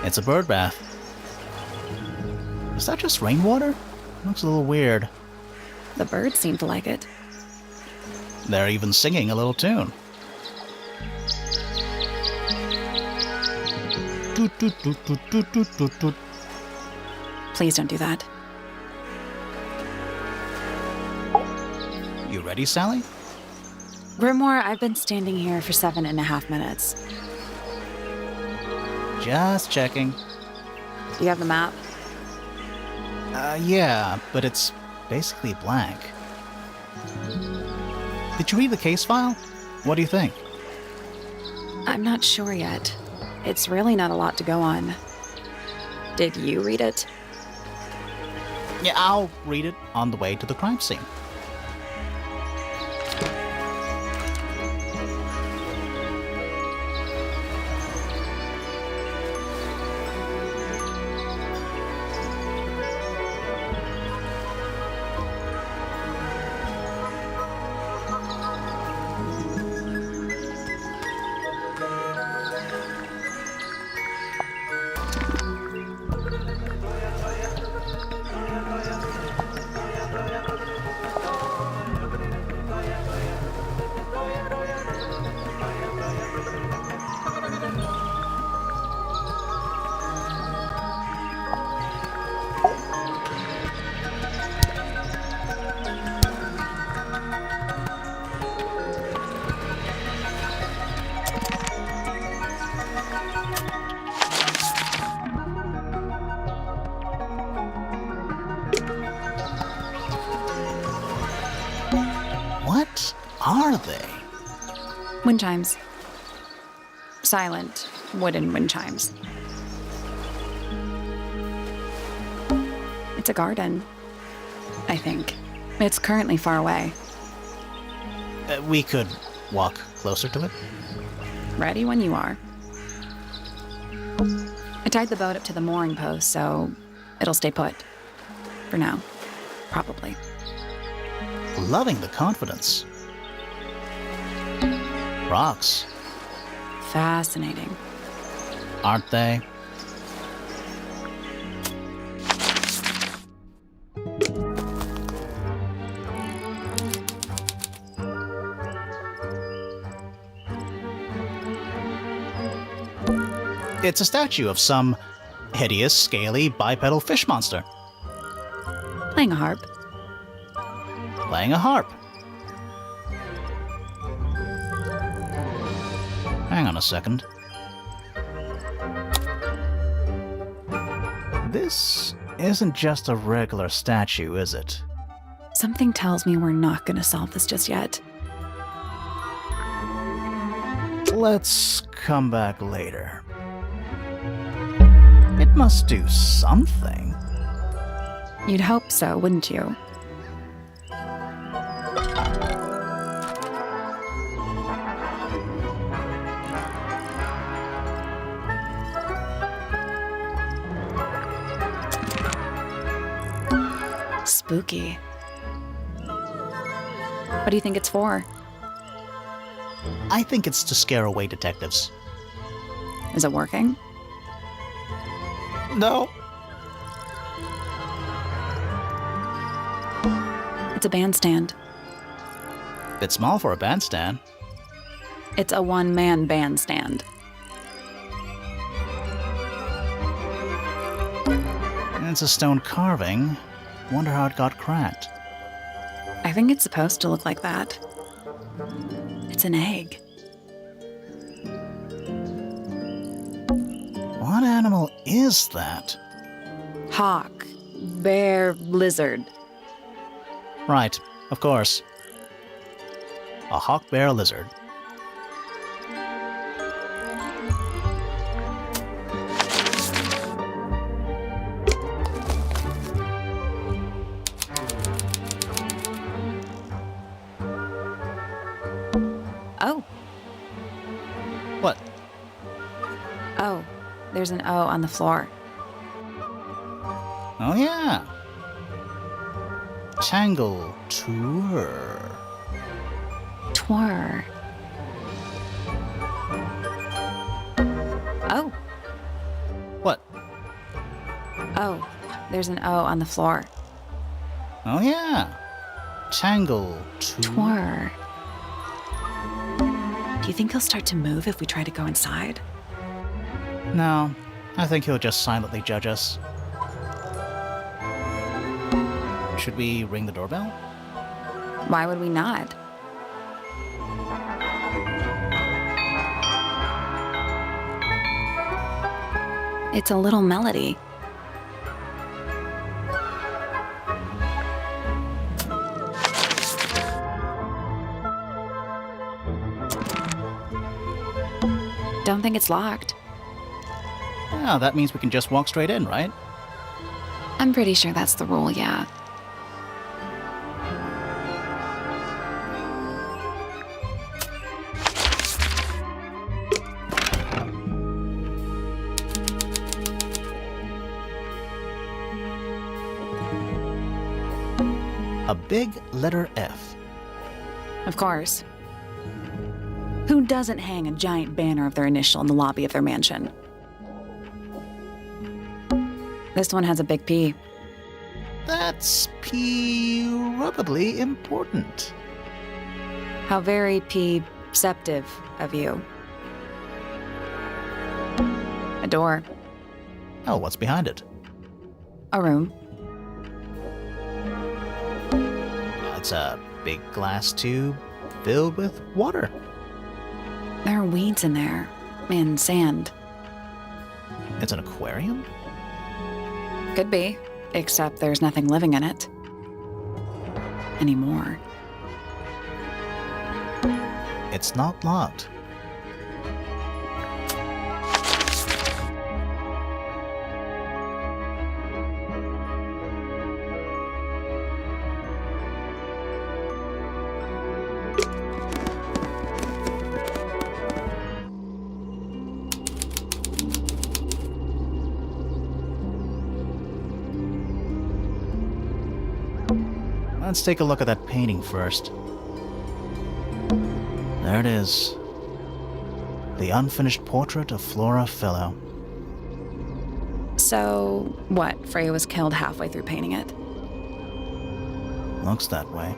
It's a bird bath. Is that just rainwater? Looks a little weird. The birds seem to like it. They're even singing a little tune. Toot, toot, toot, toot, toot, toot, toot, toot. Please don't do that. You ready, Sally? Grimoire, I've been standing here for 7.5 minutes. Just checking. Do you have the map? Yeah, but it's basically blank. Did you read the case file? What do you think? I'm not sure yet. It's really not a lot to go on. Did you read it? Yeah, I'll read it on the way to the crime scene. What are they? Wind chimes. Silent, wooden wind chimes. It's a garden, I think. It's currently far away. We could walk closer to it. Ready when you are. I tied the boat up to the mooring post, so it'll stay put. For now. Probably. Loving the confidence. Rocks, Fascinating. aren't they? It's a statue of some hideous, scaly, bipedal fish monster Playing a harp. playing a harp. Hang on a second. This isn't just a regular statue, is it? Something tells me we're not gonna solve this just yet. Let's come back later. It must do something. You'd hope so, wouldn't you? Spooky. What do you think it's for? I think it's to scare away detectives. Is it working? No. It's a bandstand. Bit small for a bandstand. It's a one-man bandstand. It's a stone carving. Wonder how it got cracked. I think it's supposed to look like that. It's an egg. What animal is that? Hawk. Bear. Lizard. Right, of course. A hawk bear lizard. Oh. What? Oh. There's an O on the floor. Oh yeah. Tangle Tower. Twir. Oh. What? Oh, there's an O on the floor. Oh yeah. Tangle Tower. Do you think he'll start to move if we try to go inside? No, I think he'll just silently judge us. Should we ring the doorbell? Why would we not? It's a little melody. Don't think it's locked. Yeah, that means we can just walk straight in, right? I'm pretty sure that's the rule, yeah. A big letter F. Of course. Who doesn't hang a giant banner of their initial in the lobby of their mansion? This one has a big P. That's probably important. How very P-ceptive of you. A door. Oh, what's behind it? A room. It's a big glass tube filled with water. There are weeds in there. And sand. It's an aquarium? Could be. Except there's nothing living in it. Anymore. It's not locked. Let's take a look at that painting first. There it is. The unfinished portrait of Flora Fellow. So, what? Freya was killed halfway through painting it? Looks that way.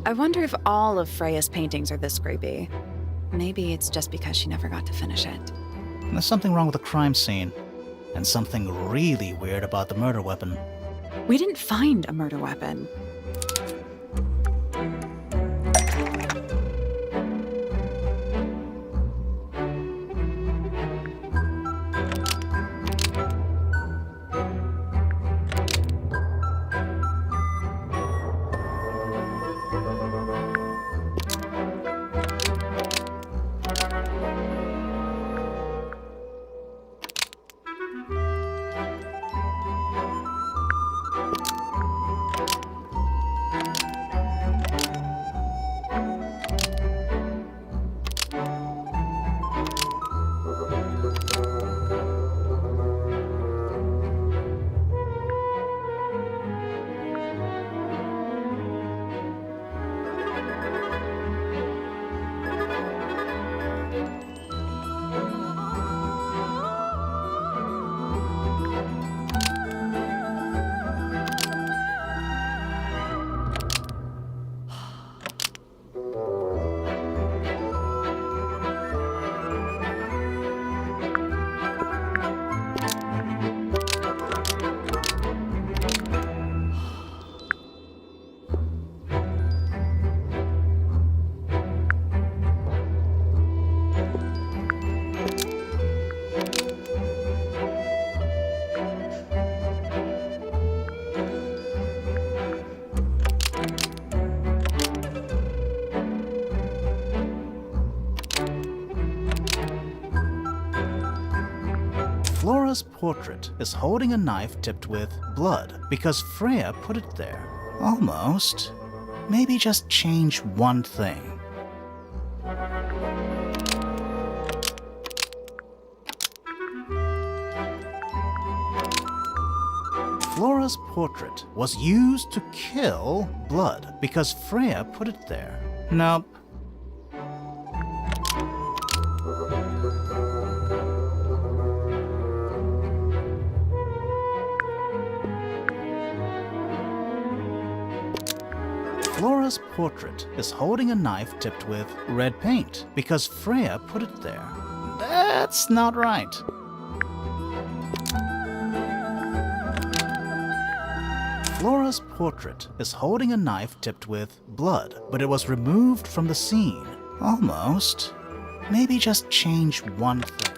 I wonder if all of Freya's paintings are this creepy. Maybe it's just because she never got to finish it. There's something wrong with the crime scene, and something really weird about the murder weapon. We didn't find a murder weapon. Flora's portrait is holding a knife tipped with blood because Freya put it there. Almost. Maybe just change one thing. Flora's portrait was used to kill blood because Freya put it there. Nope. Flora's portrait is holding a knife tipped with red paint because Freya put it there. That's not right. Flora's portrait is holding a knife tipped with blood, but it was removed from the scene. Almost. Maybe just change one thing.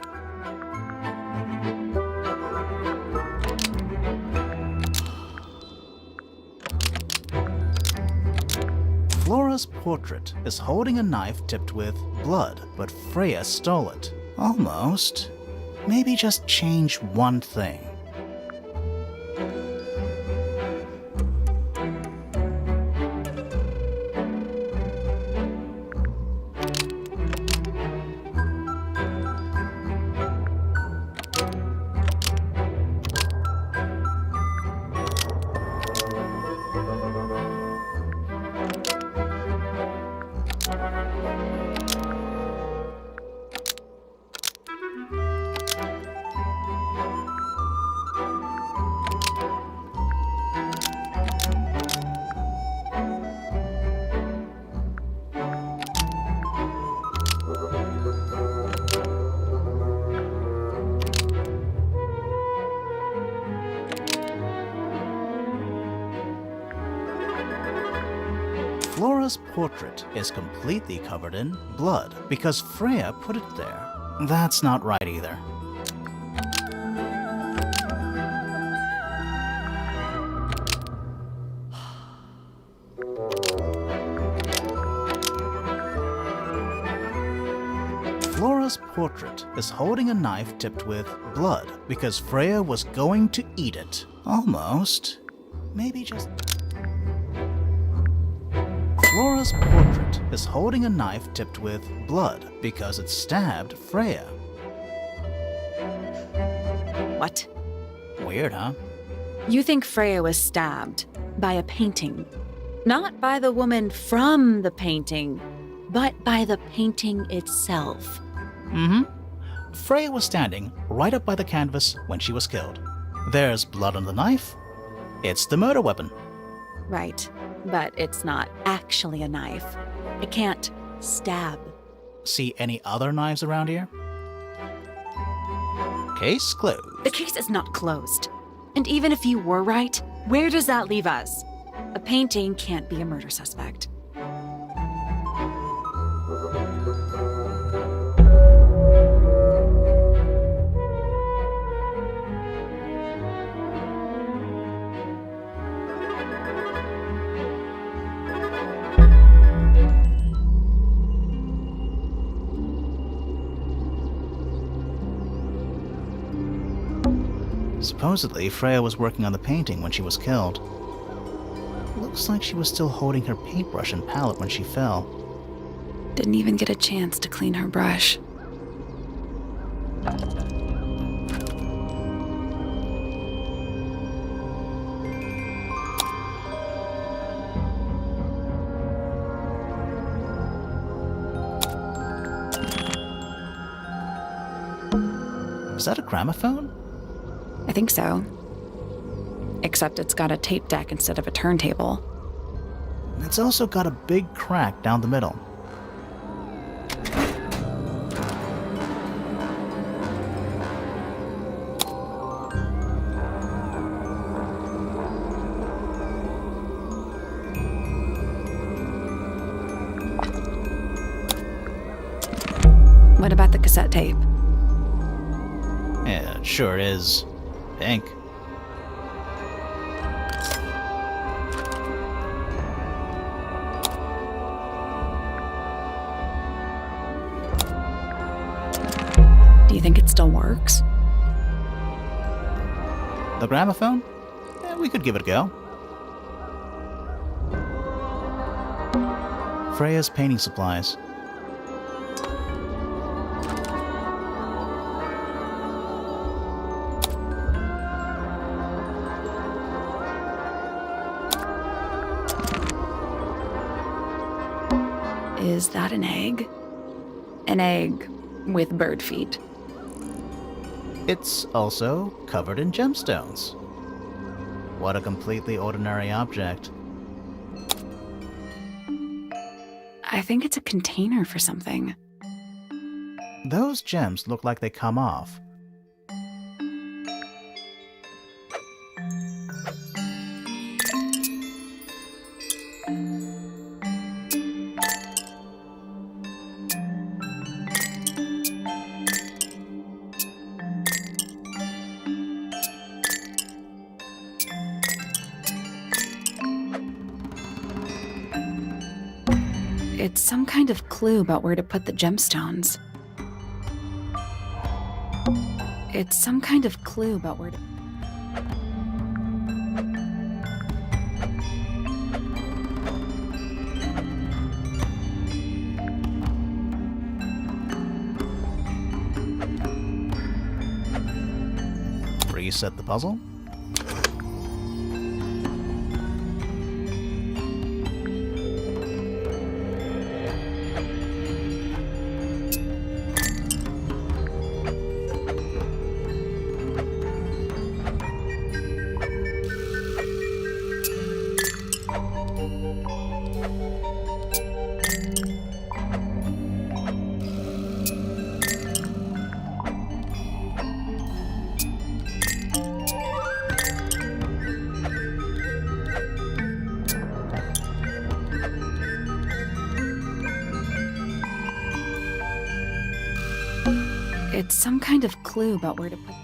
Flora's portrait is holding a knife tipped with blood, but Freya stole it. Almost. Maybe just change one thing. Flora's portrait is completely covered in blood because Freya put it there. That's not right either. Flora's portrait is holding a knife tipped with blood because Freya was going to eat it. Almost. Maybe just... Flora's portrait is holding a knife tipped with blood because it stabbed Freya. What? Weird, huh? You think Freya was stabbed by a painting? Not by the woman from the painting, but by the painting itself. Mm-hmm. Freya was standing right up by the canvas when she was killed. There's blood on the knife. It's the murder weapon. Right, but it's not actually a knife. It can't stab. See any other knives around here? Case closed. The case is not closed. And even if you were right, where does that leave us? A painting can't be a murder suspect. Supposedly, Freya was working on the painting when she was killed. Looks like she was still holding her paintbrush and palette when she fell. Didn't even get a chance to clean her brush. Is that a gramophone? I think so. Except it's got a tape deck instead of a turntable. It's also got a big crack down the middle. What about the cassette tape? Yeah, it sure is. Pink. Do you think it still works? The gramophone? Yeah, we could give it a go. Freya's painting supplies. Is that an egg? An egg with bird feet. It's also covered in gemstones. What a completely ordinary object. I think it's a container for something. Those gems look like they come off. It's some kind of clue about where to put the gemstones. It's some kind of clue about where to... Reset the puzzle. It's some kind of clue about where to put...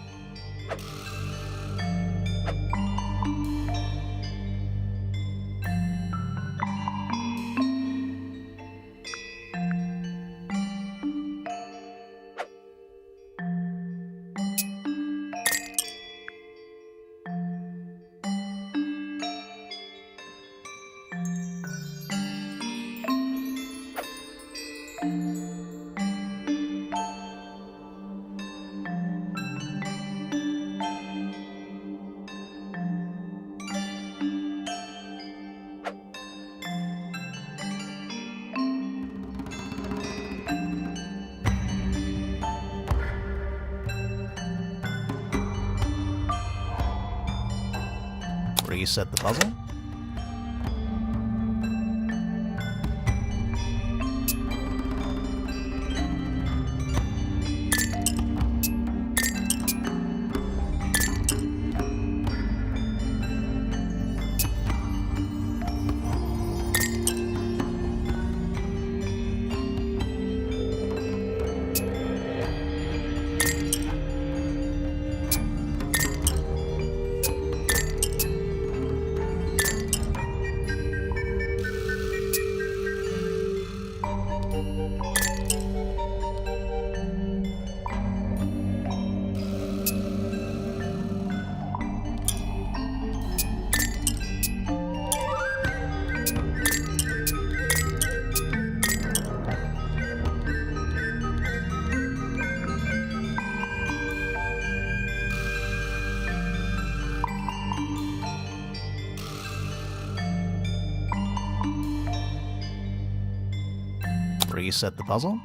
Reset the puzzle. Reset the puzzle.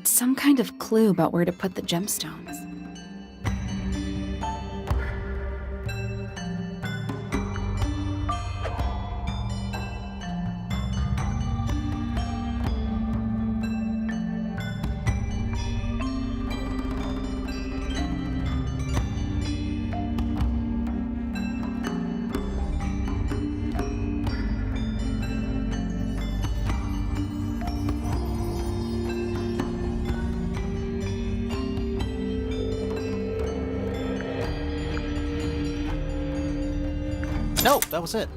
It's some kind of clue about where to put the gemstones. No, that was it.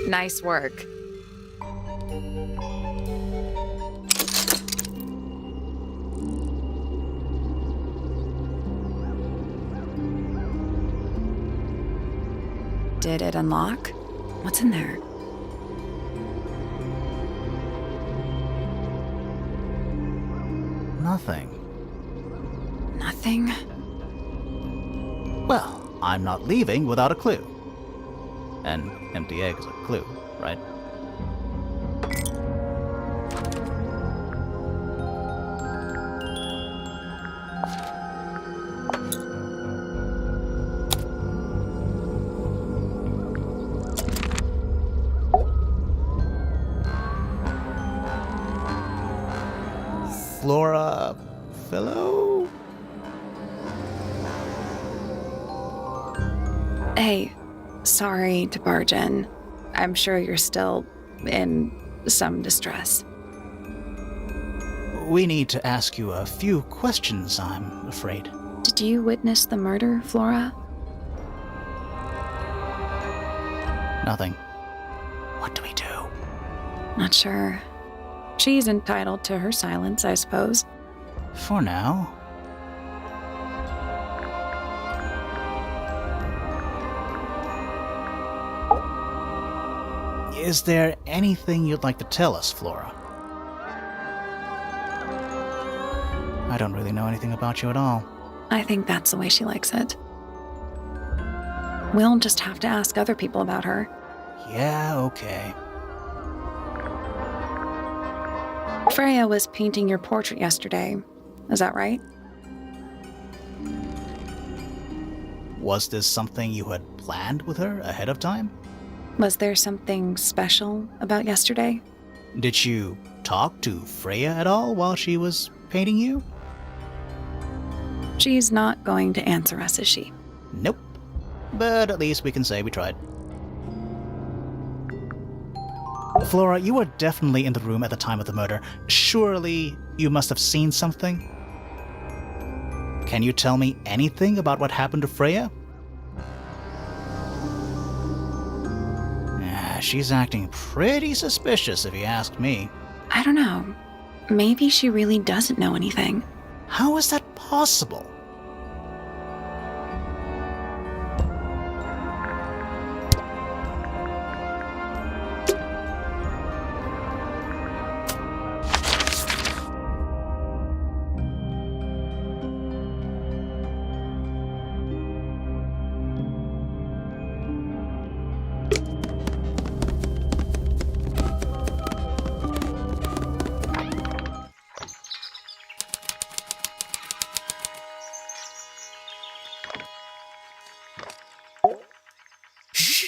Nice work. Did it unlock? What's in there? Nothing. Nothing? Well, I'm not leaving without a clue. An empty egg is a clue, right? Flora Fellow? Hey, sorry to barge in. I'm sure you're still in some distress. We need to ask you a few questions, I'm afraid. Did you witness the murder, Flora? Nothing. What do we do? Not sure. She's entitled to her silence, I suppose. For now. Is there anything you'd like to tell us, Flora? I don't really know anything about you at all. I think that's the way she likes it. We'll just have to ask other people about her. Yeah, okay. Freya was painting your portrait yesterday. Is that right? Was this something you had planned with her ahead of time? Was there something special about yesterday? Did you talk to Freya at all while she was painting you? She's not going to answer us, is she? Nope. But at least we can say we tried. Flora, you were definitely in the room at the time of the murder. Surely you must have seen something? Can you tell me anything about what happened to Freya? She's acting pretty suspicious if you ask me. I don't know. Maybe she really doesn't know anything. How is that possible?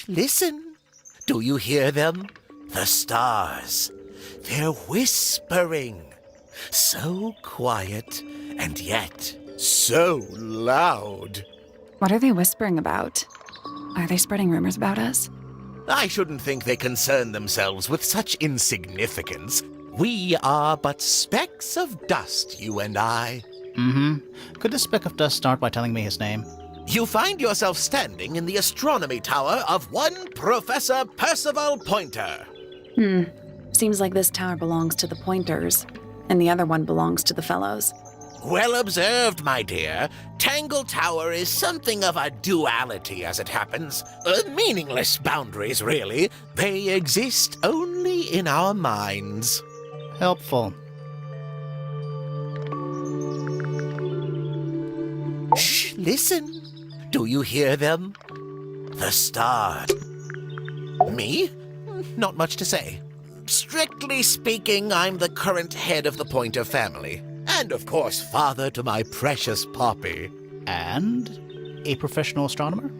Listen. Do you hear them? The stars. They're whispering. So quiet, and yet so loud. What are they whispering about? Are they spreading rumors about us? I shouldn't think they concern themselves with such insignificance. We are but specks of dust, you and I. Could this speck of dust start by telling me his name? You find yourself standing in the astronomy tower of one Professor Percival Pointer. Seems like this tower belongs to the Pointers, and the other one belongs to the Fellows. Well observed, my dear. Tangle Tower is something of a duality, as it happens. Meaningless boundaries, really. They exist only in our minds. Helpful. Shh, listen. Do you hear them? The stars. Me? not much to say. Strictly speaking, I'm the current head of the Pointer family. And of course, father to my precious Poppy. And a professional astronomer?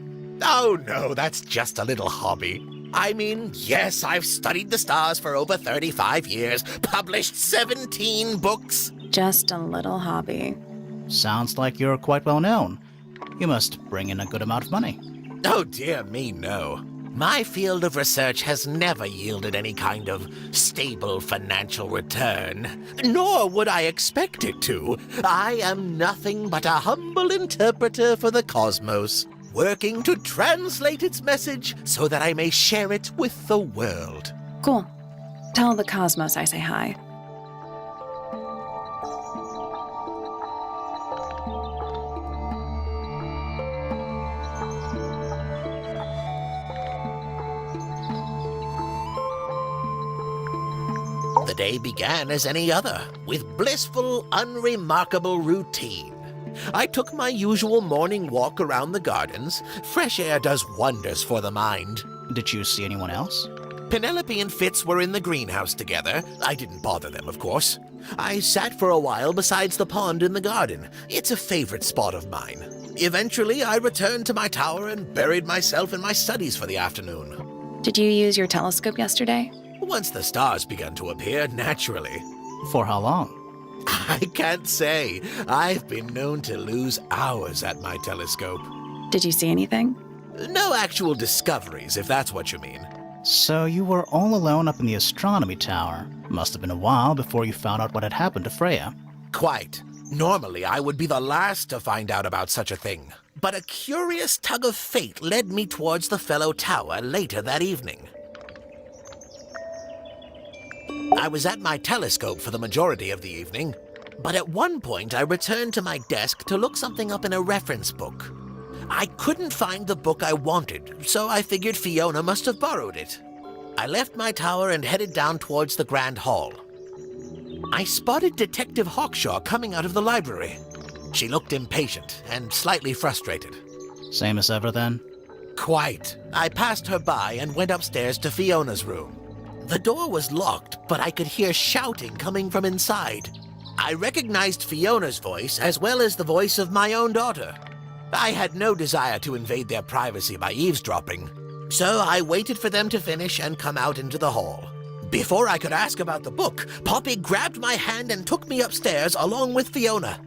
Oh no, that's just a little hobby. I mean, yes, I've studied the stars for over 35 years, published 17 books. Just a little hobby. Sounds like you're quite well known. You must bring in a good amount of money. Oh dear me, no. My field of research has never yielded any kind of stable financial return, nor would I expect it to. I am nothing but a humble interpreter for the cosmos, working to translate its message so that I may share it with the world. Cool. Tell the cosmos I say hi. The day began as any other, with blissful, unremarkable routine. I took my usual morning walk around the gardens. Fresh air does wonders for the mind. Did you see anyone else? Penelope and Fitz were in the greenhouse together. I didn't bother them, of course. I sat for a while besides the pond in the garden. It's a favorite spot of mine. Eventually, I returned to my tower and buried myself in my studies for the afternoon. Did you use your telescope yesterday? Once the stars began to appear, naturally. For how long? I can't say. I've been known to lose hours at my telescope. Did you see anything? No actual discoveries, if that's what you mean. So you were all alone up in the astronomy tower. Must have been a while before you found out what had happened to Freya. Quite. Normally, I would be the last to find out about such a thing. But a curious tug of fate led me towards the Fellow Tower later that evening. I was at my telescope for the majority of the evening, but at one point I returned to my desk to look something up in a reference book. I couldn't find the book I wanted, so I figured Fiona must have borrowed it. I left my tower and headed down towards the Grand Hall. I spotted Detective Hawshaw coming out of the library. She looked impatient and slightly frustrated. Same as ever then? Quite. I passed her by and went upstairs to Fiona's room. The door was locked, but I could hear shouting coming from inside. I recognized Fiona's voice as well as the voice of my own daughter. I had no desire to invade their privacy by eavesdropping, so I waited for them to finish and come out into the hall. Before I could ask about the book, Poppy grabbed my hand and took me upstairs along with Fiona.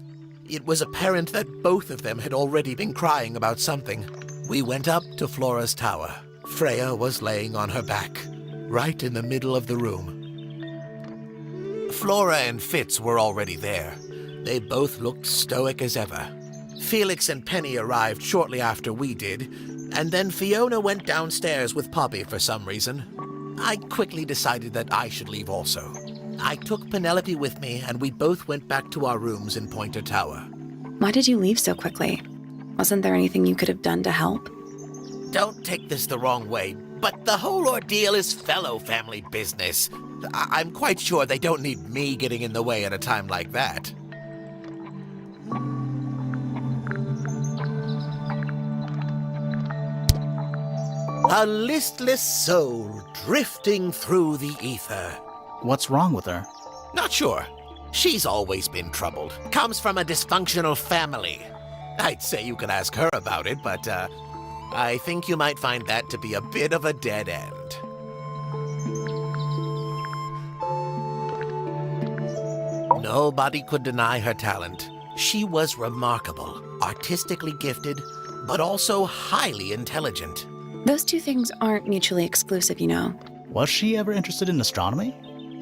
It was apparent that both of them had already been crying about something. We went up to Flora's tower. Freya was laying on her back, right in the middle of the room. Flora and Fitz were already there. They both looked stoic as ever. Felix and Penny arrived shortly after we did, and then Fiona went downstairs with Poppy for some reason. I quickly decided that I should leave also. I took Penelope with me, and we both went back to our rooms in Pointer Tower. Why did you leave so quickly? Wasn't there anything you could have done to help? Don't take this the wrong way, but the whole ordeal is Fellow family business. I'm quite sure they don't need me getting in the way at a time like that. A listless soul drifting through the ether. What's wrong with her? Not sure. She's always been troubled. Comes from a dysfunctional family. I'd say you could ask her about it, but I think you might find that to be a bit of a dead end. Nobody could deny her talent. She was remarkable, artistically gifted, but also highly intelligent. Those two things aren't mutually exclusive, you know. Was she ever interested in astronomy?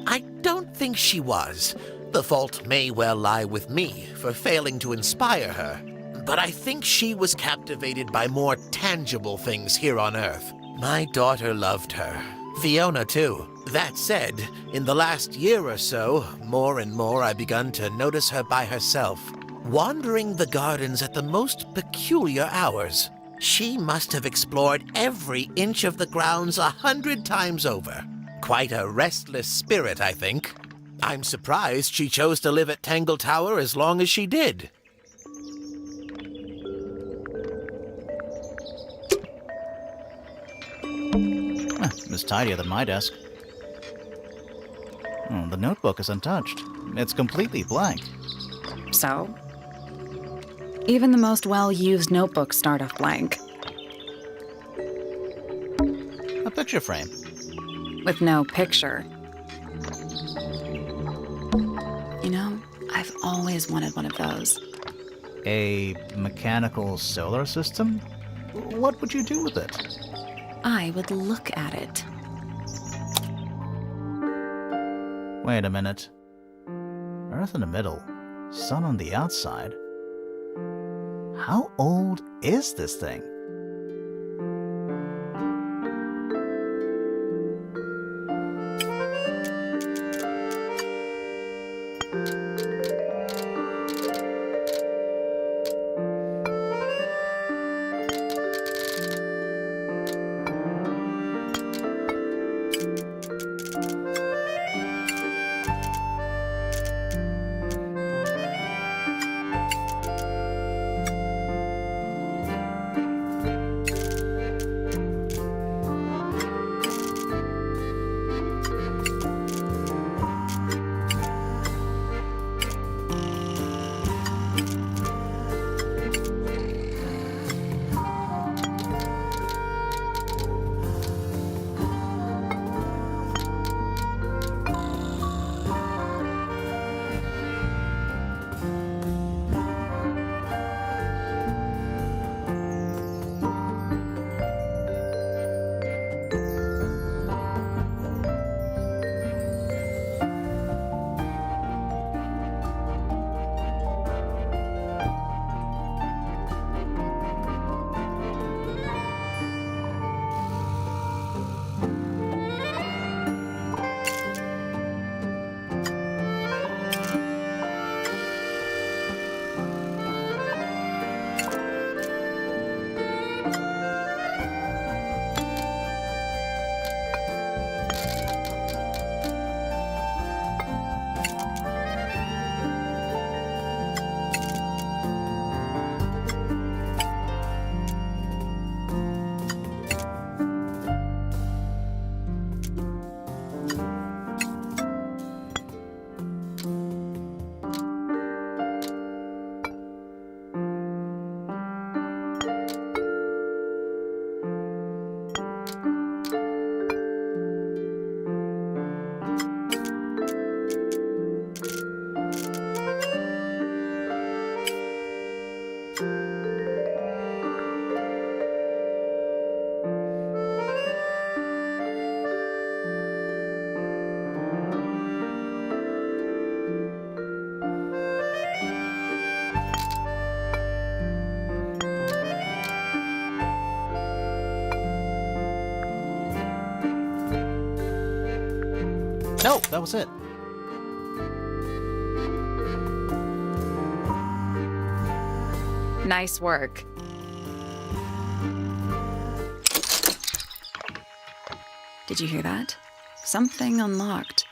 I don't think she was. The fault may well lie with me for failing to inspire her. But I think she was captivated by more tangible things here on Earth. My daughter loved her. Fiona, too. That said, in the last year or so, more and more I begun to notice her by herself, wandering the gardens at the most peculiar hours. She must have explored every inch of the grounds 100 times over. Quite a restless spirit, I think. I'm surprised she chose to live at Tangle Tower as long as she did. it's tidier than my desk. Oh, the notebook is untouched. It's completely blank. So? Even the most well-used notebooks start off blank. A picture frame. With no picture. You know, I've always wanted one of those. A mechanical solar system? What would you do with it? I would look at it. Wait a minute. Earth in the middle, sun on the outside. How old is this thing? No, that was it. Nice work. Did you hear that? Something unlocked.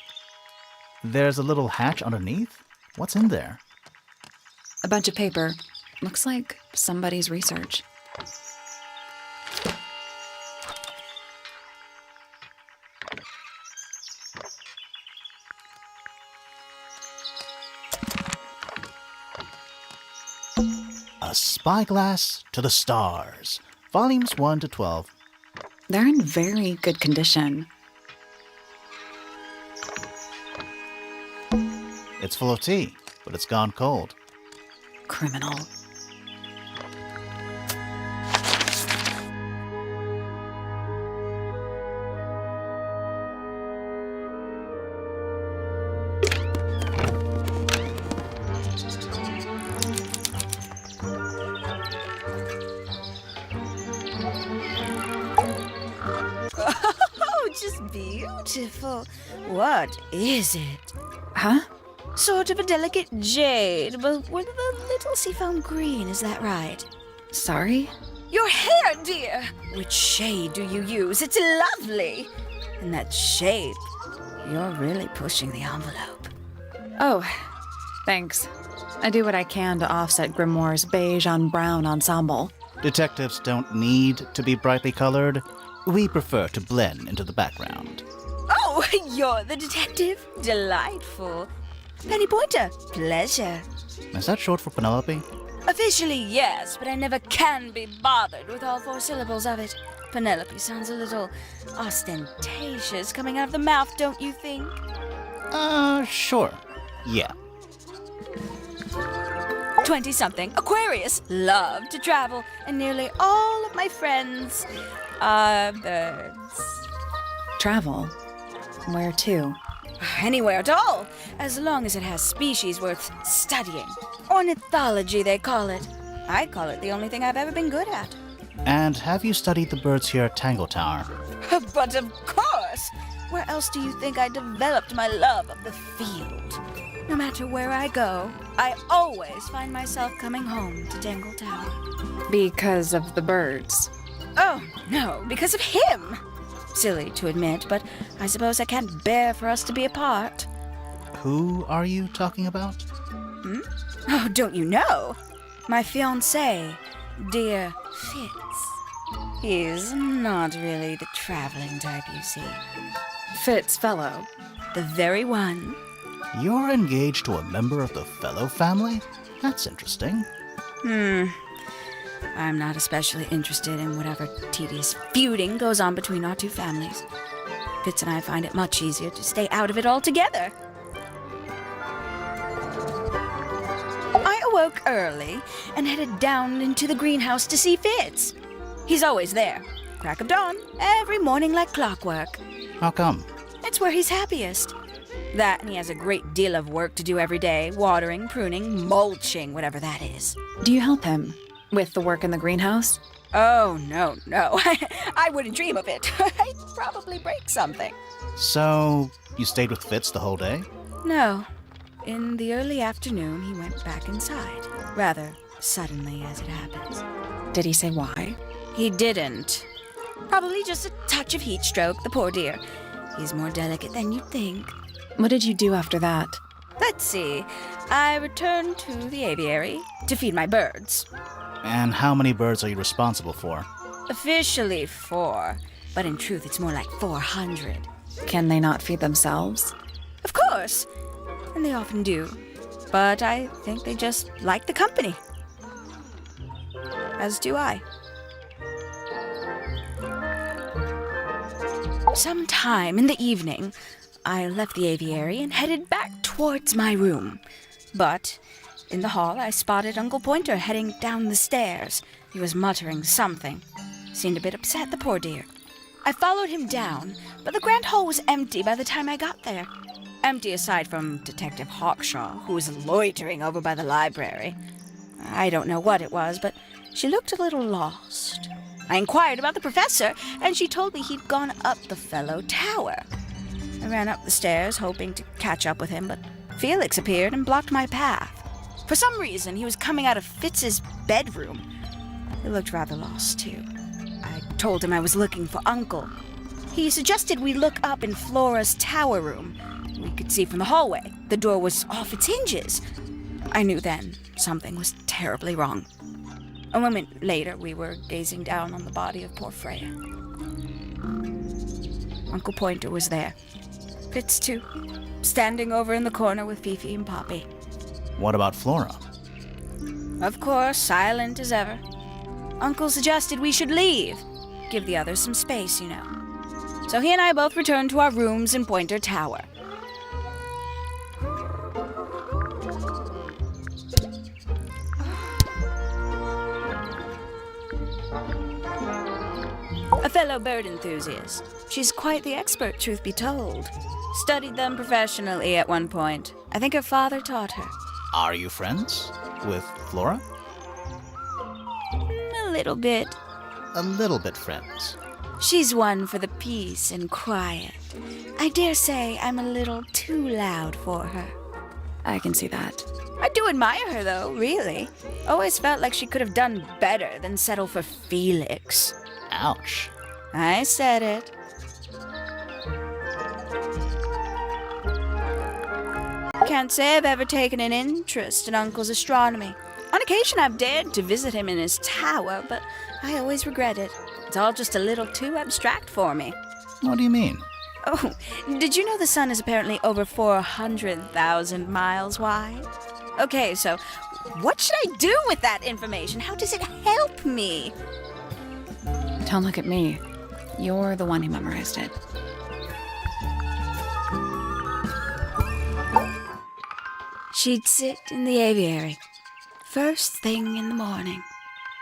There's a little hatch underneath? What's in there? A bunch of paper. Looks like somebody's research. A Spyglass to the Stars, volumes 1 to 12. They're in very good condition. It's full of tea, but it's gone cold. Criminal. Oh, just beautiful. What is it? Huh? Sort of a delicate jade, but with a little seafoam green, is that right? Sorry? Your hair, dear! Which shade do you use? It's lovely! And that shape, you're really pushing the envelope. Oh, thanks. I do what I can to offset Grimoire's beige on brown ensemble. Detectives don't need to be brightly colored. We prefer to blend into the background. Oh, you're the detective? Delightful. Penny Pointer, pleasure. Is that short for Penelope? Officially, yes, but I never can be bothered with all 4 syllables of it. Penelope sounds a little ostentatious coming out of the mouth, don't you think? Sure. Yeah. 20-something, Aquarius, love to travel, and nearly all of my friends are birds. Travel? Where to? Anywhere at all, as long as it has species worth studying. Ornithology, they call it. I call it the only thing I've ever been good at. And have you studied the birds here at Tangle Tower? But of course! Where else do you think I developed my love of the field? No matter where I go, I always find myself coming home to Tangle Tower. Because of the birds. Oh, no, because of him! Silly to admit, but I suppose I can't bear for us to be apart. Who are you talking about? Oh, don't you know? My fiancé, dear Fitz. He's not really the traveling type, you see. Fitz Fellow. The very one. You're engaged to a member of the Fellow family? That's interesting. I'm not especially interested in whatever tedious feuding goes on between our 2 families. Fitz and I find it much easier to stay out of it altogether. I awoke early and headed down into the greenhouse to see Fitz. He's always there, crack of dawn, every morning like clockwork. How come? It's where he's happiest. That and he has a great deal of work to do every day, watering, pruning, mulching, whatever that is. Do you help him with the work in the greenhouse? Oh, no. I wouldn't dream of it. I'd probably break something. So, you stayed with Fitz the whole day? No. In the early afternoon, he went back inside. Rather suddenly, as it happens. Did he say why? He didn't. Probably just a touch of heat stroke, the poor dear. He's more delicate than you'd think. What did you do after that? Let's see. I returned to the aviary to feed my birds. And how many birds are you responsible for? Officially 4, but in truth it's more like 400. Can they not feed themselves? Of course, and they often do. But I think they just like the company. As do I. Sometime in the evening, I left the aviary and headed back towards my room. But in the hall, I spotted Uncle Pointer heading down the stairs. He was muttering something. Seemed a bit upset, the poor dear. I followed him down, but the grand hall was empty by the time I got there. Empty aside from Detective Hawshaw, who was loitering over by the library. I don't know what it was, but she looked a little lost. I inquired about the professor, and she told me he'd gone up the Fellow Tower. I ran up the stairs, hoping to catch up with him, but Felix appeared and blocked my path. For some reason, he was coming out of Fitz's bedroom. He looked rather lost, too. I told him I was looking for Uncle. He suggested we look up in Flora's tower room. We could see from the hallway. The door was off its hinges. I knew then something was terribly wrong. A moment later, we were gazing down on the body of poor Freya. Uncle Pointer was there. Fitz, too, standing over in the corner with Fifi and Poppy. What about Flora? Of course, silent as ever. Uncle suggested we should leave. Give the others some space, you know. So he and I both returned to our rooms in Pointer Tower. A fellow bird enthusiast. She's quite the expert, truth be told. Studied them professionally at one point. I think her father taught her. Are you friends with Flora? A little bit. A little bit friends. She's one for the peace and quiet. I dare say I'm a little too loud for her. I can see that. I do admire her, though, really. Always felt like she could have done better than settle for Felix. Ouch. I said it. Can't say I've ever taken an interest in Uncle's astronomy. On occasion I've dared to visit him in his tower, but I always regret it. It's all just a little too abstract for me. What do you mean? Oh, did you know the sun is apparently over 400,000 miles wide? Okay, so what should I do with that information? How does it help me? Don't look at me. You're the one who memorized it. She'd sit in the aviary, first thing in the morning,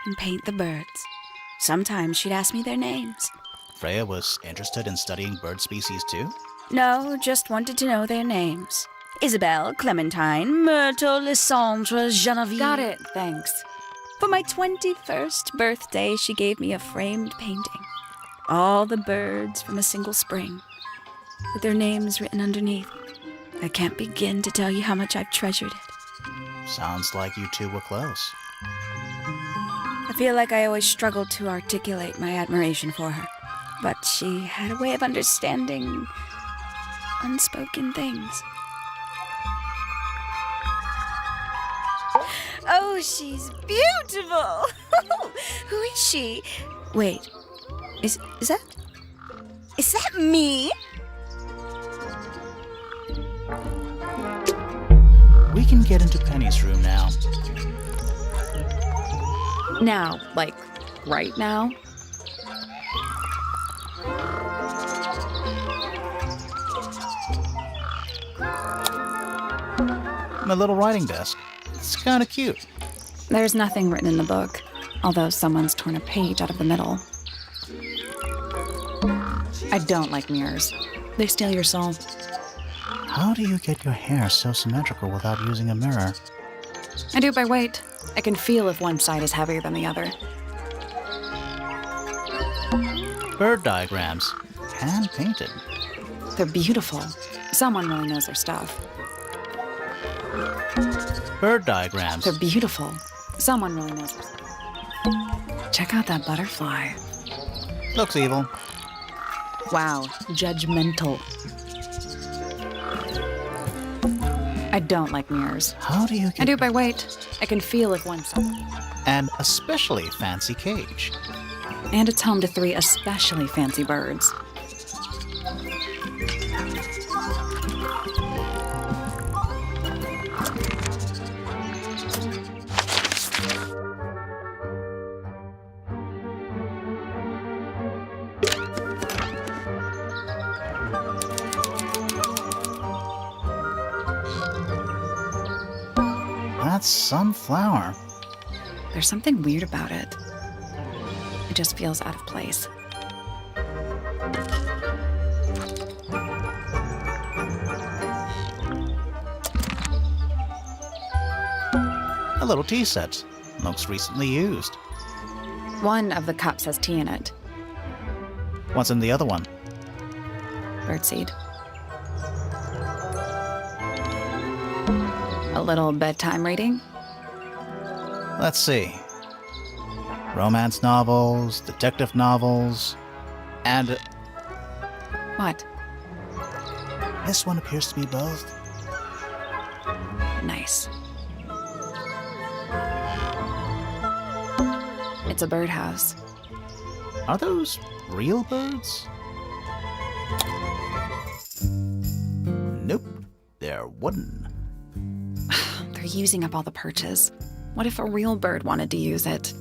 and paint the birds. Sometimes she'd ask me their names. Freya was interested in studying bird species too? No, just wanted to know their names. Isabelle, Clementine, Myrtle, Lysandre, Genevieve. Got it, thanks. For my 21st birthday, she gave me a framed painting. All the birds from a single spring, with their names written underneath. I can't begin to tell you how much I've treasured it. Sounds like you two were close. I feel like I always struggled to articulate my admiration for her, but she had a way of understanding unspoken things. Oh, she's beautiful! Who is she? Wait, is that me? We can get into Penny's room now. Now, like, right now? My little writing desk. It's kind of cute. There's nothing written in the book, although someone's torn a page out of the middle. I don't like mirrors. They steal your soul. How do you get your hair so symmetrical without using a mirror? I do it by weight. I can feel if one side is heavier than the other. Bird diagrams. Hand-painted. They're beautiful. Someone really knows their stuff. Bird diagrams. They're beautiful. Someone really knows their stuff. Check out that butterfly. Looks evil. Wow, judgmental. I don't like mirrors. How do you get... I do it by weight. I can feel if one side. An especially fancy cage. And it's home to 3 especially fancy birds. That's some flower. There's something weird about it. It just feels out of place. A little tea set. Looks recently used. One of the cups has tea in it. What's in the other one? Birdseed. A little bedtime reading? Let's see. Romance novels, detective novels, and What? this one appears to be both. Nice. It's a birdhouse. Are those real birds? Nope, they're wooden. They're using up all the perches. What if a real bird wanted to use it?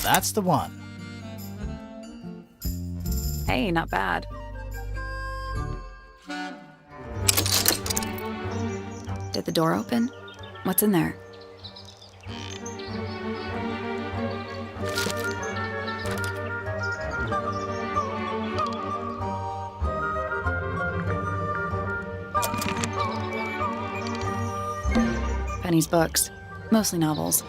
That's the one. Hey, not bad. Did the door open? What's in there? Penny's books, mostly novels.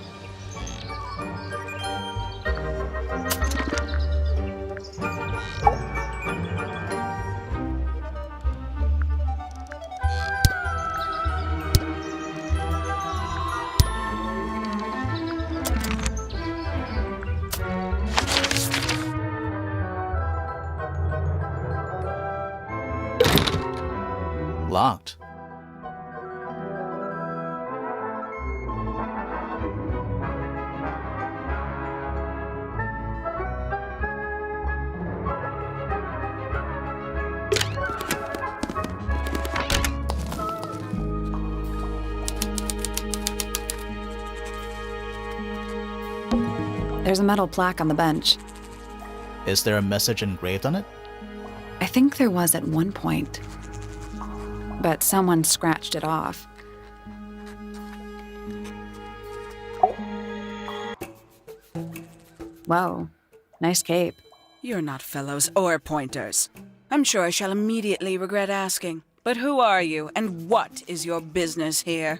Locked. There's a metal plaque on the bench. Is there a message engraved on it? I think there was at one point, but someone scratched it off. Whoa, nice cape. You're not fellows or pointers. I'm sure I shall immediately regret asking. But who are you, and what is your business here?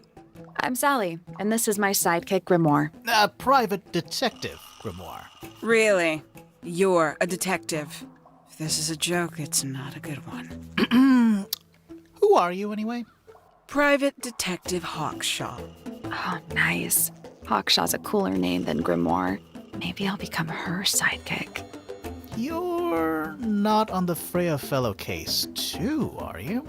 I'm Sally, and this is my sidekick Grimoire. A private detective, Grimoire. Really? You're a detective. If this is a joke, it's not a good one. Who are you, anyway? Private Detective Hawshaw. Oh, nice. Hawshaw's a cooler name than Grimoire. Maybe I'll become her sidekick. You're not on the Freya Fellow case, too, are you?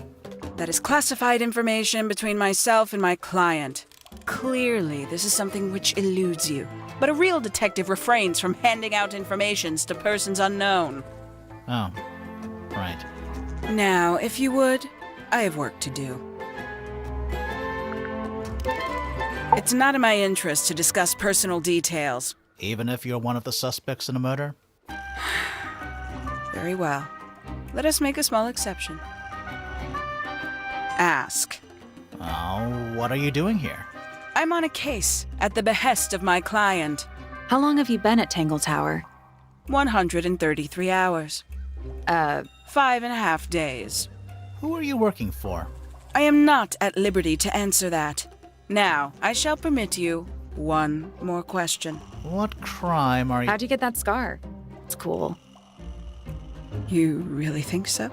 That is classified information between myself and my client. Clearly, this is something which eludes you. But a real detective refrains from handing out informations to persons unknown. Oh, right. Now, if you would, I have work to do. It's not in my interest to discuss personal details. Even if you're one of the suspects in a murder? Very well. Let us make a small exception. Ask. Oh, what are you doing here? I'm on a case at the behest of my client. How long have you been at Tangle Tower? 133 hours. 5.5 days. Who are you working for? I am not at liberty to answer that. Now, I shall permit you one more question. What crime are you... How'd you get that scar? It's cool. You really think so?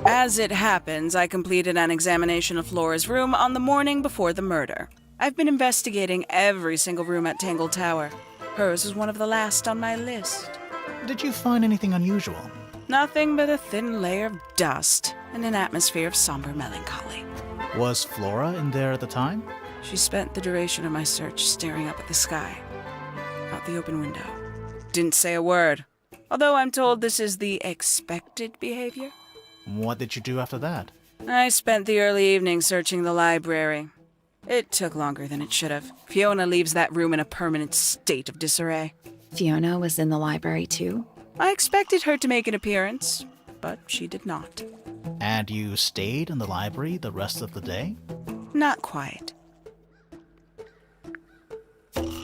As it happens, I completed an examination of Flora's room on the morning before the murder. I've been investigating every single room at Tangle Tower. Hers was one of the last on my list. Did you find anything unusual? Nothing but a thin layer of dust and an atmosphere of somber melancholy. Was Flora in there at the time? She spent the duration of my search staring up at the sky, out the open window. Didn't say a word, although I'm told this is the expected behavior. What did you do after that? I spent the early evening searching the library. It took longer than it should have. Fiona leaves that room in a permanent state of disarray. Fiona was in the library too? I expected her to make an appearance, but she did not. And you stayed in the library the rest of the day? Not quite.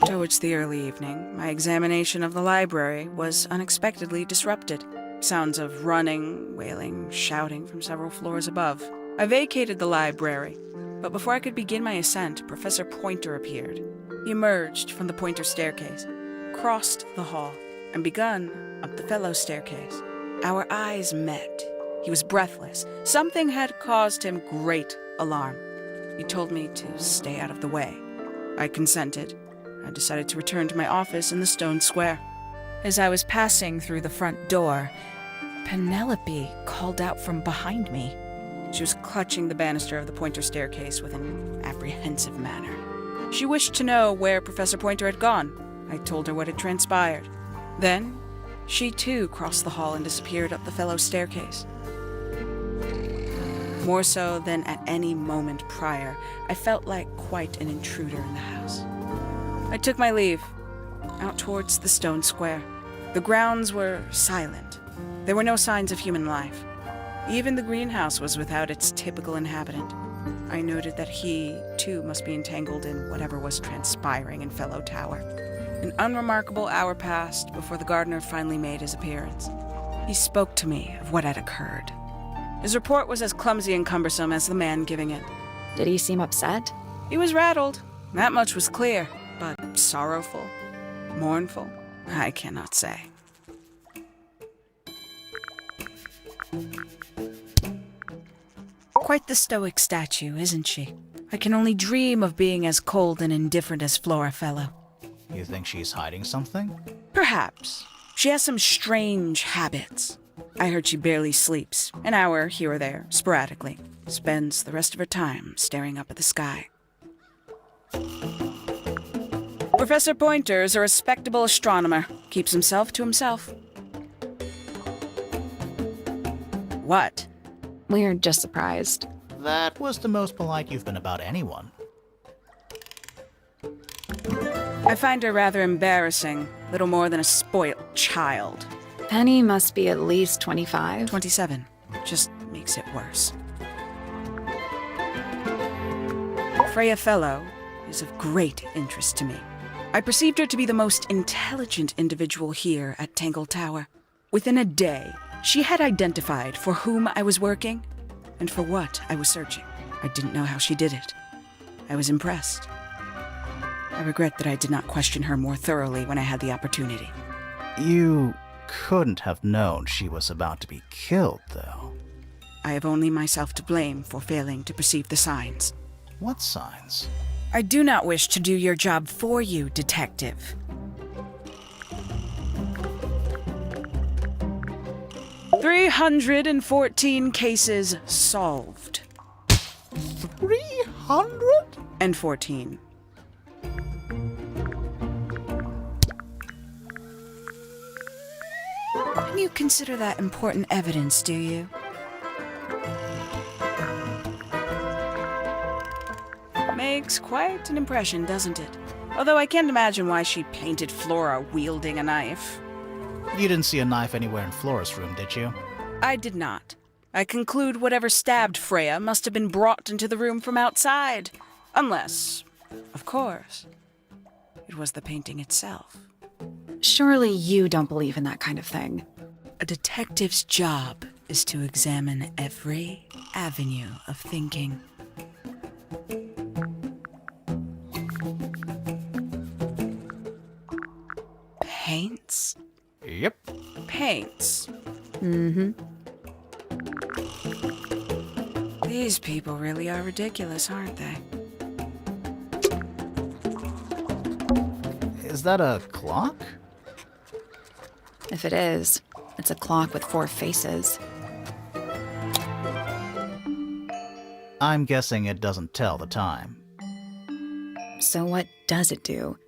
Towards the early evening, my examination of the library was unexpectedly disrupted. Sounds of running, wailing, shouting from several floors above. I vacated the library, but before I could begin my ascent, Professor Pointer appeared. He emerged from the Pointer staircase, crossed the hall, and begun up the Fellow staircase. Our eyes met. He was breathless. Something had caused him great alarm. He told me to stay out of the way. I consented. I decided to return to my office in the stone square. As I was passing through the front door, Penelope called out from behind me. She was clutching the banister of the Pointer staircase with an apprehensive manner. She wished to know where Professor Pointer had gone. I told her what had transpired. Then, she too crossed the hall and disappeared up the Fellow staircase. More so than at any moment prior, I felt like quite an intruder in the house. I took my leave, out towards the stone square. The grounds were silent. There were no signs of human life. Even the greenhouse was without its typical inhabitant. I noted that he, too, must be entangled in whatever was transpiring in Fellow Tower. An unremarkable hour passed before the gardener finally made his appearance. He spoke to me of what had occurred. His report was as clumsy and cumbersome as the man giving it. Did he seem upset? He was rattled, that much was clear, but sorrowful, mournful, I cannot say. Quite the stoic statue, isn't she? I can only dream of being as cold and indifferent as Flora Fellow. You think she's hiding something? Perhaps. She has some strange habits. I heard she barely sleeps, an hour here or there, sporadically. Spends the rest of her time staring up at the sky. Professor Pointer is a respectable astronomer. Keeps himself to himself. What? We're just surprised. That was the most polite you've been about anyone. I find her rather embarrassing. Little more than a spoilt child. Penny must be at least 25. 27. Just makes it worse. Freya Fellow is of great interest to me. I perceived her to be the most intelligent individual here at Tangle Tower. Within a day, she had identified for whom I was working and for what I was searching. I didn't know how she did it. I was impressed. I regret that I did not question her more thoroughly when I had the opportunity. You couldn't have known she was about to be killed, though. I have only myself to blame for failing to perceive the signs. What signs? I do not wish to do your job for you, Detective. "314 cases solved." 314? Wouldn't you consider that important evidence, do you? Makes quite an impression, doesn't it? Although I can't imagine why she painted Flora wielding a knife. You didn't see a knife anywhere in Flora's room, did you? I did not. I conclude whatever stabbed Freya must have been brought into the room from outside. Unless, of course, it was the painting itself. Surely you don't believe in that kind of thing. A detective's job is to examine every avenue of thinking. Paints? Yep. Paints. Mm-hmm. These people really are ridiculous, aren't they? Is that a clock? If it is, it's a clock with 4 faces. I'm guessing it doesn't tell the time. So what does it do?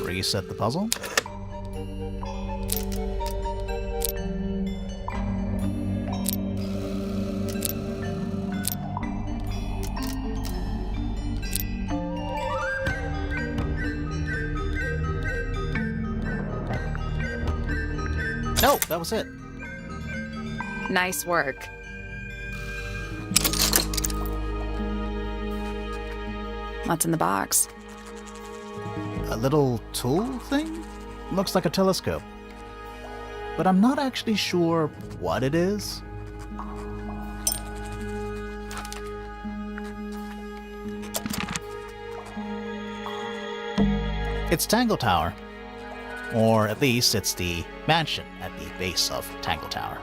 Reset the puzzle. No, that was it. Nice work. What's in the box? A little tool thing? Looks like a telescope. But I'm not actually sure what it is. It's Tangle Tower. Or at least it's the mansion at the base of Tangle Tower.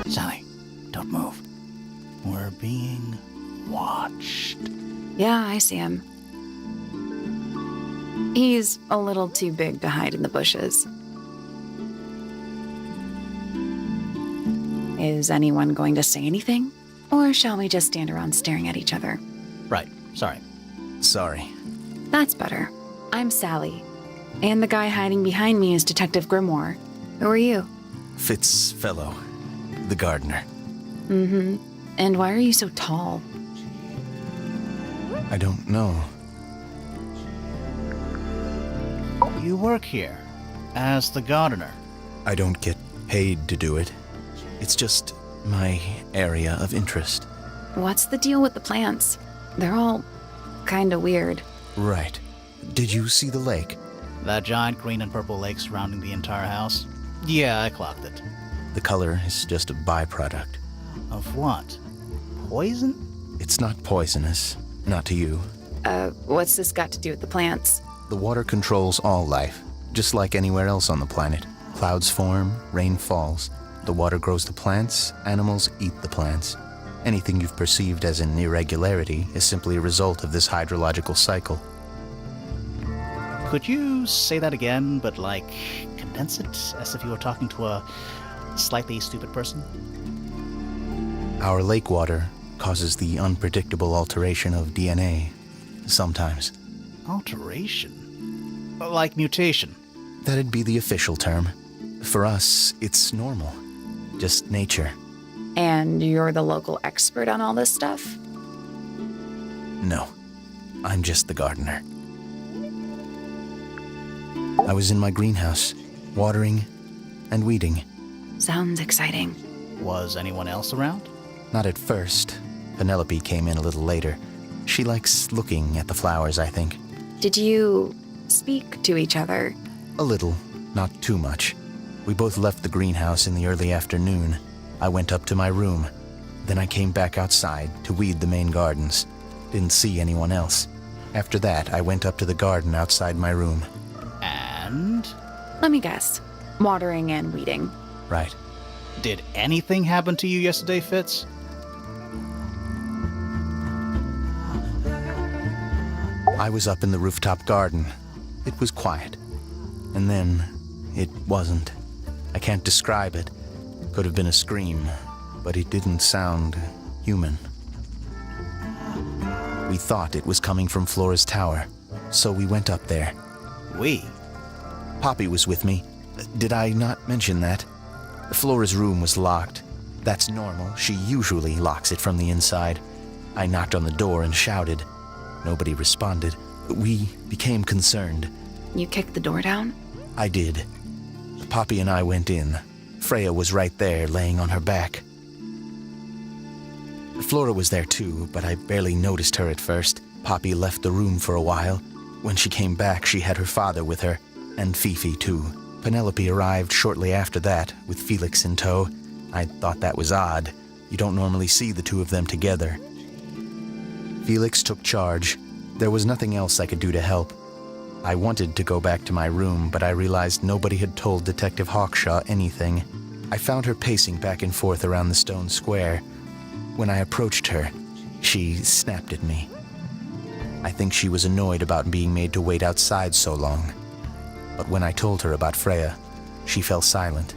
Sally, don't move. We're being watched. Yeah, I see him. He's a little too big to hide in the bushes. Is anyone going to say anything? Or shall we just stand around staring at each other? Right, sorry. Sorry. That's better. I'm Sally. And the guy hiding behind me is Detective Grimoire. Who are you? Fitz Fellow, the gardener. Mm-hmm. And why are you so tall? I don't know. You work here as the gardener. I don't get paid to do it. It's just my area of interest. What's the deal with the plants? They're all kinda weird. Right. Did you see the lake? That giant green and purple lake surrounding the entire house? Yeah, I clocked it. The color is just a byproduct. Of what? Poison? It's not poisonous. Not to you. What's this got to do with the plants? The water controls all life, just like anywhere else on the planet. Clouds form, rain falls. The water grows the plants, animals eat the plants. Anything you've perceived as an irregularity is simply a result of this hydrological cycle. Could you say that again, but like condense it as if you were talking to a slightly stupid person? Our lake water causes the unpredictable alteration of DNA, sometimes. Alteration? Like mutation? That'd be the official term. For us, it's normal. Just nature. And you're the local expert on all this stuff? No, I'm just the gardener. I was in my greenhouse, watering and weeding. Sounds exciting. Was anyone else around? Not at first. Penelope came in a little later. She likes looking at the flowers, I think. Did you speak to each other? A little, not too much. We both left the greenhouse in the early afternoon. I went up to my room. Then I came back outside to weed the main gardens. Didn't see anyone else. After that, I went up to the garden outside my room. And? Let me guess. Watering and weeding. Right. Did anything happen to you yesterday, Fitz? I was up in the rooftop garden. It was quiet. And then, it wasn't. I can't describe it. Could have been a scream, but it didn't sound human. We thought it was coming from Flora's tower, so we went up there. We? Poppy was with me. Did I not mention that? Flora's room was locked. That's normal. She usually locks it from the inside. I knocked on the door and shouted. Nobody responded. We became concerned. You kicked the door down? I did. Poppy and I went in. Freya was right there, laying on her back. Flora was there too, but I barely noticed her at first. Poppy left the room for a while. When she came back, she had her father with her, and Fifi too. Penelope arrived shortly after that, with Felix in tow. I thought that was odd. You don't normally see the two of them together. Felix took charge. There was nothing else I could do to help. I wanted to go back to my room, but I realized nobody had told Detective Hawshaw anything. I found her pacing back and forth around the stone square. When I approached her, she snapped at me. I think she was annoyed about being made to wait outside so long. But when I told her about Freya, she fell silent.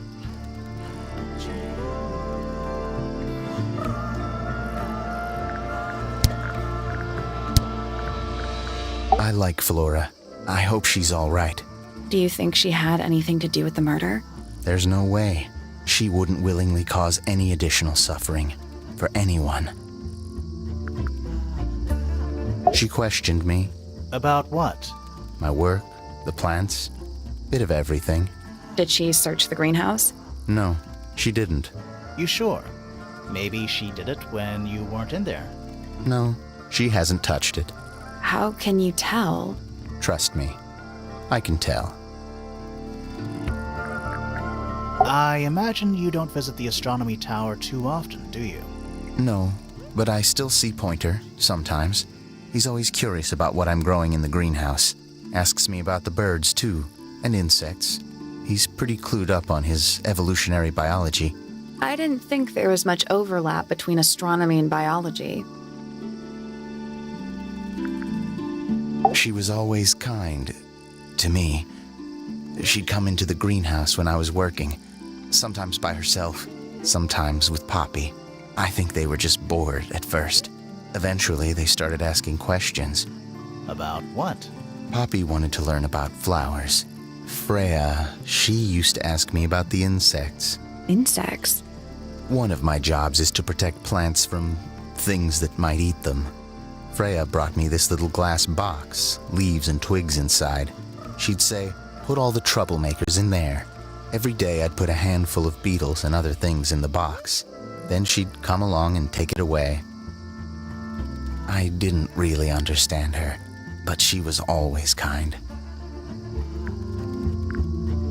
I like Flora. I hope she's all right. Do you think she had anything to do with the murder? There's no way. She wouldn't willingly cause any additional suffering for anyone. She questioned me. About what? My work, the plants, bit of everything. Did she search the greenhouse? No, she didn't. You sure? Maybe she did it when you weren't in there. No, she hasn't touched it. How can you tell? Trust me, I can tell. I imagine you don't visit the astronomy tower too often, do you? No, but I still see Pointer, sometimes. He's always curious about what I'm growing in the greenhouse. Asks me about the birds, too, and insects. He's pretty clued up on his evolutionary biology. I didn't think there was much overlap between astronomy and biology. She was always kind to me. She'd come into the greenhouse when I was working, sometimes by herself, sometimes with Poppy. I think they were just bored at first. Eventually, they started asking questions. About what? Poppy wanted to learn about flowers. Freya, she used to ask me about the insects. Insects? One of my jobs is to protect plants from things that might eat them. Freya brought me this little glass box, leaves and twigs inside. She'd say, "Put all the troublemakers in there." Every day I'd put a handful of beetles and other things in the box. Then she'd come along and take it away. I didn't really understand her, but she was always kind.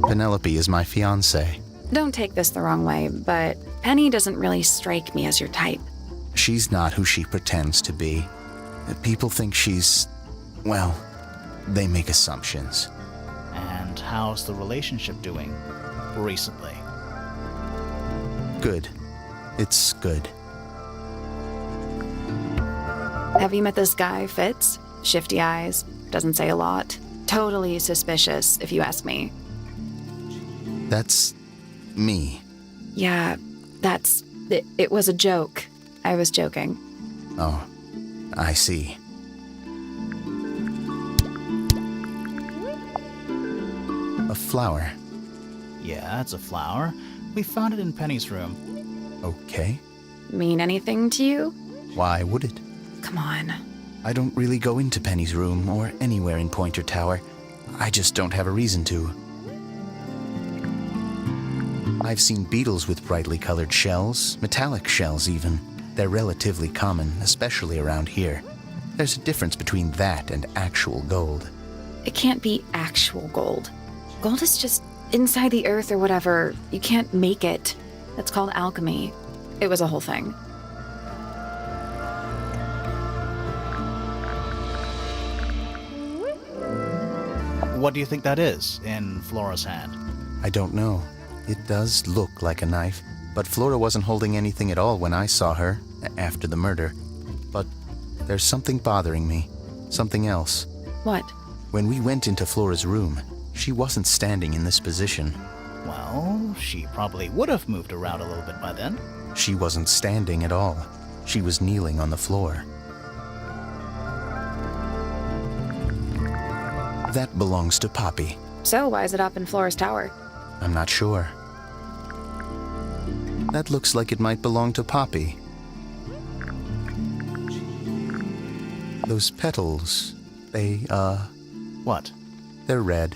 Penelope is my fiancée. Don't take this the wrong way, but Penny doesn't really strike me as your type. She's not who she pretends to be. People think she's, well, they make assumptions. And how's the relationship doing recently? Good. It's good. Have you met this guy, Fitz? Shifty eyes, doesn't say a lot. Totally suspicious, if you ask me. That's me. Yeah, it was a joke. I was joking. Oh, I see. A flower. Yeah, it's a flower. We found it in Penny's room. Okay. Mean anything to you? Why would it? Come on. I don't really go into Penny's room or anywhere in Pointer Tower. I just don't have a reason to. I've seen beetles with brightly colored shells, metallic shells even. They're relatively common, especially around here. There's a difference between that and actual gold. It can't be actual gold. Gold is just inside the earth or whatever. You can't make it. That's called alchemy. It was a whole thing. What do you think that is in Flora's hand? I don't know. It does look like a knife, but Flora wasn't holding anything at all when I saw her after the murder. But there's something bothering me. Something else. What? When we went into Flora's room, she wasn't standing in this position. Well, she probably would have moved around a little bit by then. She wasn't standing at all. She was kneeling on the floor. That belongs to Poppy. So why is it up in Flora's tower? I'm not sure. That looks like it might belong to Poppy. Those petals, What? they're red.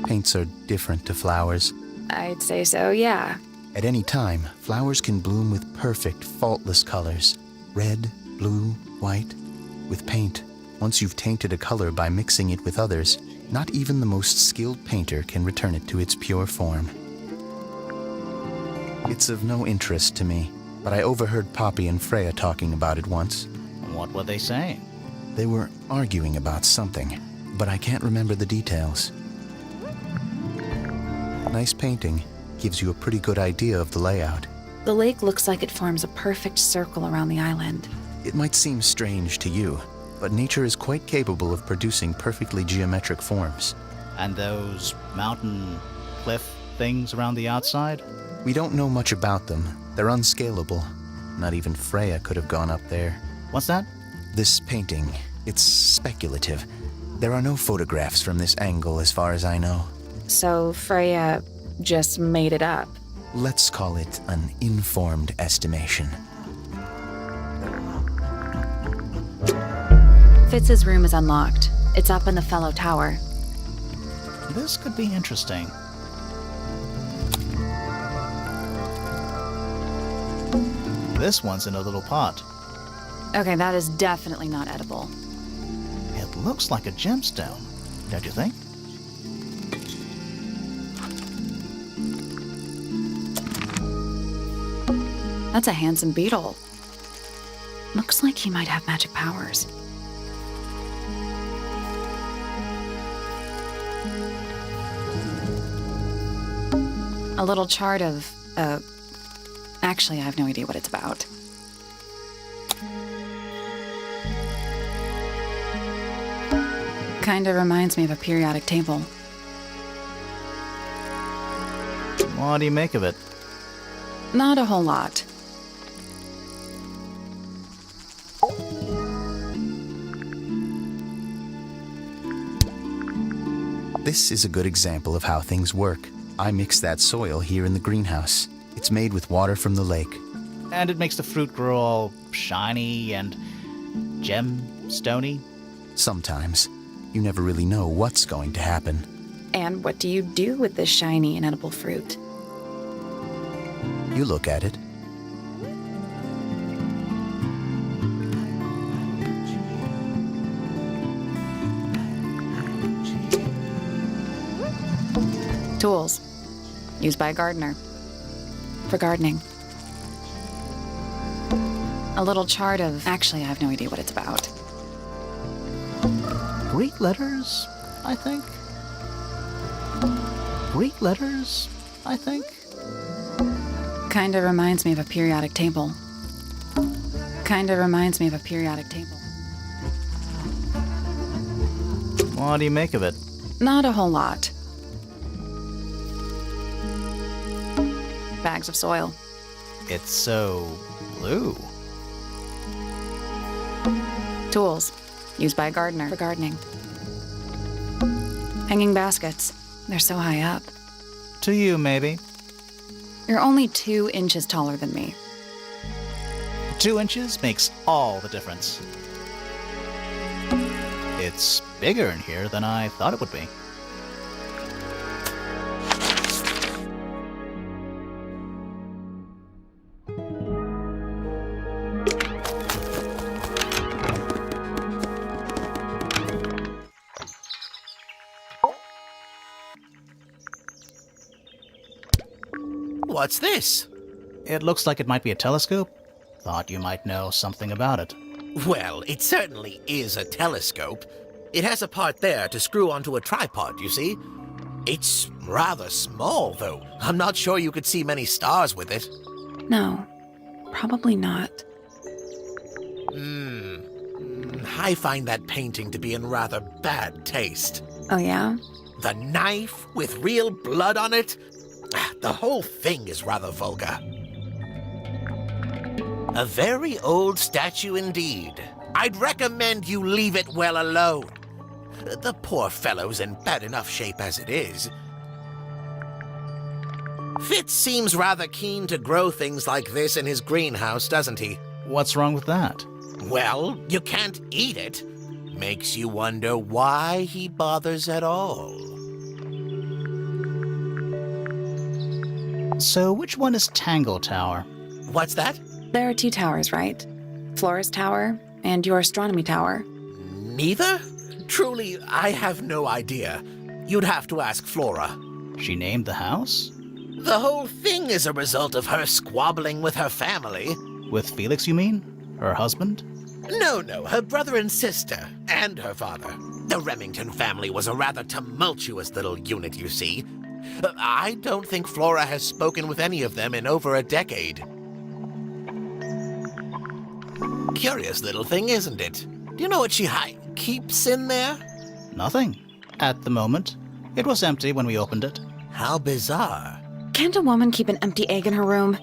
Paints are different to flowers. I'd say so, yeah. At any time, flowers can bloom with perfect, faultless colors. Red, blue, white. With paint, once you've tainted a color by mixing it with others, not even the most skilled painter can return it to its pure form. It's of no interest to me, but I overheard Poppy and Freya talking about it once. What were they saying? They were arguing about something, but I can't remember the details. Nice painting. Gives you a pretty good idea of the layout. The lake looks like it forms a perfect circle around the island. It might seem strange to you, but nature is quite capable of producing perfectly geometric forms. And those mountain cliff things around the outside? We don't know much about them. They're unscalable. Not even Freya could have gone up there. What's that? This painting, it's speculative. There are no photographs from this angle as far as I know. So Freya just made it up. Let's call it an informed estimation. Fitz's room is unlocked. It's up in the Fellow Tower. This could be interesting. This one's in a little pot. Okay, that is definitely not edible. It looks like a gemstone, don't you think? That's a handsome beetle. Looks like he might have magic powers. A little chart of, actually, I have no idea what it's about. Kinda reminds me of a periodic table. What do you make of it? Not a whole lot. This is a good example of how things work. I mix that soil here in the greenhouse. It's made with water from the lake. And it makes the fruit grow all shiny and gemstony. Sometimes. You never really know what's going to happen. And what do you do with this shiny, inedible fruit? You look at it. Tools. Used by a gardener. For gardening. A little chart of... Actually, I have no idea what it's about. Greek letters, I think. Greek letters, I think. Kinda reminds me of a periodic table. Kinda reminds me of a periodic table. What do you make of it? Not a whole lot. Bags of soil. It's so blue. Tools. Used by a gardener for gardening. Hanging baskets. They're so high up. To you, maybe. You're only 2 inches taller than me. 2 inches makes all the difference. It's bigger in here than I thought it would be. What's this? It looks like it might be a telescope. Thought you might know something about it. Well, it certainly is a telescope. It has a part there to screw onto a tripod, you see. It's rather small, though. I'm not sure you could see many stars with it. No, probably not. I find that painting to be in rather bad taste. Oh, yeah? The knife with real blood on it? The whole thing is rather vulgar. A very old statue indeed. I'd recommend you leave it well alone. The poor fellow's in bad enough shape as it is. Fitz seems rather keen to grow things like this in his greenhouse, doesn't he? What's wrong with that? Well, you can't eat it. Makes you wonder why he bothers at all. So which one is Tangle Tower? What's that? There are 2 towers, right? Flora's tower and your astronomy tower. Neither? Truly, I have no idea. You'd have to ask Flora. She named the house? The whole thing is a result of her squabbling with her family. With Felix, you mean? Her husband? No, her brother and sister, and her father. The Remington family was a rather tumultuous little unit, you see. I don't think Flora has spoken with any of them in over a decade. Curious little thing, isn't it? Do you know what she keeps in there? Nothing. At the moment. It was empty when we opened it. How bizarre. Can't a woman keep an empty egg in her room?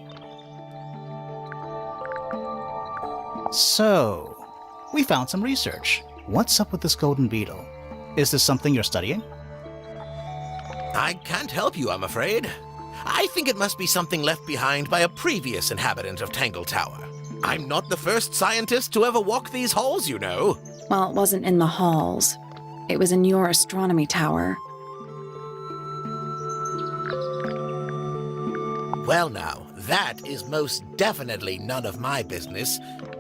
So, we found some research. What's up with this golden beetle? Is this something you're studying? I can't help you, I'm afraid. I think it must be something left behind by a previous inhabitant of Tangle Tower. I'm not the first scientist to ever walk these halls, you know. Well, it wasn't in the halls. It was in your astronomy tower. Well now, that is most definitely none of my business.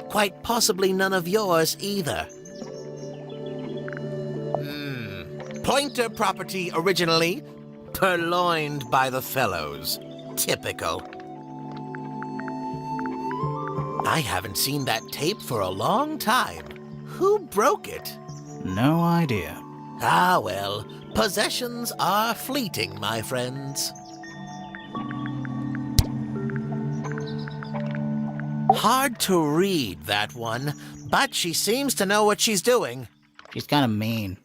Quite possibly none of yours either. Pointer property originally, purloined by the Fellows. Typical. I haven't seen that tape for a long time. Who broke it? No idea. Ah, well, possessions are fleeting, my friends. Hard to read, that one, but she seems to know what she's doing. She's kind of mean.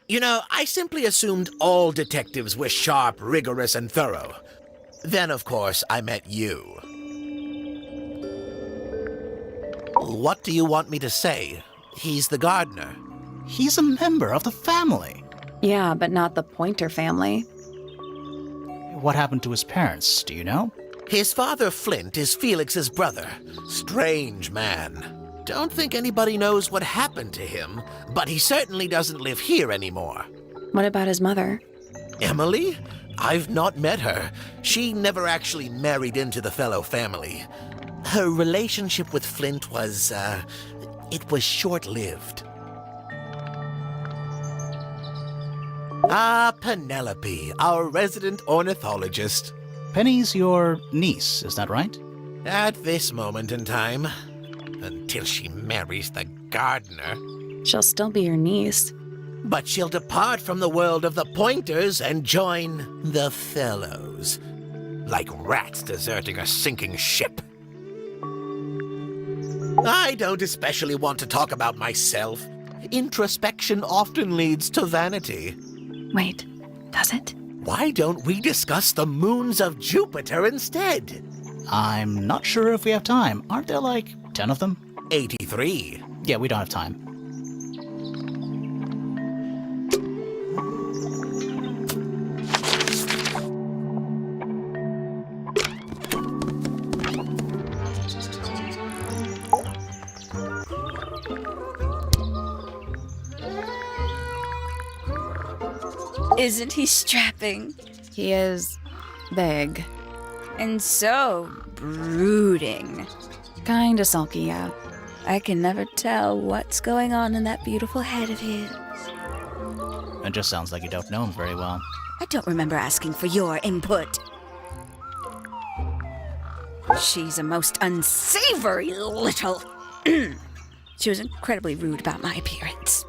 You know, I simply assumed all detectives were sharp, rigorous, and thorough. Then, of course, I met you. What do you want me to say? He's the gardener. He's a member of the family. Yeah, but not the Pointer family. What happened to his parents, do you know? His father, Flint, is Felix's brother. Strange man. Don't think anybody knows what happened to him, but he certainly doesn't live here anymore. What about his mother? Emily? I've not met her. She never actually married into the Fellow family. Her relationship with Flint was, it was short-lived. Ah, Penelope, our resident ornithologist. Penny's your niece, is that right? At this moment in time, until she marries the gardener. She'll still be your niece. But she'll depart from the world of the Pointers and join the Fellows. Like rats deserting a sinking ship. I don't especially want to talk about myself. Introspection often leads to vanity. Wait, does it? Why don't we discuss the moons of Jupiter instead? I'm not sure if we have time. Aren't there like 10 of them? 83. Yeah, we don't have time. Isn't he strapping? He is big. And so brooding. Kinda sulky, yeah. I can never tell what's going on in that beautiful head of his. It just sounds like you don't know him very well. I don't remember asking for your input. She's a most unsavory little... She was incredibly rude about my appearance.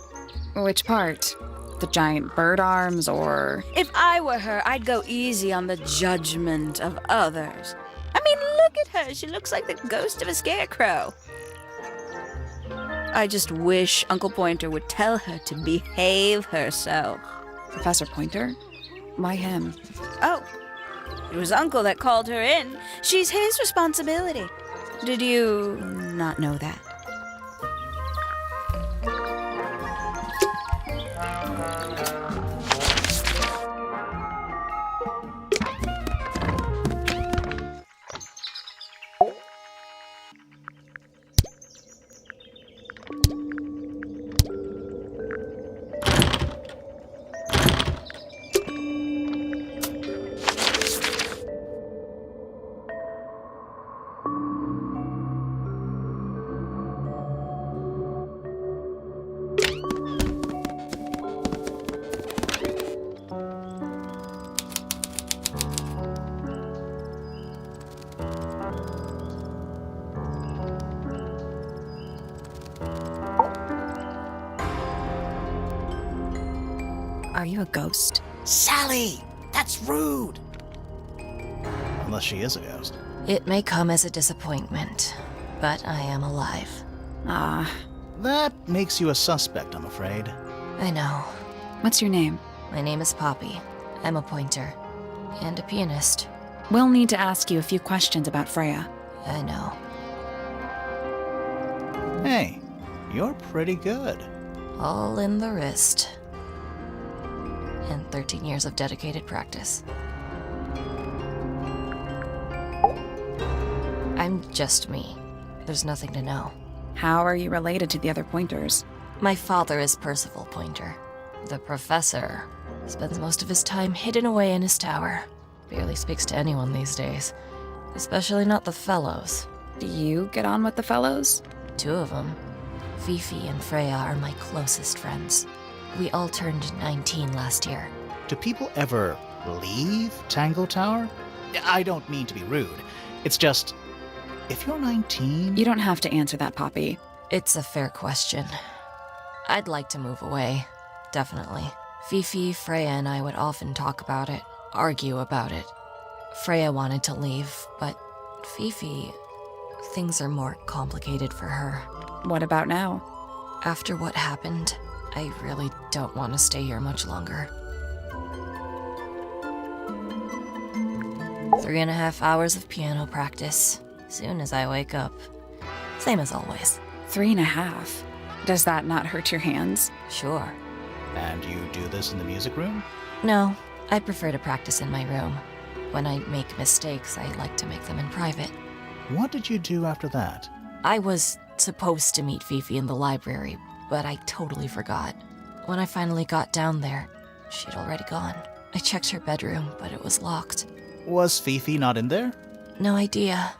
Which part? The giant bird arms, or... If I were her, I'd go easy on the judgment of others. I mean, look at her. She looks like the ghost of a scarecrow. I just wish Uncle Pointer would tell her to behave herself. Professor Pointer? Why him? Oh, it was Uncle that called her in. She's his responsibility. Did you not know that? Are you a ghost? Sally! That's rude! Unless she is a ghost. It may come as a disappointment, but I am alive. Ah, That makes you a suspect, I'm afraid. I know. what's your name? My name is Poppy. I'm a pointer. And a pianist. We'll need to ask you a few questions about Freya. I know. Hey, you're pretty good. All in the wrist. And 13 years of dedicated practice. I'm just me. There's nothing to know. How are you related to the other Pointers? My father is Percival Pointer. The professor spends most of his time hidden away in his tower. Barely speaks to anyone these days, especially not the Fellows. Do you get on with the Fellows? 2 of them. Fifi and Freya are my closest friends. We all turned 19 last year. Do people ever leave Tangle Tower? I don't mean to be rude. It's just, if you're 19... You don't have to answer that, Poppy. It's a fair question. I'd like to move away, definitely. Fifi, Freya, and I would often talk about it, argue about it. Freya wanted to leave, but Fifi... things are more complicated for her. What about now? After what happened, I really don't want to stay here much longer. 3.5 hours of piano practice, soon as I wake up. Same as always. 3.5. Does that not hurt your hands? Sure. And you do this in the music room? No, I prefer to practice in my room. When I make mistakes, I like to make them in private. What did you do after that? I was supposed to meet Fifi in the library, but I totally forgot. When I finally got down there, she'd already gone. I checked her bedroom, but it was locked. Was Fifi not in there? No idea.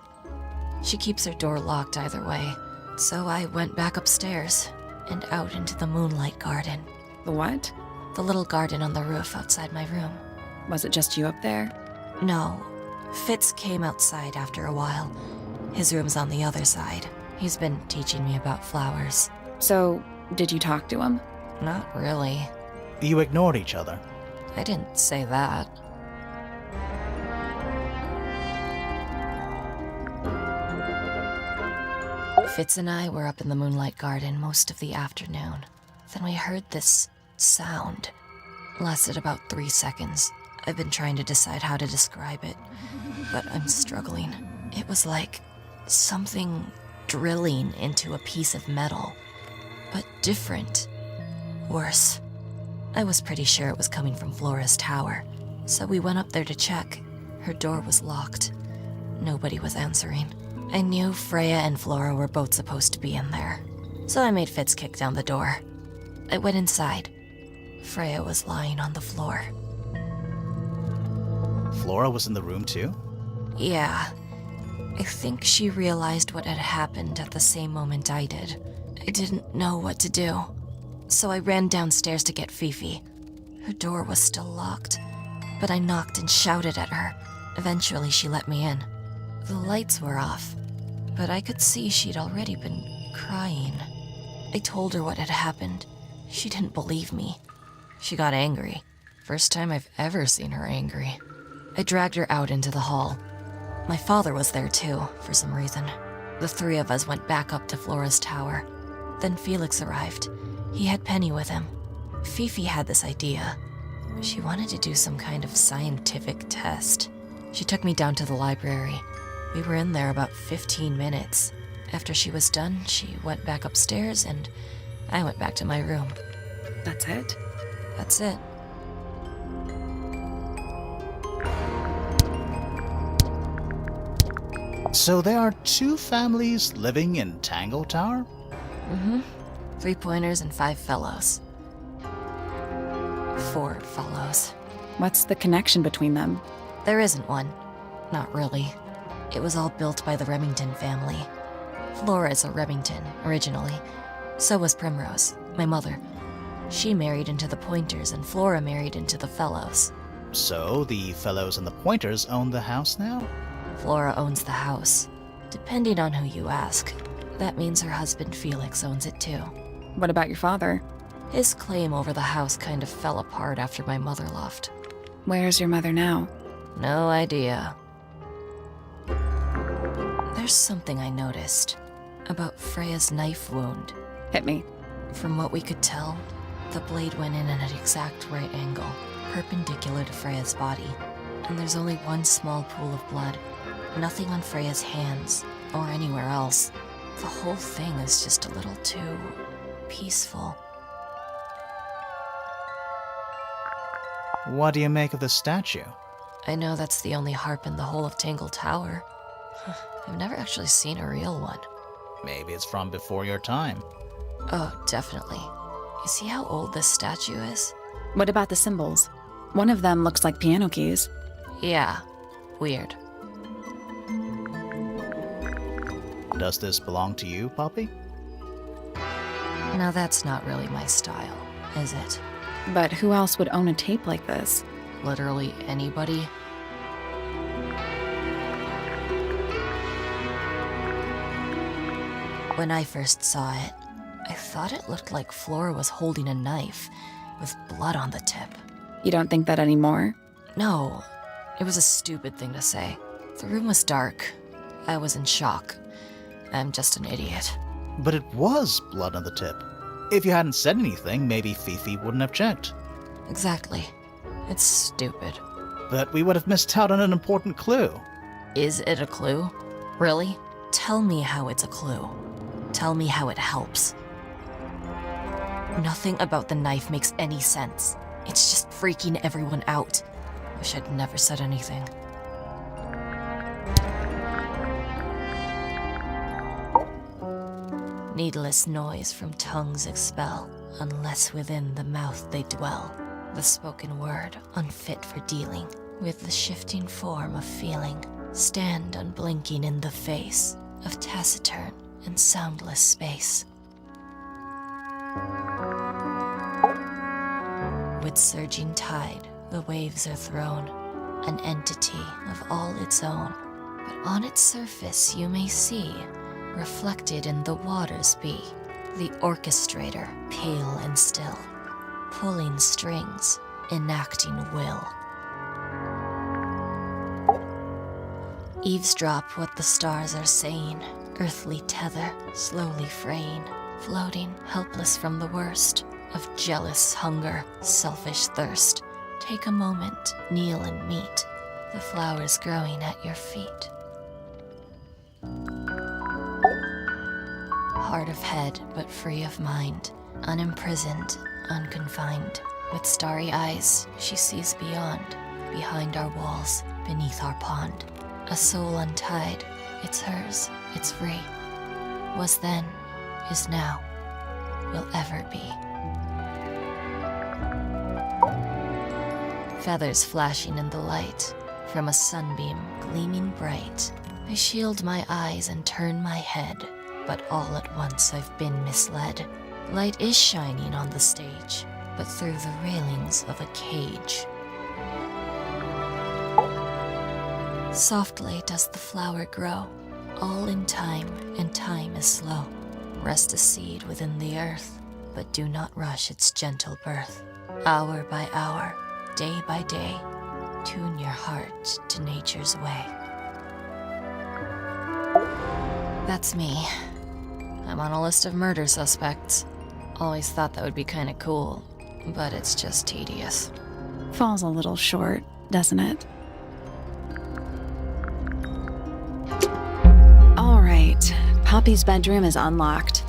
She keeps her door locked either way. So I went back upstairs and out into the moonlight garden. The what? The little garden on the roof outside my room. Was it just you up there? No. Fitz came outside after a while. His room's on the other side. He's been teaching me about flowers. So, did you talk to him? Not really. You ignored each other. I didn't say that. Fitz and I were up in the moonlight garden most of the afternoon. Then we heard this sound. Lasted about 3 seconds. I've been trying to decide how to describe it, but I'm struggling. It was like something drilling into a piece of metal, but different. Worse. I was pretty sure it was coming from Flora's tower, so we went up there to check. Her door was locked. Nobody was answering. I knew Freya and Flora were both supposed to be in there, so I made Fitz kick down the door. I went inside. Freya was lying on the floor. Flora was in the room too? Yeah. I think she realized what had happened at the same moment I did. I didn't know what to do, so I ran downstairs to get Fifi. Her door was still locked, but I knocked and shouted at her. Eventually, she let me in. The lights were off, but I could see she'd already been crying. I told her what had happened. She didn't believe me. She got angry. First time I've ever seen her angry. I dragged her out into the hall. My father was there too, for some reason. The 3 of us went back up to Flora's tower. Then Felix arrived. He had Penny with him. Fifi had this idea. She wanted to do some kind of scientific test. She took me down to the library. We were in there about 15 minutes. After she was done, she went back upstairs and I went back to my room. That's it? That's it. So there are 2 families living in Tangle Tower? Mm-hmm. 3 pointers and 5 fellows. 4 fellows. What's the connection between them? There isn't one. Not really. It was all built by the Remington family. Flora is a Remington, originally. So was Primrose, my mother. She married into the Pointers and Flora married into the Fellows. So the Fellows and the Pointers own the house now? Flora owns the house. Depending on who you ask, that means her husband Felix owns it too. What about your father? His claim over the house kind of fell apart after my mother left. Where's your mother now? No idea. There's something I noticed about Freya's knife wound. Hit me. From what we could tell, the blade went in at an exact right angle, perpendicular to Freya's body. And there's only one small pool of blood. Nothing on Freya's hands, or anywhere else. The whole thing is just a little too peaceful. What do you make of the statue? I know that's the only harp in the whole of Tangle Tower. I've never actually seen a real one. Maybe it's from before your time. Oh, definitely. You see how old this statue is? What about the symbols? One of them looks like piano keys. Yeah, weird. Does this belong to you, Poppy? Now that's not really my style, is it? But who else would own a tape like this? Literally anybody? When I first saw it, I thought it looked like Flora was holding a knife with blood on the tip. You don't think that anymore? No, it was a stupid thing to say. The room was dark. I was in shock. I'm just an idiot. But it was blood on the tip. If you hadn't said anything, maybe Fifi wouldn't have checked. Exactly. It's stupid. But we would have missed out on an important clue. Is it a clue? Really? Tell me how it's a clue. Tell me how it helps. Nothing about the knife makes any sense. It's just freaking everyone out. Wish I'd never said anything. Needless noise from tongues expel, unless within the mouth they dwell. The spoken word, unfit for dealing with the shifting form of feeling, stand unblinking in the face of taciturn and soundless space. With surging tide, the waves are thrown, an entity of all its own. But on its surface you may see, reflected in the waters be, the orchestrator, pale and still, pulling strings, enacting will. Eavesdrop what the stars are saying, earthly tether, slowly fraying, floating, helpless from the worst of jealous hunger, selfish thirst. Take a moment, kneel and meet the flowers growing at your feet. Hard of head, but free of mind, unimprisoned, unconfined. With starry eyes, she sees beyond, behind our walls, beneath our pond. A soul untied, it's hers, it's free. Was then, is now, will ever be. Feathers flashing in the light, from a sunbeam gleaming bright. I shield my eyes and turn my head, but all at once I've been misled. Light is shining on the stage, but through the railings of a cage. Softly does the flower grow, all in time, and time is slow. Rest a seed within the earth, but do not rush its gentle birth. Hour by hour, day by day, tune your heart to nature's way. That's me. I'm on a list of murder suspects. Always thought that would be kinda cool, but it's just tedious. Falls a little short, doesn't it? All right, Poppy's bedroom is unlocked.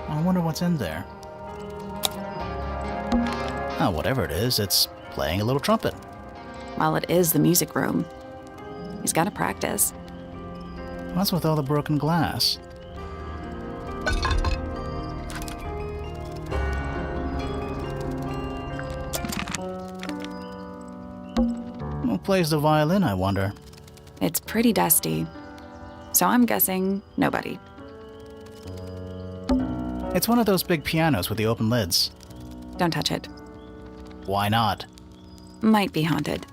I wonder what's in there. Oh, whatever it is, it's playing a little trumpet. Well, it is the music room. He's gotta practice. What's with all the broken glass? Who plays the violin, I wonder? It's pretty dusty. So I'm guessing nobody. It's one of those big pianos with the open lids. Don't touch it. Why not? Might be haunted.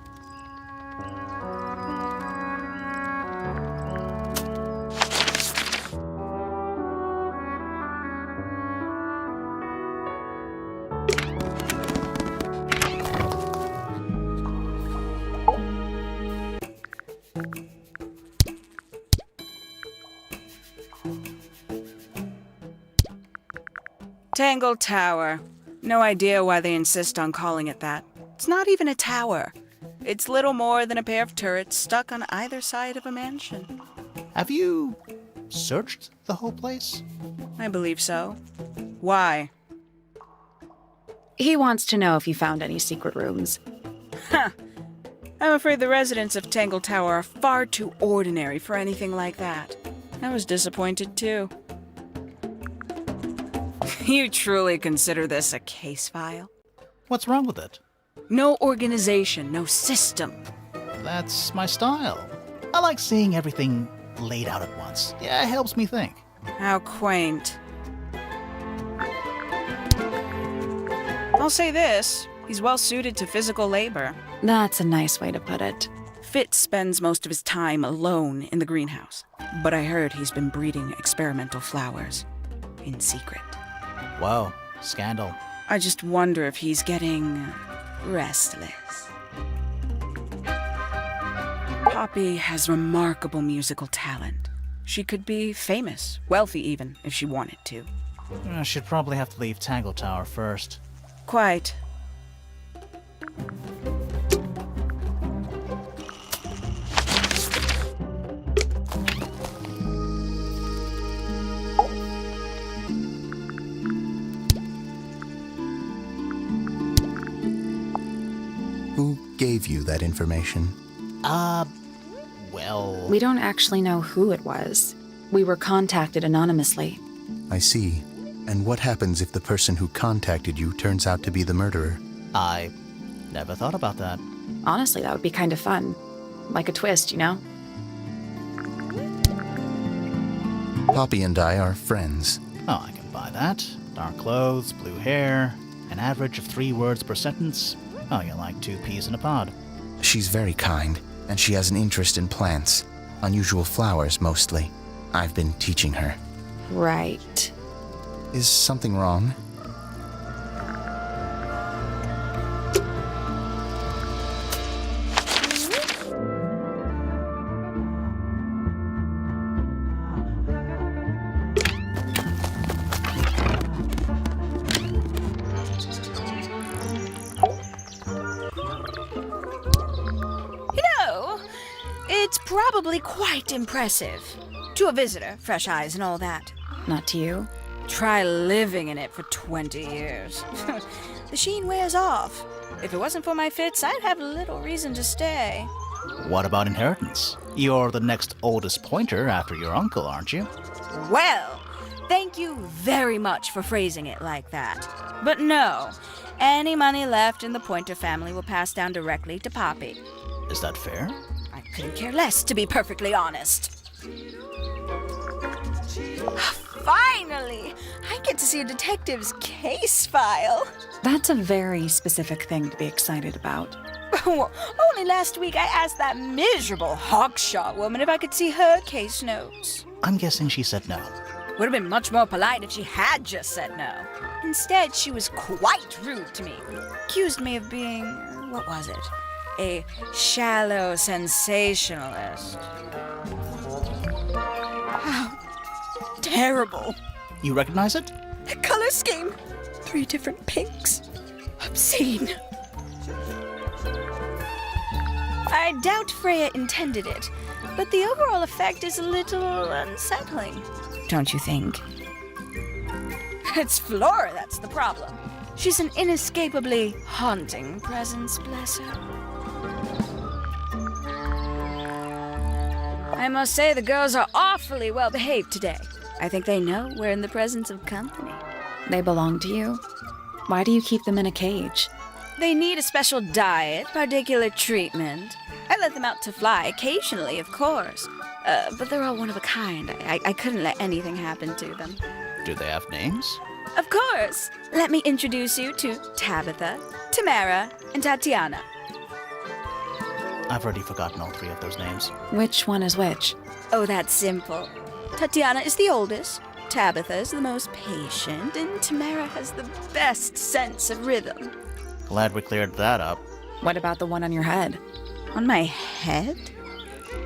Tangle Tower. No idea why they insist on calling it that. It's not even a tower. It's little more than a pair of turrets stuck on either side of a mansion. Have you searched the whole place? I believe so. Why? He wants to know if you found any secret rooms. I'm afraid the residents of Tangle Tower are far too ordinary for anything like that. I was disappointed too. You truly consider this a case file? What's wrong with it? No organization, no system. That's my style. I like seeing everything laid out at once. Yeah, it helps me think. How quaint. I'll say this, he's well suited to physical labor. That's a nice way to put it. Fitz spends most of his time alone in the greenhouse, but I heard he's been breeding experimental flowers in secret. Whoa, scandal. I just wonder if he's getting restless. Poppy has remarkable musical talent. She could be famous, wealthy even, if she wanted to. I should probably have to leave Tangle Tower first. Quite. Who gave you that information? Well... We don't actually know who it was. We were contacted anonymously. I see. And what happens if the person who contacted you turns out to be the murderer? I never thought about that. Honestly, that would be kind of fun. Like a twist, you know? Poppy and I are friends. Oh, I can buy that. Dark clothes, blue hair, an average of 3 words per sentence. Oh, you're like 2 peas in a pod. She's very kind, and she has an interest in plants. Unusual flowers, mostly. I've been teaching her. Right. Is something wrong? It's probably quite impressive. To a visitor, fresh eyes and all that. Not to you? Try living in it for 20 years. The sheen wears off. If it wasn't for my Fitz, I'd have little reason to stay. What about inheritance? You're the next oldest pointer after your uncle, aren't you? Well, thank you very much for phrasing it like that. But no, any money left in the Pointer family will pass down directly to Poppy. Is that fair? I couldn't care less, to be perfectly honest. Finally! I get to see a detective's case file. That's a very specific thing to be excited about. Only last week I asked that miserable Hawshaw woman if I could see her case notes. I'm guessing she said no. Would have been much more polite if she had just said no. Instead, she was quite rude to me. Accused me of being, what was it? A shallow sensationalist. How terrible. You recognize it? The color scheme. 3 different pinks. Obscene. I doubt Freya intended it, but the overall effect is a little unsettling. Don't you think? It's Flora that's the problem. She's an inescapably haunting presence, bless her. I must say the girls are awfully well behaved today. I think they know we're in the presence of company. They belong to you? Why do you keep them in a cage? They need a special diet, particular treatment. I let them out to fly occasionally, of course. But they're all one of a kind. I couldn't let anything happen to them. Do they have names? Of course. Let me introduce you to Tabitha, Tamara, and Tatiana. I've already forgotten all 3 of those names. Which one is which? Oh, that's simple. Tatiana is the oldest, Tabitha is the most patient, and Tamara has the best sense of rhythm. Glad we cleared that up. What about the one on your head? On my head?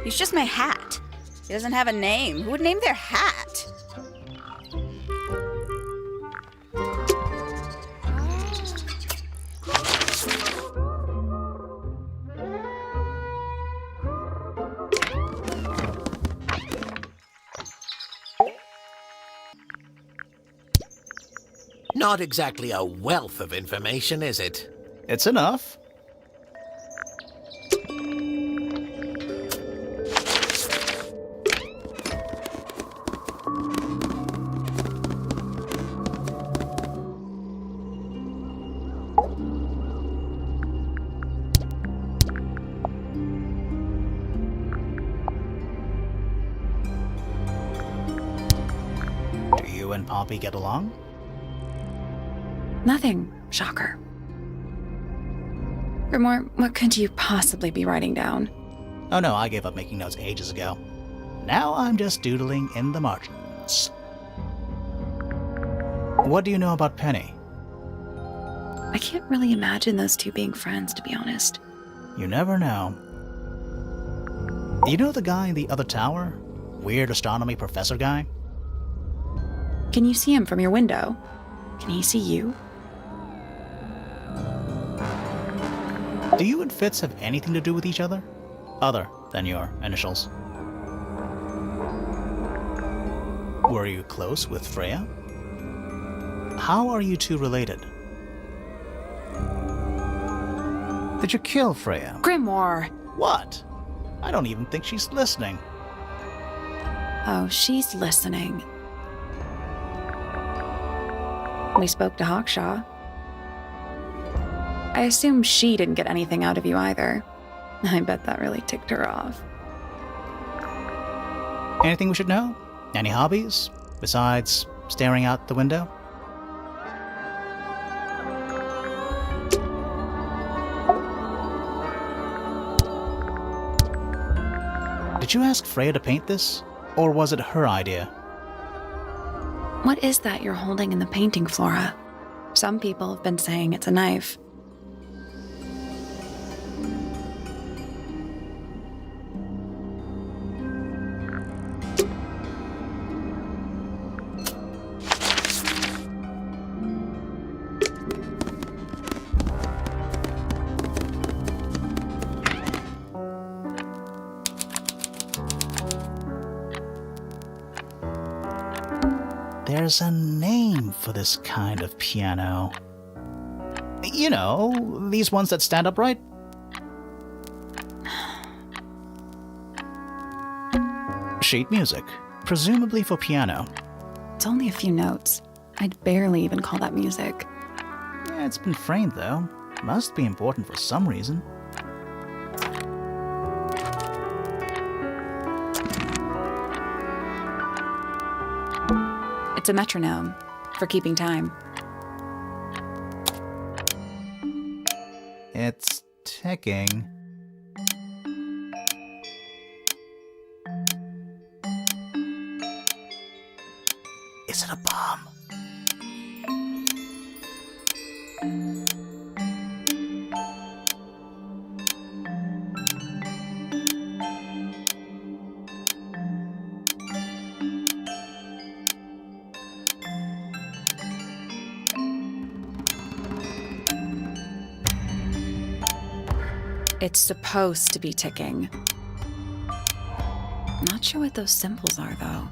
He's just my hat. He doesn't have a name. Who would name their hat? Not exactly a wealth of information, is it? It's enough. and Poppy get along? Nothing, shocker. Grimoire, what could you possibly be writing down? Oh no, I gave up making notes ages ago. Now I'm just doodling in the margins. What do you know about Penny? I can't really imagine those two being friends, to be honest. You never know. You know the guy in the other tower? Weird astronomy professor guy? Can you see him from your window? Can he see you? Do you and Fitz have anything to do with each other? Other than your initials? Were you close with Freya? How are you two related? Did you kill Freya? Grimoire! What? I don't even think she's listening. Oh, she's listening. We spoke to Hawshaw. I assume she didn't get anything out of you either. I bet that really ticked her off. Anything we should know? Any hobbies? Besides staring out the window? Did you ask Freya to paint this? Or was it her idea? What is that you're holding in the painting, Flora? Some people have been saying it's a knife. There's a name for this kind of piano. You know, these ones that stand upright? Sheet music, presumably for piano. It's only a few notes. I'd barely even call that music. Yeah, it's been framed though. Must be important for some reason. It's a metronome, for keeping time. It's ticking. Is it a bomb? It's supposed to be ticking. Not sure what those symbols are, though.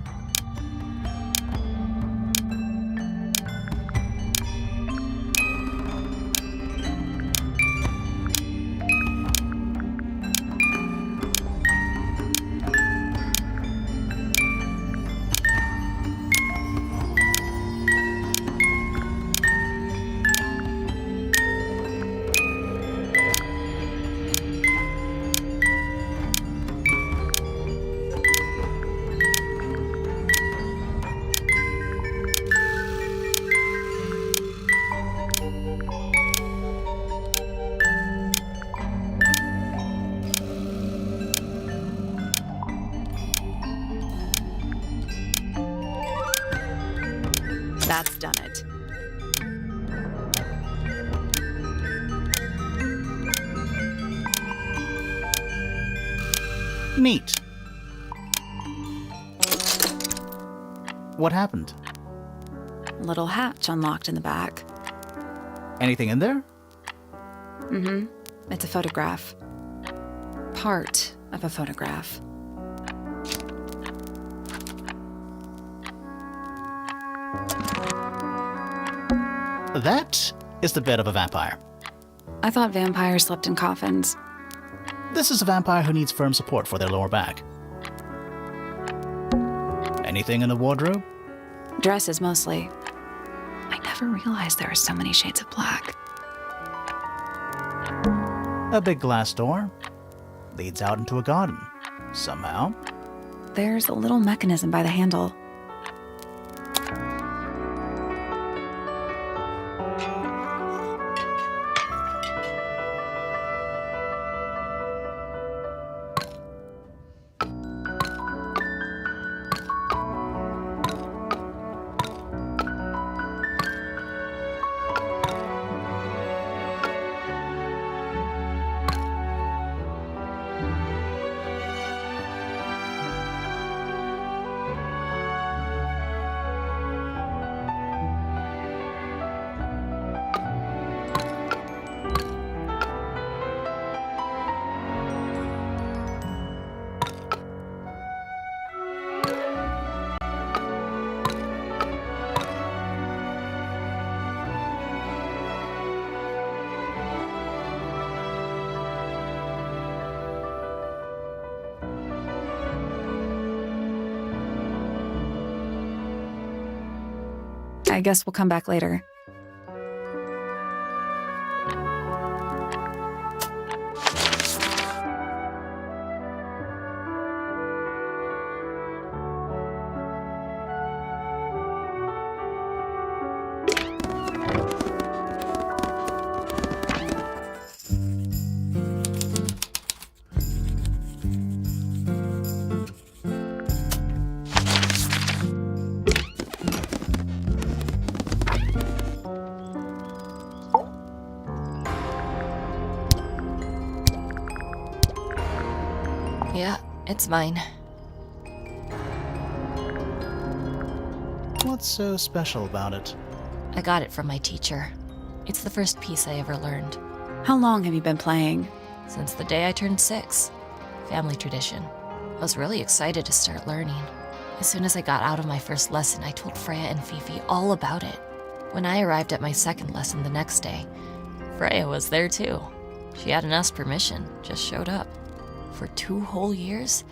That's done it. Neat. What happened? A little hatch unlocked in the back. Anything in there? Mm-hmm. It's a photograph. Part of a photograph. That is the bed of a vampire. I thought vampires slept in coffins. This is a vampire who needs firm support for their lower back. Anything in the wardrobe? Dresses, mostly. I never realized there were so many shades of black. A big glass door. Leads out into a garden. Somehow. There's a little mechanism by the handle. I guess we'll come back later. Yeah, it's mine. What's so special about it? I got it from my teacher. It's the first piece I ever learned. How long have you been playing? Since the day I turned 6. Family tradition. I was really excited to start learning. As soon as I got out of my first lesson, I told Freya and Fifi all about it. When I arrived at my second lesson the next day, Freya was there too. She hadn't asked permission, just showed up. For 2 whole years,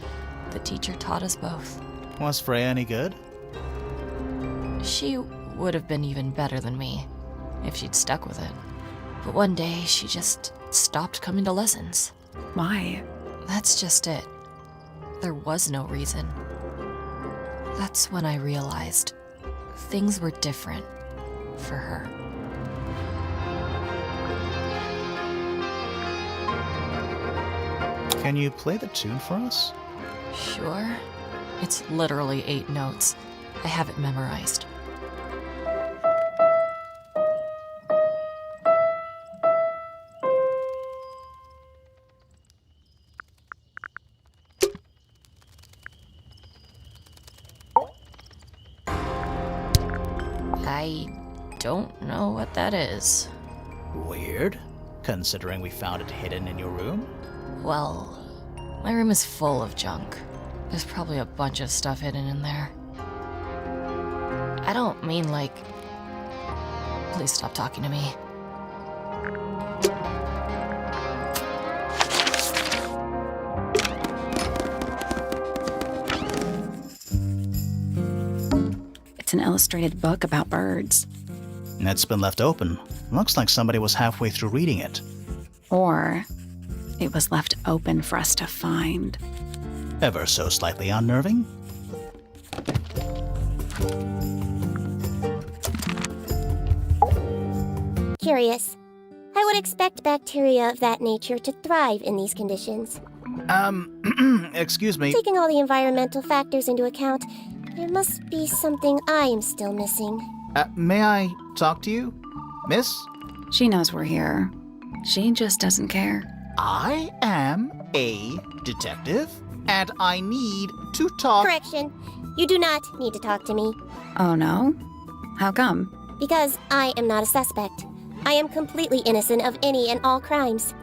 the teacher taught us both. Was Freya any good? She would have been even better than me, if she'd stuck with it. But one day, she just stopped coming to lessons. Why? That's just it. There was no reason. That's when I realized things were different for her. Can you play the tune for us? Sure. It's literally 8 notes. I have it memorized. I don't know what that is. Weird, considering we found it hidden in your room. Well, my room is full of junk. There's probably a bunch of stuff hidden in there. I don't mean like... Please stop talking to me. It's an illustrated book about birds. It's been left open. Looks like somebody was halfway through reading it. Or it was left open for us to find. Ever so slightly unnerving. Curious. I would expect bacteria of that nature to thrive in these conditions. Excuse me. Taking all the environmental factors into account, there must be something I am still missing. May I talk to you? Miss? She knows we're here. She just doesn't care. I am a detective, and I need to talk. Correction. You do not need to talk to me. Oh no? How come? Because I am not a suspect. I am completely innocent of any and all crimes.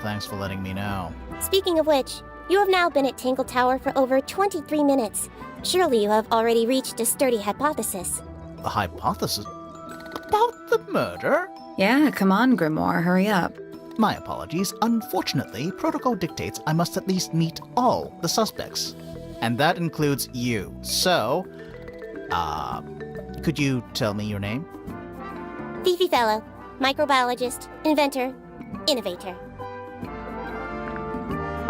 Thanks for letting me know. Speaking of which, you have now been at Tangle Tower for over 23 minutes. Surely you have already reached a sturdy hypothesis. A hypothesis? About the murder? Yeah, come on, Grimoire, hurry up. My apologies. Unfortunately, protocol dictates I must at least meet all the suspects. And that includes you. So, could you tell me your name? Fifi Fellow, microbiologist, inventor, innovator.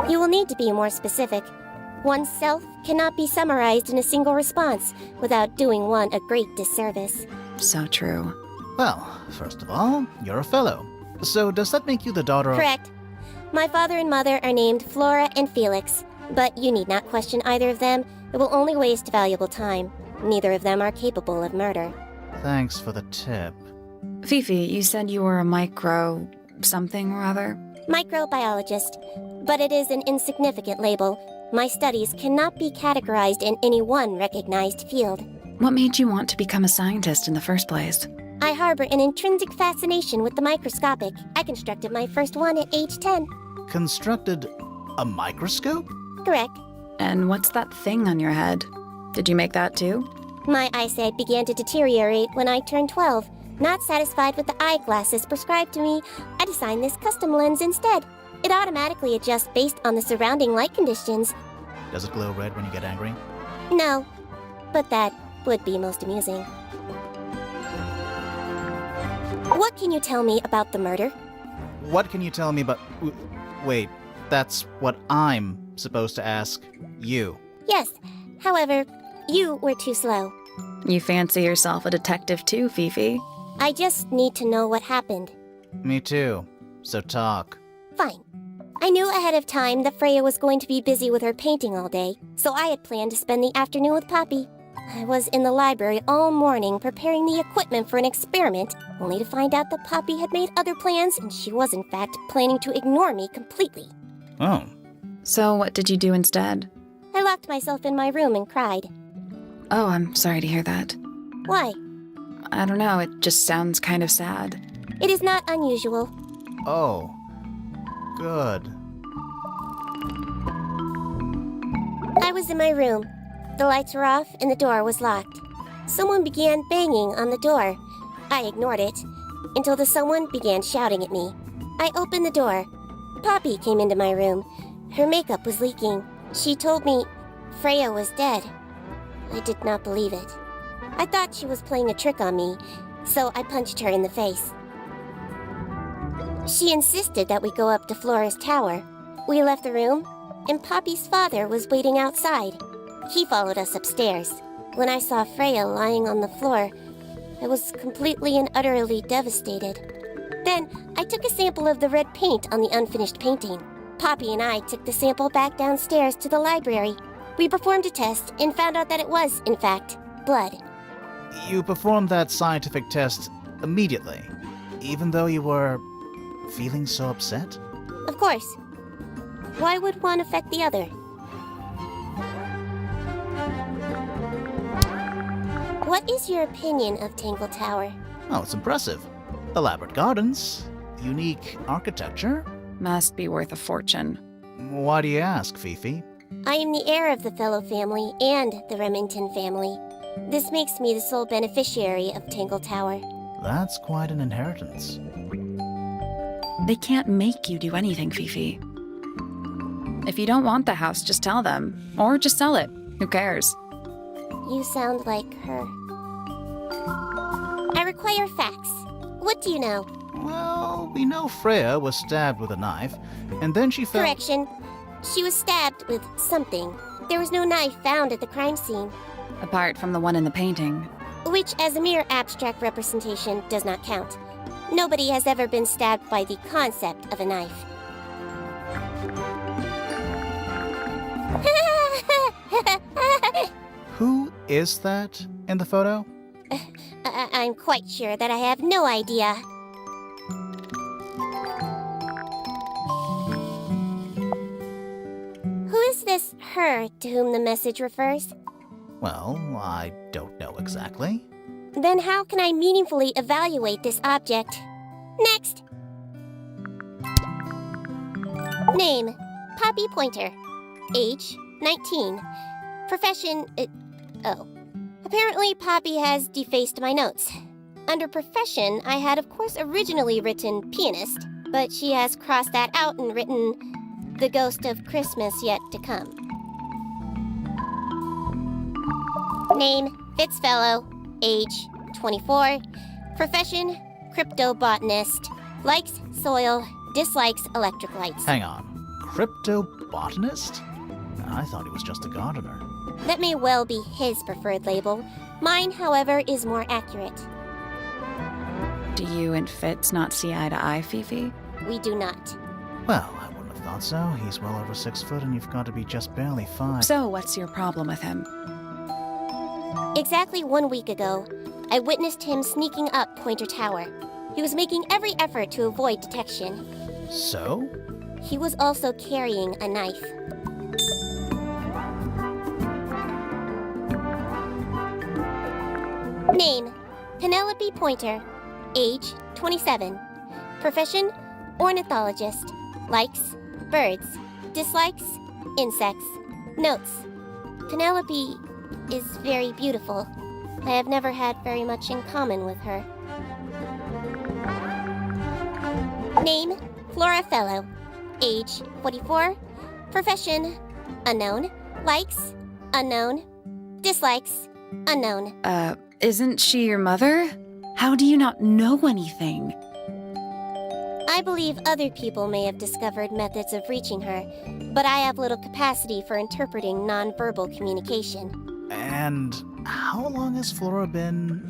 You will need to be more specific. Oneself cannot be summarized in a single response without doing one a great disservice. So true. Well, first of all, you're a fellow. So does that make you the daughter of... Correct. My father and mother are named Flora and Felix, but you need not question either of them. It will only waste valuable time. Neither of them are capable of murder. Thanks for the tip. Fifi, you said you were a micro... something or other? Microbiologist, but it is an insignificant label. My studies cannot be categorized in any one recognized field. What made you want to become a scientist in the first place? I harbor an intrinsic fascination with the microscopic. I constructed my first one at age 10. Constructed a microscope? Correct. And what's that thing on your head? Did you make that too? My eyesight began to deteriorate when I turned 12. Not satisfied with the eyeglasses prescribed to me, I designed this custom lens instead. It automatically adjusts based on the surrounding light conditions. Does it glow red when you get angry? No, but that would be most amusing. What can you tell me about the murder? What can you tell me about... Wait, that's what I'm supposed to ask you. Yes, however, you were too slow. You fancy yourself a detective too, Fifi. I just need to know what happened. Me too. So talk. Fine. I knew ahead of time that Freya was going to be busy with her painting all day, so I had planned to spend the afternoon with Poppy. I was in the library all morning preparing the equipment for an experiment, only to find out that Poppy had made other plans and she was in fact planning to ignore me completely. Oh. So what did you do instead? I locked myself in my room and cried. Oh, I'm sorry to hear that. Why? I don't know, it just sounds kind of sad. It is not unusual. Oh. Good. I was in my room. The lights were off and the door was locked. Someone began banging on the door. I ignored it until the someone began shouting at me. I opened the door. Poppy came into my room. Her makeup was leaking. She told me Freya was dead. I did not believe it. I thought she was playing a trick on me, so I punched her in the face. She insisted that we go up to Flora's tower. We left the room, and Poppy's father was waiting outside. He followed us upstairs. When I saw Freya lying on the floor, I was completely and utterly devastated. Then, I took a sample of the red paint on the unfinished painting. Poppy and I took the sample back downstairs to the library. We performed a test and found out that it was, in fact, blood. You performed that scientific test immediately, even though you were feeling so upset? Of course. Why would one affect the other? What is your opinion of Tangle Tower? Oh, it's impressive. Elaborate gardens, unique architecture. Must be worth a fortune. Why do you ask, Fifi? I am the heir of the Fellow family and the Remington family. This makes me the sole beneficiary of Tangle Tower. That's quite an inheritance. They can't make you do anything, Fifi. If you don't want the house, just tell them. Or just sell it. Who cares? You sound like her. I require facts. What do you know? Well, we know Freya was stabbed with a knife, and then she fell... Correction. She was stabbed with something. There was no knife found at the crime scene. Apart from the one in the painting. Which, as a mere abstract representation, does not count. Nobody has ever been stabbed by the concept of a knife. Who is that in the photo? I'm quite sure that I have no idea. Who is this her to whom the message refers? Well, I don't know exactly. Then how can I meaningfully evaluate this object? Next! Name, Poppy Pointer. Age, 19. Profession, Apparently Poppy has defaced my notes. Under profession, I had of course originally written pianist, but she has crossed that out and written the ghost of Christmas yet to come. Name, Fitz Fellow. Age, 24. Profession, cryptobotanist. Likes soil, dislikes electric lights. Hang on. Cryptobotanist? I thought he was just a gardener. That may well be his preferred label. Mine, however, is more accurate. Do you and Fitz not see eye to eye, Fifi? We do not. Well, I wouldn't have thought so. He's well over 6 foot and you've got to be just barely 5. So what's your problem with him? Exactly 1 week ago, I witnessed him sneaking up Pointer Tower. He was making every effort to avoid detection. So? He was also carrying a knife. Name, Penelope Pointer. Age, 27. Profession, ornithologist. Likes, birds. Dislikes, insects. Notes, Penelope is very beautiful. I have never had very much in common with her. Name, Flora Fellow. Age, 44. Profession, unknown. Likes, unknown. Dislikes, unknown. Isn't she your mother? How do you not know anything? I believe other people may have discovered methods of reaching her, but I have little capacity for interpreting nonverbal communication. And how long has Flora been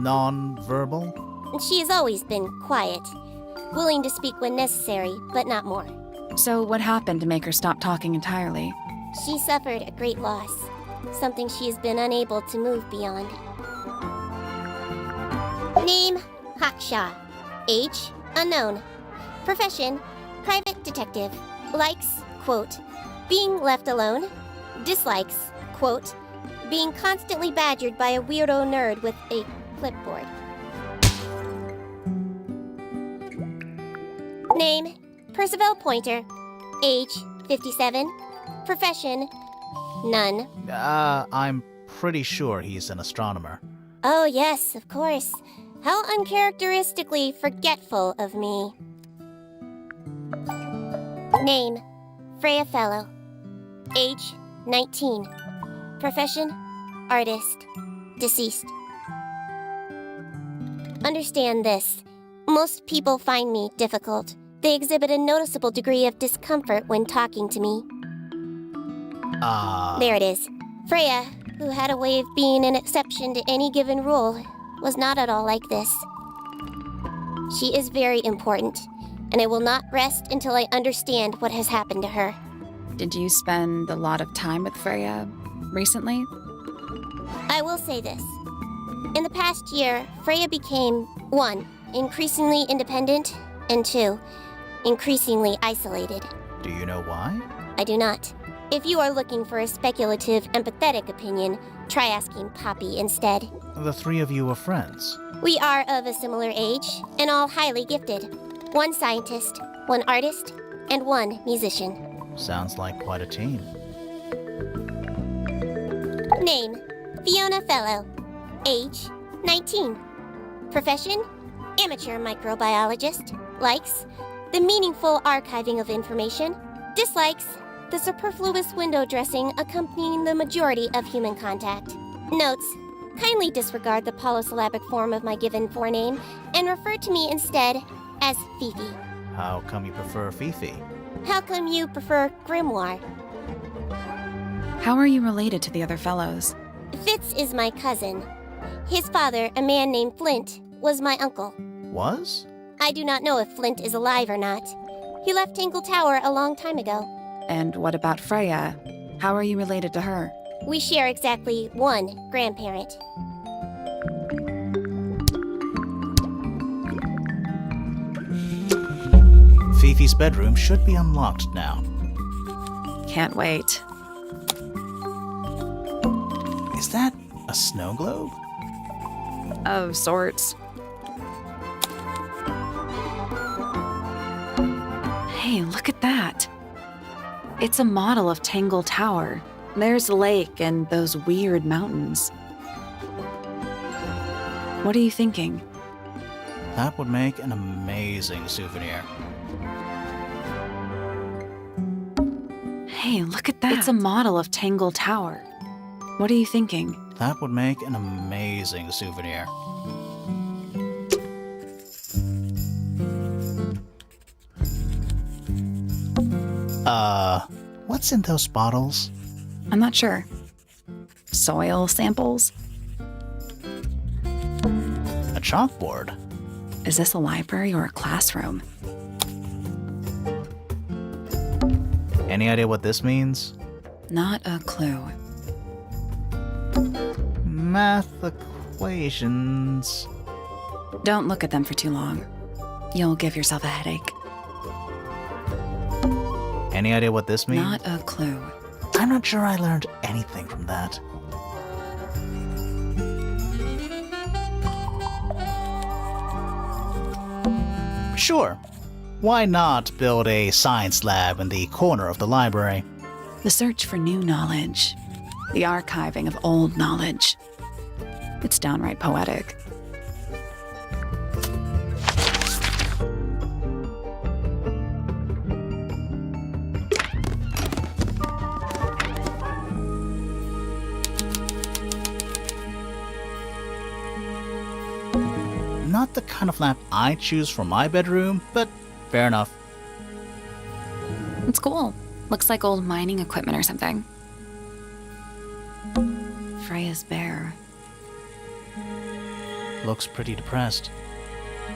non-verbal? She has always been quiet, willing to speak when necessary, but not more. So what happened to make her stop talking entirely? She suffered a great loss, something she has been unable to move beyond. Name, Hawshaw. Age, unknown. Profession, private detective. Likes, quote, being left alone. Dislikes, quote, being constantly badgered by a weirdo nerd with a clipboard. Name, Percival Pointer. Age, 57. Profession, none. I'm pretty sure he's an astronomer. Oh, yes, of course. How uncharacteristically forgetful of me. Name, Freya Fellow. Age, 19. Profession, artist. Deceased. Understand this. Most people find me difficult. They exhibit a noticeable degree of discomfort when talking to me. There it is. Freya, who had a way of being an exception to any given rule, was not at all like this. She is very important, and I will not rest until I understand what has happened to her. Did you spend a lot of time with Freya recently? I will say this. In the past year, Freya became, 1, increasingly independent, and 2, increasingly isolated. Do you know why? I do not. If you are looking for a speculative, empathetic opinion, try asking Poppy instead. The three of you are friends. We are of a similar age, and all highly gifted. 1 scientist, 1 artist, and 1 musician. Sounds like quite a team. Name, Fiona Fellow. Age, 19. Profession, amateur microbiologist. Likes, the meaningful archiving of information. Dislikes, the superfluous window dressing accompanying the majority of human contact. Notes, kindly disregard the polysyllabic form of my given forename and refer to me instead as Fifi. How come you prefer Fifi? How come you prefer Grimoire? How are you related to the other fellows? Fitz is my cousin. His father, a man named Flint, was my uncle. Was? I do not know if Flint is alive or not. He left Tangle Tower a long time ago. And what about Freya? How are you related to her? We share exactly 1 grandparent. Fifi's bedroom should be unlocked now. Can't wait. Is that a snow globe? Of sorts. Hey, look at that. It's a model of Tangle Tower. There's the lake and those weird mountains. What are you thinking? That would make an amazing souvenir. Hey, look at that. It's a model of Tangle Tower. What are you thinking? That would make an amazing souvenir. What's in those bottles? I'm not sure. Soil samples? A chalkboard. Is this a library or a classroom? Any idea what this means? Not a clue. Math equations. Don't look at them for too long. You'll give yourself a headache. Any idea what this means? Not a clue. I'm not sure I learned anything from that. Sure. Why not build a science lab in the corner of the library? The search for new knowledge. The archiving of old knowledge. It's downright poetic. Not the kind of lamp I choose for my bedroom, but fair enough. It's cool. Looks like old mining equipment or something. Freya's bear. Looks pretty depressed.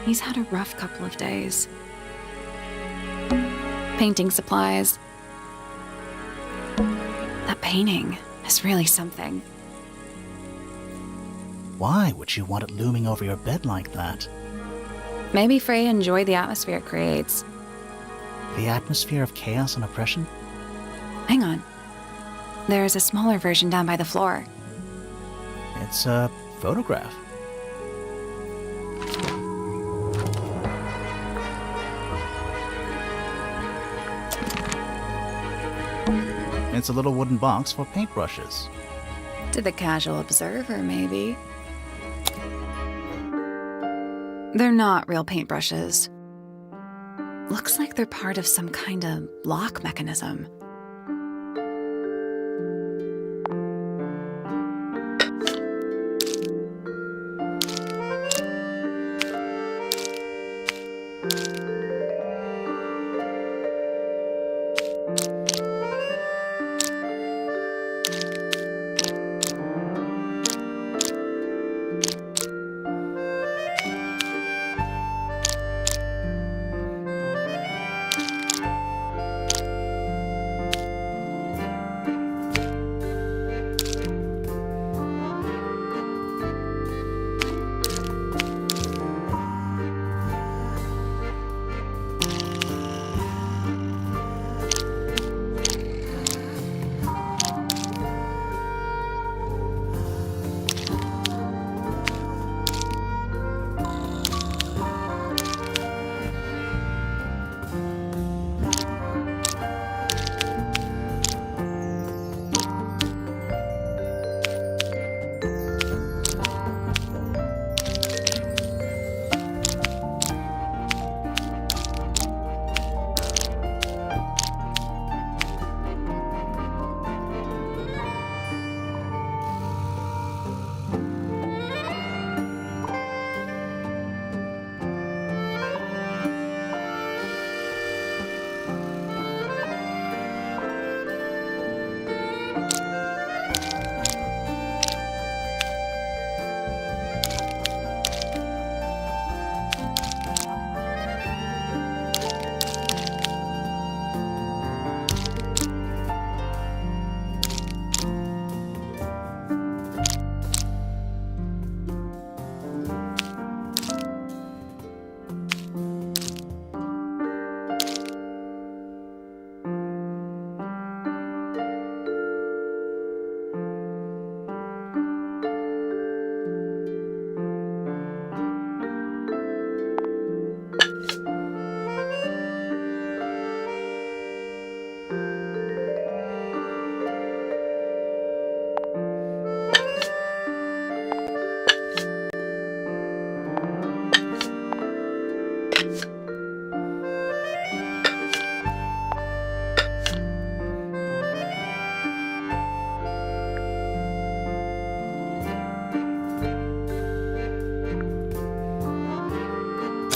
He's had a rough couple of days. Painting supplies. That painting is really something. Why would you want it looming over your bed like that? Maybe Freya enjoyed the atmosphere it creates. The atmosphere of chaos and oppression? Hang on. There's a smaller version down by the floor. It's a photograph. It's a little wooden box for paintbrushes. To the casual observer, maybe. They're not real paintbrushes. Looks like they're part of some kind of lock mechanism.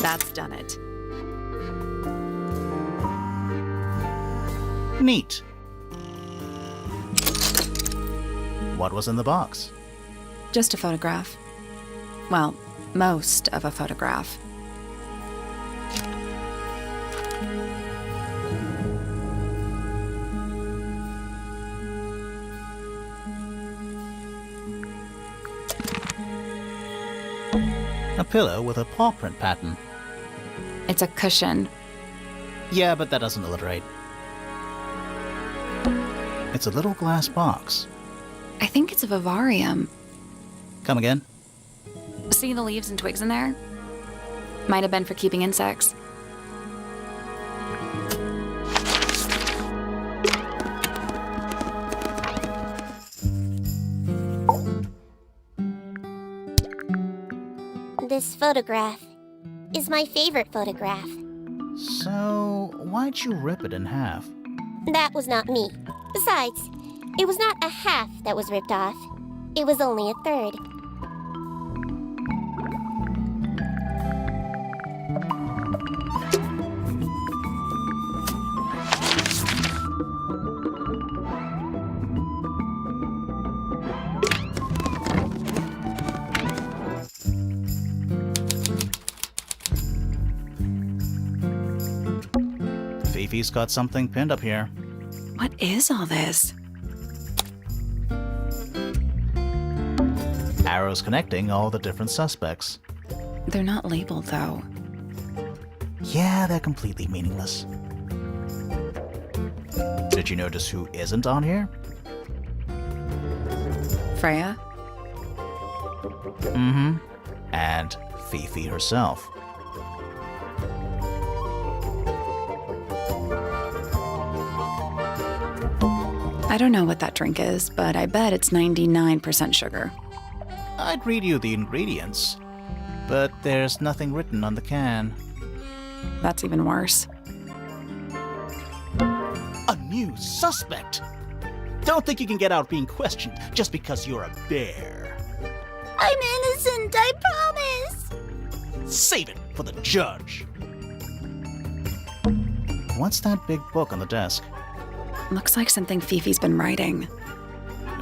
That's done it. Neat. What was in the box? Just a photograph. Well, most of a photograph. A pillow with a paw print pattern. It's a cushion. Yeah, but that doesn't alliterate. It's a little glass box. I think it's a vivarium. Come again? See the leaves and twigs in there? Might have been for keeping insects. This photograph is my favorite photograph. So, why'd you rip it in half? That was not me. Besides, it was not a half that was ripped off. It was only a third. Fifi's got something pinned up here. What is all this? Arrows connecting all the different suspects. They're not labeled, though. Yeah, they're completely meaningless. Did you notice who isn't on here? Freya? Mm-hmm. And Fifi herself. I don't know what that drink is, but I bet it's 99% sugar. I'd read you the ingredients, but there's nothing written on the can. That's even worse. A new suspect! Don't think you can get out being questioned just because you're a bear. I'm innocent, I promise! Save it for the judge. What's that big book on the desk? Looks like something Fifi's been writing.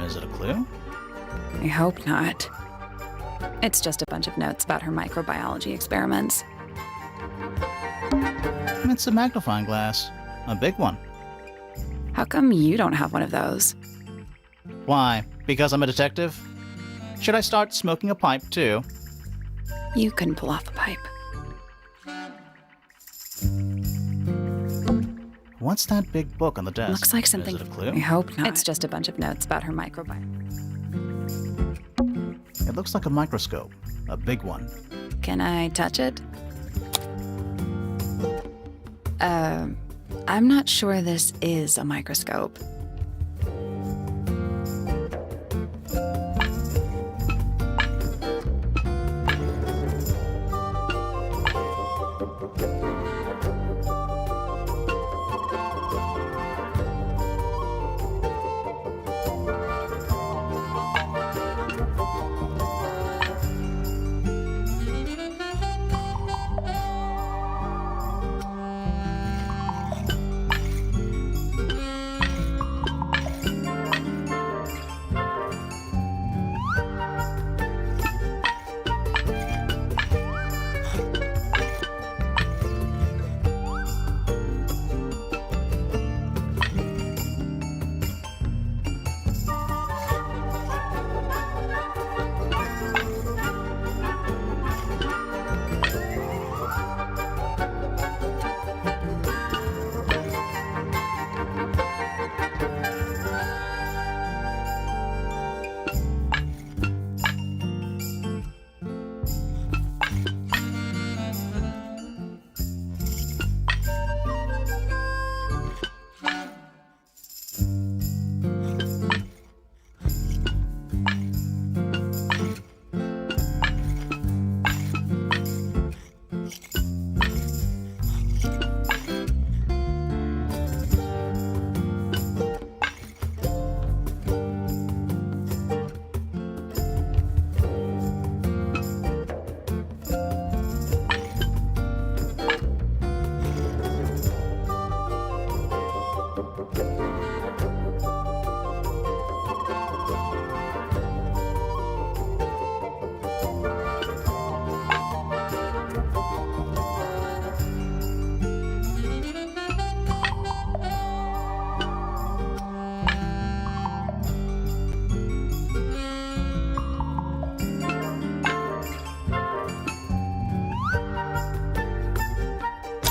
Is it a clue? I hope not. It's just a bunch of notes about her microbiology experiments. It's a magnifying glass. A big one. How come you don't have one of those? Why? Because I'm a detective? Should I start smoking a pipe too? You couldn't pull off a pipe. What's that big book on the desk? Looks like something. Is it a clue? I hope not. It's just a bunch of notes about her microbiome. It looks like a microscope. A big one. Can I touch it? I'm not sure this is a microscope.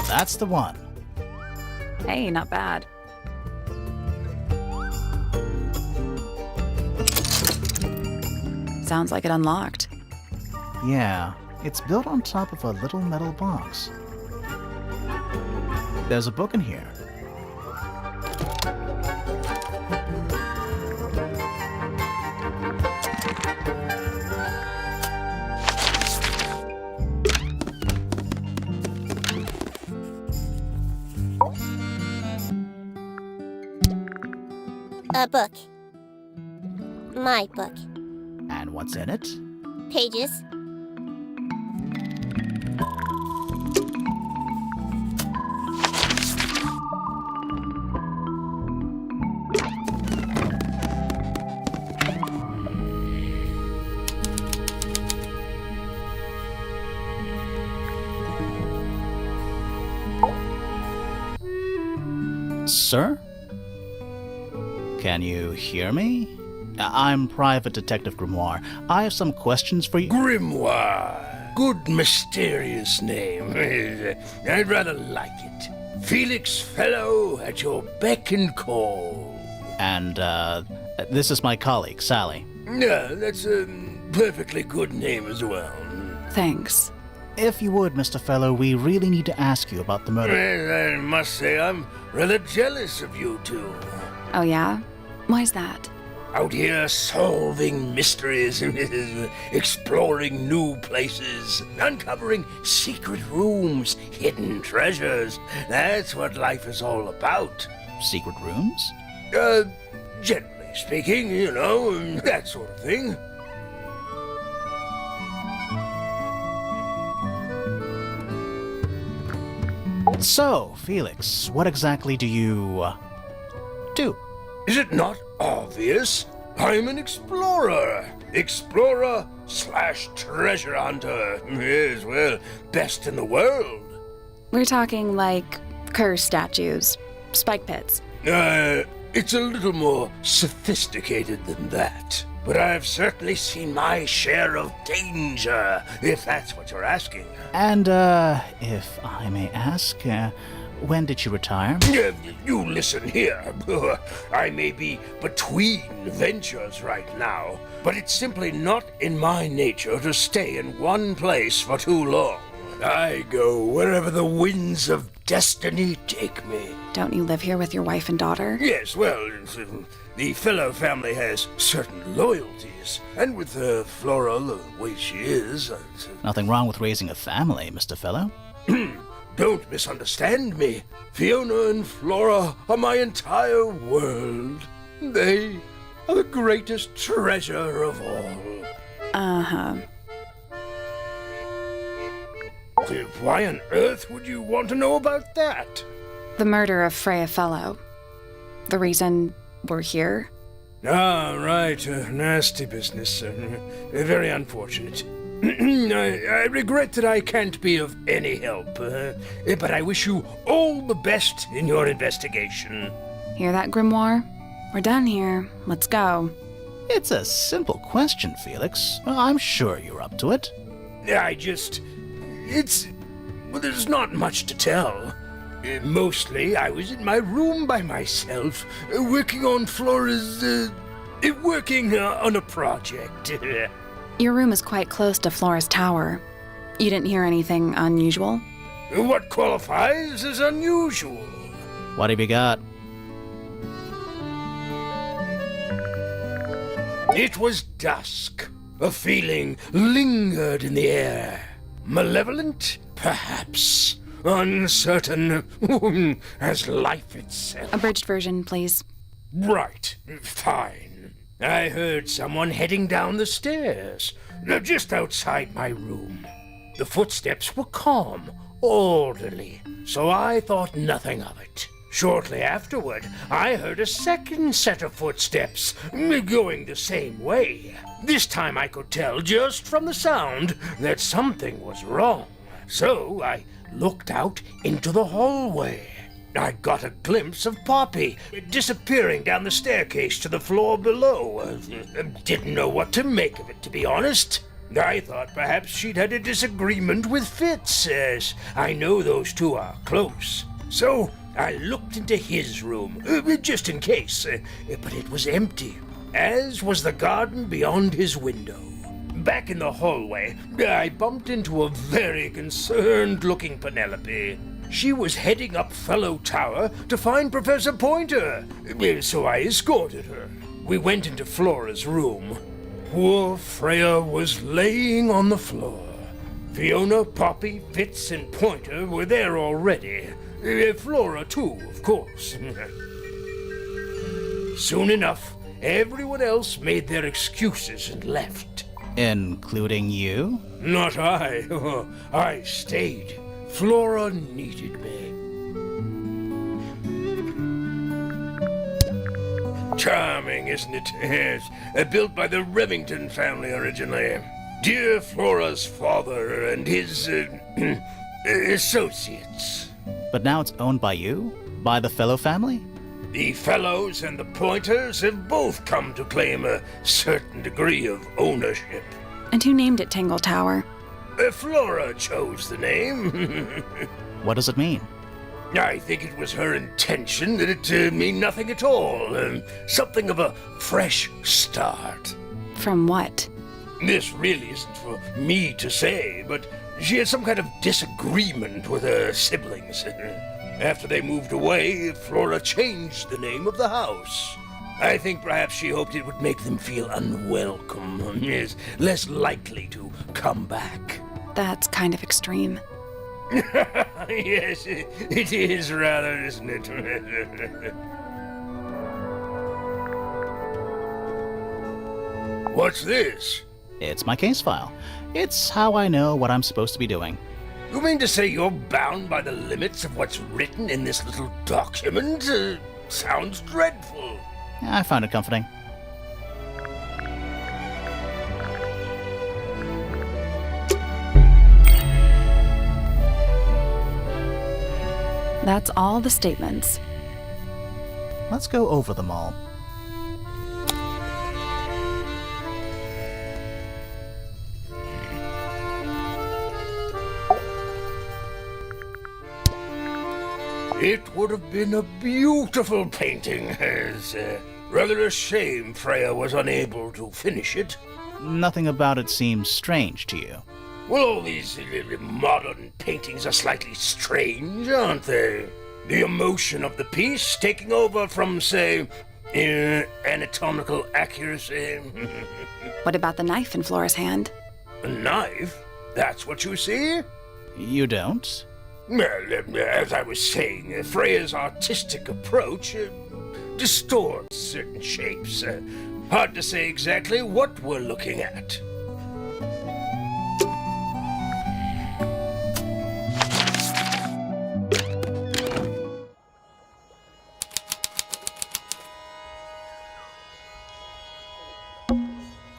That's the one. Hey, not bad. Sounds like it unlocked. Yeah, it's built on top of a little metal box. There's a book in here. A book. My book. And what's in it? Pages. Sir? Can you hear me? I'm Private Detective Grimoire. I have some questions for you. Grimoire. Good mysterious name. I'd rather like it. Felix Fellow at your beck and call. And, this is my colleague, Sally. Yeah, that's a perfectly good name as well. Thanks. If you would, Mr. Fellow, we really need to ask you about the murder. Well, I must say I'm rather jealous of you two. Oh, yeah? Why's that? Out here solving mysteries, exploring new places, uncovering secret rooms, hidden treasures. That's what life is all about. Secret rooms? Generally speaking, you know, that sort of thing. So, Felix, what exactly do you, do? Is it not obvious? I'm an explorer. Explorer/treasure hunter. Yes, well, best in the world. We're talking like curse statues, spike pits. It's a little more sophisticated than that. But I've certainly seen my share of danger, if that's what you're asking. And, if I may ask, when did you retire? You listen here. I may be between ventures right now, but it's simply not in my nature to stay in one place for too long. I go wherever the winds of destiny take me. Don't you live here with your wife and daughter? Yes, well, the Fellow family has certain loyalties, and with Flora the way she is... Nothing wrong with raising a family, Mr. Fellow. Don't misunderstand me. Fiona and Flora are my entire world. They are the greatest treasure of all. Uh-huh. Why on earth would you want to know about that? The murder of Freya Fellow. The reason we're here? Ah, right. Nasty business. Very unfortunate. I regret that I can't be of any help, but I wish you all the best in your investigation. Hear that, Grimoire? We're done here. Let's go. It's a simple question, Felix. I'm sure you're up to it. There's not much to tell. Mostly, I was in my room by myself, working on Flora's, working on a project. Your room is quite close to Flora's tower. You didn't hear anything unusual? What qualifies as unusual? What have you got? It was dusk. A feeling lingered in the air. Malevolent, perhaps. Uncertain, as life itself. Abridged version, please. Right, fine. I heard someone heading down the stairs, just outside my room. The footsteps were calm, orderly, so I thought nothing of it. Shortly afterward, I heard a second set of footsteps, going the same way. This time I could tell just from the sound that something was wrong. So I looked out into the hallway. I got a glimpse of Poppy disappearing down the staircase to the floor below. Didn't know what to make of it, to be honest. I thought perhaps she'd had a disagreement with Fitz, as I know those two are close. So I looked into his room, just in case, but it was empty, as was the garden beyond his window. Back in the hallway, I bumped into a very concerned-looking Penelope. She was heading up Fellow Tower to find Professor Pointer, so I escorted her. We went into Flora's room. Poor Freya was laying on the floor. Fiona, Poppy, Fitz, and Pointer were there already. Flora, too, of course. Soon enough, everyone else made their excuses and left. Including you? Not I. I stayed. Flora needed me. Charming, isn't it? Yes. Built by the Remington family originally. Dear Flora's father and his associates. But now it's owned by you? By the Fellow family? The Fellows and the Pointers have both come to claim a certain degree of ownership. And who named it Tangle Tower? Flora chose the name. What does it mean? I think it was her intention that it mean nothing at all. Something of a fresh start. From what? This really isn't for me to say, but she had some kind of disagreement with her siblings. After they moved away, Flora changed the name of the house. I think perhaps she hoped it would make them feel unwelcome, is less likely to come back. That's kind of extreme. Yes, it is rather, isn't it? What's this? It's my case file. It's how I know what I'm supposed to be doing. You mean to say you're bound by the limits of what's written in this little document? Sounds dreadful. I find it comforting. That's all the statements. Let's go over them all. It would have been a beautiful painting. It's rather a shame Freya was unable to finish it. Nothing about it seems strange to you. Well, all these modern paintings are slightly strange, aren't they? The emotion of the piece taking over from, say, anatomical accuracy. What about the knife in Flora's hand? A knife? That's what you see? You don't? Well, as I was saying, Freya's artistic approach distorts certain shapes. Hard to say exactly what we're looking at.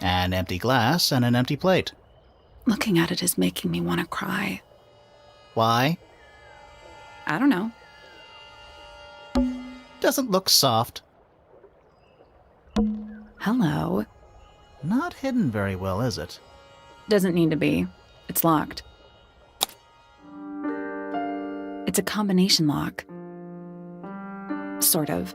An empty glass and an empty plate. Looking at it is making me want to cry. Why? I don't know. Doesn't look soft. Hello. Not hidden very well, is it? Doesn't need to be. It's locked. It's a combination lock. Sort of.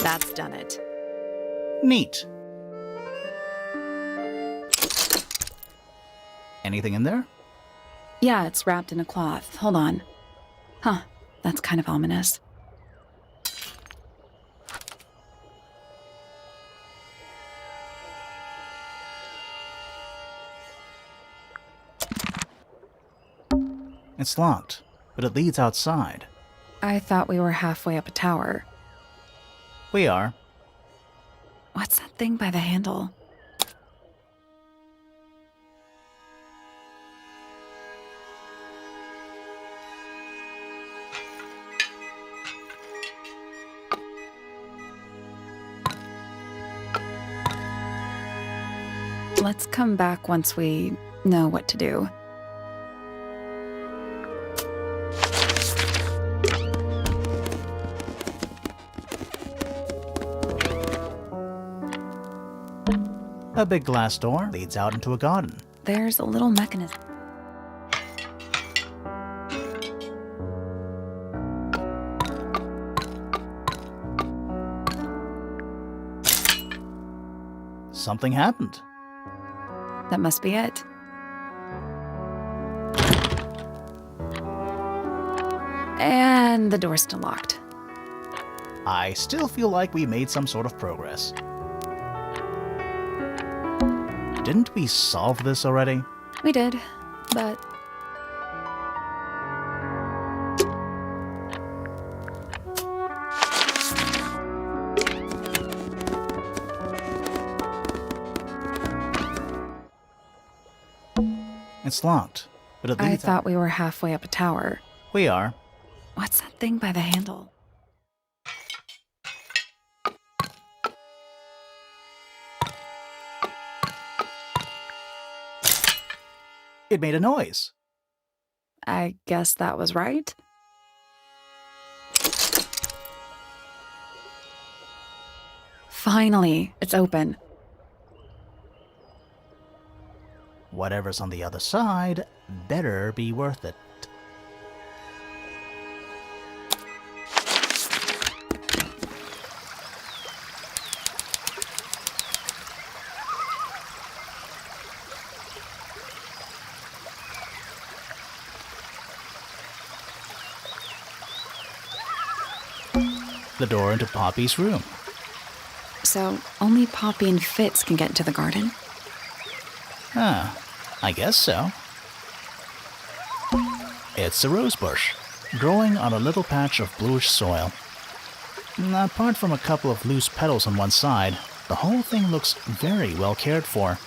That's done it. Neat. Anything in there? Yeah, it's wrapped in a cloth. Hold on. Huh, that's kind of ominous. It's locked, but it leads outside. I thought we were halfway up a tower. We are. What's that thing by the handle? Let's come back once we know what to do. A big glass door leads out into a garden. There's a little mechanism. Something happened. That must be it. And the door's still locked. I still feel like we made some sort of progress. Didn't we solve this already? We did, but... It's locked, but it leads I thought we were halfway up a tower. We are. What's that thing by the handle? It made a noise. I guess that was right. Finally, it's open. Whatever's on the other side better be worth it. The door into Poppy's room. So, only Poppy and Fitz can get into the garden? Huh, I guess so. It's a rose bush, growing on a little patch of bluish soil. Apart from a couple of loose petals on one side, the whole thing looks very well cared for.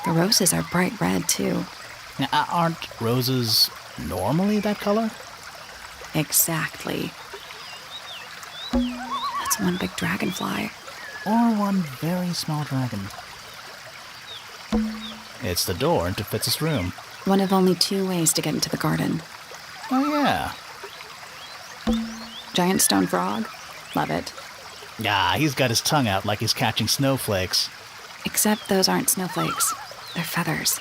The roses are bright red, too. Now, aren't roses normally that color? Exactly. That's one big dragonfly. Or one very small dragon. It's the door into Fitz's room. One of only 2 ways to get into the garden. Oh, yeah. Giant stone frog? Love it. Ah, he's got his tongue out like he's catching snowflakes. Except those aren't snowflakes. They're feathers.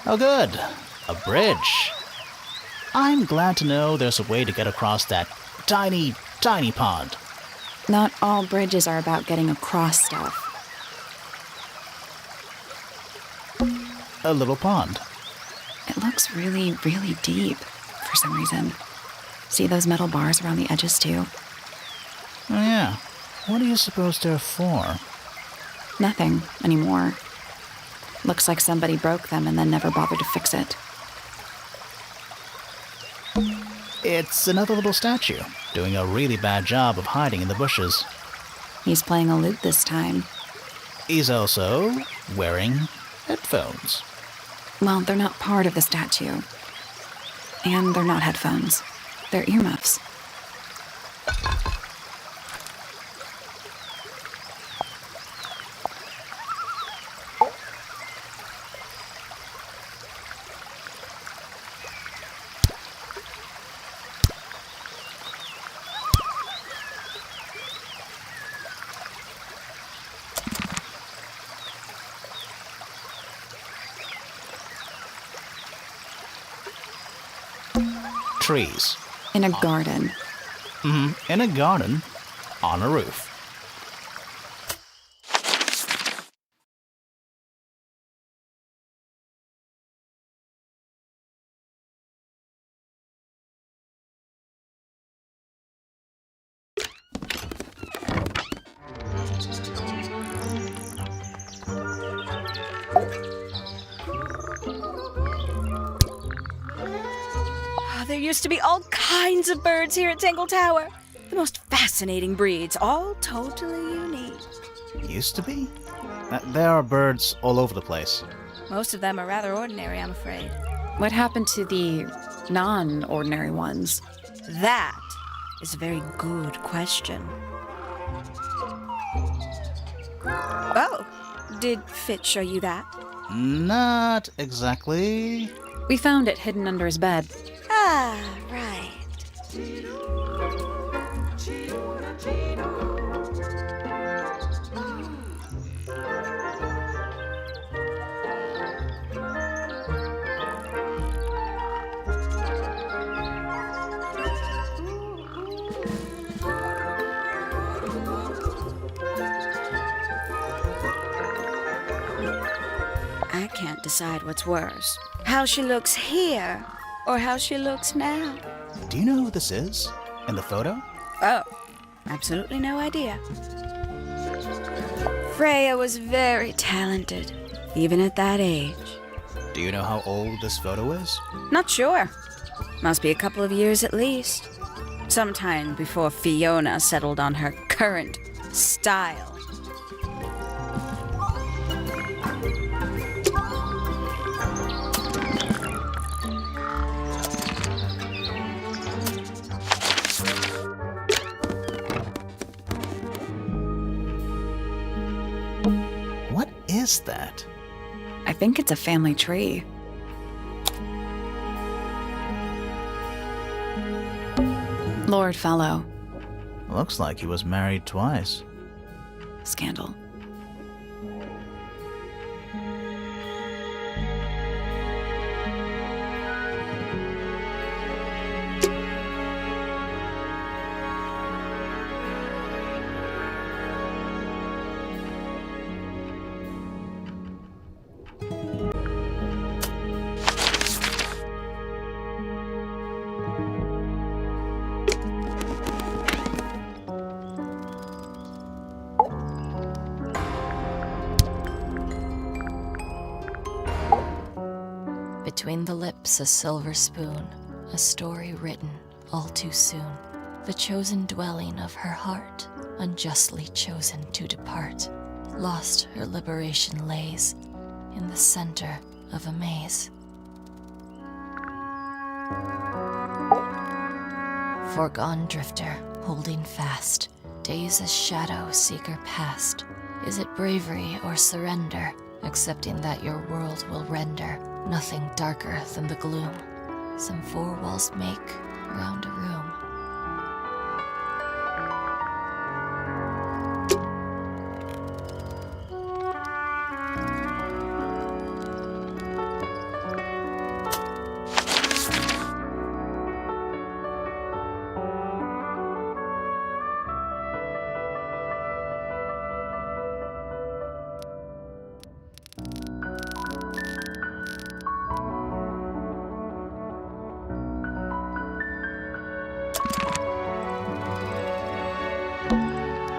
Oh, good. A bridge. I'm glad to know there's a way to get across that tiny, tiny pond. Not all bridges are about getting across stuff. A little pond. It looks really, really deep for some reason. See those metal bars around the edges, too? Oh, yeah. What do you suppose they're for? Nothing anymore. Looks like somebody broke them and then never bothered to fix it. It's another little statue, doing a really bad job of hiding in the bushes. He's playing a lute this time. He's also wearing headphones. Well, they're not part of the statue. And they're not headphones. They're earmuffs. trees. In a garden. In a garden, on a roof. There used to be all kinds of birds here at Tangle Tower. The most fascinating breeds, all totally unique. Used to be? There are birds all over the place. Most of them are rather ordinary, I'm afraid. What happened to the non-ordinary ones? That is a very good question. Oh, did Fitz show you that? Not exactly. We found it hidden under his bed. Ah, right. I can't decide what's worse. How she looks here, or how she looks now. Do you know who this is? In the photo? Oh, absolutely no idea. Freya was very talented, even at that age. Do you know how old this photo is? Not sure. Must be a couple of years at least. Sometime before Fiona settled on her current style. What is that? I think it's a family tree. Lord Fellow. Looks like he was married twice. Scandal. Between the lips a silver spoon, a story written all too soon. The chosen dwelling of her heart, unjustly chosen to depart. Lost her liberation lays in the center of a maze. Foregone drifter, holding fast, days as shadow seeker past. Is it bravery or surrender, accepting that your world will render nothing darker than the gloom some four walls make round a room?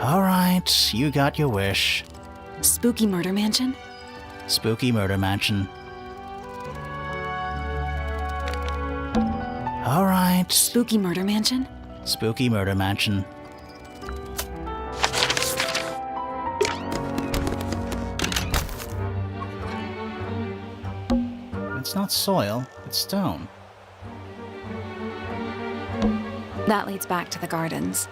All right, you got your wish. Spooky murder mansion? Spooky murder mansion. All right. Spooky murder mansion? Spooky murder mansion. It's not soil, it's stone. That leads back to the gardens.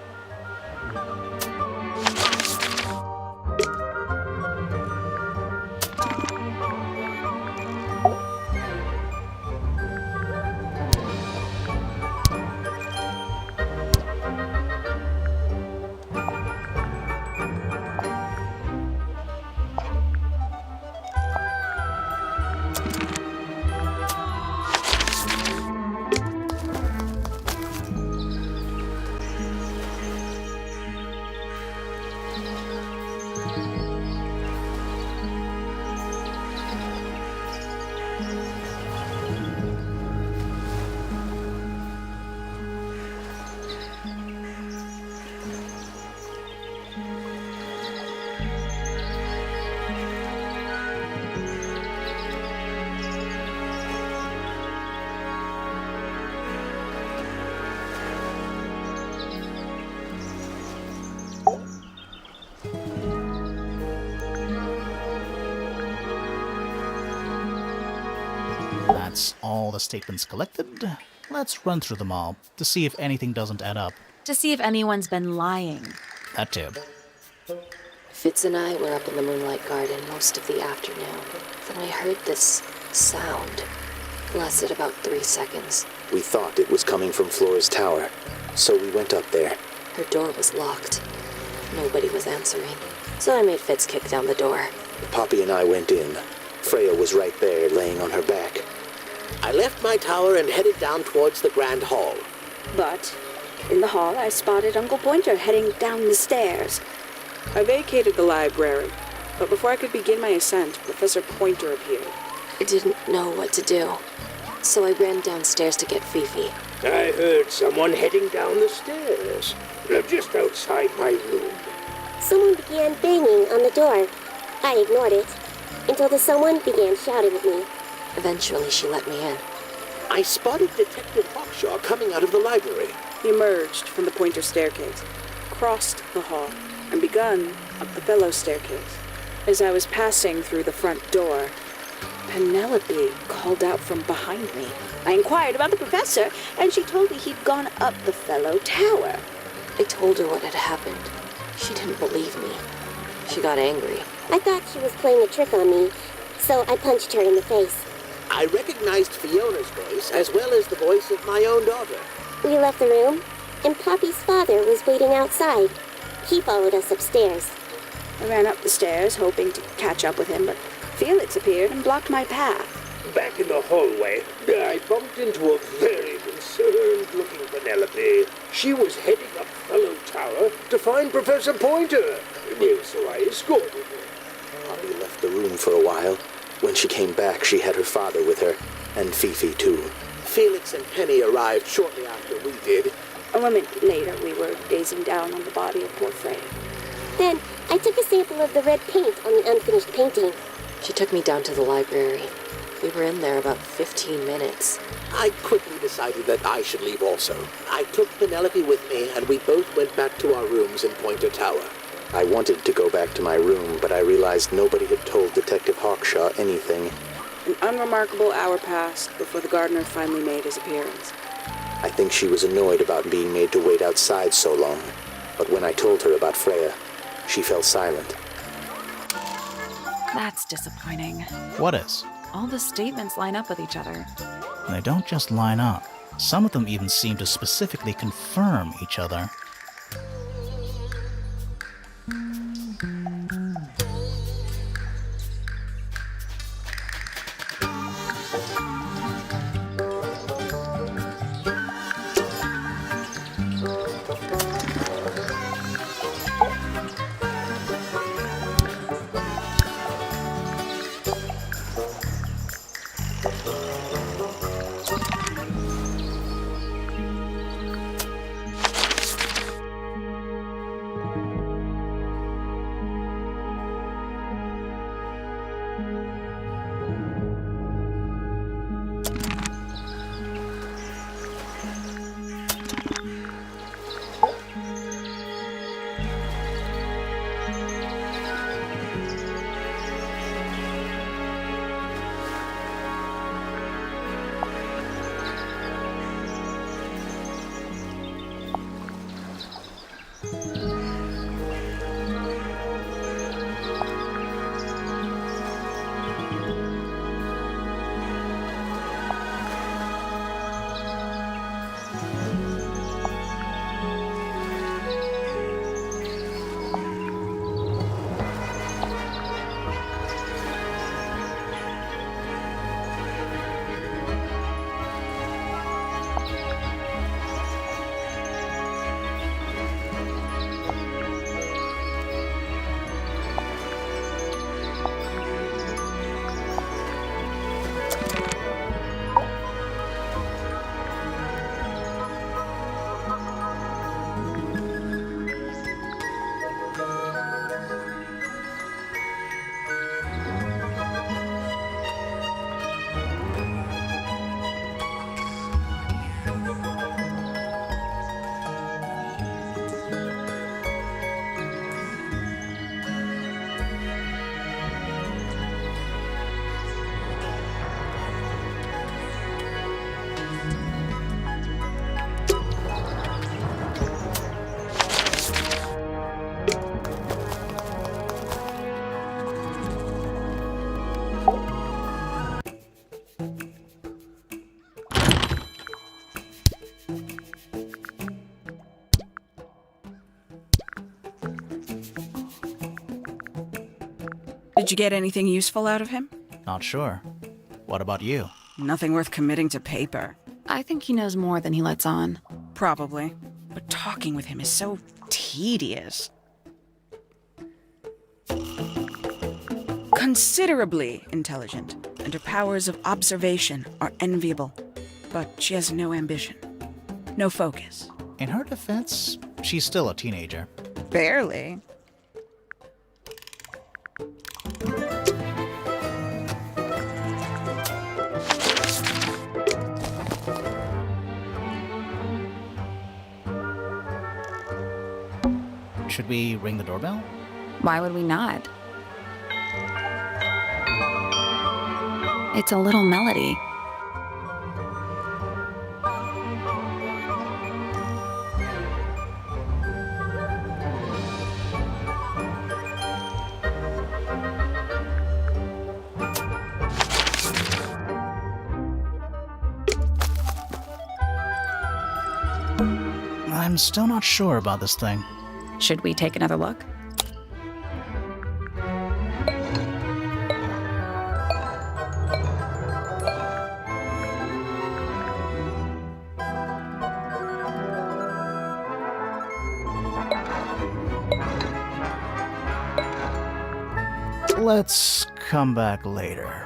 That's all the statements collected. Let's run through them all to see if anything doesn't add up. To see if anyone's been lying. That too. Fitz and I were up in the Moonlight Garden most of the afternoon. Then we heard this sound. Lasted about 3 seconds. We thought it was coming from Flora's tower, so we went up there. Her door was locked. Nobody was answering. So I made Fitz kick down the door. Poppy and I went in. Freya was right there, laying on her back. I left my tower and headed down towards the Grand Hall. But in the hall, I spotted Uncle Pointer heading down the stairs. I vacated the library, but before I could begin my ascent, Professor Pointer appeared. I didn't know what to do. So I ran downstairs to get Fifi. I heard someone heading down the stairs, just outside my room. Someone began banging on the door. I ignored it until the someone began shouting at me. Eventually, she let me in. I spotted Detective Hawshaw coming out of the library. He emerged from the Pointer staircase, crossed the hall, and begun up the Fellow staircase. As I was passing through the front door, Penelope called out from behind me. I inquired about the professor, and she told me he'd gone up the Fellow Tower. I told her what had happened. She didn't believe me. She got angry. I thought she was playing a trick on me, so I punched her in the face. I recognized Fiona's voice as well as the voice of my own daughter. We left the room, and Poppy's father was waiting outside. He followed us upstairs. I ran up the stairs, hoping to catch up with him, but Felix appeared and blocked my path. Back in the hallway, I bumped into a very concerned-looking Penelope. She was heading up Fellow Tower to find Professor Pointer, so I escorted her. Poppy left the room for a while. When she came back, she had her father with her, and Fifi too. Felix and Penny arrived shortly after we did. A moment later, we were gazing down on the body of poor Freya. Then I took a sample of the red paint on the unfinished painting. She took me down to the library. We were in there about 15 minutes. I quickly decided that I should leave also. I took Penelope with me, and we both went back to our rooms in Pointer Tower. I wanted to go back to my room, but I realized nobody had told Detective Hawshaw anything. An unremarkable hour passed before the gardener finally made his appearance. I think she was annoyed about being made to wait outside so long, but when I told her about Freya, she fell silent. That's disappointing. What is? All the statements line up with each other. And they don't just line up. Some of them even seem to specifically confirm each other. Did you get anything useful out of him? Not sure. What about you? Nothing worth committing to paper. I think he knows more than he lets on. Probably. But talking with him is so tedious. Considerably intelligent, and her powers of observation are enviable. But she has no ambition. No focus. In her defense, she's still a teenager. Barely. Should we ring the doorbell? Why would we not? It's a little melody. I'm still not sure about this thing. Should we take another look? Let's come back later.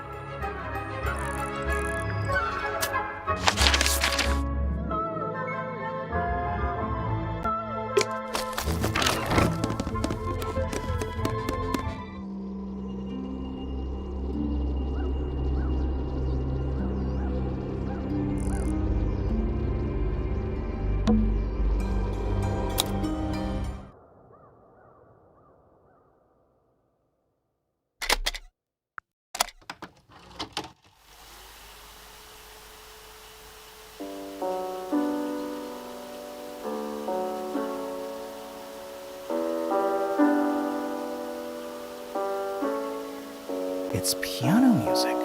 It's piano music.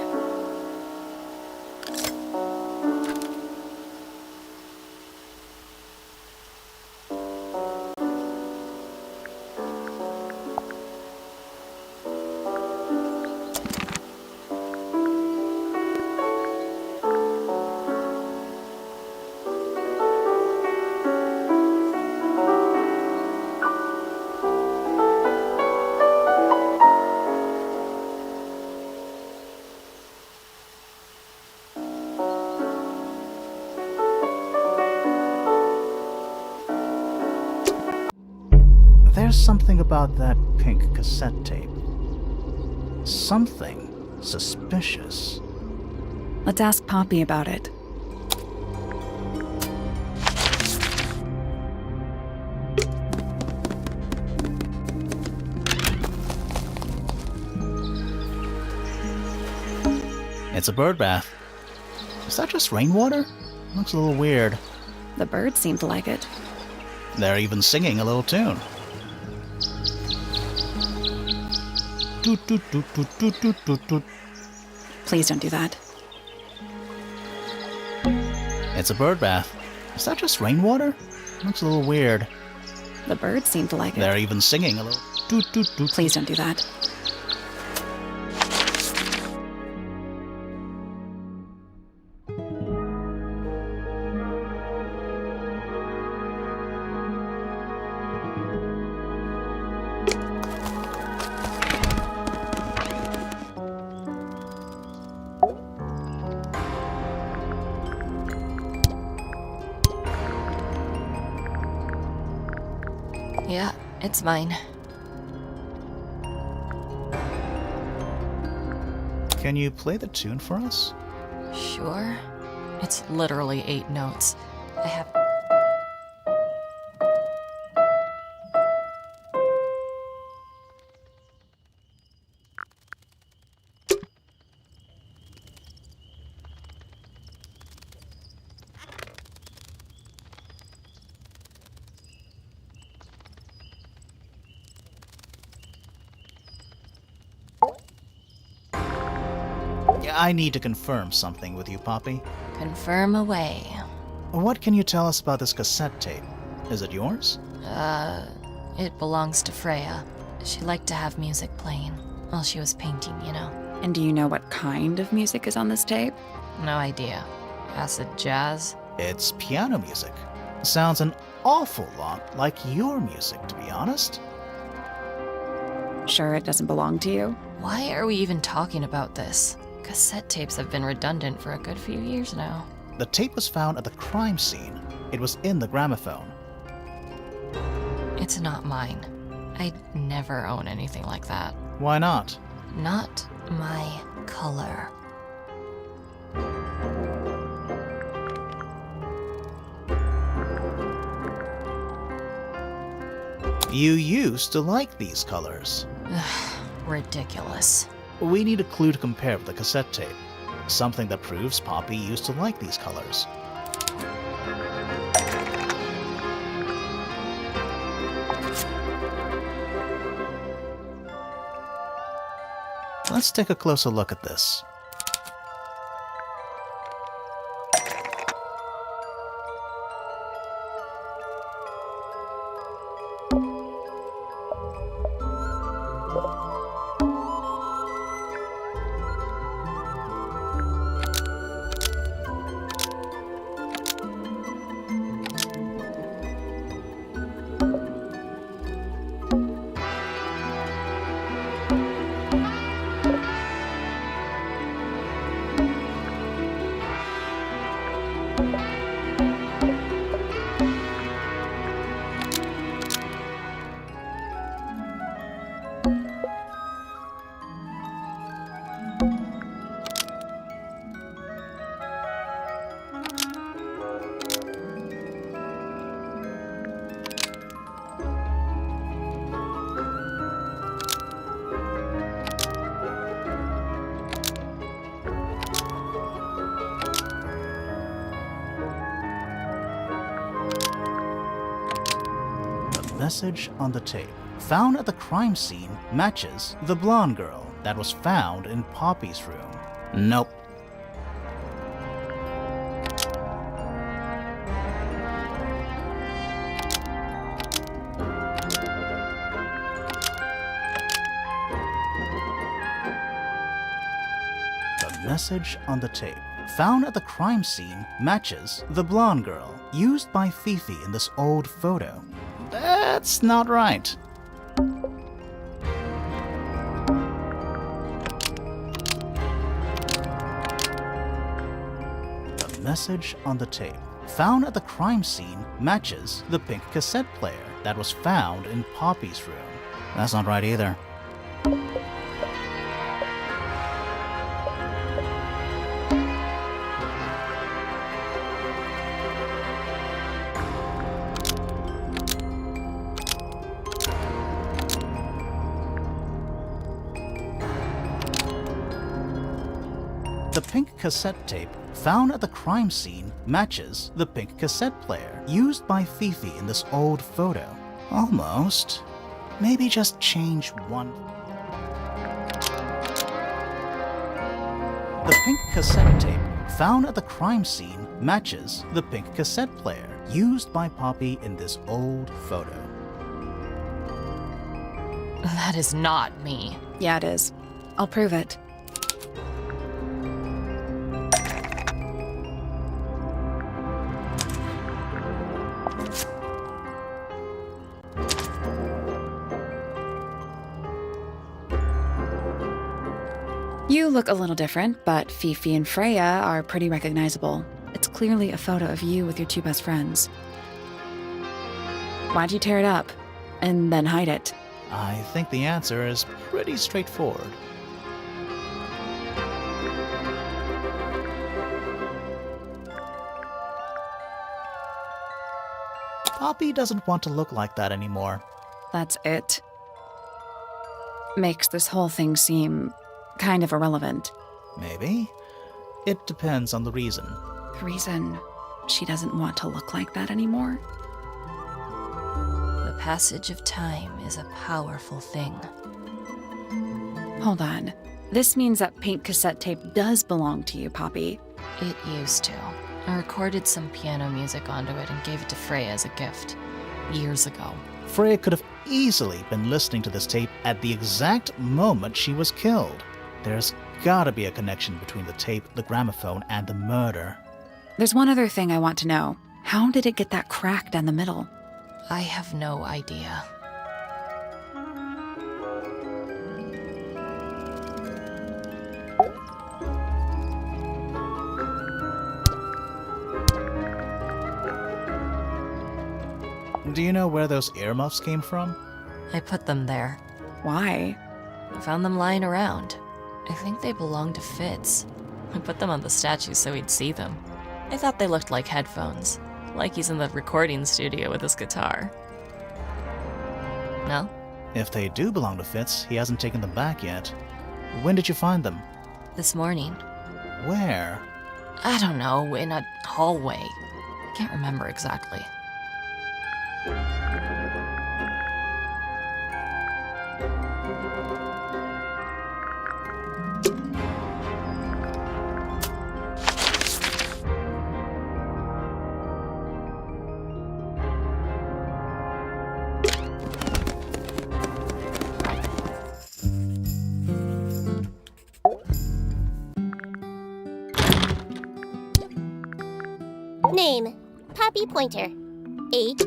There's something about that pink cassette tape. Something suspicious. Let's ask Poppy about it. It's a bird bath. Is that just rainwater? Looks a little weird. The birds seem to like it. They're even singing a little tune. Toot, toot, toot, toot, toot, toot, toot, toot. Please don't do that. It's a bird bath. Is that just rainwater? Looks a little weird. The birds seem to like it. They're even singing a little toot, toot, toot. Please don't do that. Yeah, it's mine. Can you play the tune for us? Sure. It's literally 8 notes. I have... I need to confirm something with you, Poppy. Confirm away. What can you tell us about this cassette tape? Is it yours? It belongs to Freya. She liked to have music playing. while she was painting, you know. And do you know what kind of music is on this tape? No idea. Acid jazz? It's piano music. Sounds an awful lot like your music, to be honest. Sure it doesn't belong to you? Why are we even talking about this? Cassette tapes have been redundant for a good few years now. The tape was found at the crime scene. It was in the gramophone. It's not mine. I'd never own anything like that. Why not? Not my color. You used to like these colors. Ridiculous. We need a clue to compare with the cassette tape. Something that proves Poppy used to like these colors. Let's take a closer look at this. Message on the tape found at the crime scene matches the blonde girl that was found in Poppy's room. Nope. The message on the tape found at the crime scene matches the blonde girl used by Fifi in this old photo. That's not right. The message on the tape found at the crime scene matches the pink cassette player that was found in Poppy's room. That's not right either. The pink cassette tape found at the crime scene matches the pink cassette player used by Fifi in this old photo. Almost. Maybe just change one. The pink cassette tape found at the crime scene matches the pink cassette player used by Poppy in this old photo. That is not me. Yeah, it is. I'll prove it. You look a little different, but Fifi and Freya are pretty recognizable. It's clearly a photo of you with your two best friends. Why'd you tear it up and then hide it? I think the answer is pretty straightforward. Poppy doesn't want to look like that anymore. That's it. Makes this whole thing seem kind of irrelevant. Maybe. It depends on the reason. The reason she doesn't want to look like that anymore? The passage of time is a powerful thing. Hold on. This means that pink cassette tape does belong to you, Poppy. It used to. I recorded some piano music onto it and gave it to Freya as a gift. Years ago. Freya could have easily been listening to this tape at the exact moment she was killed. There's gotta be a connection between the tape, the gramophone, and the murder. There's one other thing I want to know. How did it get that crack down the middle? I have no idea. Do you know where those earmuffs came from? I put them there. Why? I found them lying around. I think they belonged to Fitz. I put them on the statue so he'd see them. I thought they looked like headphones, like he's in the recording studio with his guitar. No? If they do belong to Fitz, he hasn't taken them back yet. When did you find them? This morning. Where? I don't know, in a hallway. Can't remember exactly. Name, Poppy Pointer. Age,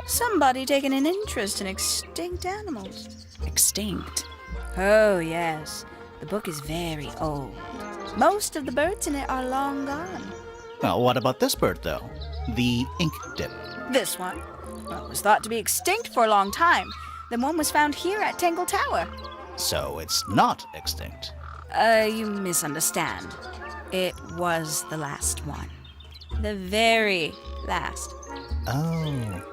Somebody taking an interest in extinct animals. Extinct. Oh, yes. The book is very old. Most of the birds in it are long gone. Well, what about this bird, though? The ink dip. This one, well, was thought to be extinct for a long time. Then one was found here at Tangle Tower. So it's not extinct. You misunderstand. It was the last one. The very last. Oh.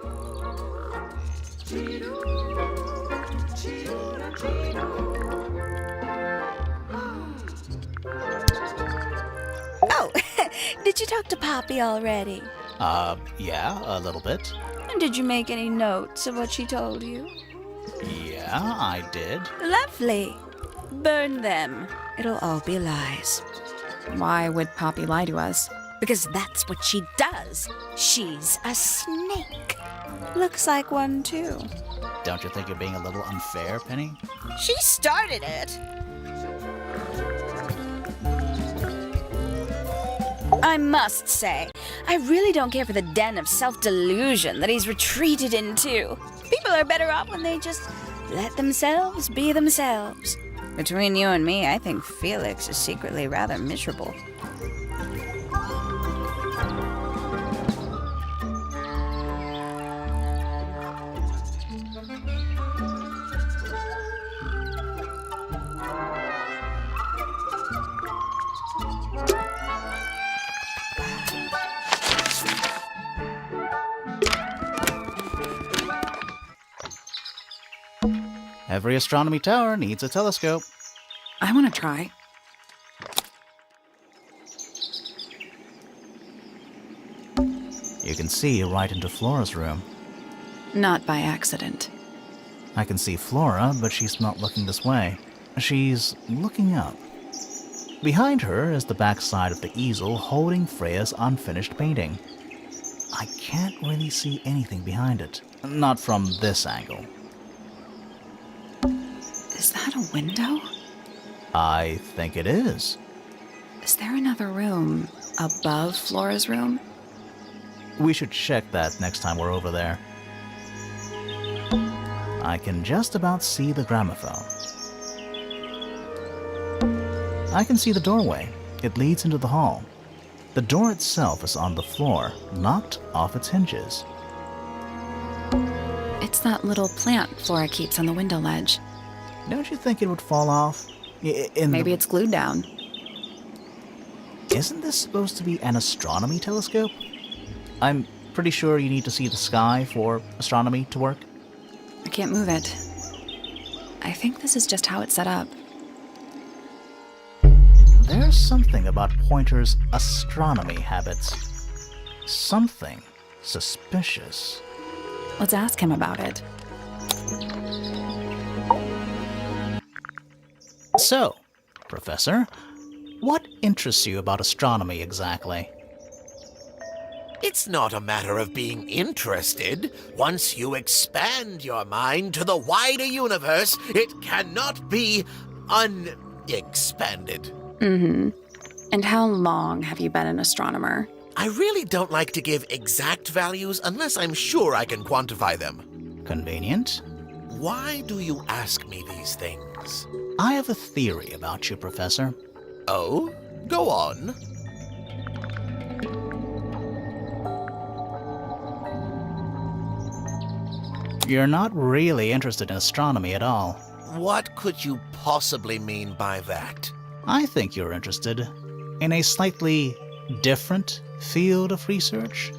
Oh, did you talk to Poppy already? Yeah, a little bit. And did you make any notes of what she told you? Yeah, I did. Lovely. Burn them. It'll all be lies. Why would Poppy lie to us? Because that's what she does. She's a snake. Looks like one, too. Don't you think you're being a little unfair, Penny? She started it. I must say, I really don't care for the den of self-delusion that he's retreated into. People are better off when they just let themselves be themselves. Between you and me, I think Felix is secretly rather miserable. Every astronomy tower needs a telescope. I want to try. You can see right into Flora's room. Not by accident. I can see Flora, but she's not looking this way. She's looking up. Behind her is the backside of the easel holding Freya's unfinished painting. I can't really see anything behind it. Not from this angle. Is that a window? I think it is. Is there another room above Flora's room? We should check that next time we're over there. I can just about see the gramophone. I can see the doorway. It leads into the hall. The door itself is on the floor, knocked off its hinges. It It's that little plant Flora keeps on the window ledge. Don't you think it would fall off? Maybe it's glued down. Isn't this supposed to be an astronomy telescope? I'm pretty sure you need to see the sky for astronomy to work. I can't move it. I think this is just how it's set up. There's something about Pointer's astronomy habits. Something suspicious. Let's ask him about it. So, Professor, what interests you about astronomy exactly? It's not a matter of being interested. Once you expand your mind to the wider universe, it cannot be unexpanded. Mm-hmm. And how long have you been an astronomer? I really don't like to give exact values unless I'm sure I can quantify them. Convenient. Why do you ask me these things? I have a theory about you, Professor. Oh? Go on. You're not really interested in astronomy at all. What could you possibly mean by that? I think you're interested in a slightly different field of research.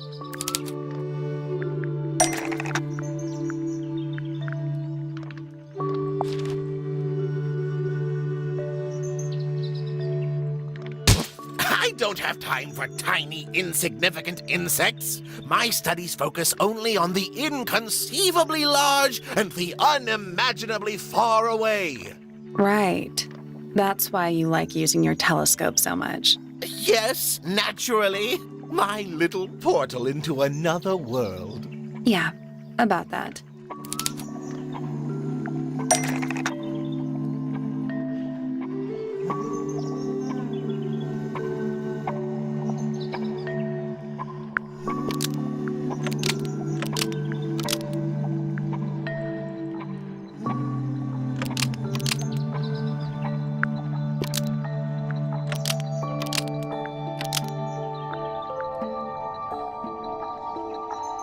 I don't have time for tiny, insignificant insects. My studies focus only on the inconceivably large and the unimaginably far away. Right. That's why you like using your telescope so much. Yes, naturally. My little portal into another world. Yeah, about that.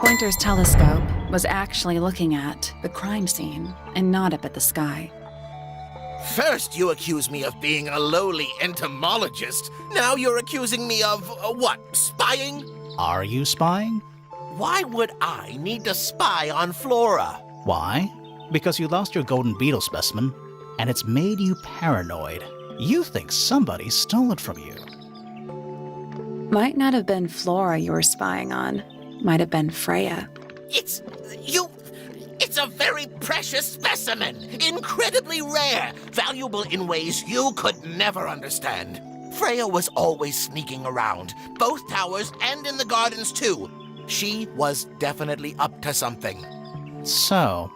Pointer's telescope was actually looking at the crime scene and not up at the sky. First, you accuse me of being a lowly entomologist. Now you're accusing me of, what, spying? Are you spying? Why would I need to spy on Flora? Why? Because you lost your golden beetle specimen, and it's made you paranoid. You think somebody stole it from you. Might not have been Flora you were spying on. Might have been Freya. It's a very precious specimen. Incredibly rare. Valuable in ways you could never understand. Freya was always sneaking around, both towers and in the gardens too. She was definitely up to something. So,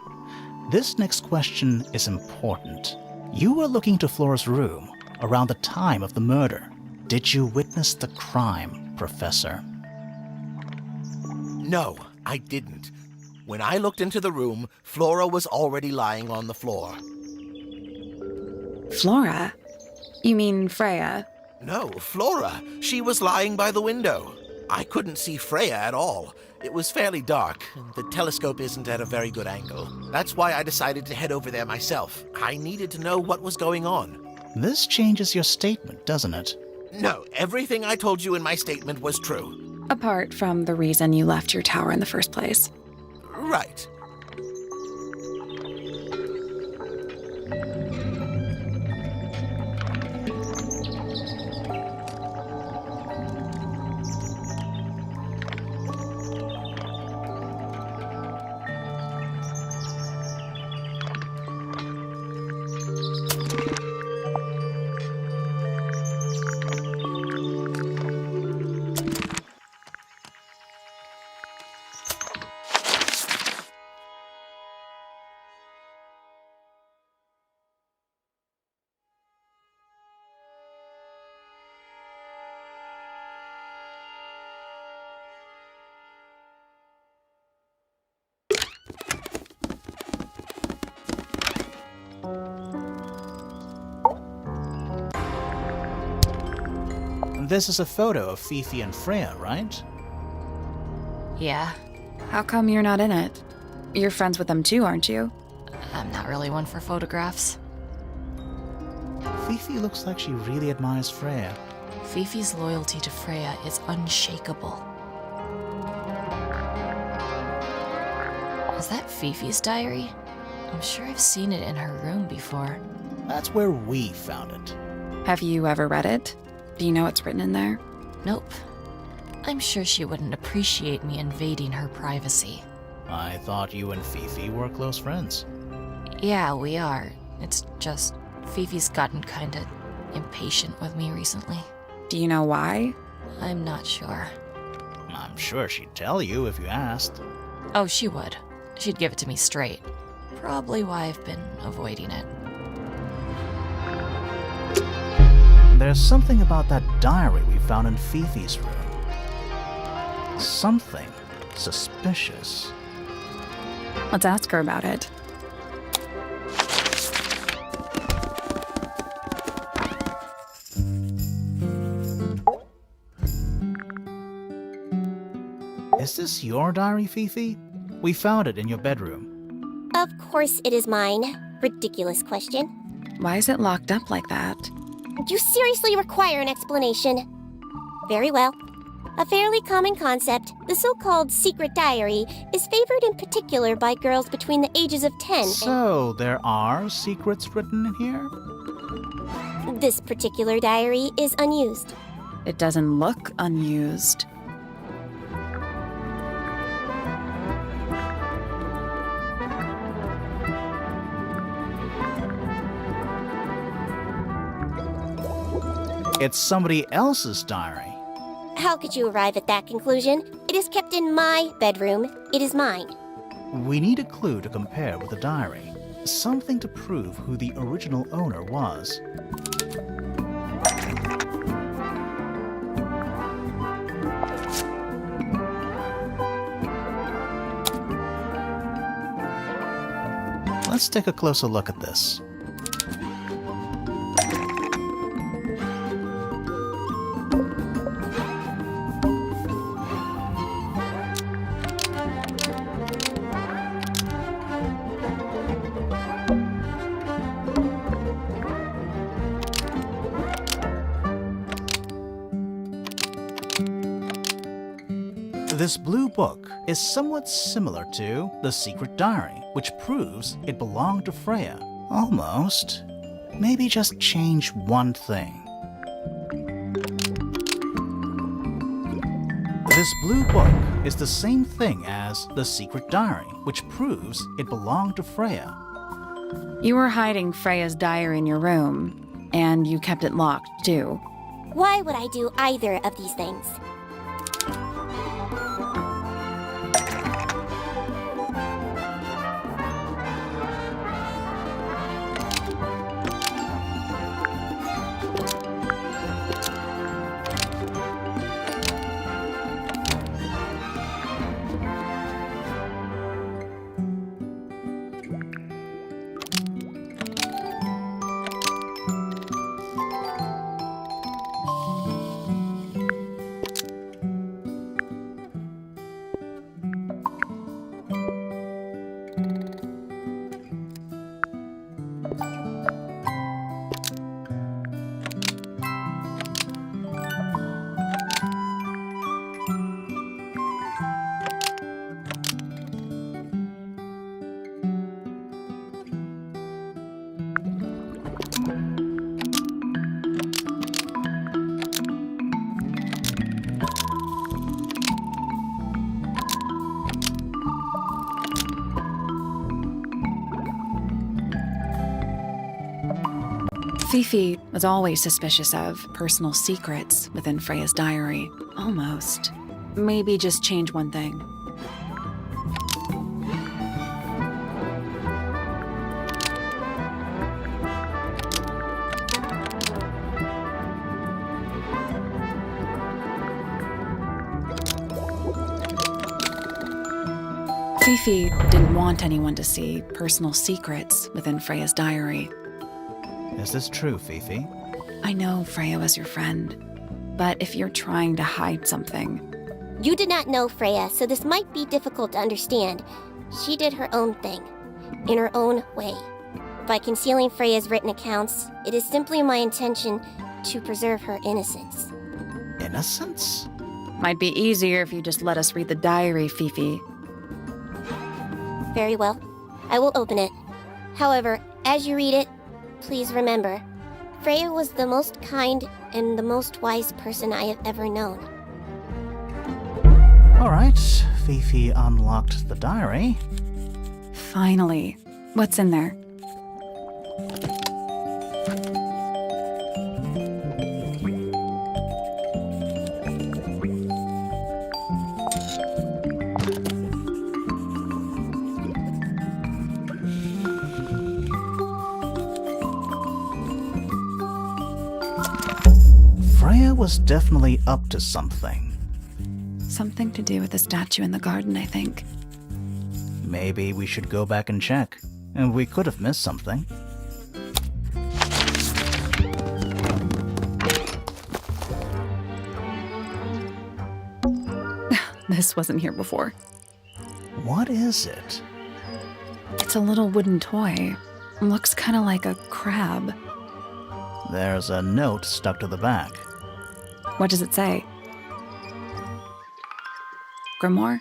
this next question is important. You were looking to Flora's room around the time of the murder. Did you witness the crime, Professor? No, I didn't. When I looked into the room, Flora was already lying on the floor. Flora? You mean Freya? No, Flora. She was lying by the window. I couldn't see Freya at all. It was fairly dark. The telescope isn't at a very good angle. That's why I decided to head over there myself. I needed to know what was going on. This changes your statement, doesn't it? No, everything I told you in my statement was true. Apart from the reason you left your tower in the first place. Right. This is a photo of Fifi and Freya, right? Yeah. How come you're not in it? You're friends with them too, aren't you? I'm not really one for photographs. Fifi looks like she really admires Freya. Fifi's loyalty to Freya is unshakable. Is that Fifi's diary? I'm sure I've seen it in her room before. That's where we found it. Have you ever read it? Do you know what's written in there? Nope. I'm sure she wouldn't appreciate me invading her privacy. I thought you and Fifi were close friends. Yeah, we are. It's just Fifi's gotten kinda impatient with me recently. Do you know why? I'm not sure. I'm sure she'd tell you if you asked. Oh, she would. She'd give it to me straight. Probably why I've been avoiding it. There's something about that diary we found in Fifi's room. Something suspicious. Let's ask her about it. Is this your diary, Fifi? We found it in your bedroom. Of course it is mine. Ridiculous question. Why is it locked up like that? You seriously require an explanation. Very well. A fairly common concept, the so-called secret diary, is favored in particular by girls between the ages of 10 So, there are secrets written in here? and this particular diary is unused. It doesn't look unused. It's somebody else's diary. How could you arrive at that conclusion? It is kept in my bedroom. It is mine. We need a clue to compare with the diary. Something to prove who the original owner was. Let's take a closer look at this. This blue book is somewhat similar to the secret diary, which proves it belonged to Freya. Almost. Maybe just change one thing. This blue book is the same thing as the secret diary, which proves it belonged to Freya. You were hiding Freya's diary in your room, and you kept it locked, too. Why would I do either of these things? Fifi was always suspicious of personal secrets within Freya's diary. Almost. Maybe just change one thing. Fifi didn't want anyone to see personal secrets within Freya's diary. Is this true, Fifi? I know Freya was your friend, but if you're trying to hide something, You did not know Freya, so this might be difficult to understand. She did her own thing, in her own way. By concealing Freya's written accounts, it is simply my intention to preserve her innocence. Innocence? Might be easier if you just let us read the diary, Fifi. Very well. I will open it. However, as you read it, please remember, Freya was the most kind and the most wise person I have ever known. Alright, Fifi unlocked the diary. Finally. What's in there? Freya was definitely up to something. Something to do with the statue in the garden, I think. Maybe we should go back and check. And we could have missed something. This wasn't here before. What is it? It's a little wooden toy. Looks kind of like a crab. There's a note stuck to the back. What does it say? Grimoire?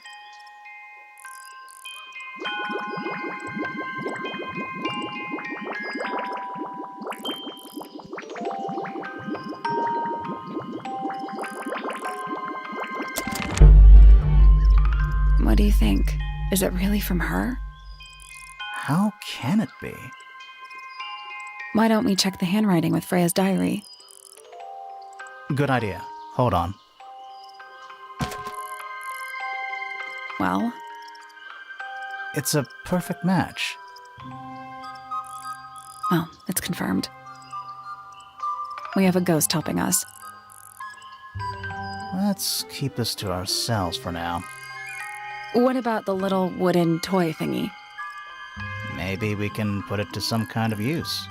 What do you think? Is it really from her? How can it be? Why don't we check the handwriting with Freya's diary? Good idea. Hold on. Well, It's a perfect match. well, it's confirmed. We have a ghost helping us. Let's keep this to ourselves for now. What about the little wooden toy thingy? Maybe we can put it to some kind of use.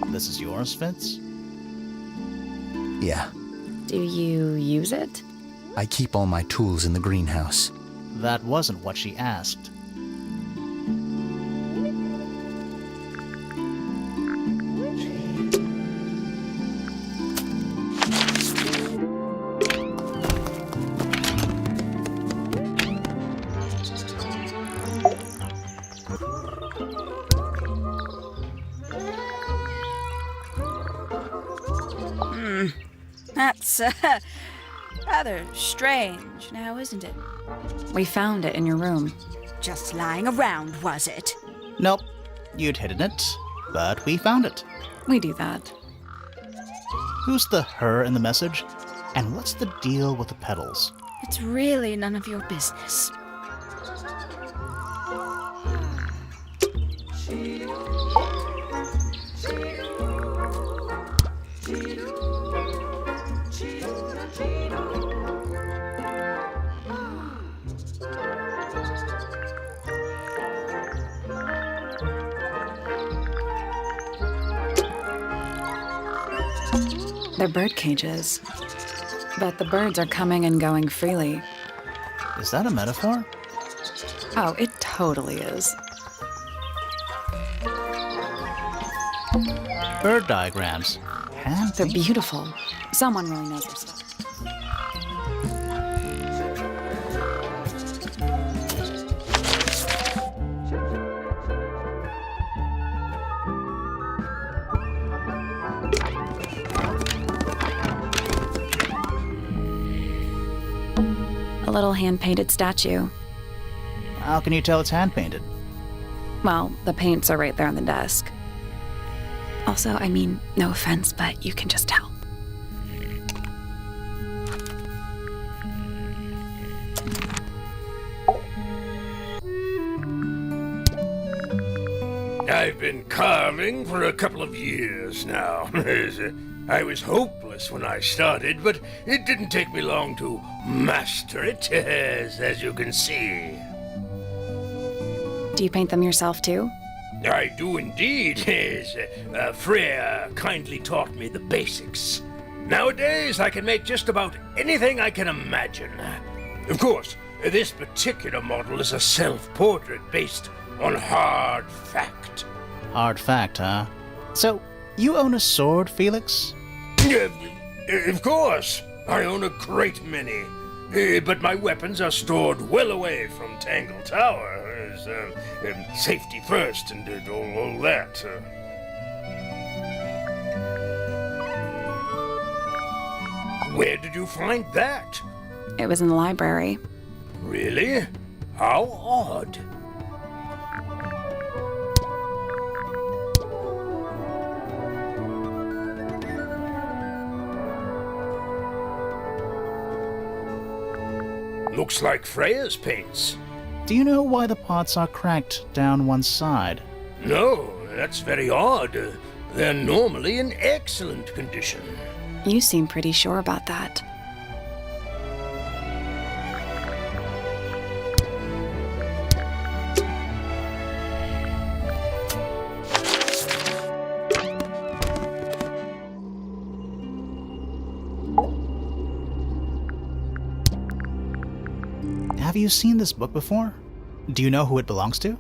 This is yours, Fitz? Yeah, Do you use it? I keep all my tools in the greenhouse. That wasn't what she asked. That's rather strange now, isn't it? We found it in your room. Just lying around, was it? Nope. You'd hidden it, but we found it. We do that. Who's the her in the message? And what's the deal with the petals? It's really none of your business. They're bird cages. But the birds are coming and going freely. Is that a metaphor? Oh, it totally is. bird diagrams. They're beautiful. Someone really knows their stuff. A little hand-painted statue. How can you tell it's hand-painted? Well, the paints are right there on the desk. Also, I mean, no offense, but you can just tell. I've been carving for a couple of years now. I was hopeless when I started, but it didn't take me long to master it, as you can see. Do you paint them yourself, too? I do indeed. Freya kindly taught me the basics. Nowadays, I can make just about anything I can imagine. Of course, this particular model is a self-portrait based on hard fact. Hard fact, huh? So, you own a sword, Felix? Of course. I own a great many. But my weapons are stored well away from Tangle Tower. Safety first and all that. Where did you find that? It was in the library. Really? How odd. Looks like Freya's paints. Do you know why the pots are cracked down one side? No, that's very odd. They're normally in excellent condition. You seem pretty sure about that. Have you seen this book before? Do you know who it belongs to?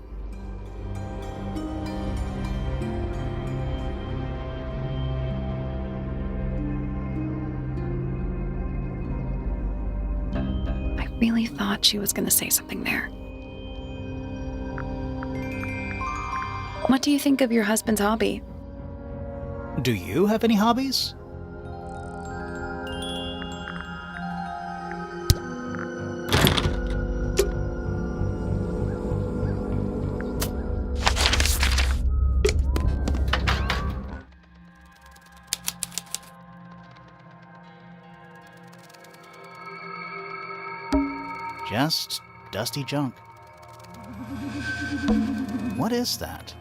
I really thought she was going to say something there. What do you think of your husband's hobby? Do you have any hobbies? Just dusty junk. What is that?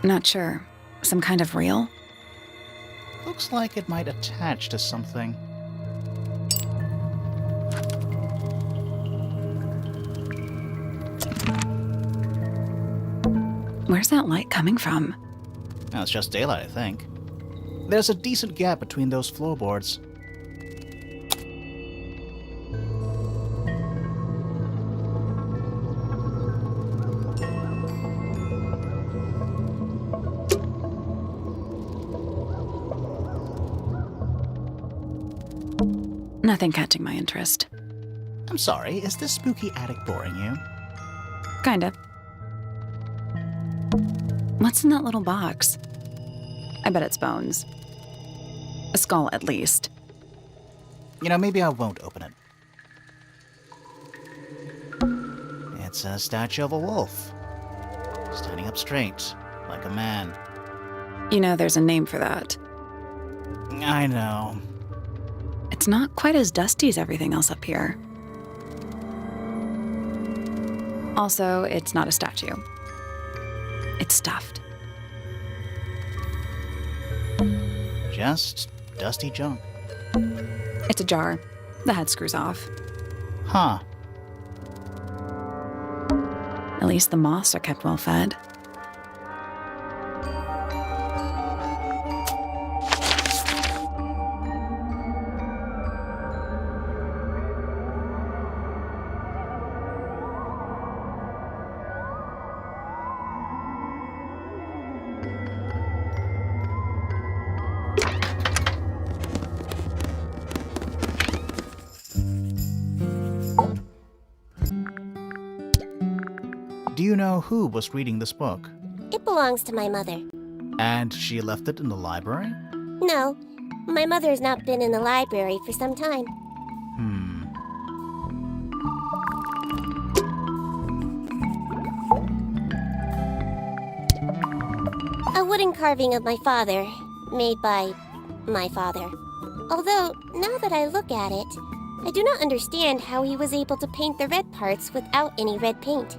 Not sure. Some kind of reel? Looks like it might attach to something. Where's that light coming from? Well, it's just daylight, I think. There's a decent gap between those floorboards. Nothing catching my interest. I'm sorry, is this spooky attic boring you? Kinda. What's in that little box? I bet it's bones. A skull, at least. You know, maybe I won't open it. It's a statue of a wolf. Standing up straight, like a man. You know, there's a name for that. I know. It's not quite as dusty as everything else up here. Also, it's not a statue. It's stuffed. Just dusty junk. It's a jar. The head screws off. Huh. At least the moths are kept well fed. you know who was reading this book? It belongs to my mother. And she left it in the library? No, my mother has not been in the library for some time. A wooden carving of my father, made by my father. Although, now that I look at it, I do not understand how he was able to paint the red parts without any red paint.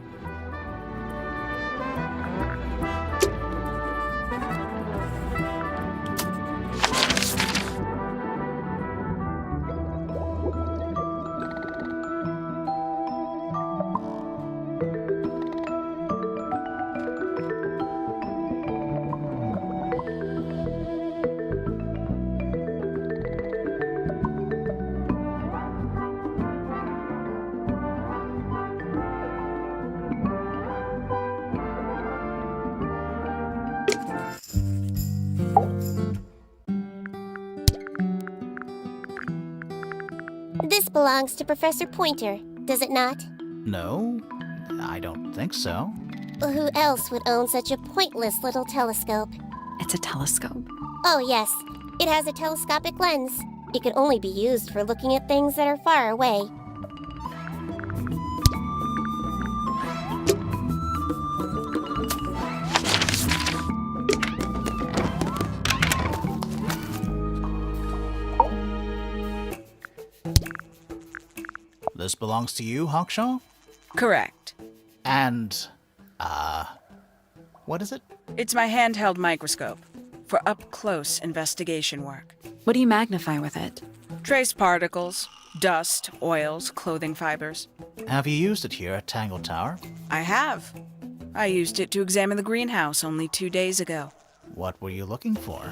This belongs to Professor Pointer, does it not? No, I don't think so. Well, who else would own such a pointless little telescope? It's a telescope. Oh, yes. It has a telescopic lens. It can only be used for looking at things that are far away. This belongs to you, Hawshaw? Correct. And, what is it? It's my handheld microscope for up-close investigation work. What do you magnify with it? Trace particles, dust, oils, clothing fibers. Have you used it here at Tangle Tower? I have. I used it to examine the greenhouse only 2 days ago. What were you looking for?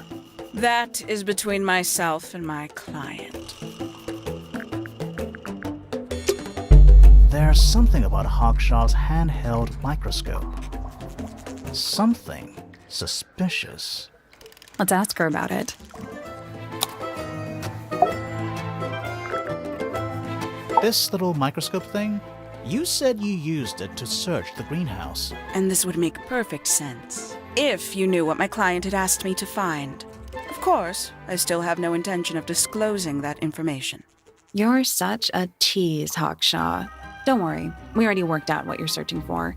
That is between myself and my client. There's something about Hawshaw's handheld microscope. Something suspicious. Let's ask her about it. This little microscope thing? You said you used it to search the greenhouse. And this would make perfect sense if you knew what my client had asked me to find. Of course, I still have no intention of disclosing that information. You're such a tease, Hawshaw. Don't worry, we already worked out what you're searching for.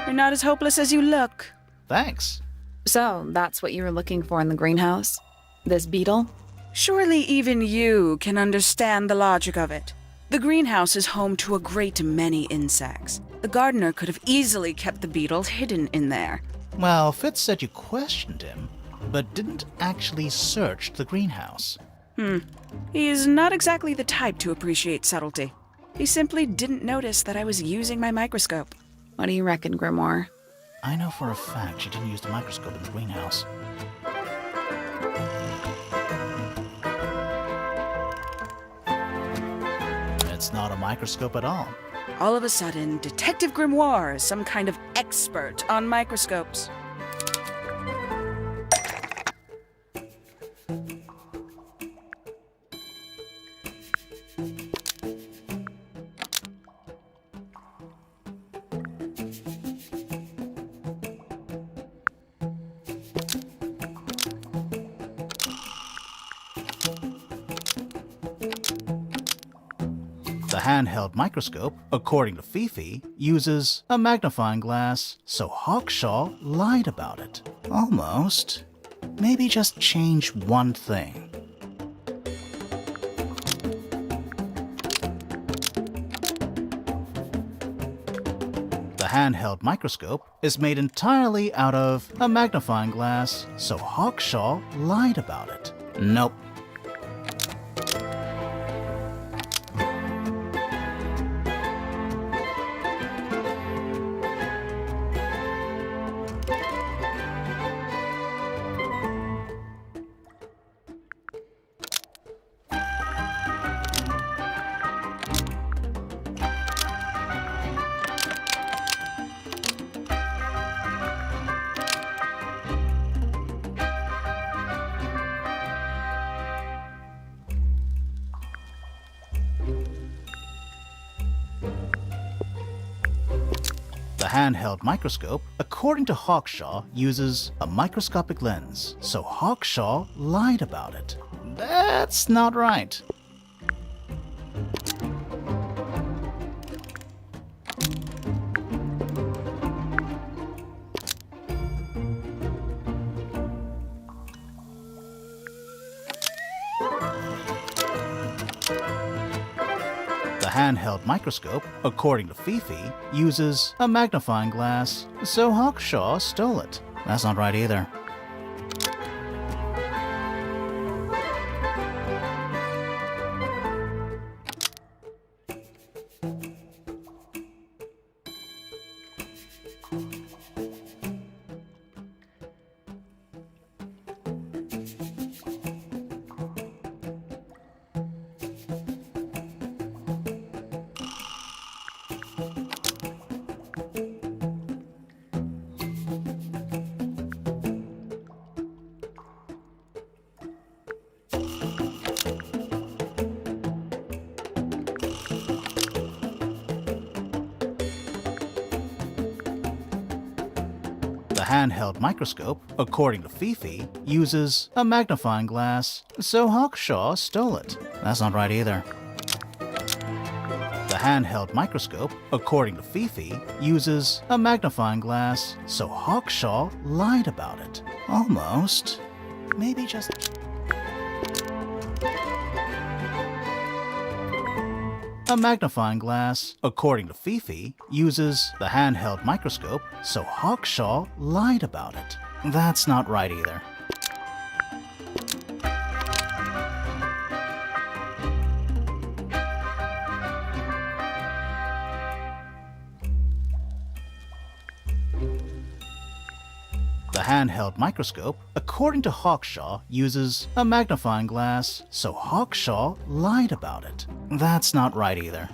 You're not as hopeless as you look. Thanks. So, that's what you were looking for in the greenhouse? This beetle? Surely even you can understand the logic of it. The greenhouse is home to a great many insects. The gardener could have easily kept the beetle hidden in there. Well, Fitz said you questioned him, but didn't actually search the greenhouse. He is not exactly the type to appreciate subtlety. He simply didn't notice that I was using my microscope. What do you reckon, Grimoire? I know for a fact she didn't use the microscope in the greenhouse. It's not a microscope at all. All of a sudden, Detective Grimoire is some kind of expert on microscopes. The handheld microscope, according to Fifi, uses a magnifying glass, so Hawshaw lied about it. Almost. Maybe just change one thing. The handheld microscope is made entirely out of a magnifying glass, so Hawshaw lied about it. Nope. The handheld microscope, according to Hawshaw, uses a microscopic lens, so Hawshaw lied about it. That's not right. The handheld microscope, according to Fifi, uses a magnifying glass, so Hawshaw stole it. That's not right either. The handheld microscope, according to Fifi, uses a magnifying glass, so Hawshaw stole it. That's not right either. The handheld microscope, according to Fifi, uses a magnifying glass, so Hawshaw lied about it. Almost. Maybe just... A magnifying glass, according to Fifi, uses the handheld microscope, so Hawshaw lied about it. That's not right either. The handheld microscope, according to Hawshaw, uses a magnifying glass, so Hawshaw lied about it. That's not right either.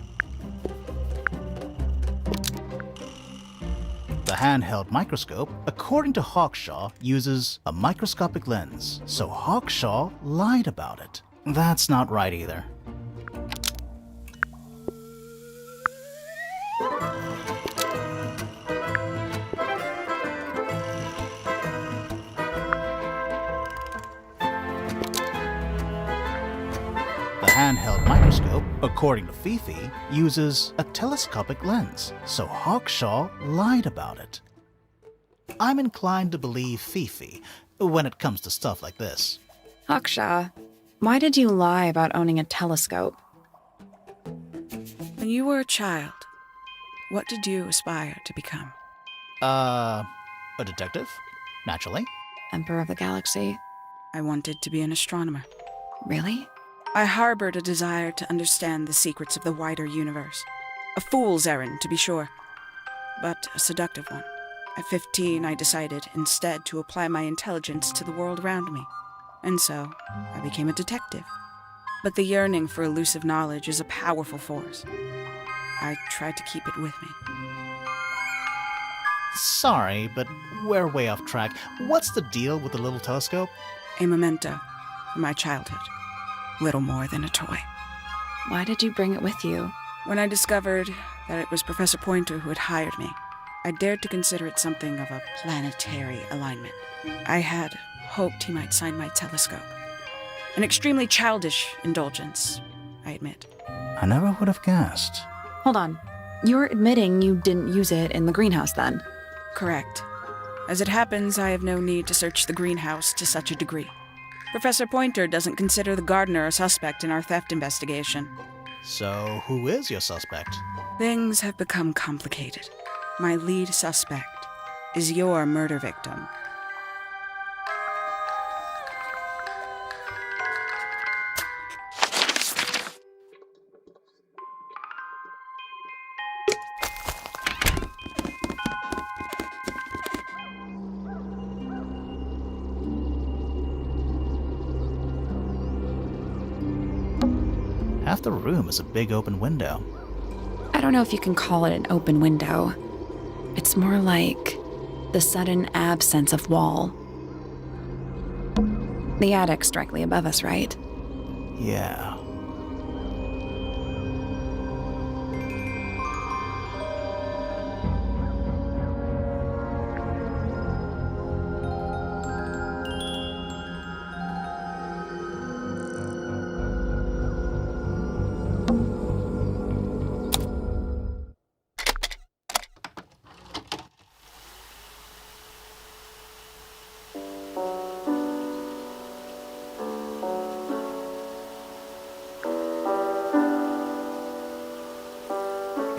The handheld microscope, according to Hawshaw, uses a microscopic lens, so Hawshaw lied about it. That's not right either. The handheld microscope, according to Fifi, uses a telescopic lens, so Hawshaw lied about it. I'm inclined to believe Fifi when it comes to stuff like this. Hawshaw, why did you lie about owning a telescope? When you were a child, what did you aspire to become? A detective? Naturally. Emperor of the Galaxy? I wanted to be an astronomer. Really? I harbored a desire to understand the secrets of the wider universe. A fool's errand, to be sure, but a seductive one. At 15, I decided instead to apply my intelligence to the world around me. And so, I became a detective. But the yearning for elusive knowledge is a powerful force. I tried to keep it with me. Sorry, but we're way off track. What's the deal with the little telescope? A memento from my childhood. Little more than a toy. Why did you bring it with you? When I discovered that it was Professor Pointer who had hired me, I dared to consider it something of a planetary alignment. I had hoped he might sign my telescope. An extremely childish indulgence, I admit. I never would have guessed. Hold on. You're admitting you didn't use it in the greenhouse then? Correct. As it happens, I have no need to search the greenhouse to such a degree. Professor Pointer doesn't consider the gardener a suspect in our theft investigation. So, who is your suspect? Things have become complicated. My lead suspect is your murder victim. Half the room is a big open window. I don't know if you can call it an open window. It's more like the sudden absence of wall. The attic's directly above us, right? Yeah.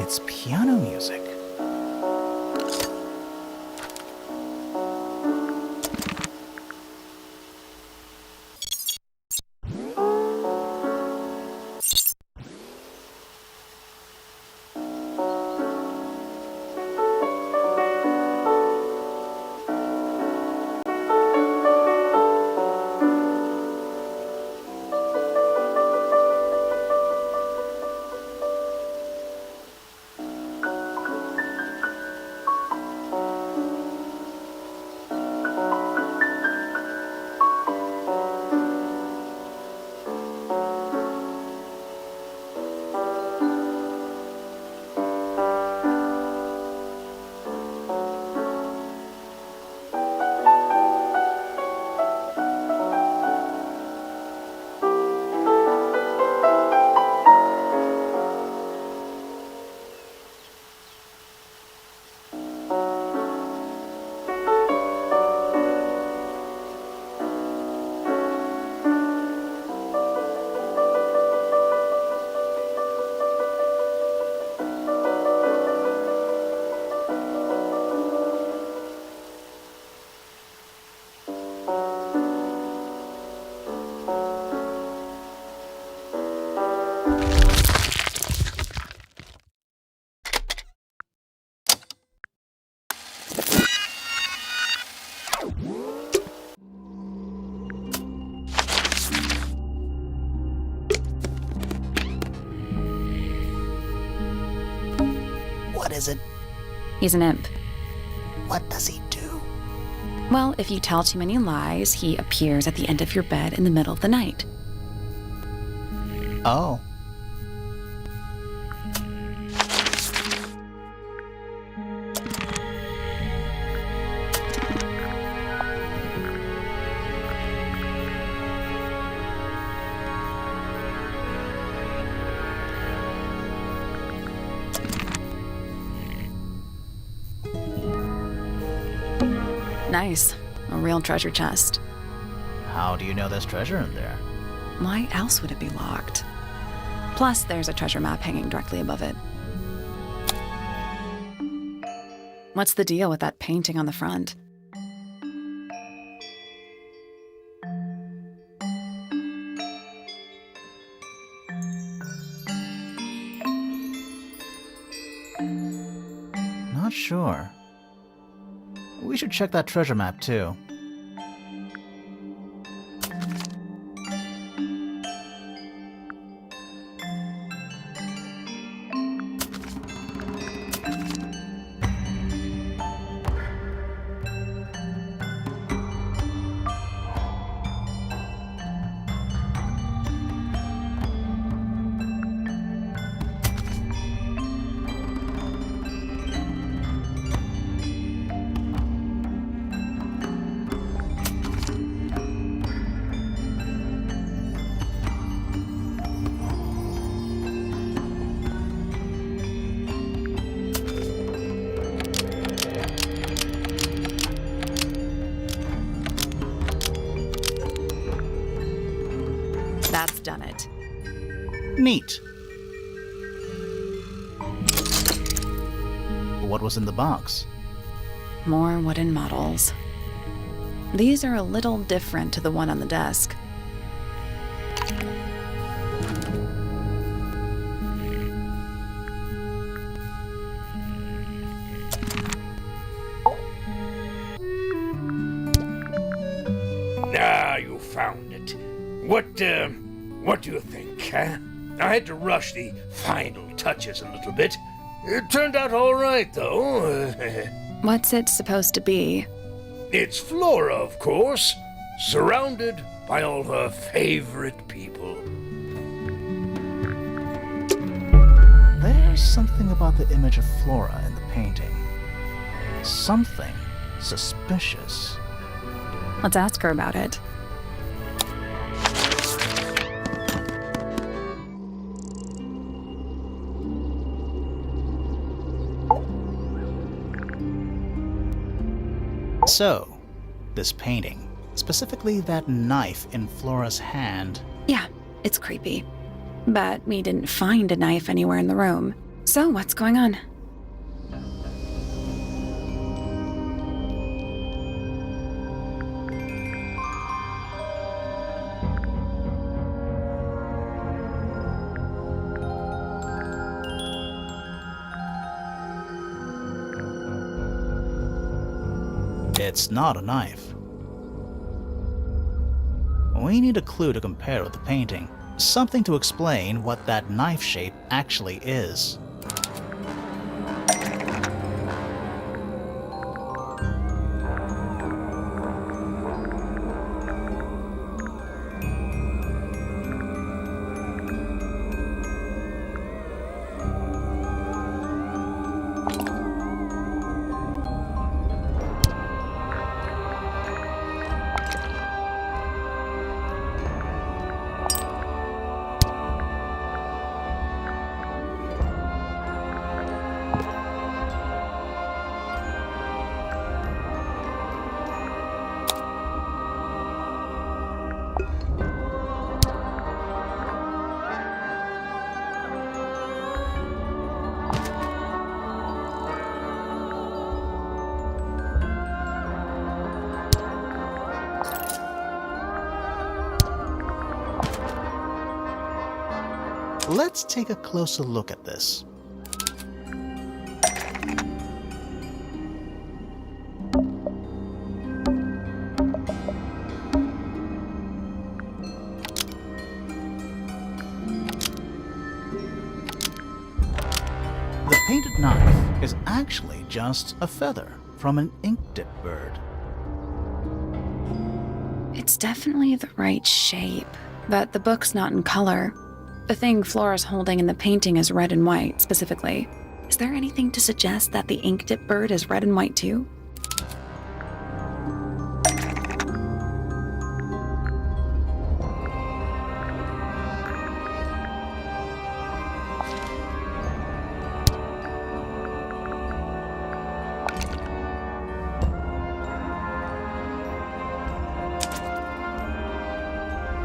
It's piano music. What is it? He's an imp. What does he do? Well, if you tell too many lies, he appears at the end of your bed in the middle of the night. Oh. Nice. A real treasure chest. How do you know there's treasure in there? Why else would it be locked? Plus, there's a treasure map hanging directly above it. What's the deal with that painting on the front? Not sure. We should check that treasure map too. That's done it. Neat. What was in the box? More wooden models. These are a little different to the one on the desk. Ah, you found it. What do you think, huh? I had to rush the final touches a little bit. It turned out all right, though. What's it supposed to be? It's Flora, of course, surrounded by all her favorite people. There's something about the image of Flora in the painting. Something suspicious. Let's ask her about it. So, this painting, specifically that knife in Flora's hand. Yeah, it's creepy. But we didn't find a knife anywhere in the room, So, what's going on? It's not a knife. We need a clue to compare with the painting. Something to explain what that knife shape actually is. Let's take a closer look at this. The painted knife is actually just a feather from an ink dip bird. It's definitely the right shape, but the book's not in color. The thing Flora's holding in the painting is red and white, specifically. Is there anything to suggest that the ink dip bird is red and white too?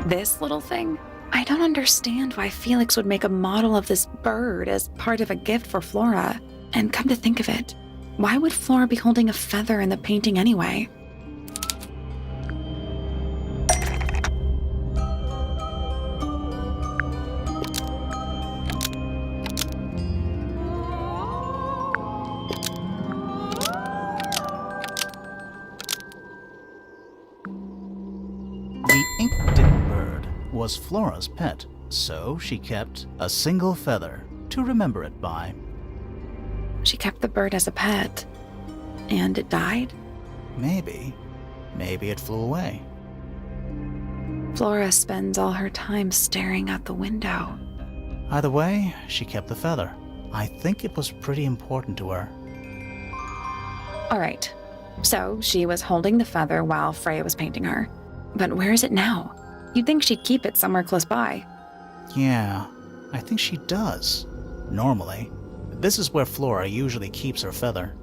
This little thing? I don't understand why Felix would make a model of this bird as part of a gift for Flora. And come to think of it, why would Flora be holding a feather in the painting anyway? The ink dip bird was Flora's pet, so she kept a single feather to remember it by. She kept the bird as a pet, and it died? Maybe it flew away. Flora spends all her time staring out the window. Either way, she kept the feather. I think it was pretty important to her. All right, so she was holding the feather while Freya was painting her. But where is it now? You'd think she'd keep it somewhere close by. Yeah, I think she does. Normally. This is where Flora usually keeps her feather.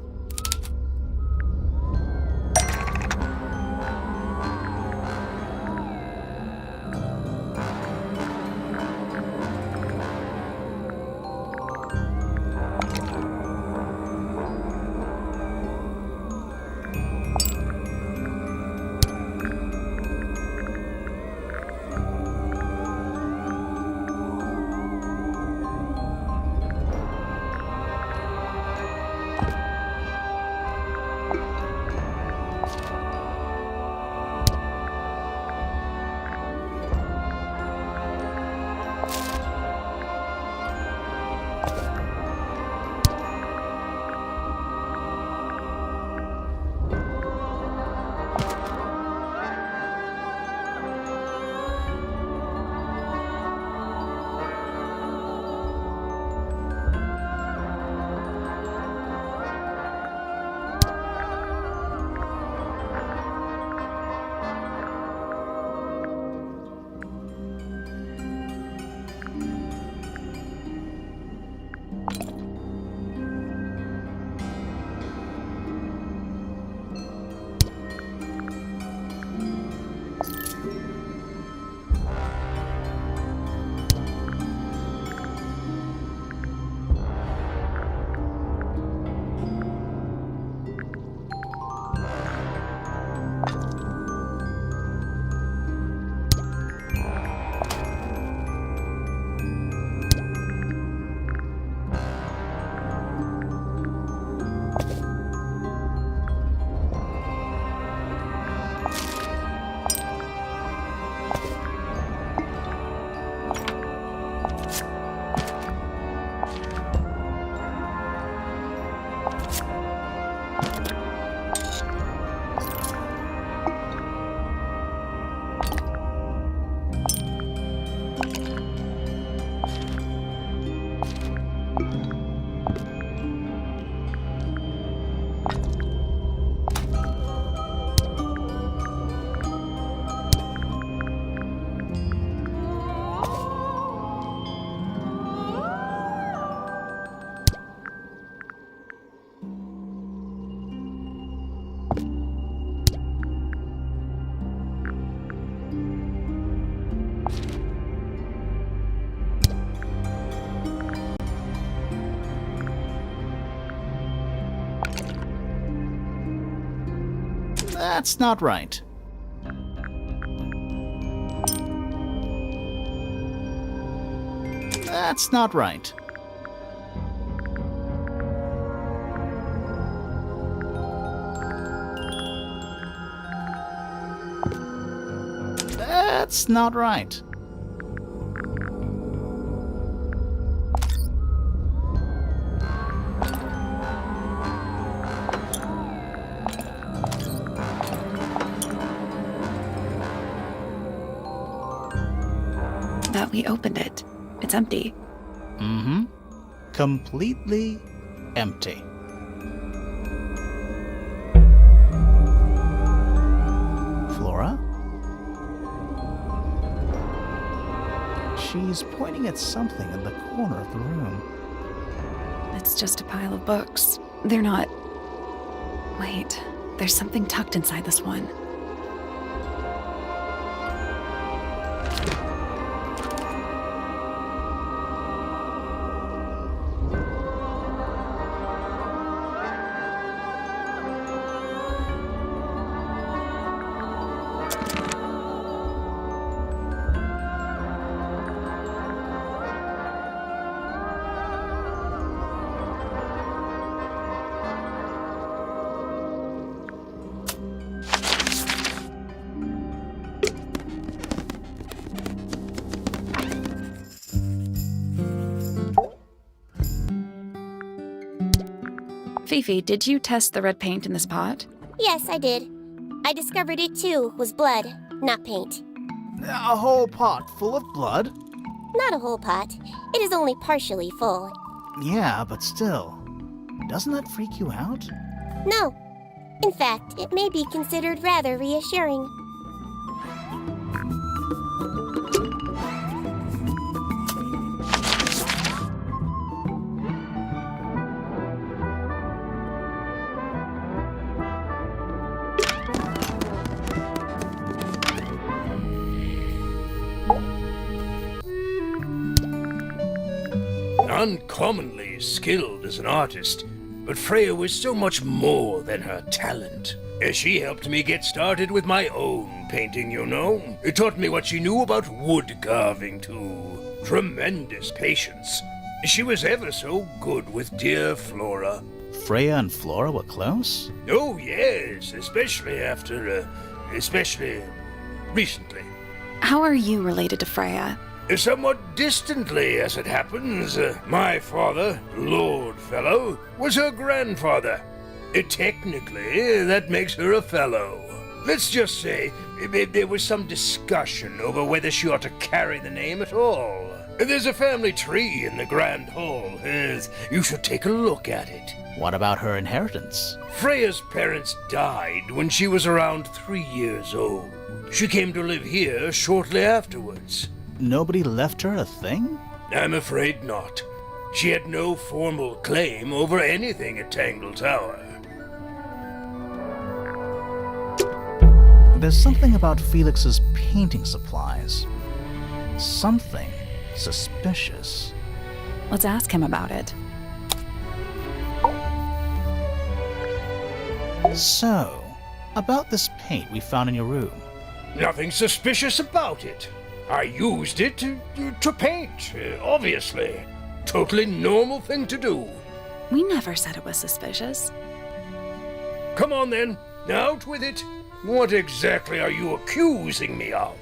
That's not right. That's not right. That's not right. That we opened it. It's empty. Mm-hmm. Completely empty. Flora? She's pointing at something in the corner of the room. It's just a pile of books. They're not... Wait, there's something tucked inside this one. Fifi, did you test the red paint in this pot? Yes, I did. I discovered it too was blood, not paint. A whole pot full of blood? Not a whole pot. It is only partially full. Yeah, but still. Doesn't that freak you out? No. In fact, it may be considered rather reassuring. Uncommonly skilled as an artist, but Freya was so much more than her talent. She helped me get started with my own painting, you know. It taught me what she knew about wood carving, too. Tremendous patience. She was ever so good with dear Flora. Freya and Flora were close? Oh, yes, especially recently. How are you related to Freya? Somewhat distantly, as it happens. My father, Lord Fellow, was her grandfather. Technically, that makes her a Fellow. Let's just say there was some discussion over whether she ought to carry the name at all. There's a family tree in the Grand Hall. You should take a look at it. What about her inheritance? Freya's parents died when she was around 3 years old. She came to live here shortly afterwards. Nobody left her a thing? I'm afraid not. She had no formal claim over anything at Tangle Tower. There's something about Felix's painting supplies. Something suspicious. Let's ask him about it. So, about this paint we found in your room. Nothing suspicious about it. I used it to paint, obviously. Totally normal thing to do. We never said it was suspicious. Come on then, out with it. What exactly are you accusing me of?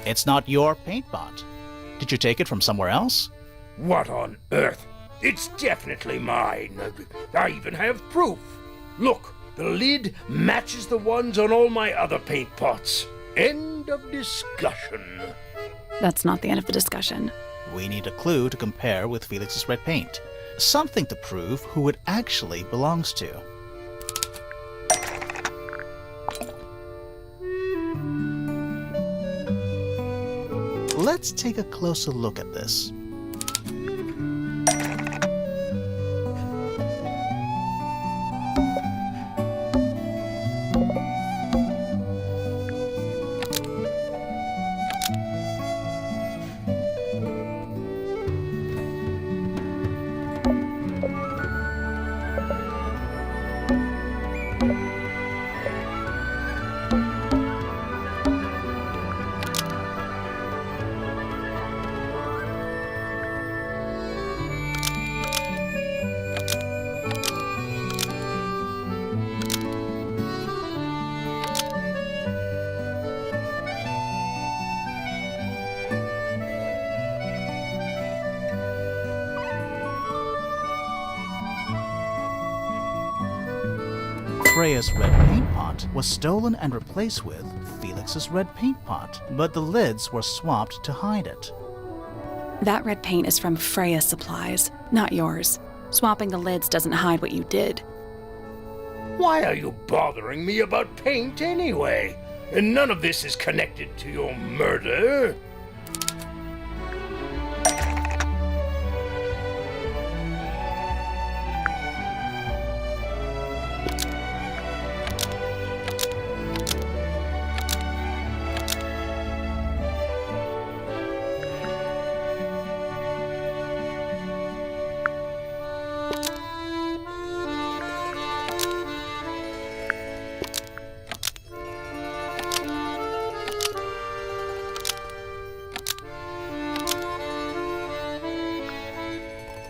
It's not your paint pot. Did you take it from somewhere else? What on earth? It's definitely mine. I even have proof. Look, the lid matches the ones on all my other paint pots. End of discussion. That's not the end of the discussion. We need a clue to compare with Felix's red paint. Something to prove who it actually belongs to. Let's take a closer look at this. Freya's red paint pot was stolen and replaced with Felix's red paint pot, but the lids were swapped to hide it. That red paint is from Freya's supplies, not yours. Swapping the lids doesn't hide what you did. Why are you bothering me about paint anyway? And none of this is connected to your murder.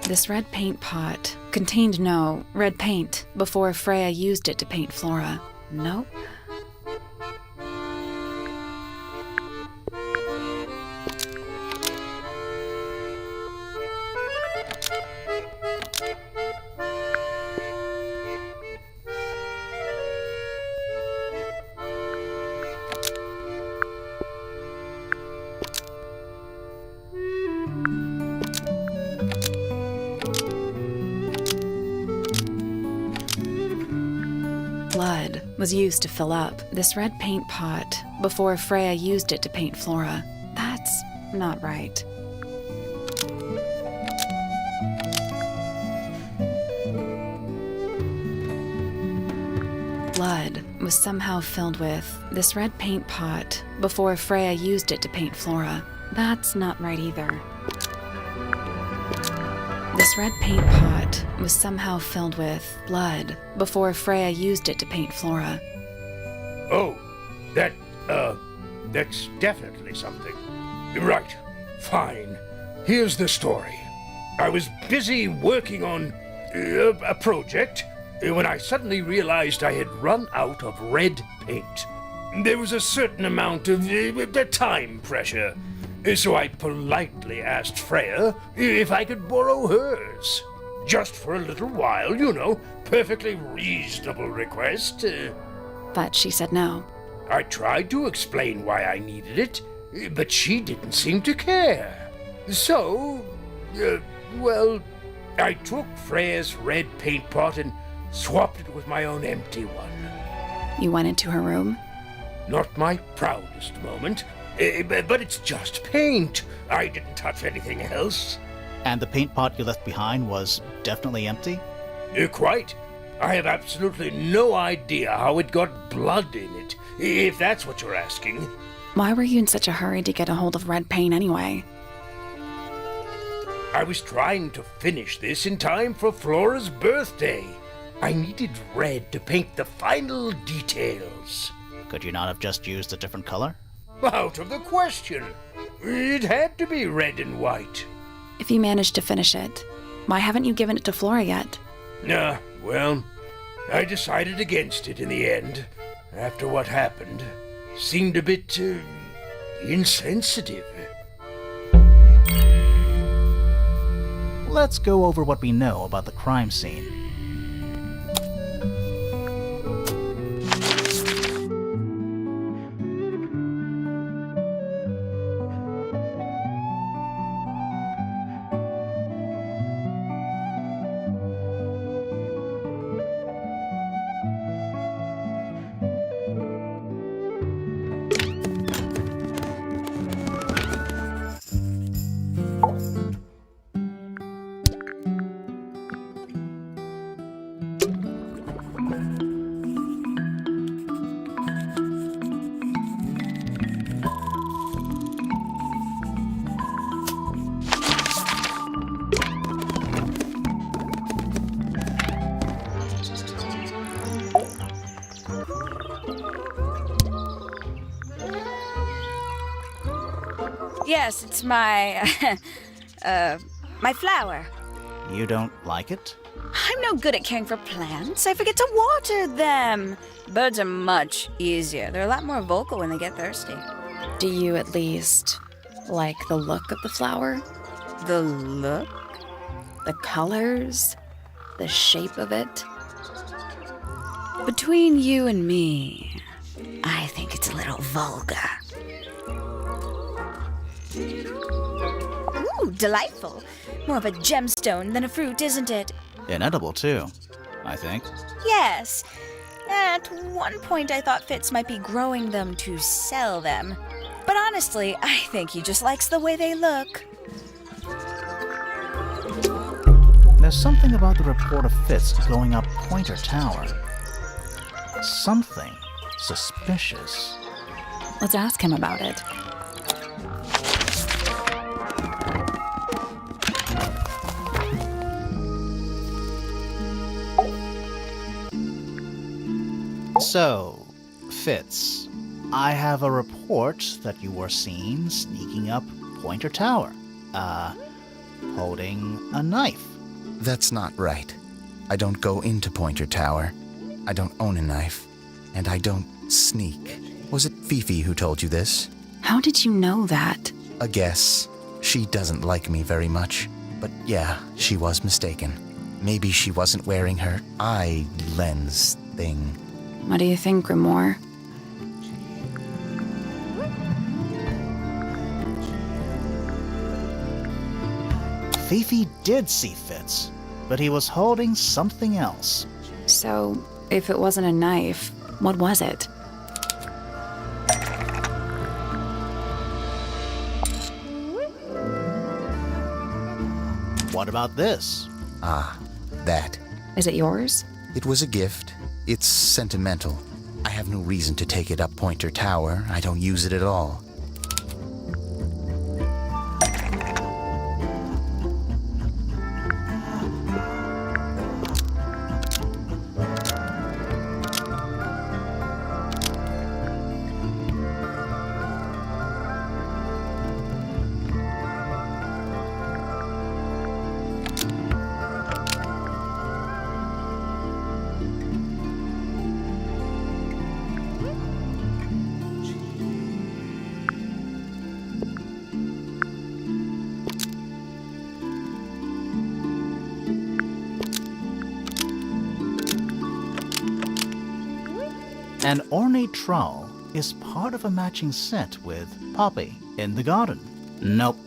This red paint pot contained no red paint before Freya used it to paint Flora. Nope. Blood was used to fill up this red paint pot before Freya used it to paint Flora. That's not right. Blood was somehow filled with this red paint pot before Freya used it to paint Flora. That's not right either. This red paint pot was somehow filled with blood before Freya used it to paint Flora. Oh, that's definitely something. Right, fine. Here's the story. I was busy working on a project when I suddenly realized I had run out of red paint. There was a certain amount of time pressure. So I politely asked Freya if I could borrow hers. Just for a little while, you know. Perfectly reasonable request. But she said no. I tried to explain why I needed it, but she didn't seem to care. So, I took Freya's red paint pot and swapped it with my own empty one. You went into her room? Not my proudest moment. But it's just paint. I didn't touch anything else. And the paint pot you left behind was definitely empty? Quite. I have absolutely no idea how it got blood in it, if that's what you're asking. Why were you in such a hurry to get a hold of red paint anyway? I was trying to finish this in time for Flora's birthday. I needed red to paint the final details. Could you not have just used a different color? Out of the question. It had to be red and white. If you managed to finish it, why haven't you given it to Flora yet? I decided against it in the end. After what happened, seemed a bit insensitive. Let's go over what we know about the crime scene. Yes, it's my, my flower. You don't like it? I'm no good at caring for plants. I forget to water them. Birds are much easier. They're a lot more vocal when they get thirsty. Do you at least like the look of the flower? The look? The colors? The shape of it? Between you and me, I think it's a little vulgar. Ooh, delightful. More of a gemstone than a fruit, isn't it? Inedible, too, I think. Yes. At one point, I thought Fitz might be growing them to sell them. But honestly, I think he just likes the way they look. There's something about the report of Fitz going up Pointer Tower. Something suspicious. Let's ask him about it. So, Fitz, I have a report that you were seen sneaking up Pointer Tower. Holding a knife. That's not right. I don't go into Pointer Tower. I don't own a knife. And I don't sneak. Was it Fifi who told you this? How did you know that? A guess. She doesn't like me very much. But yeah, she was mistaken. Maybe she wasn't wearing her eye lens thing. What do you think, Grimoire? Fifi did see Fitz, but he was holding something else. So, if it wasn't a knife, what was it? What about this? Ah, that. Is it yours? It was a gift. It's sentimental. I have no reason to take it up Pointer Tower. I don't use it at all. An ornate trowel is part of a matching set with Poppy in the garden. Nope.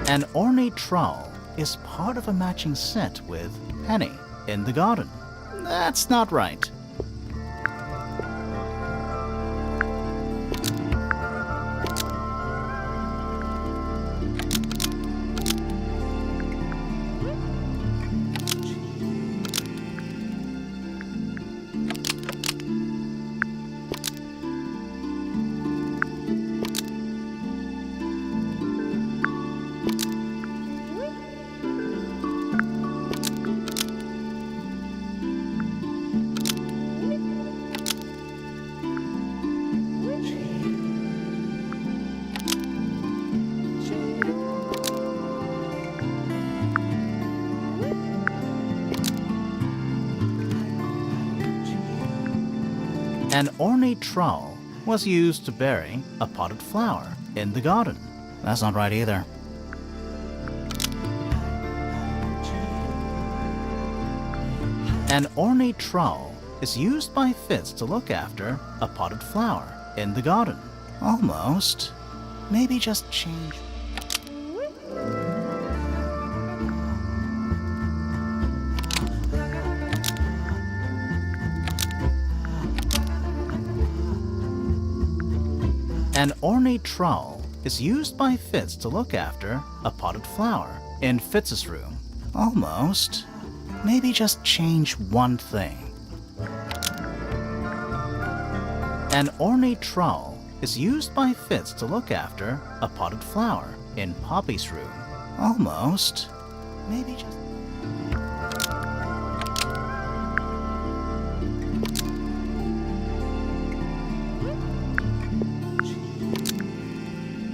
An ornate trowel is part of a matching set with Penny in the garden. That's not right. An ornate trowel was used to bury a potted flower in the garden. That's not right either. An ornate trowel is used by Fitz to look after a potted flower in the garden. Almost. Maybe just change. An ornate trowel is used by Fitz to look after a potted flower in Fitz's room. Almost. Maybe just change one thing. An ornate trowel is used by Fitz to look after a potted flower in Poppy's room. Almost. Maybe just...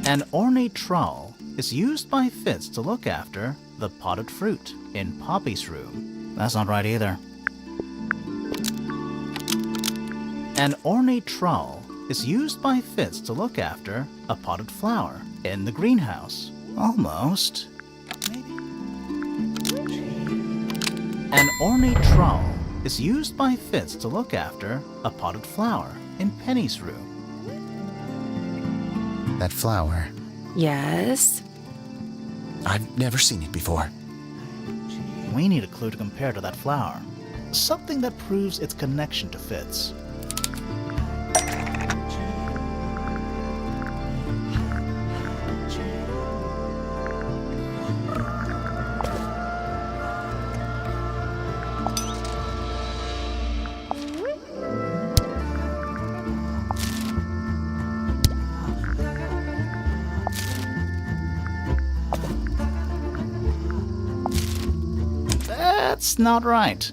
An ornate trowel is used by Fitz to look after the potted fruit in Poppy's room. That's not right either. An ornate trowel is used by Fitz to look after a potted flower in the greenhouse. Almost. Maybe. An ornate trowel is used by Fitz to look after a potted flower in Penny's room. That flower, Yes? I've never seen it before. We need a clue to compare to that flower. Something that proves its connection to Fitz. That's not right.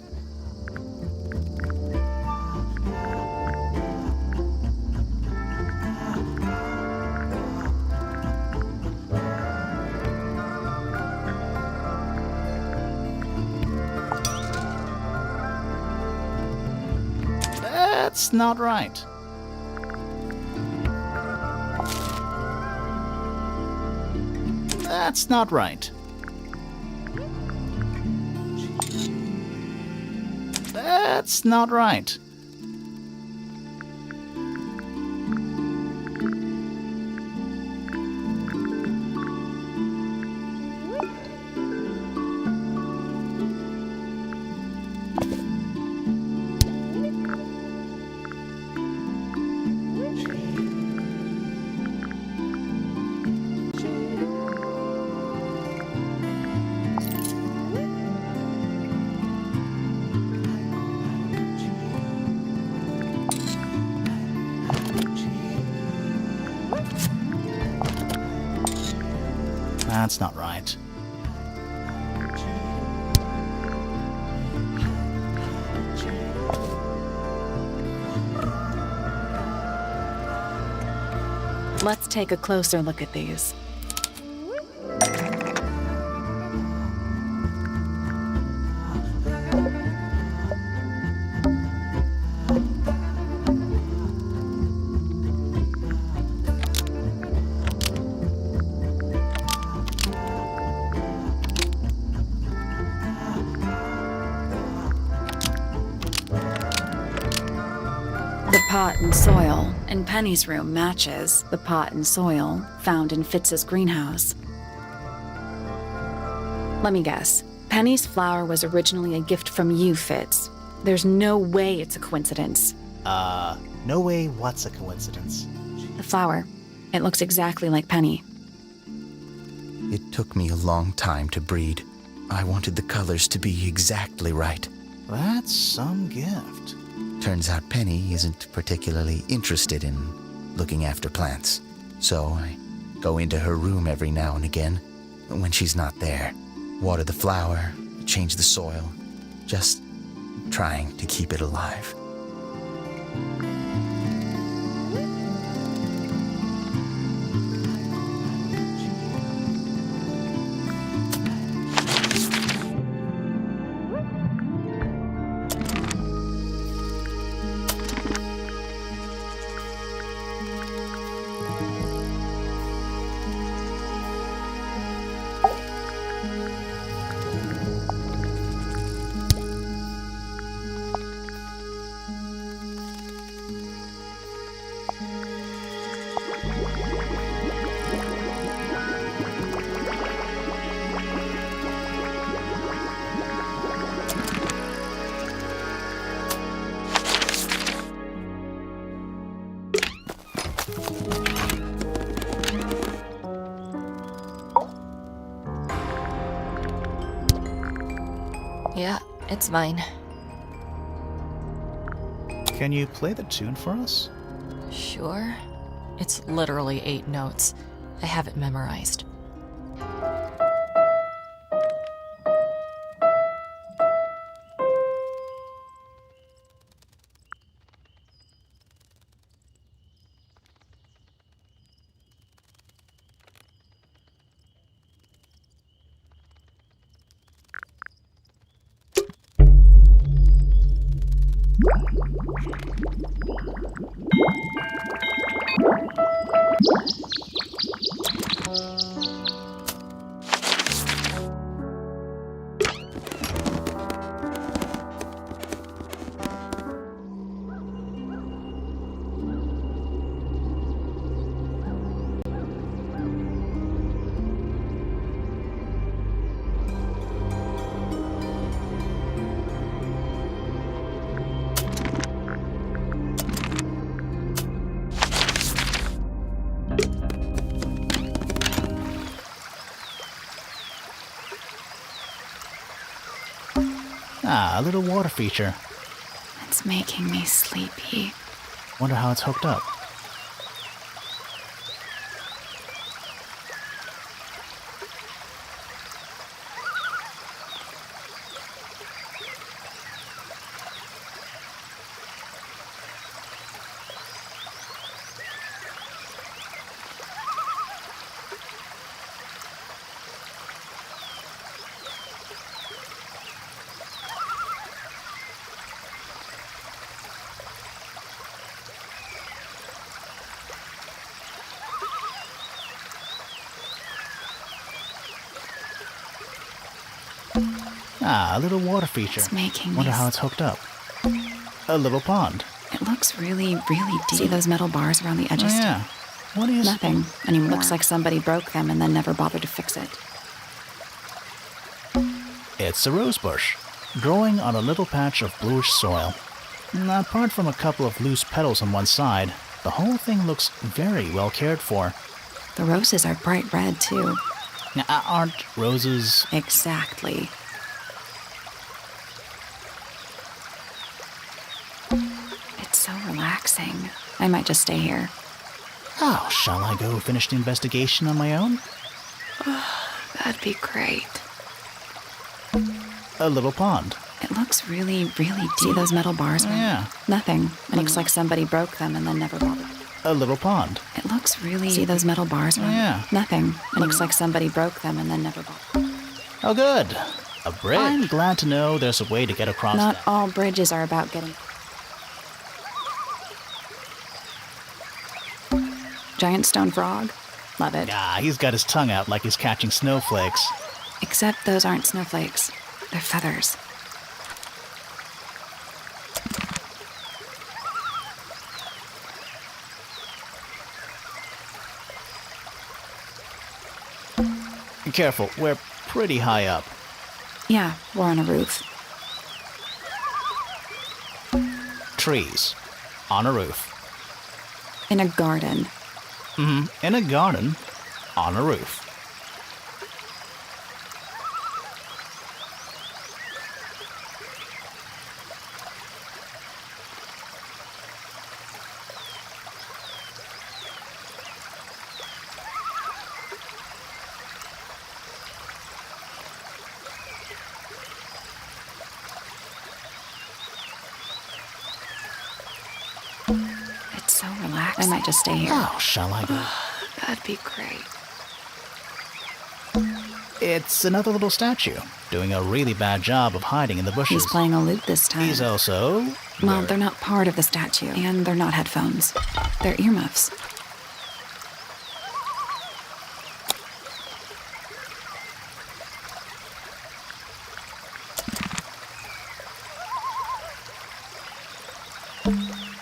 That's not right. That's not right. That's not right. That's not right. Let's take a closer look at these. The pot and soil in Penny's room matches the pot and soil found in Fitz's greenhouse. Let me guess. Penny's flower was originally a gift from you, Fitz. There's no way it's a coincidence. No way what's a coincidence? The flower. It looks exactly like Penny. It took me a long time to breed. I wanted the colors to be exactly right. That's some gift. Turns out Penny isn't particularly interested in looking after plants. So I go into her room every now and again when she's not there. Water the flower, change the soil, just trying to keep it alive. It's mine. Can you play the tune for us? Sure. It's literally 8 notes. I have it memorized. Ah, a little water feature. It's making me sleepy. Wonder how it's hooked up. Ah, a little water feature. It's making me Wonder how it's hooked up. A little pond. It looks really, really deep. See those metal bars around the edges? Oh, yeah. What is... Nothing anymore. Looks like somebody broke them and then never bothered to fix it. It's a rose bush, growing on a little patch of bluish soil. Apart from a couple of loose petals on one side, the whole thing looks very well cared for. The roses are bright red, too. Now, aren't roses... Exactly. It's so relaxing. I might just stay here. Oh, shall I go finish the investigation on my own? That'd be great. A little pond. It looks really, really deep. See those metal bars? Oh, yeah. Nothing. It looks like somebody broke them and then never bothered. A little pond. It looks really... See those metal bars? Oh, yeah. Nothing. It looks like somebody broke them and then never bothered. Oh, good. A bridge. I'm glad to know there's a way to get across Not that. all bridges are about getting... Giant stone frog? Love it. Ah, he's got his tongue out like he's catching snowflakes. Except those aren't snowflakes. They're feathers. Be careful, we're pretty high up. Yeah, we're on a roof. Trees. On a roof. In a garden. In a garden. On a roof. It's so relaxing. I might just stay here. Oh, shall I go? That'd be great. It's another little statue, doing a really bad job of hiding in the bushes. He's playing a lute this time. He's also... Well, they're not part of the statue, and they're not headphones. They're earmuffs.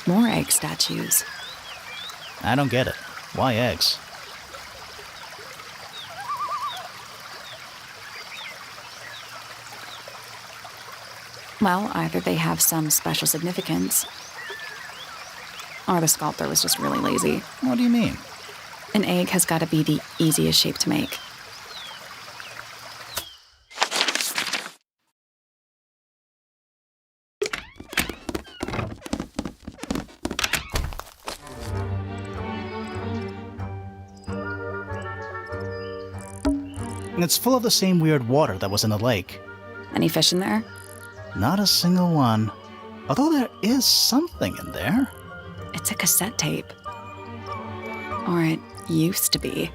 More egg statues. I don't get it. Why eggs? Well, either they have some special significance, or the sculptor was just really lazy. What do you mean? An egg has got to be the easiest shape to make. It's full of the same weird water that was in the lake. Any fish in there? Not a single one. Although there is something in there. It's a cassette tape. Or it used to be.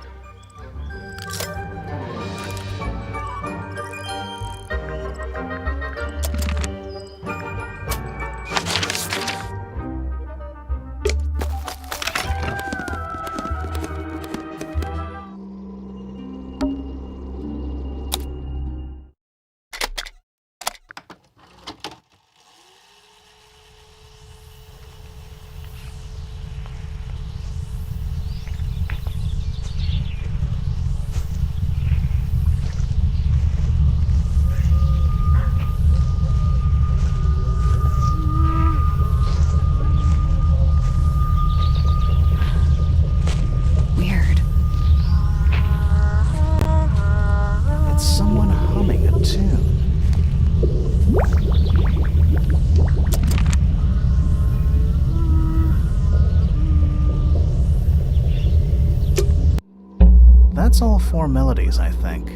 That's all 4 melodies, I think.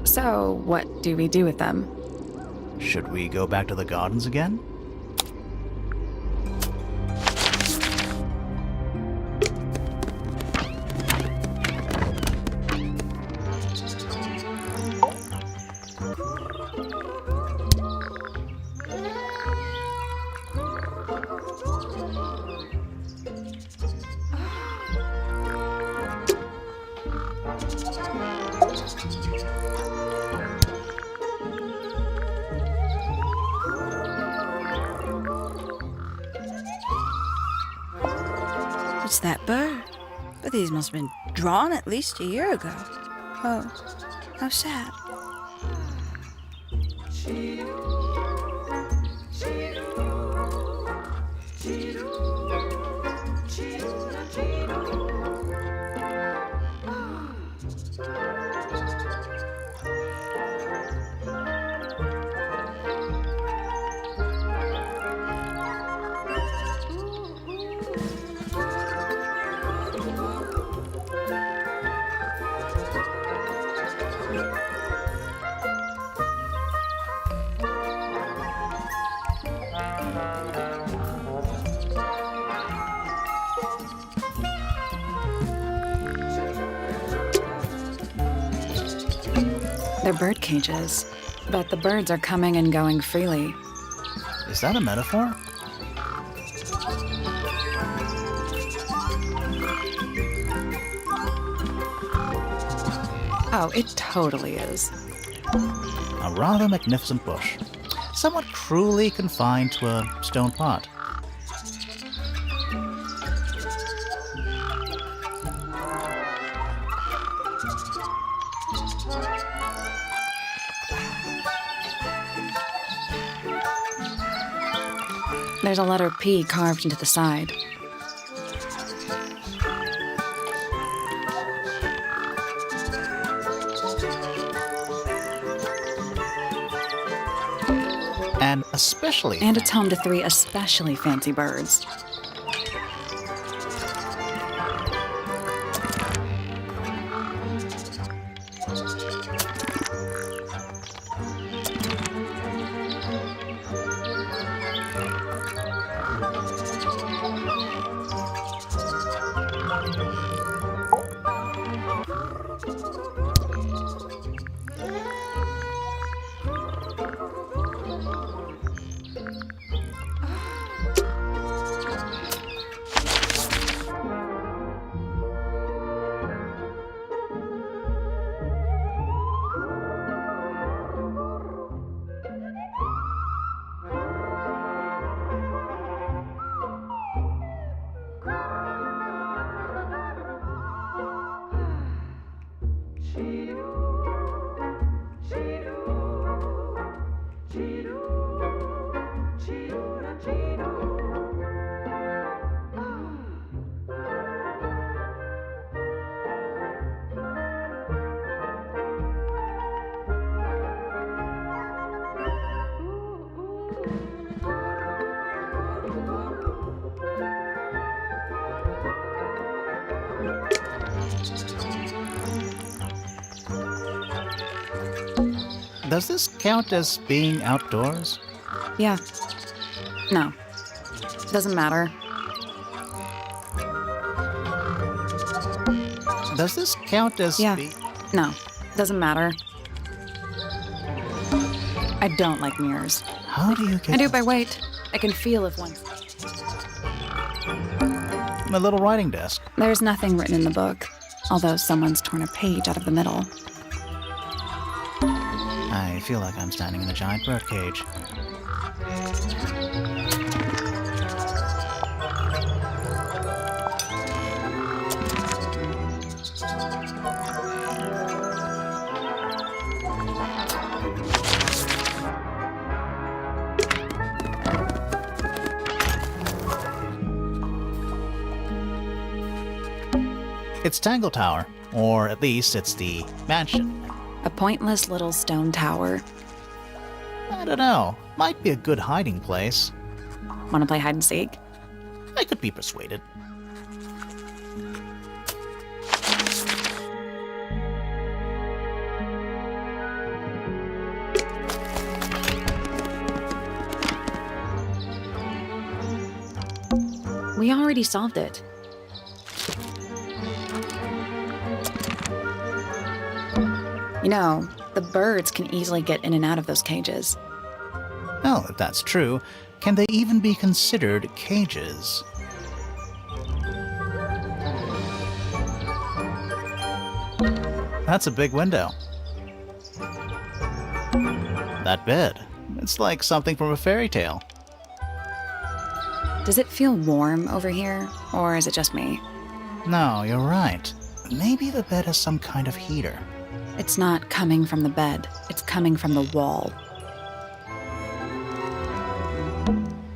So, what do we do with them? Should we go back to the gardens again? It's that bird. But these must have been drawn at least a year ago. Oh, how sad. They're bird cages, but the birds are coming and going freely. Is that a metaphor? Oh, it totally is. A rather magnificent bush, somewhat cruelly confined to a stone pot. There's a letter P carved into the side. And especially... And it's home to 3 especially fancy birds. Does this count as being outdoors? Yeah. No. Doesn't matter. Does this count as Yeah. No. Doesn't matter. I don't like mirrors. How do you get... I do by weight. I can feel if one... My little writing desk. There's nothing written in the book, although someone's torn a page out of the middle. I feel like I'm standing in a giant birdcage. It's Tangle Tower, or at least it's the mansion. A pointless little stone tower. I don't know. Might be a good hiding place. Want to play hide and seek? I could be persuaded. We already solved it. You know, the birds can easily get in and out of those cages. Well, if that's true, can they even be considered cages? That's a big window. That bed. It's like something from a fairy tale. Does it feel warm over here, or is it just me? No, you're right. Maybe the bed has some kind of heater. It's not coming from the bed. It's coming from the wall.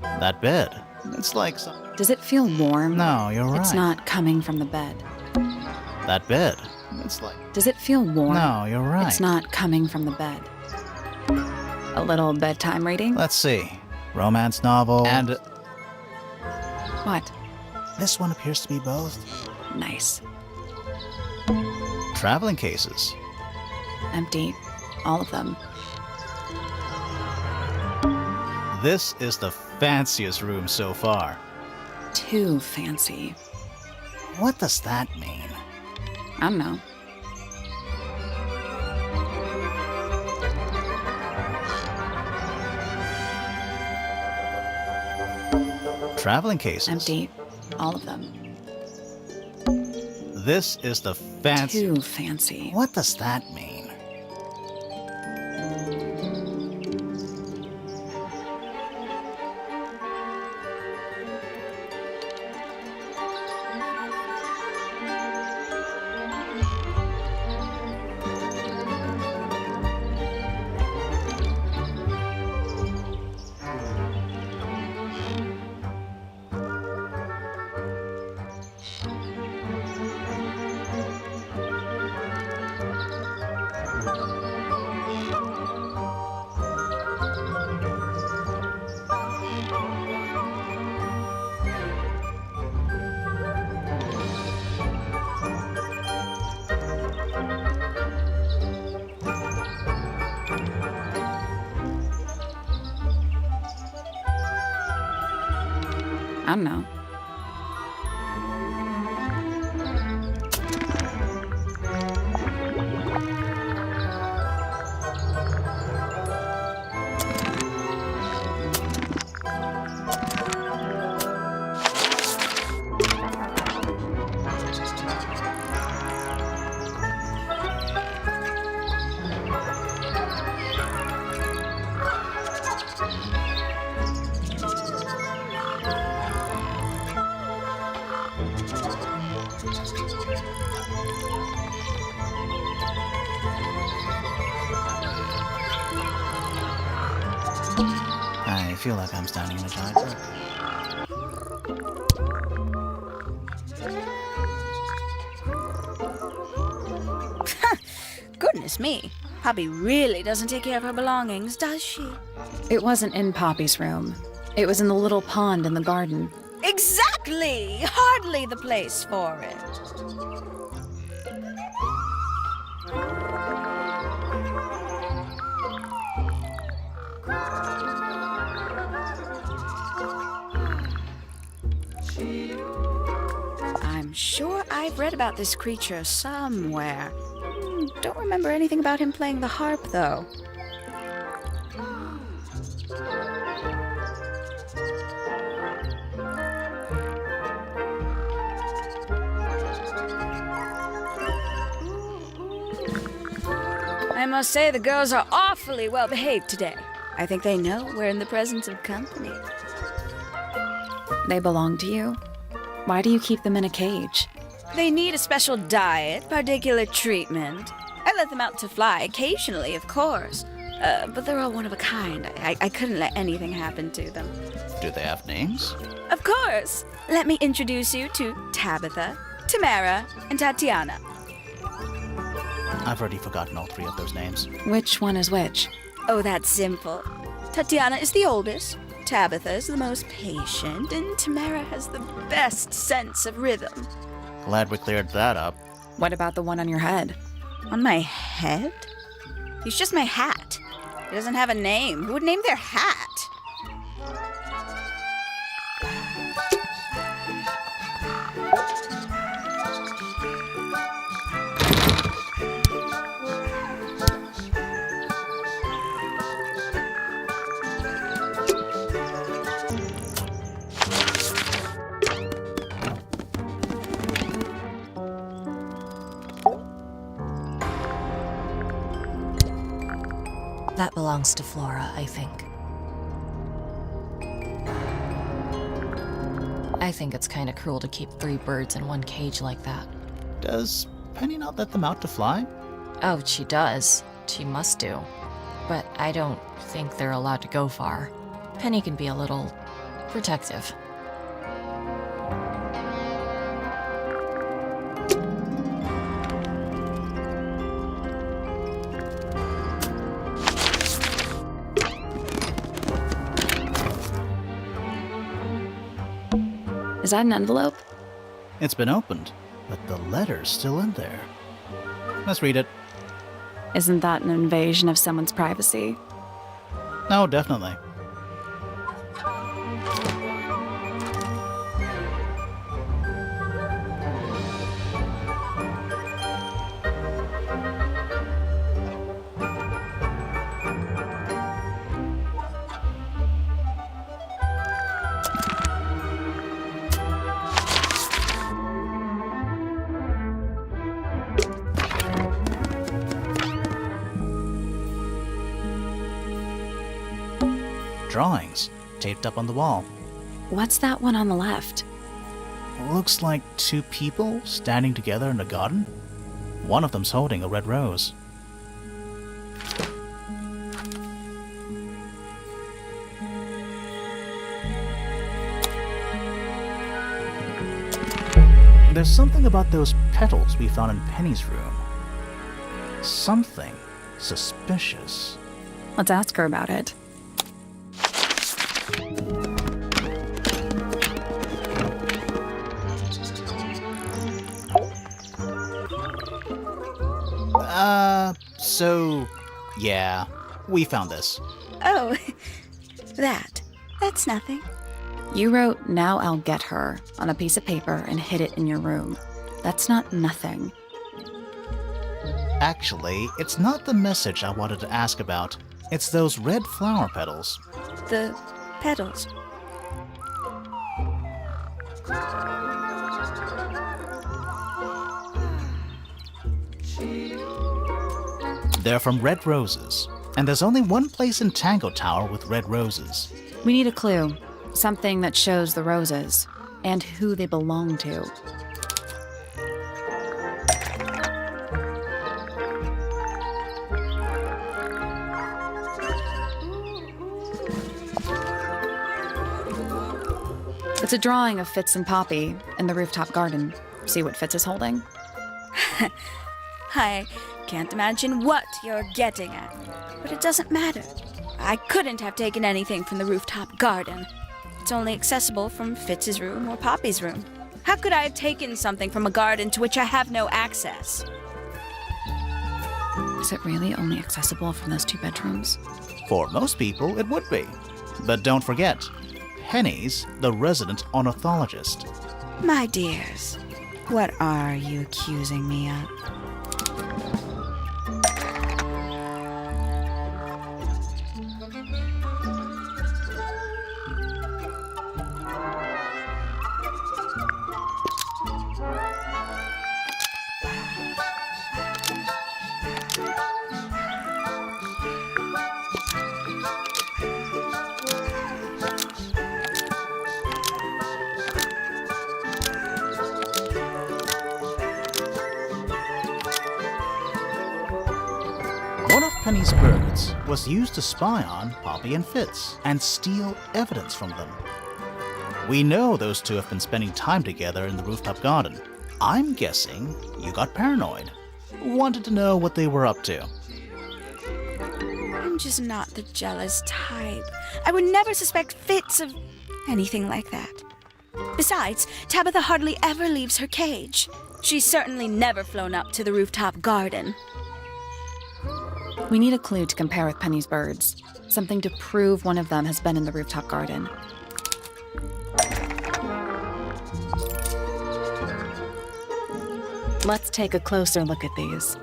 That bed. It's like some... Does it feel warm? No, you're right. It's not coming from the bed. That bed. It's like... Does it feel warm? No, you're right. It's not coming from the bed. A little bedtime reading? Let's see. Romance novel and... What? This one appears to be both. Nice. Traveling cases. Empty. All of them. This is the fanciest room so far. Too fancy. What does that mean? I don't know. Traveling cases. Empty. All of them. This is the fancy... Too fancy. What does that mean? I don't know. I feel like I'm standing in a giant bird. Goodness me. Poppy really doesn't take care of her belongings, does she? It wasn't in Poppy's room. It was in the little pond in the garden. Exactly! Hardly the place for it. I'm sure I've read about this creature somewhere. Don't remember anything about him playing the harp, though. I must say the girls are awfully well behaved today. I think they know we're in the presence of company. They belong to you? Why do you keep them in a cage? They need a special diet, particular treatment. I let them out to fly occasionally, of course. But they're all one of a kind. I couldn't let anything happen to them. Do they have names? Of course. Let me introduce you to Tabitha, Tamara, and Tatiana. I've already forgotten all three of those names. Which one is which? Oh, that's simple. Tatiana is the oldest, Tabitha is the most patient, and Tamara has the best sense of rhythm. Glad we cleared that up. What about the one on your head? On my head? He's just my hat. He doesn't have a name. Who would name their hat? That belongs to Flora, I think. I think it's kind of cruel to keep 3 birds in one cage like that. Does Penny not let them out to fly? Oh, she does. She must do. But I don't think they're allowed to go far. Penny can be a little protective. Is that an envelope? It's been opened, but the letter's still in there. Let's read it. Isn't that an invasion of someone's privacy? No, definitely. Drawings taped up on the wall. What's that one on the left? Looks like 2 people standing together in a garden. One of them's holding a red rose. There's something about those petals we found in Penny's room. Something suspicious. Let's ask her about it. Yeah, we found this. Oh, that's nothing. You wrote, "Now I'll get her," on a piece of paper and hid it in your room. That's not nothing. Actually, it's not the message I wanted to ask about. It's those red flower petals. The petals. They're from red roses, and there's only one place in Tangle Tower with red roses. We need a clue. Something that shows the roses and who they belong to. It's a drawing of Fitz and Poppy in the rooftop garden. See what Fitz is holding? I can't imagine what you're getting at, but it doesn't matter. I couldn't have taken anything from the rooftop garden. It's only accessible from Fitz's room or Poppy's room. How could I have taken something from a garden to which I have no access? Is it really only accessible from those 2 bedrooms? For most people, it would be. But don't forget, Penny's the resident ornithologist. My dears, What are you accusing me of? One of Penny's birds was used to spy on Poppy and Fitz and steal evidence from them. We know those two have been spending time together in the rooftop garden. I'm guessing you got paranoid. Wanted to know what they were up to. I'm just not the jealous type. I would never suspect Fitz of anything like that. Besides, Tabitha hardly ever leaves her cage. She's certainly never flown up to the rooftop garden. We need a clue to compare with Penny's birds. Something to prove one of them has been in the rooftop garden. Let's take a closer look at these.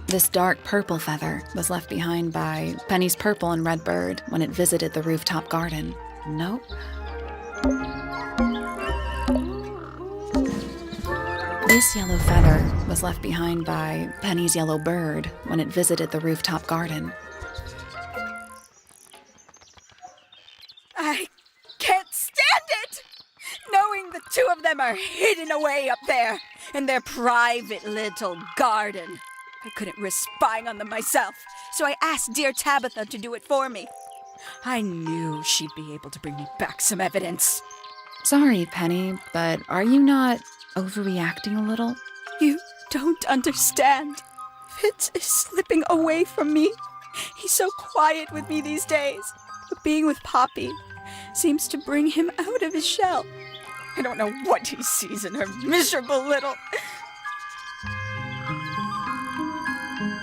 This dark purple feather was left behind by Penny's purple and red bird when it visited the rooftop garden. Nope. This yellow feather was left behind by Penny's yellow bird when it visited the rooftop garden. I can't stand it! Knowing the two of them are hidden away up there in their private little garden. I couldn't risk spying on them myself, so I asked dear Tabitha to do it for me. I knew she'd be able to bring me back some evidence. Sorry, Penny, but are you not overreacting a little? You don't understand. Fitz is slipping away from me. He's so quiet with me these days, but being with Poppy seems to bring him out of his shell. I don't know what he sees in her miserable little...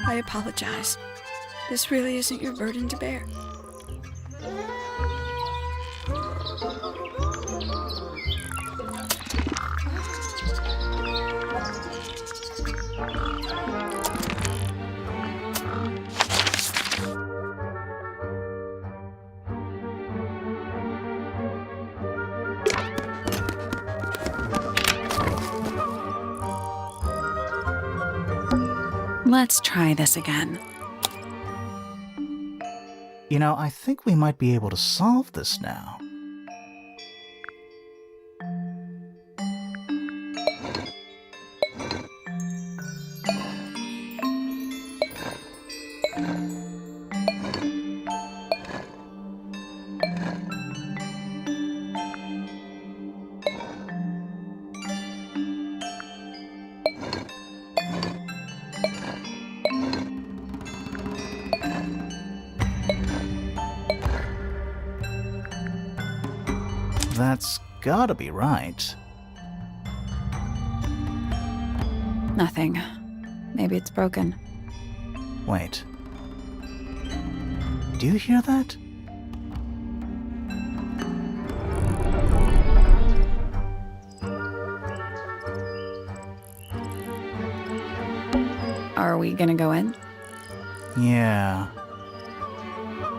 I apologize. This really isn't your burden to bear. Let's try this again. You know, I think we might be able to solve this now. That's gotta be right. Nothing. Maybe it's broken. Wait. Do you hear that? Are we gonna go in? Yeah.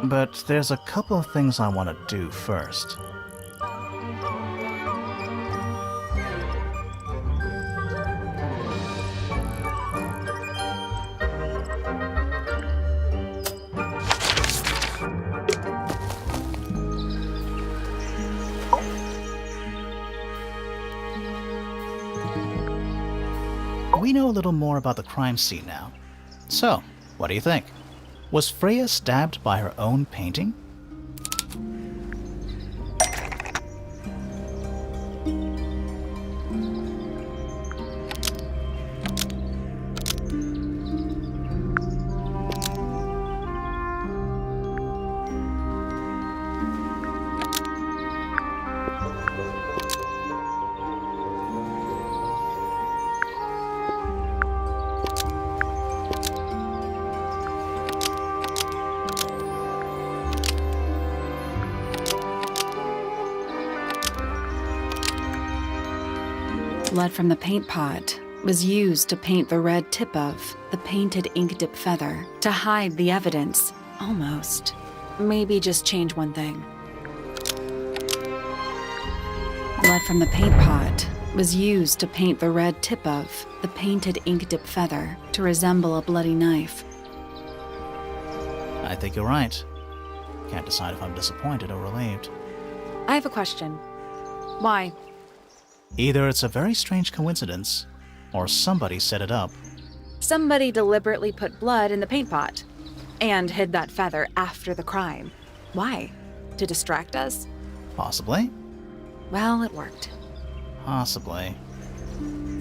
But there's a couple of things I want to do first. We know a little more about the crime scene now. So, what do you think? Was Freya stabbed by her own painting? Blood from the paint pot was used to paint the red tip of the painted ink dip feather to hide the evidence. Almost. Maybe just change one thing. Blood from the paint pot was used to paint the red tip of the painted ink dip feather to resemble a bloody knife. I think you're right. Can't decide if I'm disappointed or relieved. I have a question. Why? Either it's a very strange coincidence, or somebody set it up. Somebody deliberately put blood in the paint pot and hid that feather after the crime. Why? To distract us? Possibly. Well, it worked. Possibly.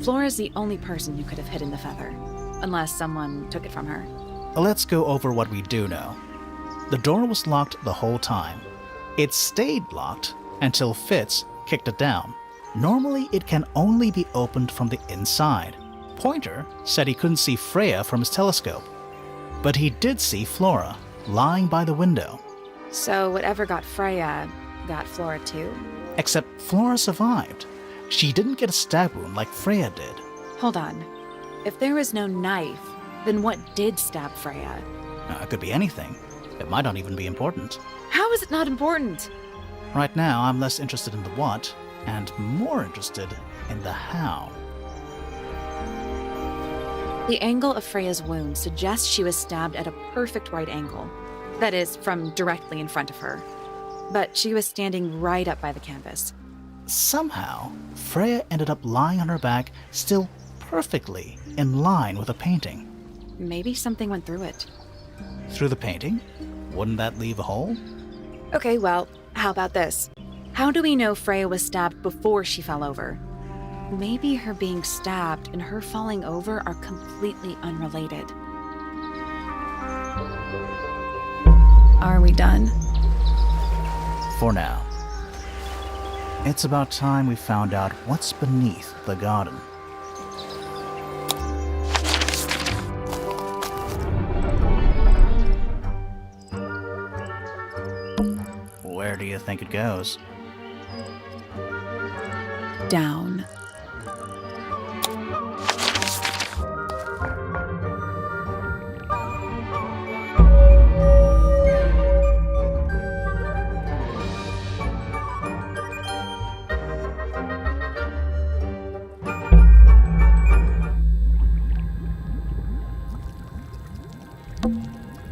Flora's the only person who could have hidden the feather, unless someone took it from her. Let's go over what we do know. The door was locked the whole time. It stayed locked until Fitz kicked it down. Normally, it can only be opened from the inside. Pointer said he couldn't see Freya from his telescope, but he did see Flora lying by the window. So whatever got Freya got Flora too? Except Flora survived. She didn't get a stab wound like Freya did. Hold on. If there was no knife, then what did stab Freya? It could be anything. It might not even be important. How is it not important? Right now, I'm less interested in the what, and more interested in the how. The angle of Freya's wound suggests she was stabbed at a perfect right angle. That is, from directly in front of her. But she was standing right up by the canvas. Somehow, Freya ended up lying on her back, still perfectly in line with the painting. Maybe something went through it. Through the painting? Wouldn't that leave a hole? Okay, well, how about this? How do we know Freya was stabbed before she fell over? Maybe her being stabbed and her falling over are completely unrelated. Are we done? For now. It's about time we found out what's beneath the garden. Where do you think it goes? Down.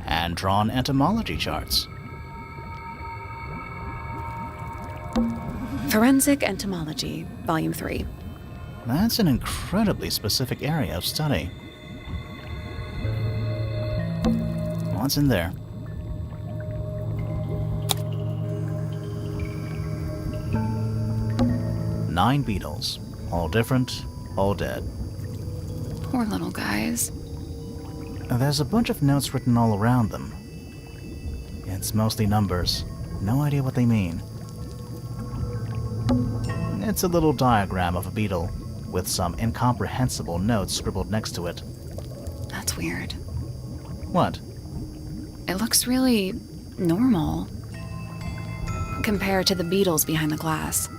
And drawn entomology charts. Forensic Entomology, Volume 3. That's an incredibly specific area of study. What's in there? Nine beetles. All different, all dead. Poor little guys. There's a bunch of notes written all around them. It's mostly numbers. No idea what they mean. It's a little diagram of a beetle, with some incomprehensible notes scribbled next to it. That's weird. What? It looks really normal compared to the beetles behind the glass.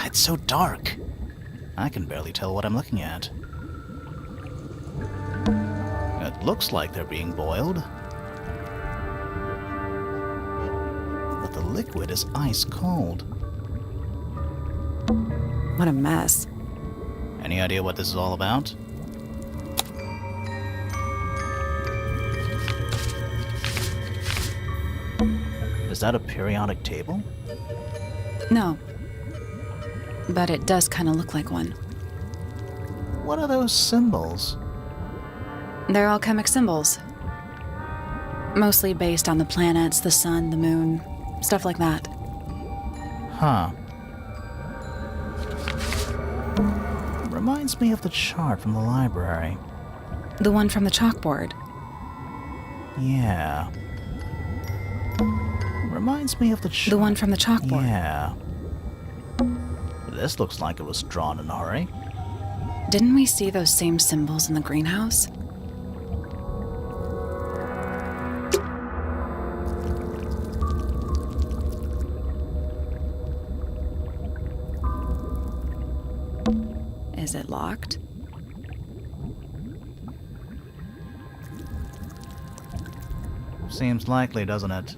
It's so dark. I can barely tell what I'm looking at. It looks like they're being boiled. But the liquid is ice cold. What a mess. Any idea what this is all about? Is that a periodic table? No. But it does kind of look like one. What are those symbols? They're alchemic symbols. Mostly based on the planets, the sun, the moon, stuff like that. Huh. Reminds me of the chart from the library. The one from the chalkboard. Yeah. Reminds me of the The one from the chalkboard. Yeah. This looks like it was drawn in a hurry. Didn't we see those same symbols in the greenhouse? Is it locked? Seems likely, doesn't it?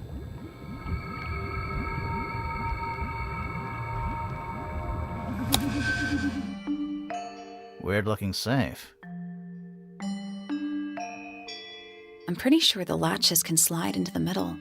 Weird-looking safe. I'm pretty sure the latches can slide into the middle.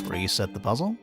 Reset the puzzle?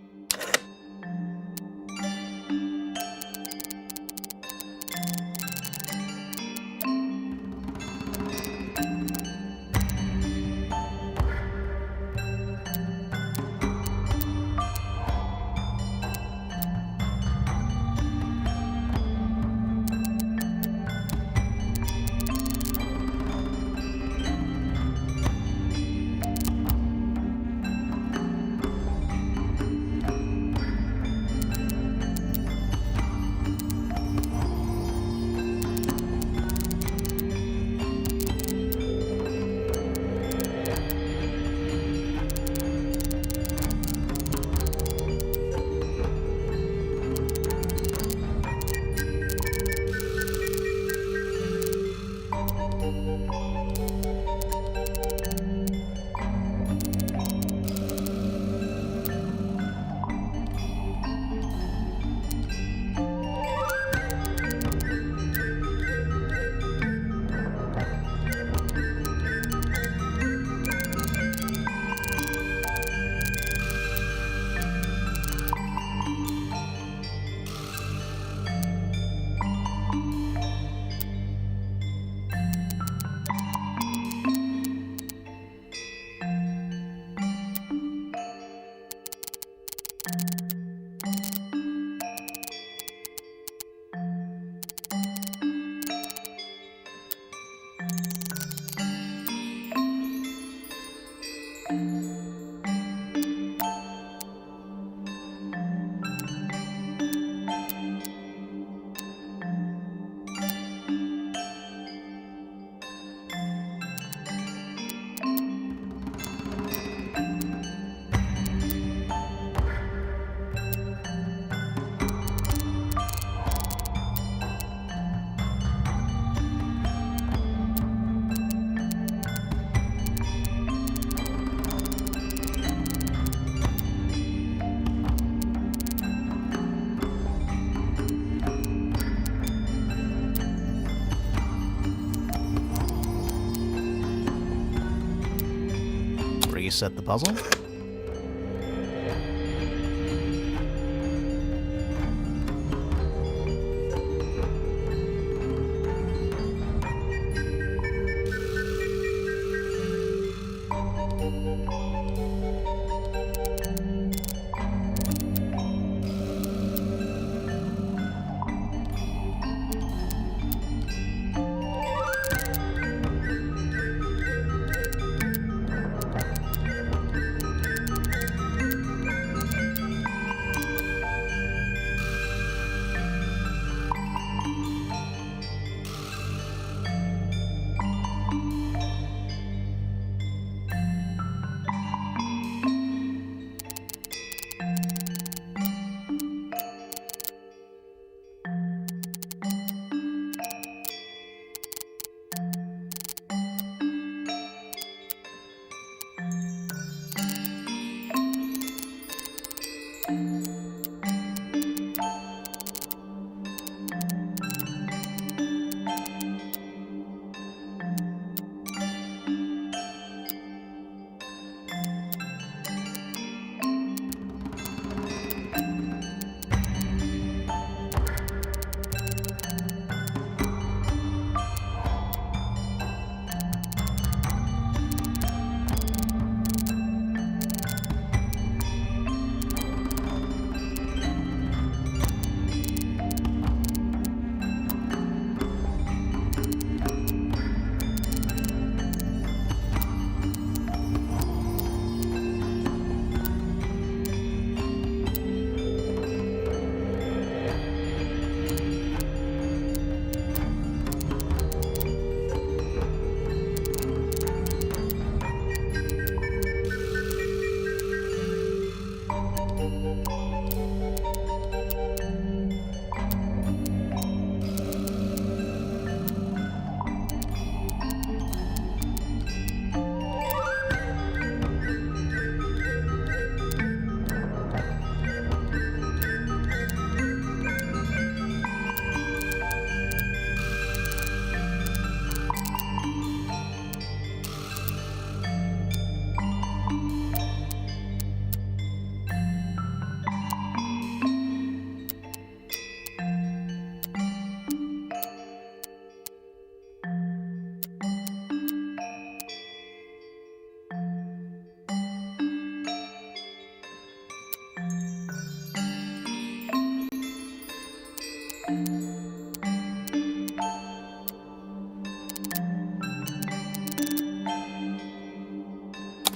Reset the puzzle?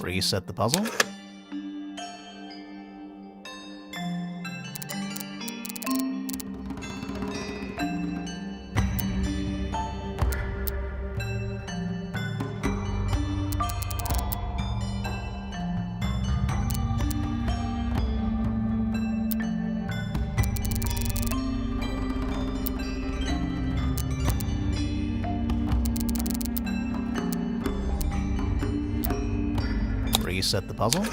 Reset the puzzle. Reset the puzzle.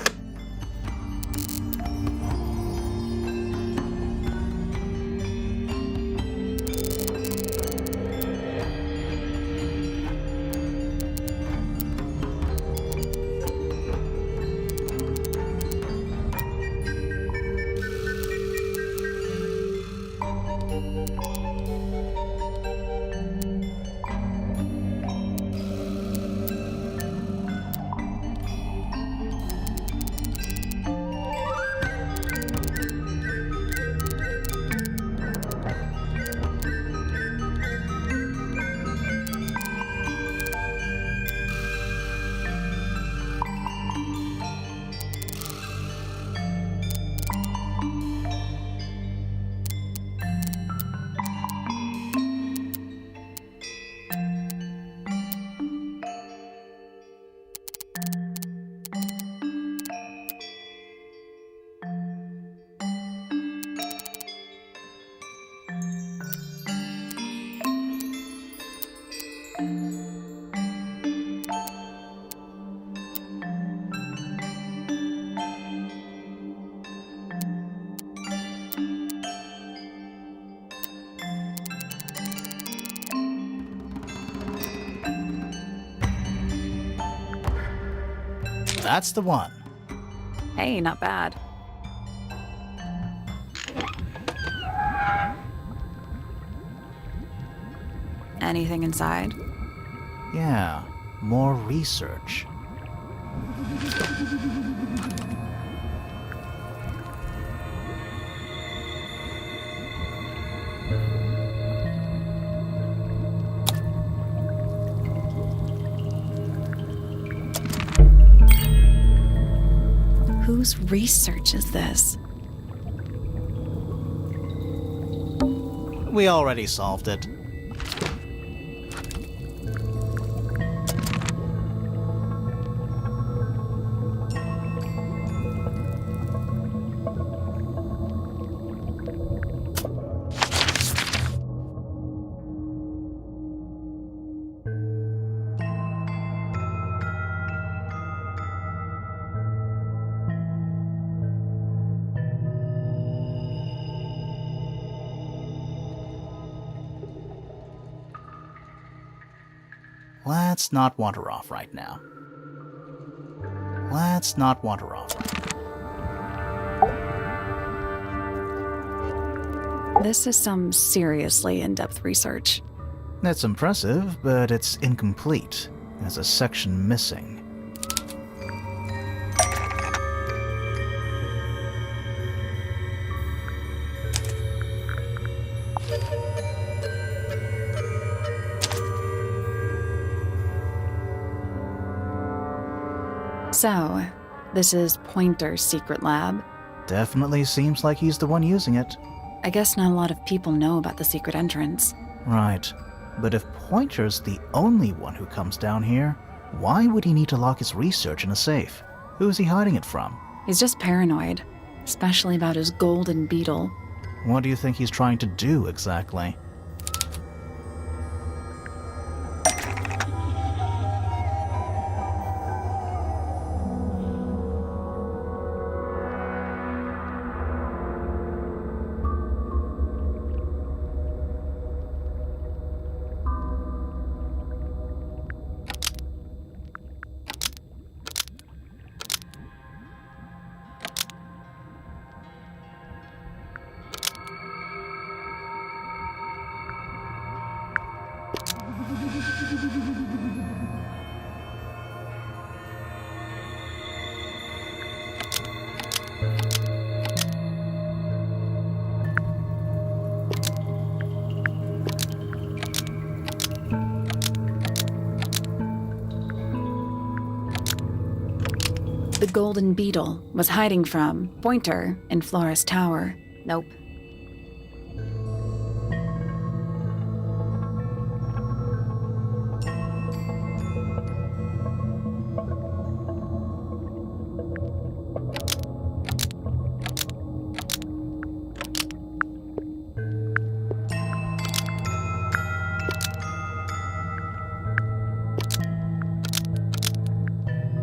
That's the one. Hey, not bad. Anything inside? Yeah, more research. Whose research is this? We already solved it. Let's not wander off right now. Let's not wander off. This is some seriously in-depth research. It's impressive, but it's incomplete. There's a section missing. So, this is Pointer's secret lab. Definitely seems like he's the one using it. I guess not a lot of people know about the secret entrance. Right. But if Pointer's the only one who comes down here, why would he need to lock his research in a safe? Who is he hiding it from? He's just paranoid, especially about his golden beetle. What do you think he's trying to do exactly? the golden beetle was hiding from Pointer in Flora's tower. Nope.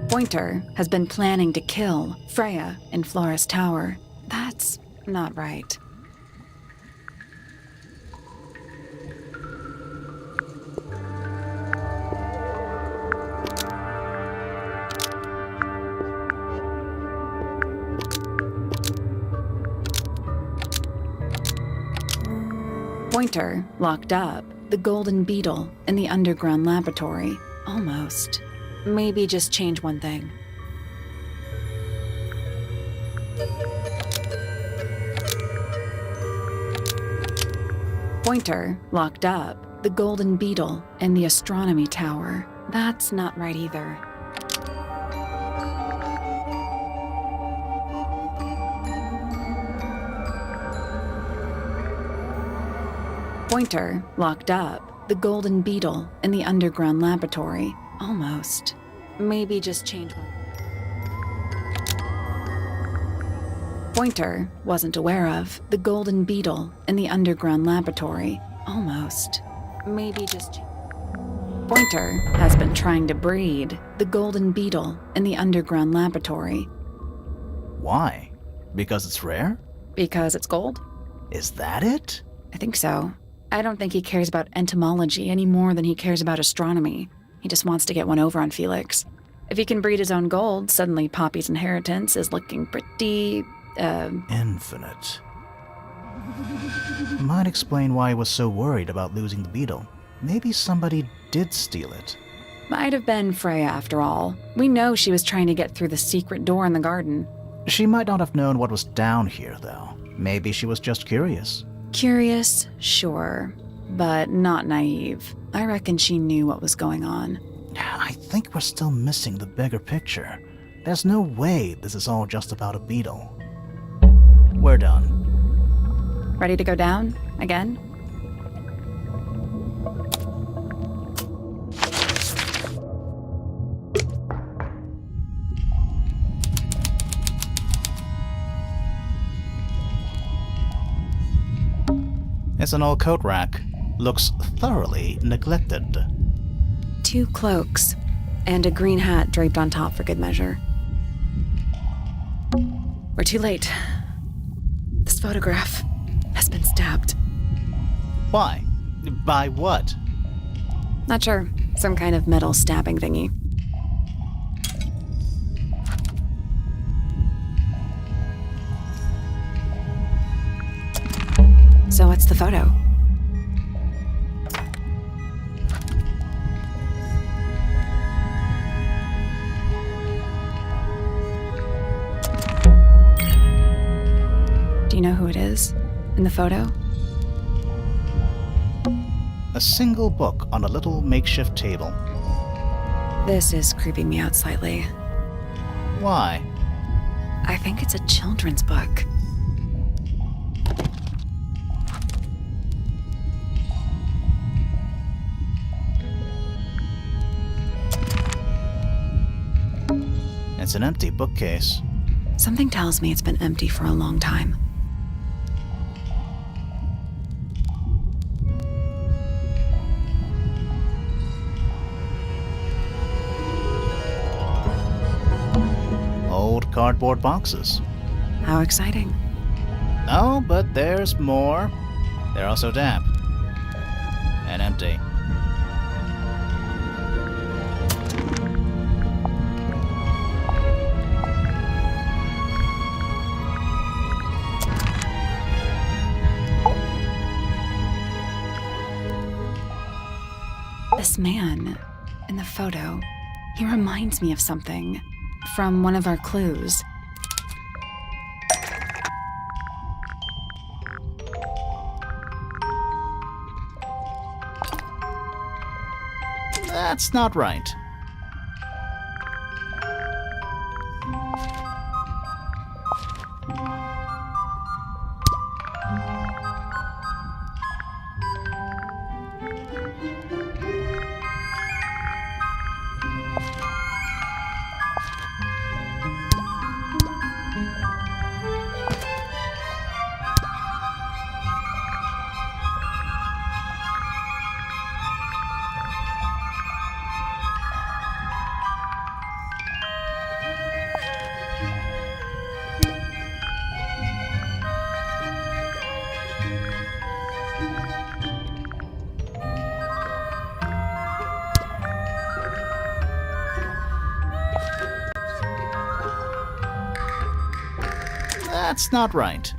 Pointer has been planning to kill Freya in Flora's tower. That's not right. Pointer locked up the golden beetle in the underground laboratory. Almost. Maybe just change one thing. Pointer locked up the golden beetle in the astronomy tower. That's not right either. Pointer locked up the golden beetle in the underground laboratory. Almost. Maybe just change one. Pointer wasn't aware of the golden beetle in the underground laboratory. Almost. Maybe just change. Pointer has been trying to breed the golden beetle in the underground laboratory. Why? Because it's rare? Because it's gold? Is that it? I think so. I don't think he cares about entomology any more than he cares about astronomy. He just wants to get one over on Felix. If he can breed his own gold, suddenly Poppy's inheritance is looking pretty, infinite. Might explain why he was so worried about losing the beetle. Maybe somebody did steal it. Might have been Freya after all. We know she was trying to get through the secret door in the garden. She might not have known what was down here, though. Maybe she was just curious. Curious, sure, but not naive. I reckon she knew what was going on. I think we're still missing the bigger picture. There's no way this is all just about a beetle. We're done. Ready to go down? Again? It's an old coat rack. Looks thoroughly neglected. 2 cloaks, and a green hat draped on top for good measure. We're too late. This photograph has been stabbed. Why? By what? Not sure. Some kind of metal stabbing thingy. So what's the photo? Do you know who it is in the photo? A single book on a little makeshift table. This is creeping me out slightly. Why? I think it's a children's book. It's an empty bookcase. Something tells me it's been empty for a long time. Old cardboard boxes. How exciting. Oh, but there's more. They're also damp. And empty. This man in the photo, he reminds me of something from one of our clues. That's not right. That's not right.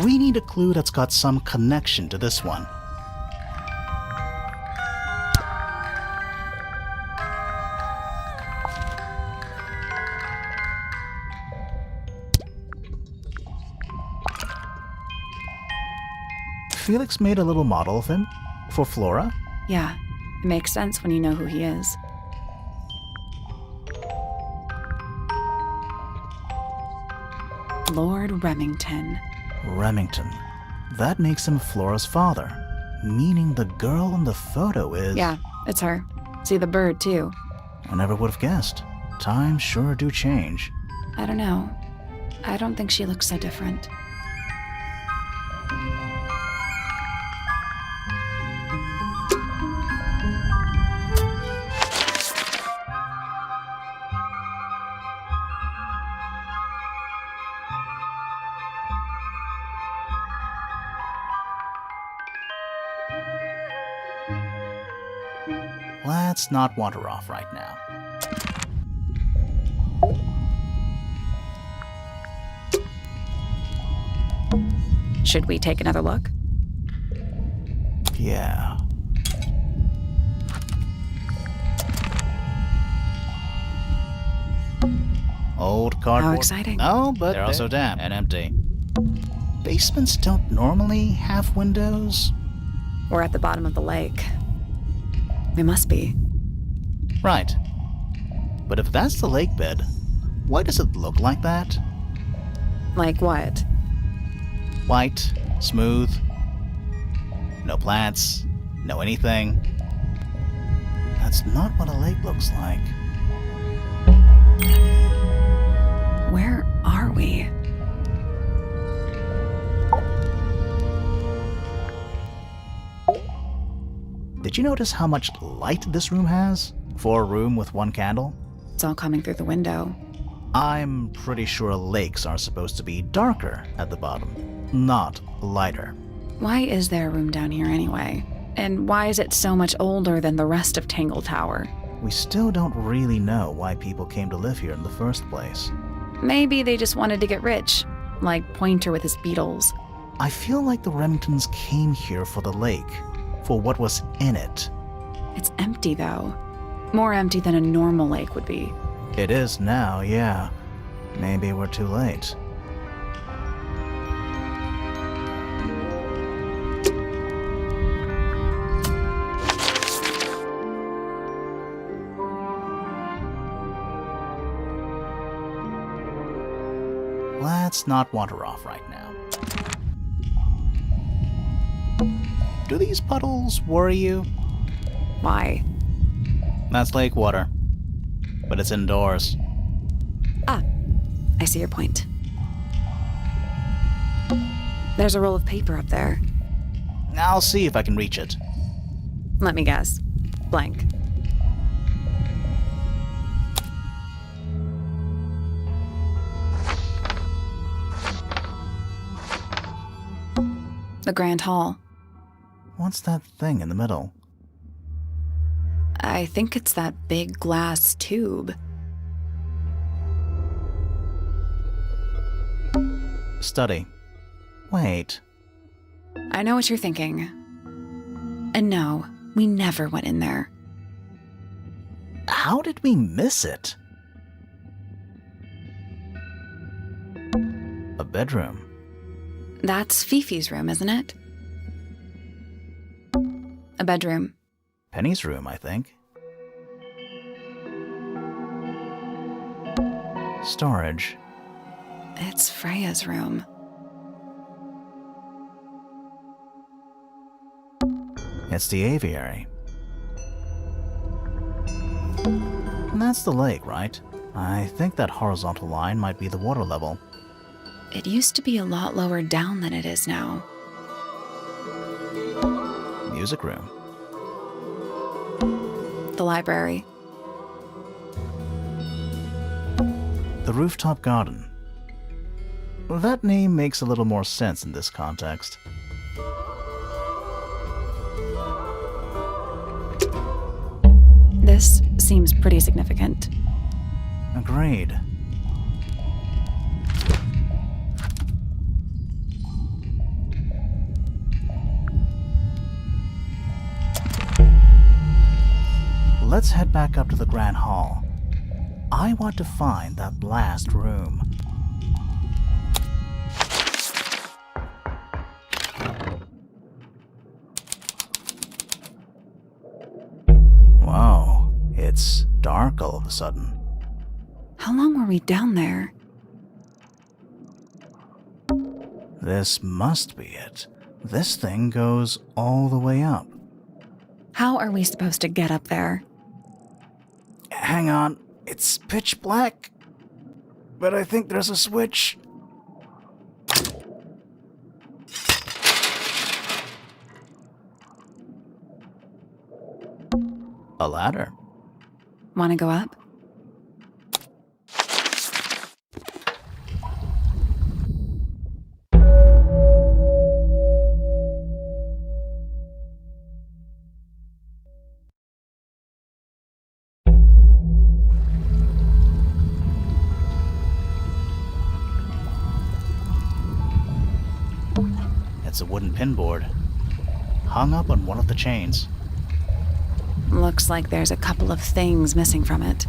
We need a clue that's got some connection to this one. Felix made a little model of him for Flora. Yeah, it makes sense when you know who he is. Lord Remington. Remington. That makes him Flora's father, meaning the girl in the photo is... Yeah, it's her. See the bird, too. I never would have guessed. Times sure do change. I don't know. I don't think she looks so different. Let's not wander off right now. Should we take another look? Yeah. Old cardboard. How exciting. Oh, but they're also damp and empty. Basements don't normally have windows. We're at the bottom of the lake. We must be. Right. But if that's the lake bed, why does it look like that? Like what? White, smooth, no plants, no anything. That's not what a lake looks like. Where are we? Did you notice how much light this room has? For a room with one candle? It's all coming through the window. I'm pretty sure lakes are supposed to be darker at the bottom, not lighter. Why is there a room down here anyway? And why is it so much older than the rest of Tangle Tower? We still don't really know why people came to live here in the first place. Maybe they just wanted to get rich, like Pointer with his beetles. I feel like the Remingtons came here for the lake, for what was in it. It's empty, though. More empty than a normal lake would be. It is now, yeah. Maybe we're too late. Let's not wander off right now. Do these puddles worry you? Why? That's lake water, but it's indoors. Ah, I see your point. There's a roll of paper up there. I'll see if I can reach it. Let me guess. Blank. The Grand Hall. What's that thing in the middle? I think it's that big glass tube. Study. Wait. I know what you're thinking. And no, we never went in there. How did we miss it? A bedroom. That's Fifi's room, isn't it? A bedroom. Penny's room, I think. Storage. It's Freya's room. It's the aviary. That's the lake, right? I think that horizontal line might be the water level. It used to be a lot lower down than it is now. Music room. The library. The rooftop garden. That name makes a little more sense in this context. This seems pretty significant. Agreed. Let's head back up to the Grand Hall. I want to find that last room. Wow, it's dark all of a sudden. How long were we down there? This must be it. This thing goes all the way up. How are we supposed to get up there? Hang on, it's pitch black, but I think there's a switch. A ladder. Want to go up? It's a wooden pinboard, hung up on one of the chains. Looks like there's a couple of things missing from it.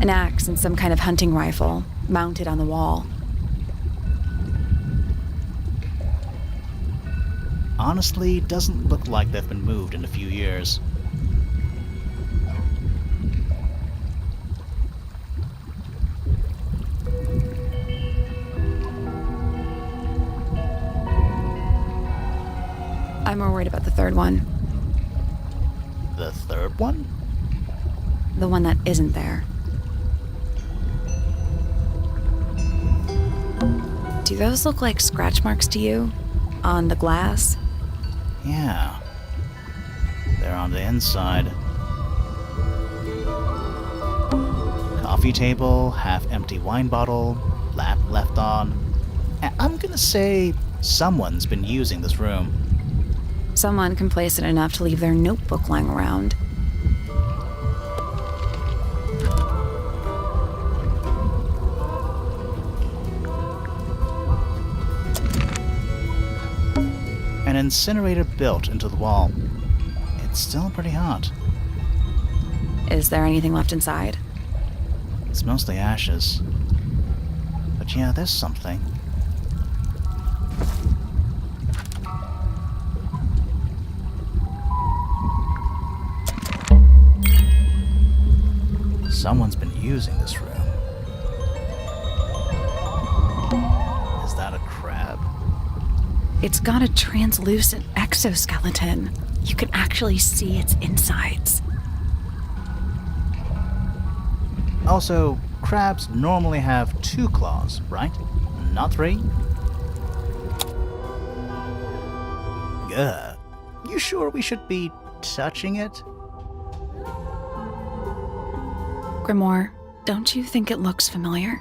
An axe and some kind of hunting rifle mounted on the wall. Honestly, doesn't look like they've been moved in a few years. I'm more worried about the third one. The third one? The one that isn't there. Do those look like scratch marks to you? On the glass? Yeah. They're on the inside. Coffee table, half-empty wine bottle, lamp left on. I'm gonna say someone's been using this room. Someone complacent enough to leave their notebook lying around. An incinerator built into the wall. It's still pretty hot. Is there anything left inside? It's mostly ashes. But yeah, there's something. Someone's been using this room. Is that a crab? It's got a translucent exoskeleton. You can actually see its insides. Also, crabs normally have 2 claws, right? Not 3? Ugh. You sure we should be touching it? Grimoire, don't you think it looks familiar?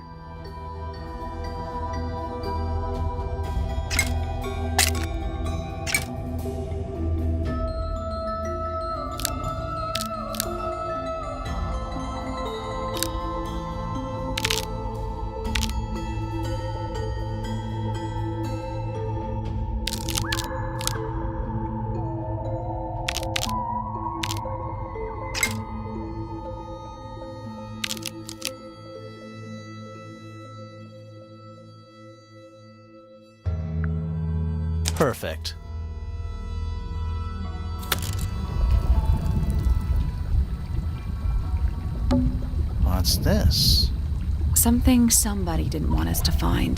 Perfect. What's this? Something somebody didn't want us to find.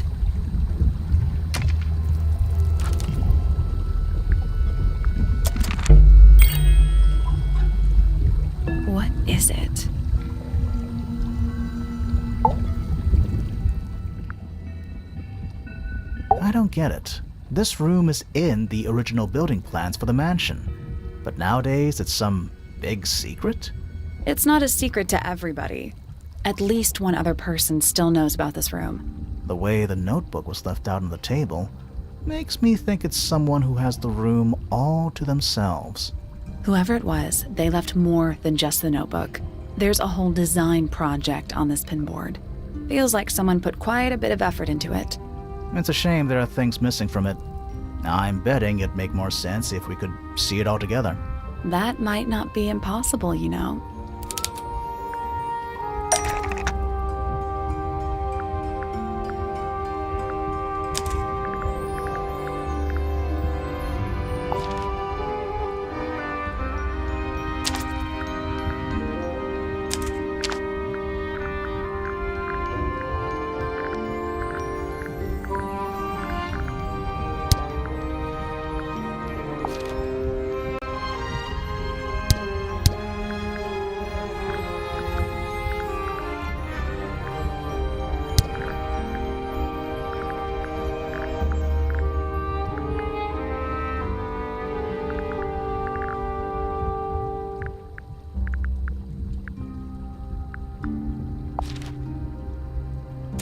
What is it? I don't get it. This room is in the original building plans for the mansion, but nowadays it's some big secret? It's not a secret to everybody. At least one other person still knows about this room. The way the notebook was left out on the table makes me think it's someone who has the room all to themselves. Whoever it was, they left more than just the notebook. There's a whole design project on this pinboard. Feels like someone put quite a bit of effort into it. It's a shame there are things missing from it. I'm betting it'd make more sense if we could see it all together. That might not be impossible, you know.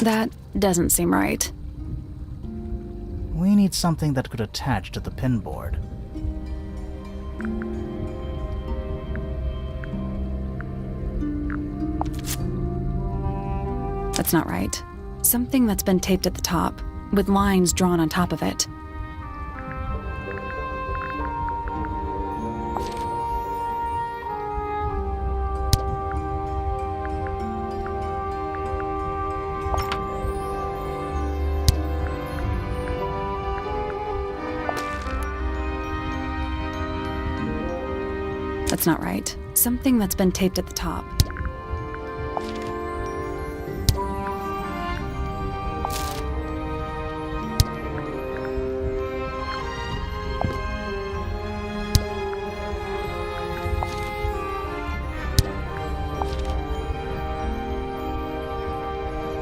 That doesn't seem right. We need something that could attach to the pinboard. That's not right. Something that's been taped at the top, with lines drawn on top of it. That's not right. Something that's been taped at the top.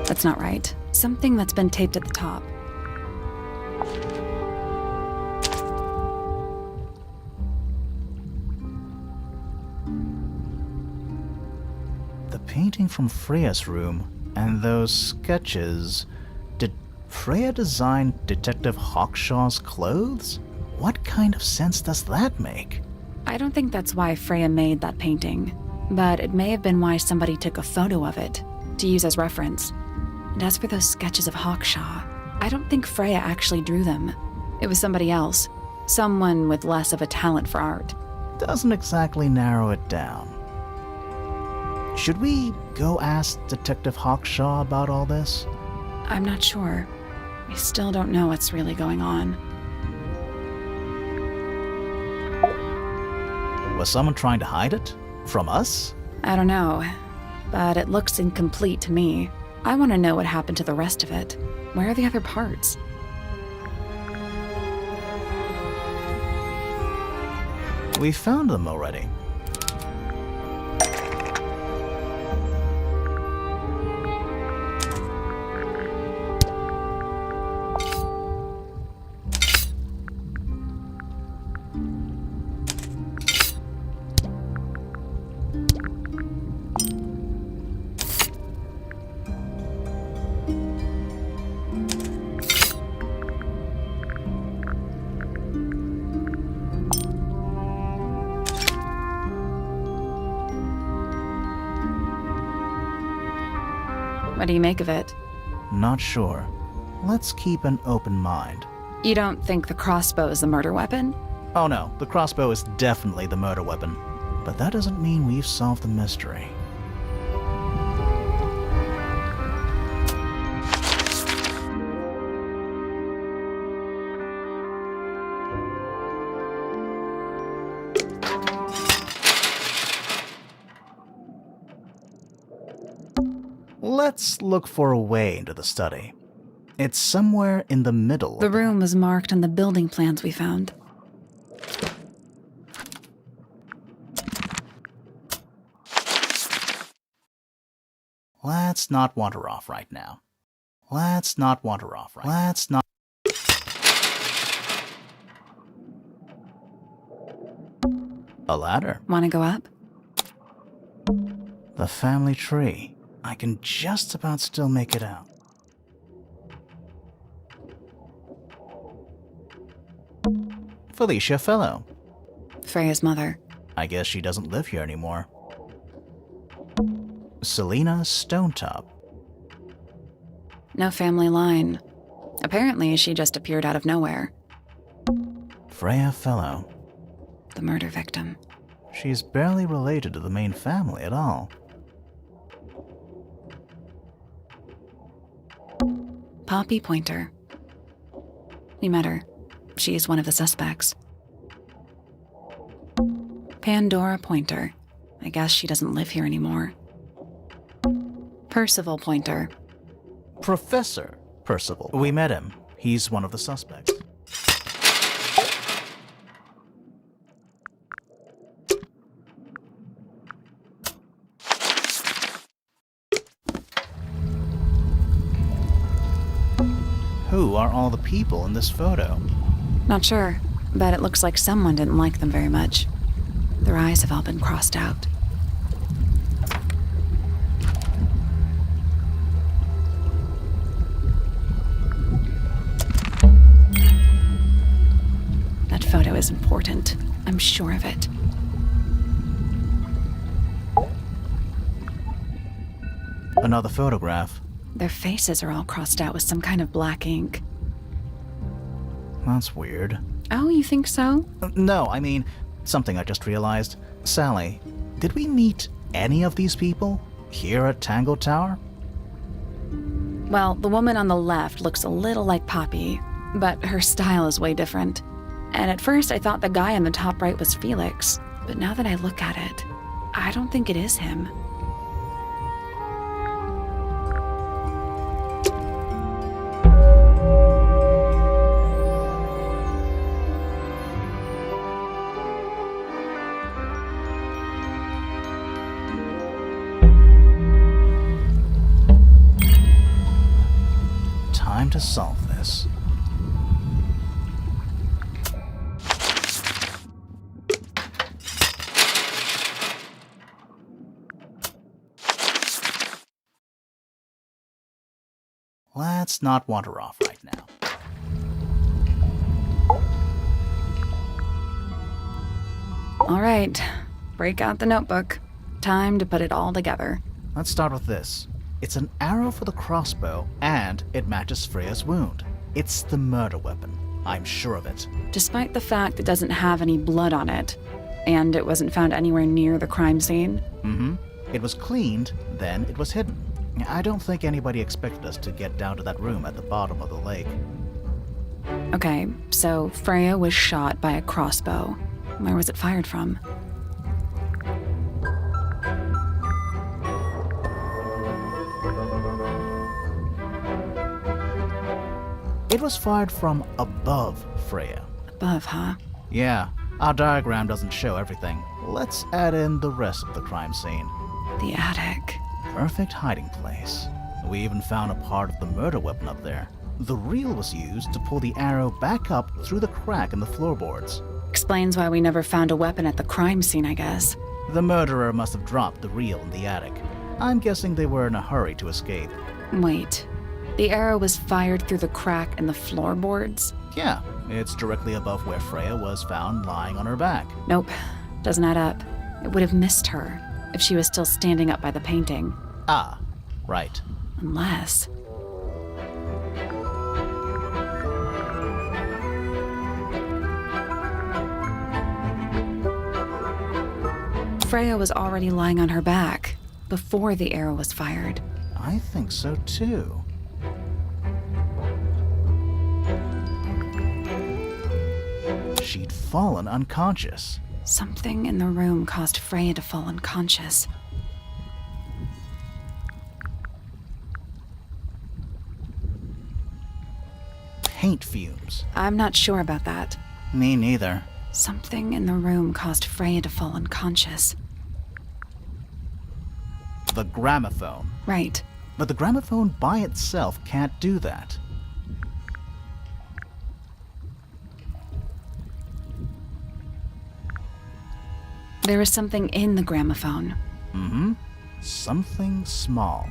That's not right. Something that's been taped at the top. The painting from Freya's room and those sketches. Did Freya design Detective Hawshaw's clothes? What kind of sense does that make? I don't think that's why Freya made that painting, but it may have been why somebody took a photo of it to use as reference. And as for those sketches of Hawshaw, I don't think Freya actually drew them. It was somebody else, someone with less of a talent for art. Doesn't exactly narrow it down. Should we go ask Detective Hawshaw about all this? I'm not sure. I still don't know what's really going on. Was someone trying to hide it? From us? I don't know, but it looks incomplete to me. I want to know what happened to the rest of it. Where are the other parts? We found them already. What do you make of it? Not sure. Let's keep an open mind. You don't think the crossbow is the murder weapon? Oh no, the crossbow is definitely the murder weapon. But that doesn't mean we've solved the mystery. Let's look for a way into the study. It's somewhere in the middle. The room was marked on the building plans we found. Let's not wander off right now. Let's not wander off right now. Let's not. A ladder. Want to go up? The family tree. I can just about still make it out. Felicia Fellow. Freya's mother. I guess she doesn't live here anymore. Selena Stonetop. No family line. Apparently, she just appeared out of nowhere. Freya Fellow. The murder victim. She's barely related to the main family at all. Poppy Pointer. We met her. She's one of the suspects. Pandora Pointer. I guess she doesn't live here anymore. Percival Pointer. Professor Percival. We met him. He's one of the suspects. Who are all the people in this photo? Not sure, but it looks like someone didn't like them very much. Their eyes have all been crossed out. That photo is important. I'm sure of it. Another photograph. Their faces are all crossed out with some kind of black ink. That's weird. Oh, you think so? No, I mean, something I just realized. Sally, did we meet any of these people here at Tangle Tower? Well, the woman on the left looks a little like Poppy, but her style is way different. And at first I thought the guy on the top right was Felix, but now that I look at it, I don't think it is him. Time to solve this. Let's not wander off right now. All right, break out the notebook. Time to put it all together. Let's start with this. It's an arrow for the crossbow, and it matches Freya's wound. It's the murder weapon. I'm sure of it. Despite the fact it doesn't have any blood on it, and it wasn't found anywhere near the crime scene. It was cleaned, then it was hidden. I don't think anybody expected us to get down to that room at the bottom of the lake. Okay, so Freya was shot by a crossbow. Where was it fired from? It was fired from above Freya. Above, huh? Yeah, our diagram doesn't show everything. Let's add in the rest of the crime scene. The attic. Perfect hiding place. We even found a part of the murder weapon up there. The reel was used to pull the arrow back up through the crack in the floorboards. Explains why we never found a weapon at the crime scene, I guess. The murderer must have dropped the reel in the attic. I'm guessing they were in a hurry to escape. Wait. The arrow was fired through the crack in the floorboards? Yeah, it's directly above where Freya was found lying on her back. Nope. Doesn't add up. It would have missed her if she was still standing up by the painting. Ah, right. Unless... Freya was already lying on her back before the arrow was fired. I think so too. She'd fallen unconscious. Something in the room caused Freya to fall unconscious. paint fumes. I'm not sure about that. Me neither. Something in the room caused Freya to fall unconscious. The gramophone. Right. But the gramophone by itself can't do that. There is something in the gramophone. Mm-hmm. Something small.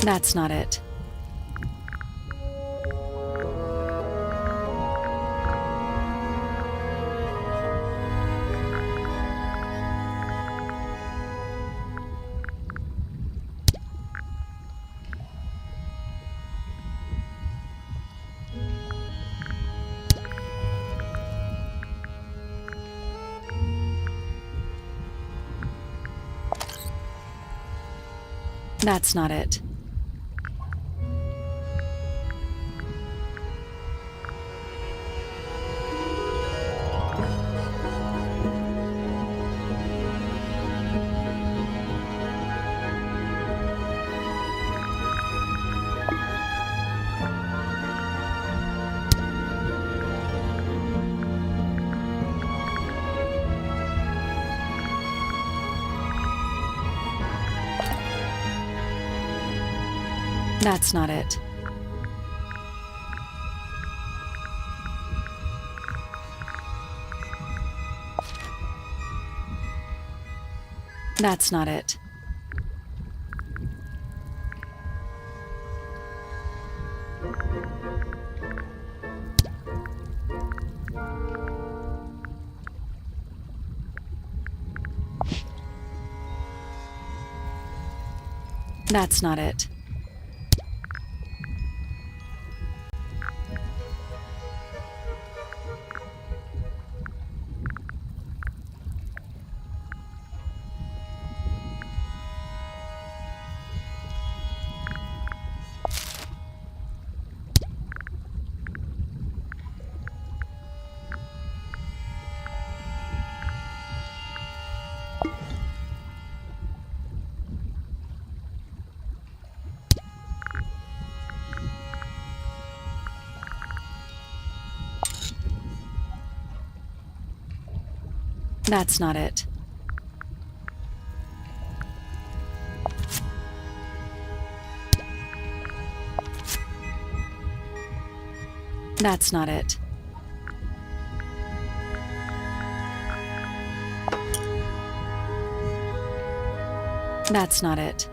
That's not it. That's not it. That's not it. That's not it. That's not it. That's not it. That's not it. That's not it.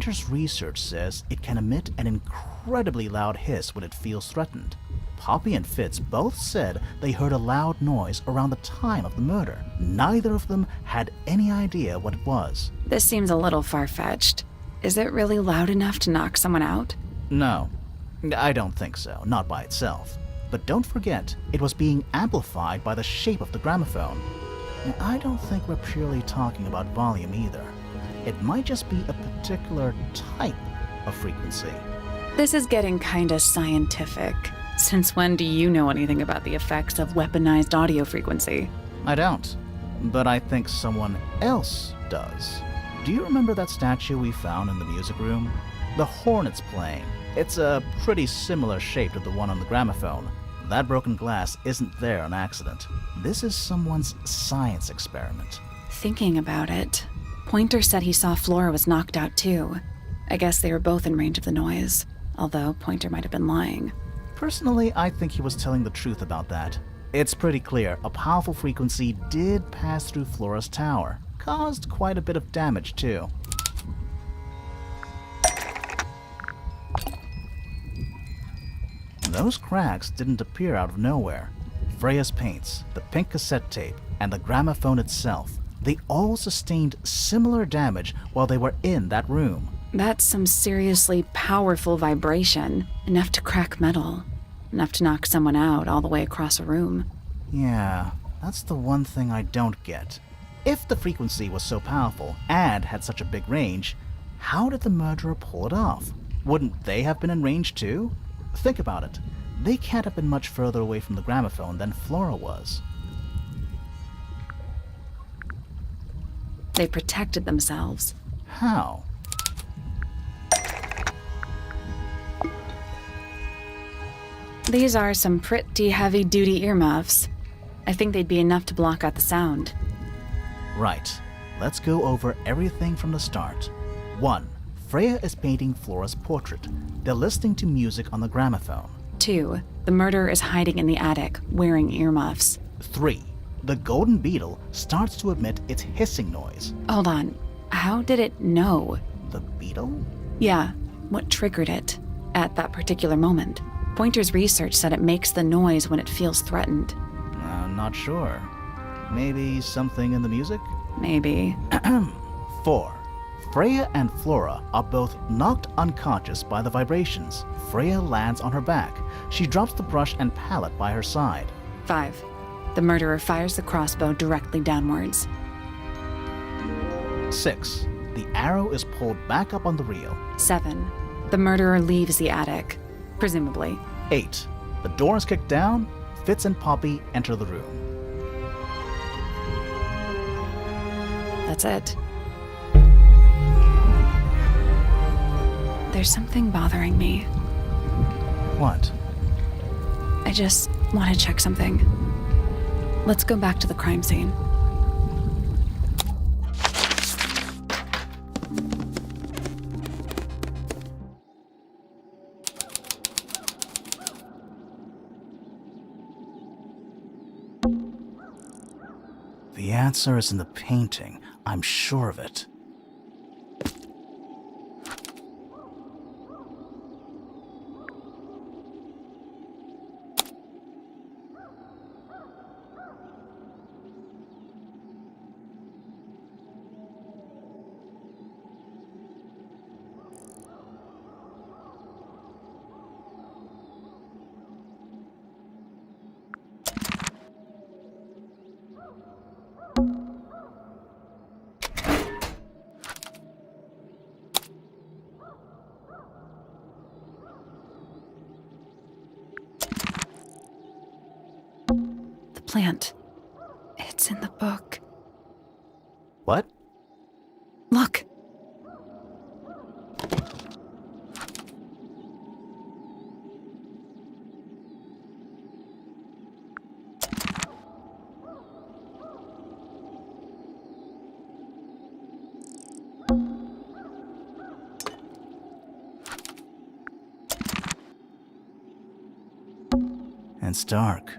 Pointer's research says it can emit an incredibly loud hiss when it feels threatened. Poppy and Fitz both said they heard a loud noise around the time of the murder. Neither of them had any idea what it was. This seems a little far-fetched. Is it really loud enough to knock someone out? No, I don't think so, not by itself. But don't forget, it was being amplified by the shape of the gramophone. And I don't think we're purely talking about volume either. It might just be a particular type of frequency. This is getting kinda scientific. Since when do you know anything about the effects of weaponized audio frequency? I don't, but I think someone else does. Do you remember that statue we found in the music room? The horn it's playing. It's a pretty similar shape to the one on the gramophone. That broken glass isn't there on accident. This is someone's science experiment. Thinking about it, Pointer said he saw Flora was knocked out too. I guess they were both in range of the noise, although Pointer might have been lying. Personally, I think he was telling the truth about that. It's pretty clear a powerful frequency did pass through Flora's tower. Caused quite a bit of damage too. Those cracks didn't appear out of nowhere. Freya's paints, the pink cassette tape, and the gramophone itself, they all sustained similar damage while they were in that room. That's some seriously powerful vibration, enough to crack metal. Enough to knock someone out all the way across a room. Yeah, that's the one thing I don't get. If the frequency was so powerful and had such a big range, how did the murderer pull it off? Wouldn't they have been in range too? Think about it. They can't have been much further away from the gramophone than Flora was. They protected themselves. How? These are some pretty heavy-duty earmuffs. I think they'd be enough to block out the sound. Right. Let's go over everything from the start. 1. Freya is painting Flora's portrait. They're listening to music on the gramophone. 2. The murderer is hiding in the attic, wearing earmuffs. 3. The golden beetle starts to emit its hissing noise. Hold on. How did it know? The beetle? Yeah, what triggered it at that particular moment? Pointer's research said it makes the noise when it feels threatened. Not sure. Maybe something in the music? Maybe. 4. Freya and Flora are both knocked unconscious by the vibrations. Freya lands on her back. She drops the brush and palette by her side. 5. The murderer fires the crossbow directly downwards. 6. The arrow is pulled back up on the reel. 7. The murderer leaves the attic, presumably. 8. The door is kicked down. Fitz and Poppy enter the room. That's it. There's something bothering me. What? I just want to check something. Let's go back to the crime scene. The answer is in the painting. I'm sure of it. Plant. It's in the book. What? Look. And it's dark.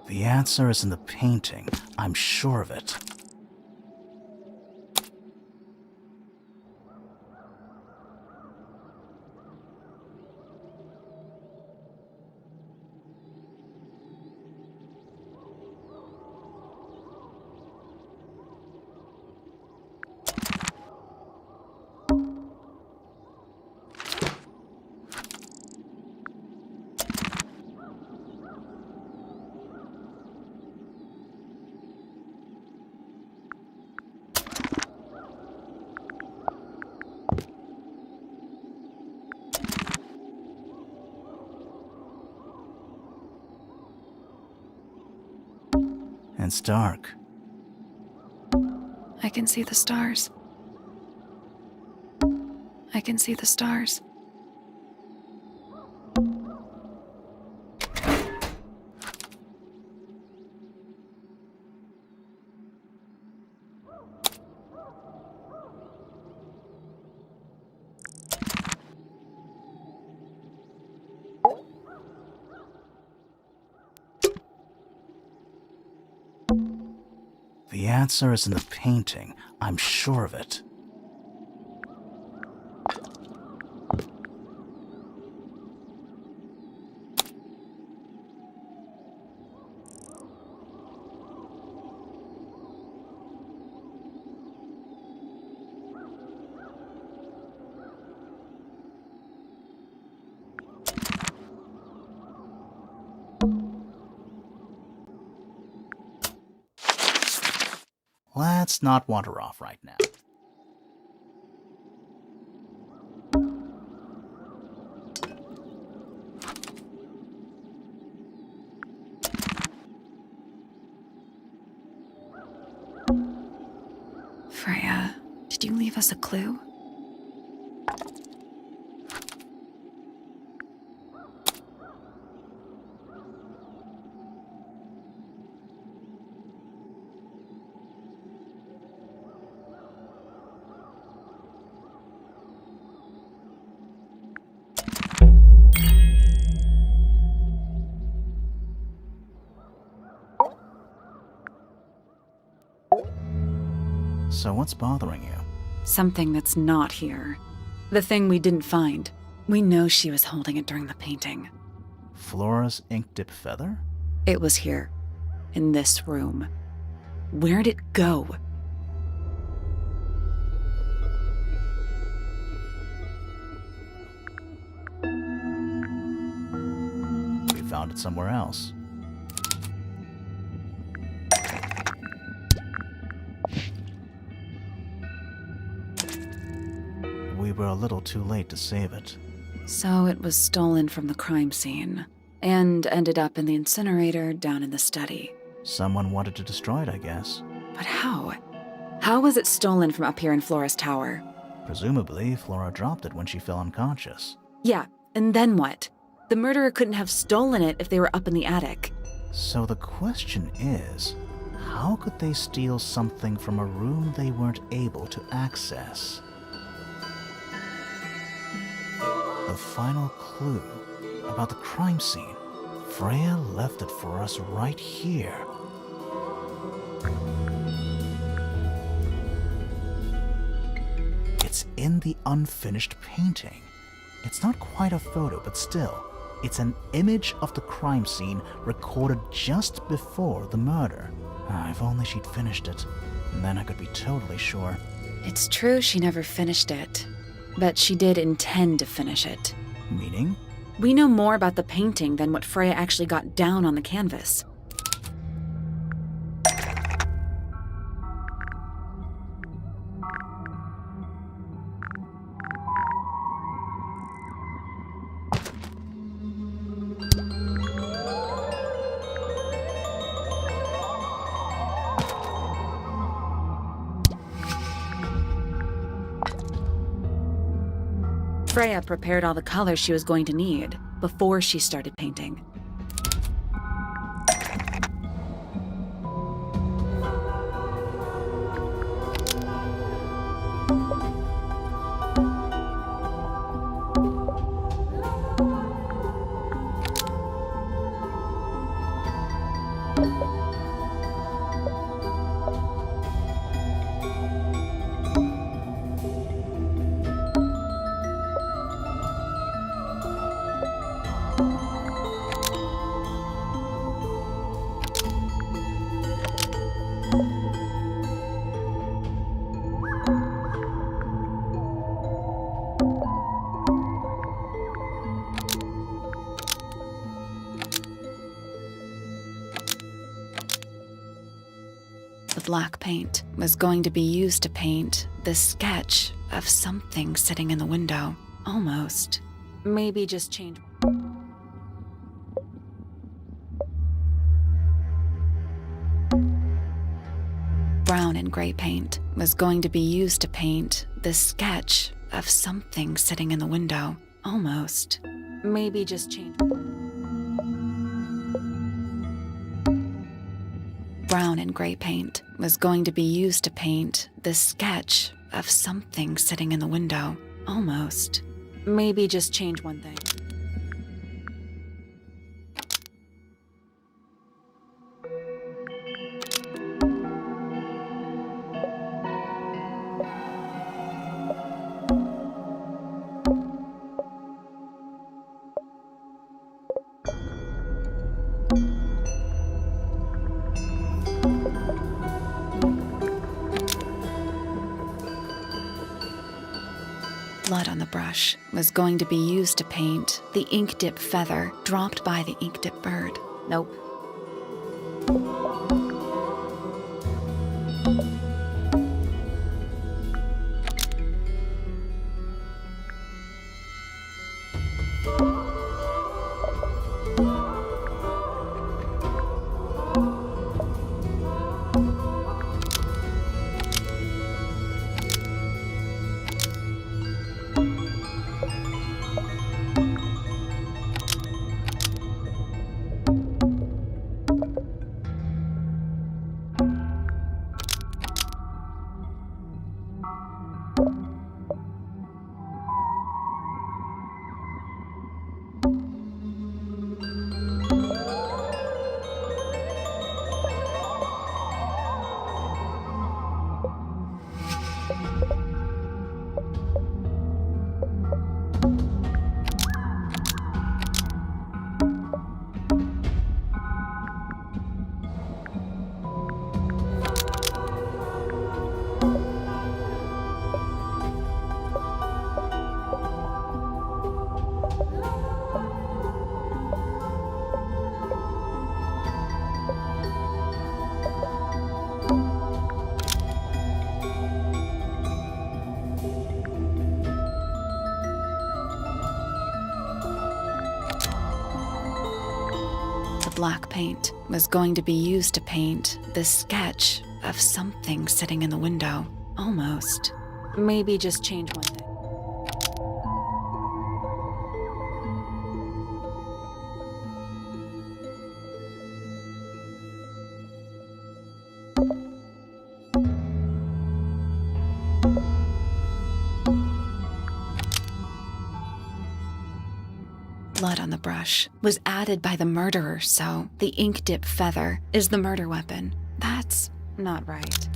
The answer is in the painting. I'm sure of it. And it's dark. I can see the stars. I can see the stars. The answer is in the painting. I'm sure of it. Let's not wander off right now. Freya, did you leave us a clue? So what's bothering you? Something that's not here. The thing we didn't find. We know she was holding it during the painting. Flora's ink dip feather? It was here, in this room. Where'd it go? We found it somewhere else. We were a little too late to save it. So it was stolen from the crime scene, and ended up in the incinerator down in the study. Someone wanted to destroy it, I guess. But how? How was it stolen from up here in Flora's tower? Presumably, Flora dropped it when she fell unconscious. Yeah, and then what? The murderer couldn't have stolen it if they were up in the attic. So the question is, how could they steal something from a room they weren't able to access? The final clue about the crime scene. Freya left it for us right here. It's in the unfinished painting. It's not quite a photo, but still, it's an image of the crime scene recorded just before the murder. If only she'd finished it, and then I could be totally sure. It's true she never finished it, but she did intend to finish it. Meaning? We know more about the painting than what Freya actually got down on the canvas. Freya prepared all the colors she was going to need before she started painting. The black paint was going to be used to paint the sketch of something sitting in the window. Almost. Maybe just change. Brown and gray paint was going to be used to paint the sketch of something sitting in the window. Almost. Maybe just change. Brown and gray paint was going to be used to paint the sketch of something sitting in the window. Almost. Maybe just change one thing. Blood on the brush was going to be used to paint the ink dip feather dropped by the ink dip bird. Nope. paint was going to be used to paint this sketch of something sitting in the window. Almost. Maybe just change one thing. Blood on the brush was added by the murderer, so the ink dip feather is the murder weapon. That's not right.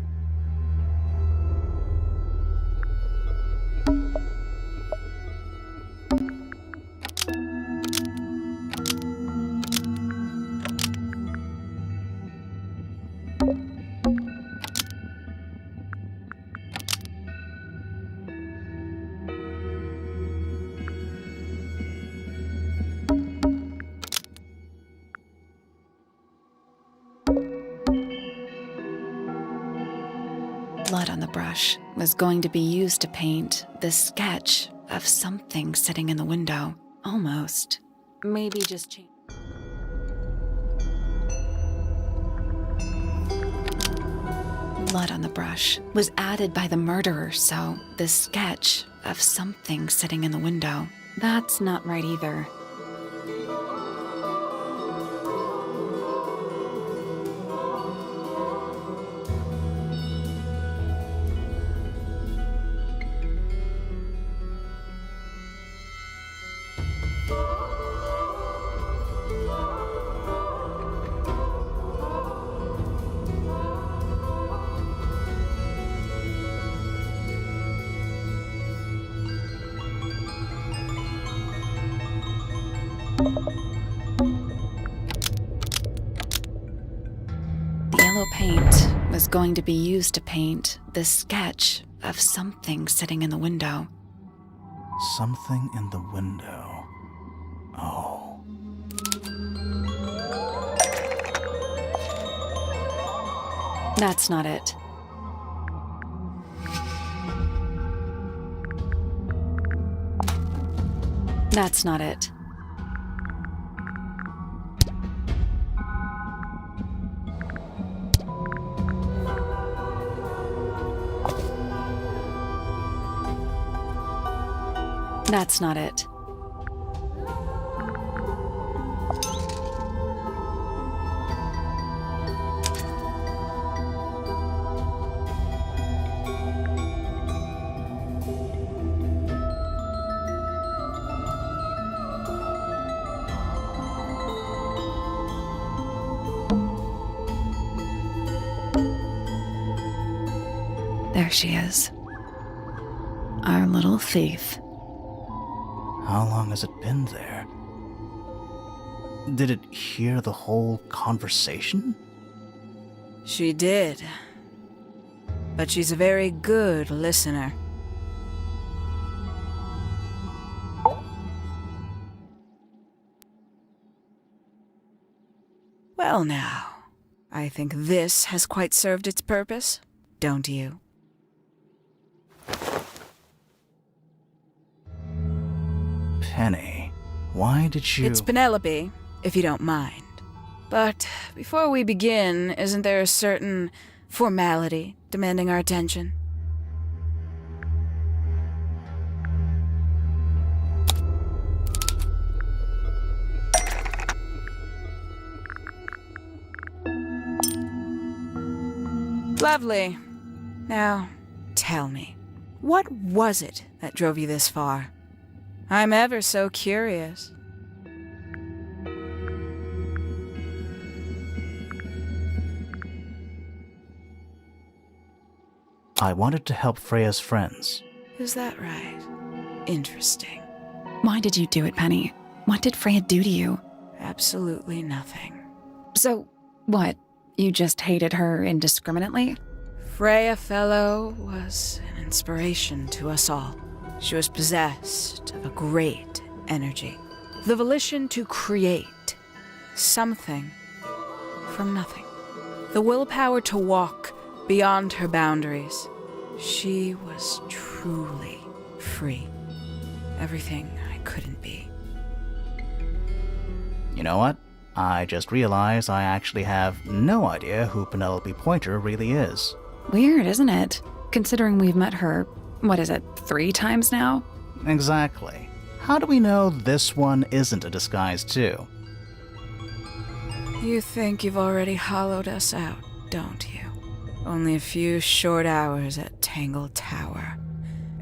Blood on the brush was going to be used to paint this sketch of something sitting in the window. Almost. Maybe just change. Blood on the brush was added by the murderer, so this sketch of something sitting in the window. That's not right either. The yellow paint was going to be used to paint this sketch of something sitting in the window. Something in the window. Oh. That's not it. That's not it. That's not it. There she is. Our little thief. How long has it been there? Did it hear the whole conversation? She did. But she's a very good listener. Well now, I think this has quite served its purpose, don't you? Penny, why did you... It's Penelope, if you don't mind. But before we begin, isn't there a certain formality demanding our attention? Lovely. Now, tell me, what was it that drove you this far? I'm ever so curious. I wanted to help Freya's friends. Is that right? Interesting. Why did you do it, Penny? What did Freya do to you? Absolutely nothing. So, what? You just hated her indiscriminately? Freya Fellow was an inspiration to us all. She was possessed of a great energy. The volition to create something from nothing. The willpower to walk beyond her boundaries. She was truly free. Everything I couldn't be. You know what? I just realized I actually have no idea who Penelope Pointer really is. Weird, isn't it? Considering we've met her, what is it, 3 times now? Exactly. How do we know this one isn't a disguise too? You think you've already hollowed us out, don't you? Only a few short hours at Tangle Tower,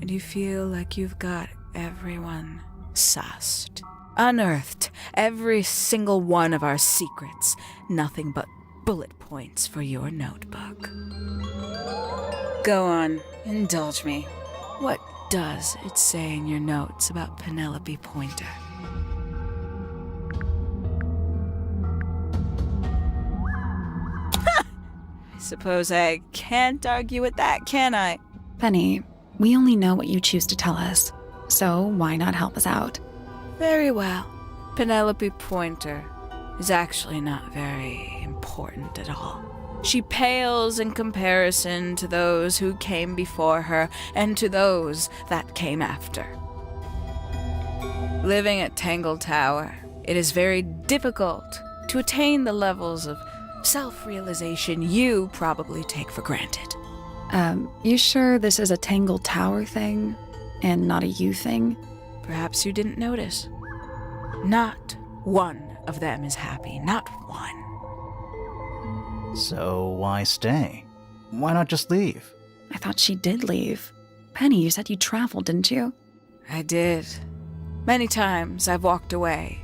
and you feel like you've got everyone sussed. Unearthed every single one of our secrets. Nothing but bullet points for your notebook. Go on, indulge me. What does it say in your notes about Penelope Pointer? I suppose I can't argue with that, can I? Penny, we only know what you choose to tell us, so why not help us out? Very well. Penelope Pointer is actually not very important at all. She pales in comparison to those who came before her and to those that came after. Living at Tangle Tower, it is very difficult to attain the levels of self-realization you probably take for granted. You sure this is a Tangle Tower thing and not a you thing? Perhaps you didn't notice. Not one of them is happy, not one. So why stay? Why not just leave? I thought she did leave. Penny, you said you traveled, didn't you? I did. Many times I've walked away.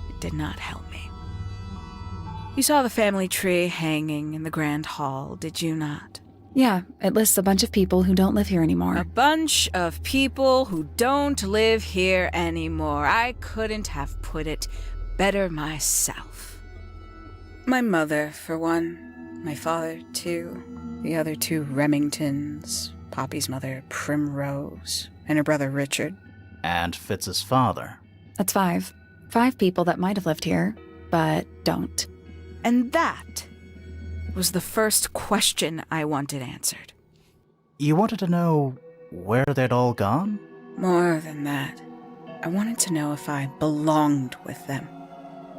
It did not help me. You saw the family tree hanging in the grand hall, did you not? Yeah, it lists a bunch of people who don't live here anymore. A bunch of people who don't live here anymore. I couldn't have put it better myself. My mother, for one. My father, too. The other 2 Remingtons. Poppy's mother, Primrose. And her brother, Richard. And Fitz's father. That's 5. 5 people that might have lived here, but don't. And that was the first question I wanted answered. You wanted to know where they'd all gone? More than that, I wanted to know if I belonged with them.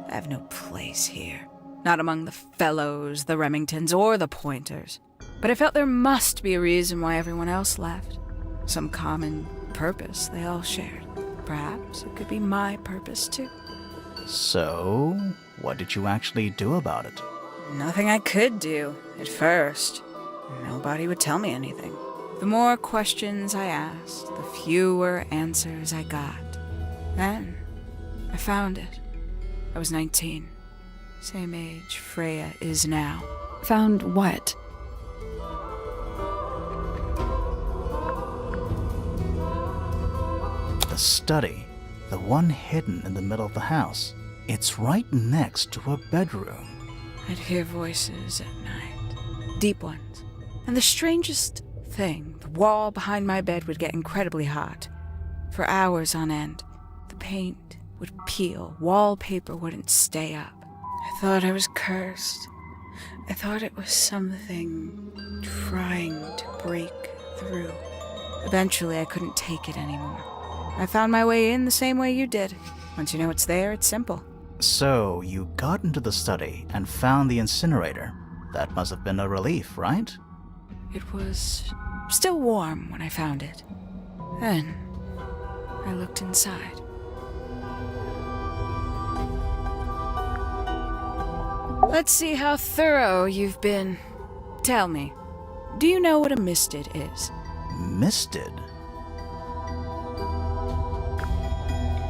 I have no place here. Not among the Fellows, the Remingtons, or the Pointers. But I felt there must be a reason why everyone else left. Some common purpose they all shared. Perhaps it could be my purpose, too. So, what did you actually do about it? Nothing I could do, at first. Nobody would tell me anything. The more questions I asked, the fewer answers I got. Then, I found it. I was 19. Same age Freya is now. Found what? The study. The one hidden in the middle of the house. It's right next to a bedroom. I'd hear voices at night. Deep ones. And the strangest thing, the wall behind my bed would get incredibly hot. For hours on end. The paint would peel. Wallpaper wouldn't stay up. I thought I was cursed. I thought it was something trying to break through. Eventually, I couldn't take it anymore. I found my way in the same way you did. Once you know it's there, it's simple. So, you got into the study and found the incinerator. That must have been a relief, right? It was still warm when I found it. Then, I looked inside. Let's see how thorough you've been. Tell me, do you know what a misted is? Misted?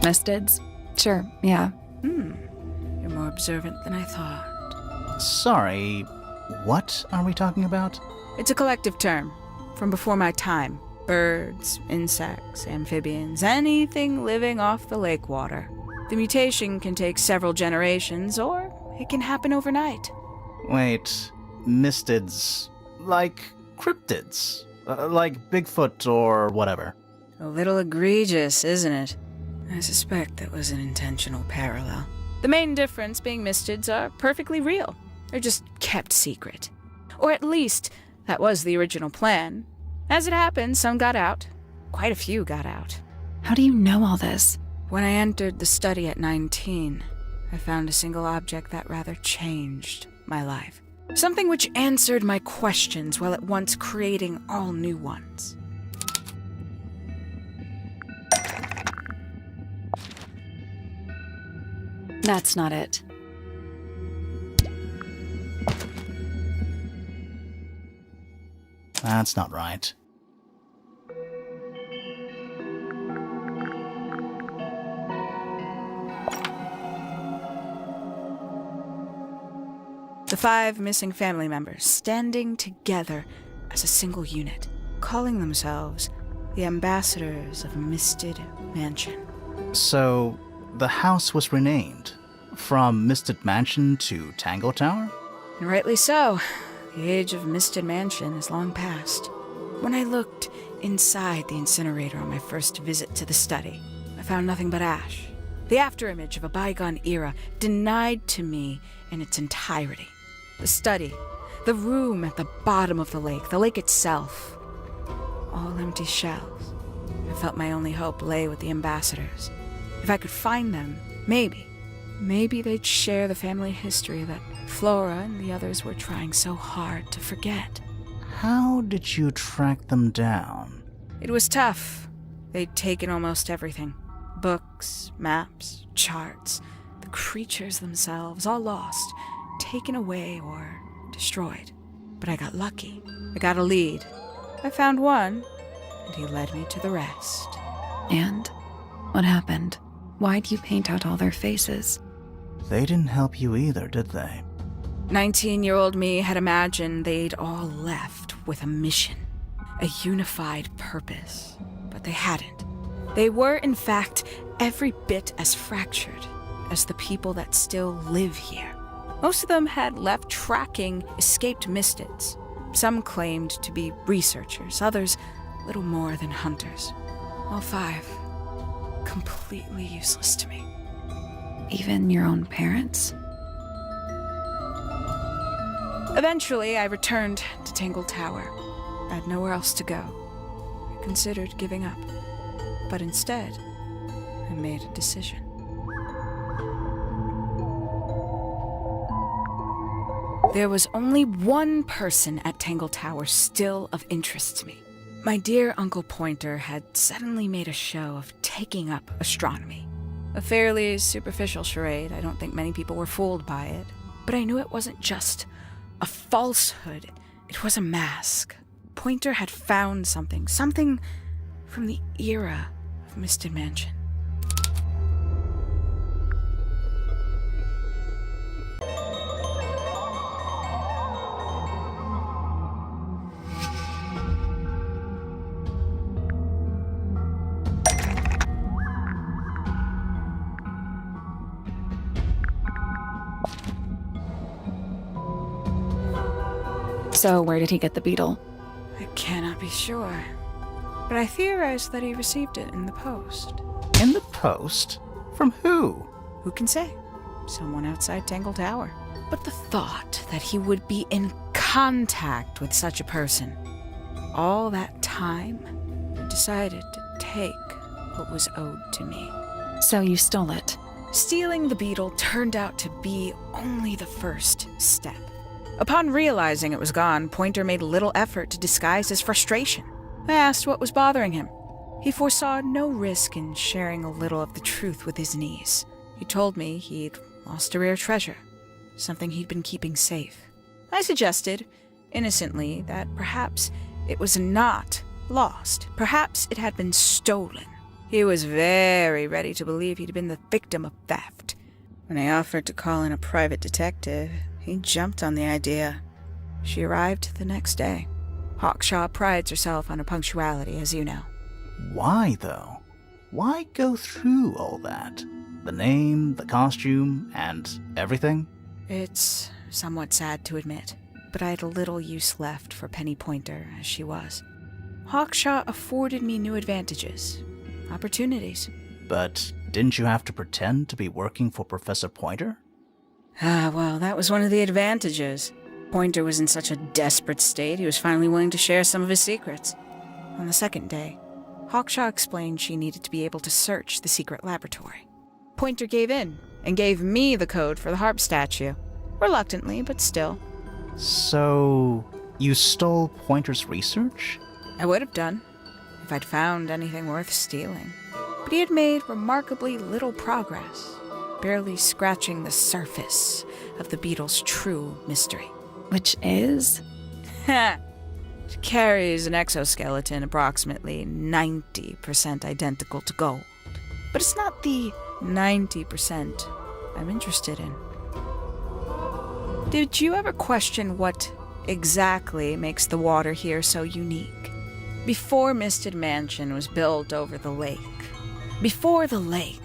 Mistids? Sure, yeah. You're more observant than I thought. Sorry, what are we talking about? It's a collective term from before my time. Birds, insects, amphibians, anything living off the lake water. The mutation can take several generations, or it can happen overnight. Wait, mistids, like cryptids, like Bigfoot or whatever. A little egregious, isn't it? I suspect that was an intentional parallel. The main difference being mistids are perfectly real. They're just kept secret. Or at least, that was the original plan. As it happened, some got out. Quite a few got out. How do you know all this? When I entered the study at 19, I found a single object that rather changed my life. Something which answered my questions while at once creating all new ones. That's not it. That's not right. The 5 missing family members standing together as a single unit, calling themselves the ambassadors of Misted Mansion. So, the house was renamed from Misted Mansion to Tangle Tower? And rightly so. The age of Misted Mansion is long past. When I looked inside the incinerator on my first visit to the study, I found nothing but ash. The afterimage of a bygone era denied to me in its entirety. The study, the room at the bottom of the lake itself, all empty shells. I felt my only hope lay with the ambassadors. If I could find them, maybe they'd share the family history that Flora and the others were trying so hard to forget. How did you track them down? It was tough. They'd taken almost everything. Books, maps, charts, the creatures themselves, all lost, taken away or destroyed. But I got lucky. I got a lead. I found one, and he led me to the rest. And what happened? Why'd you paint out all their faces? They didn't help you either, did they? 19-year-old me had imagined they'd all left with a mission, a unified purpose, but they hadn't. They were, in fact, every bit as fractured as the people that still live here. Most of them had left tracking escaped mystids. Some claimed to be researchers, others little more than hunters. All 5, completely useless to me. Even your own parents? Eventually, I returned to Tangle Tower. I had nowhere else to go. I considered giving up, but instead, I made a decision. There was only one person at Tangle Tower still of interest to me. My dear Uncle Pointer had suddenly made a show of taking up astronomy. A fairly superficial charade. I don't think many people were fooled by it. But I knew it wasn't just a falsehood. It was a mask. Pointer had found something from the era of Misted Mansion. So where did he get the beetle? I cannot be sure, but I theorized that he received it in the post. In the post? From who? Who can say? Someone outside Tangle Tower. But the thought that he would be in contact with such a person, all that time, I decided to take what was owed to me. So you stole it. Stealing the beetle turned out to be only the first step. Upon realizing it was gone, Pointer made little effort to disguise his frustration. I asked what was bothering him. He foresaw no risk in sharing a little of the truth with his niece. He told me he'd lost a rare treasure, something he'd been keeping safe. I suggested, innocently, that perhaps it was not lost. Perhaps it had been stolen. He was very ready to believe he'd been the victim of theft. When I offered to call in a private detective, he jumped on the idea. She arrived the next day. Hawshaw prides herself on her punctuality, as you know. Why, though? Why go through all that? The name, the costume, and everything? It's somewhat sad to admit, but I had little use left for Penny Pointer as she was. Hawshaw afforded me new advantages, opportunities. But didn't you have to pretend to be working for Professor Pointer? Well, that was one of the advantages. Pointer was in such a desperate state, he was finally willing to share some of his secrets. On the second day, Hawshaw explained she needed to be able to search the secret laboratory. Pointer gave in, and gave me the code for the harp statue. Reluctantly, but still. So, you stole Pointer's research? I would have done, if I'd found anything worth stealing. But he had made remarkably little progress, barely scratching the surface of the beetle's true mystery. Which is? It carries an exoskeleton approximately 90% identical to gold. But it's not the 90% I'm interested in. Did you ever question what exactly makes the water here so unique? Before Misted Mansion was built over the lake, before the lake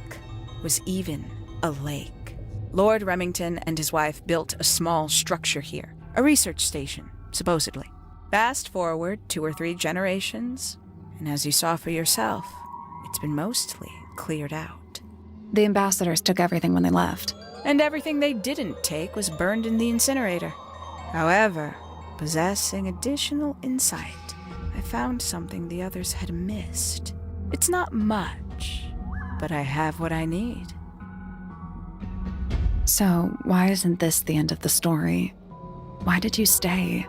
was even a lake, Lord Remington and his wife built a small structure here, a research station, supposedly. Fast forward 2 or 3 generations, and as you saw for yourself, it's been mostly cleared out. The ambassadors took everything when they left. And everything they didn't take was burned in the incinerator. However, possessing additional insight, I found something the others had missed. It's not much, but I have what I need. So, why isn't this the end of the story? Why did you stay?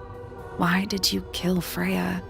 Why did you kill Freya?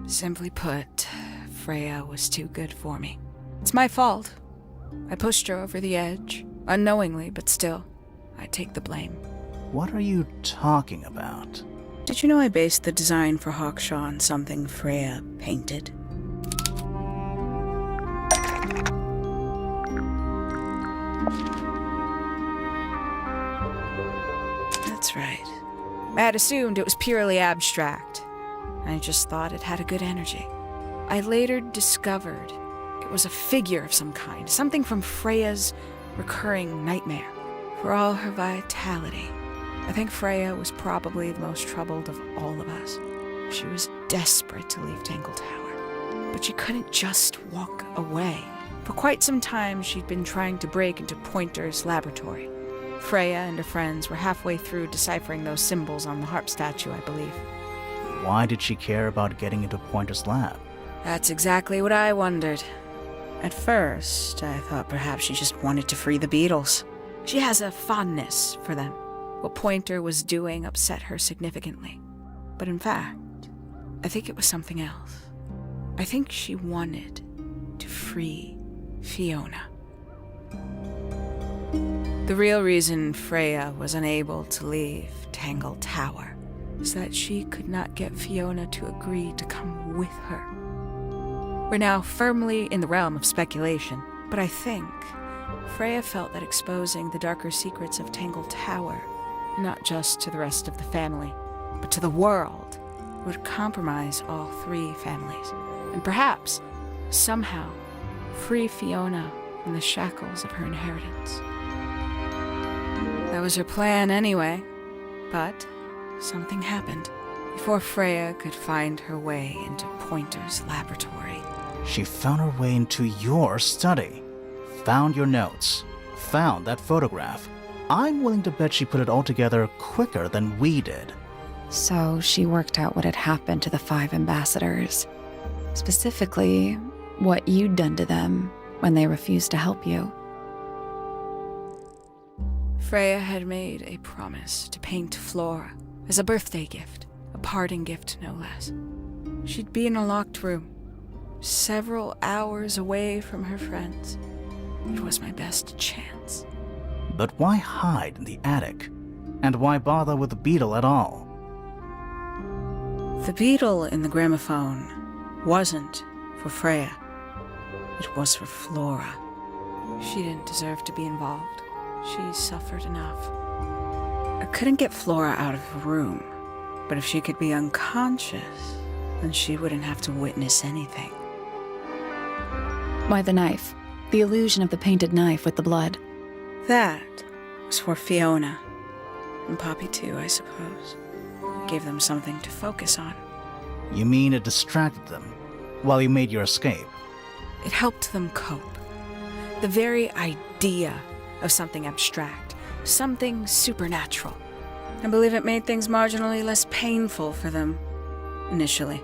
Simply put, Freya was too good for me. It's my fault. I pushed her over the edge, unknowingly, but still, I take the blame. What are you talking about? Did you know I based the design for Hawshaw on something Freya painted? That's right. I had assumed it was purely abstract. I just thought it had a good energy. I later discovered it was a figure of some kind, something from Freya's recurring nightmare. For all her vitality, I think Freya was probably the most troubled of all of us. She was desperate to leave Tangle Tower, but she couldn't just walk away. For quite some time, she'd been trying to break into Pointer's laboratory. Freya and her friends were halfway through deciphering those symbols on the harp statue, I believe. Why did she care about getting into Pointer's lab? That's exactly what I wondered. At first, I thought perhaps she just wanted to free the beetles. She has a fondness for them. What Pointer was doing upset her significantly. But in fact, I think it was something else. I think she wanted to free Fiona. The real reason Freya was unable to leave Tangle Tower is that she could not get Fiona to agree to come with her. We're now firmly in the realm of speculation, but I think Freya felt that exposing the darker secrets of Tangle Tower, not just to the rest of the family, but to the world, would compromise all 3 families, and perhaps, somehow, free Fiona from the shackles of her inheritance. That was her plan anyway, but something happened. Before Freya could find her way into Pointer's laboratory. She found her way into your study, found your notes, found that photograph. I'm willing to bet she put it all together quicker than we did. So she worked out what had happened to the 5 ambassadors. Specifically, what you'd done to them when they refused to help you. Freya had made a promise to paint Flora as a birthday gift, a parting gift no less. She'd be in a locked room, several hours away from her friends. It was my best chance. But why hide in the attic? And why bother with the beetle at all? The beetle in the gramophone wasn't for Freya. It was for Flora. She didn't deserve to be involved. She suffered enough. I couldn't get Flora out of the room, but if she could be unconscious, then she wouldn't have to witness anything. Why the knife? The illusion of the painted knife with the blood. That was for Fiona. And Poppy too, I suppose. It gave them something to focus on. You mean it distracted them while you made your escape? It helped them cope. The very idea of something abstract, something supernatural. I believe it made things marginally less painful for them, initially.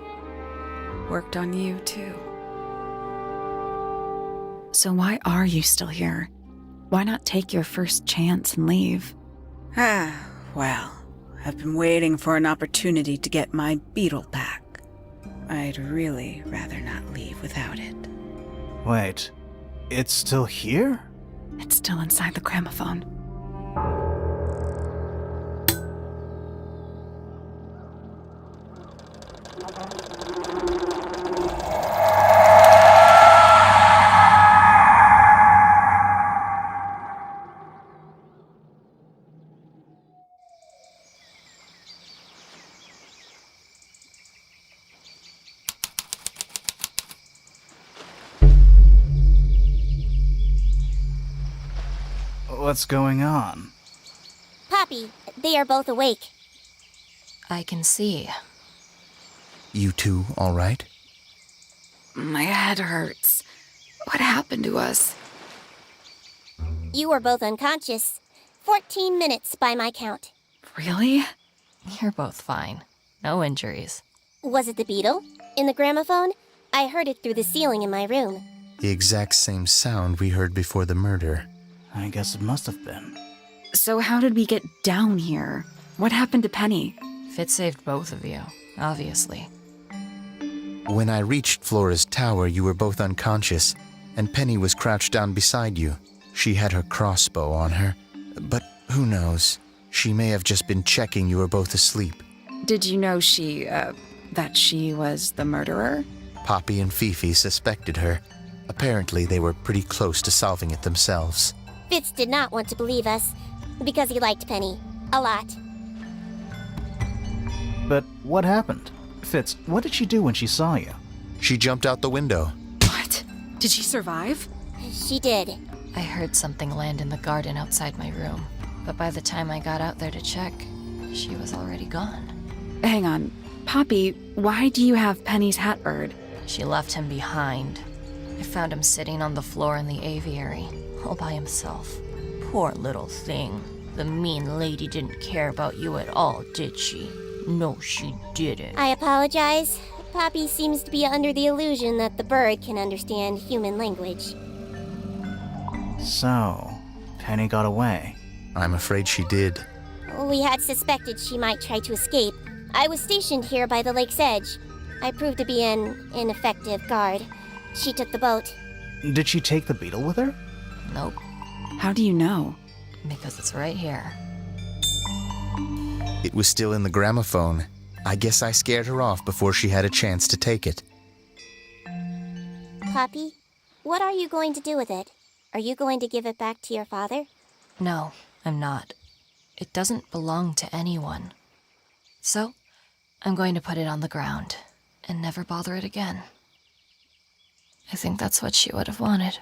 Worked on you, too. So why are you still here? Why not take your first chance and leave? Well, I've been waiting for an opportunity to get my beetle back. I'd really rather not leave without it. Wait, it's still here? It's still inside the gramophone. What's going on? Poppy, they are both awake. I can see. You two all right? My head hurts. What happened to us? You were both unconscious. 14 minutes by my count. Really? You're both fine. No injuries. Was it the beetle? In the gramophone? I heard it through the ceiling in my room. The exact same sound we heard before the murder. I guess it must have been. So how did we get down here? What happened to Penny? Fitz saved both of you, obviously. When I reached Flora's tower, you were both unconscious, and Penny was crouched down beside you. She had her crossbow on her, but who knows? She may have just been checking you were both asleep. Did you know that she was the murderer? Poppy and Fifi suspected her. Apparently, they were pretty close to solving it themselves. Fitz did not want to believe us, because he liked Penny. A lot. But what happened? Fitz, what did she do when she saw you? She jumped out the window. What? Did she survive? She did. I heard something land in the garden outside my room, but by the time I got out there to check, she was already gone. Hang on. Poppy, why do you have Penny's hat bird? She left him behind. I found him sitting on the floor in the aviary, all by himself. Poor little thing. The mean lady didn't care about you at all, did she? No, she didn't. I apologize. Poppy seems to be under the illusion that the bird can understand human language. So, Penny got away. I'm afraid she did. We had suspected she might try to escape. I was stationed here by the lake's edge. I proved to be an ineffective guard. She took the boat. Did she take the beetle with her? Nope, How do you know? because it's right here. It was still in the gramophone. I guess I scared her off before she had a chance to take it. Poppy, what are you going to do with it? Are you going to give it back to your father? No, I'm not. It doesn't belong to anyone. So, I'm going to put it on the ground and never bother it again. I think that's what she would have wanted.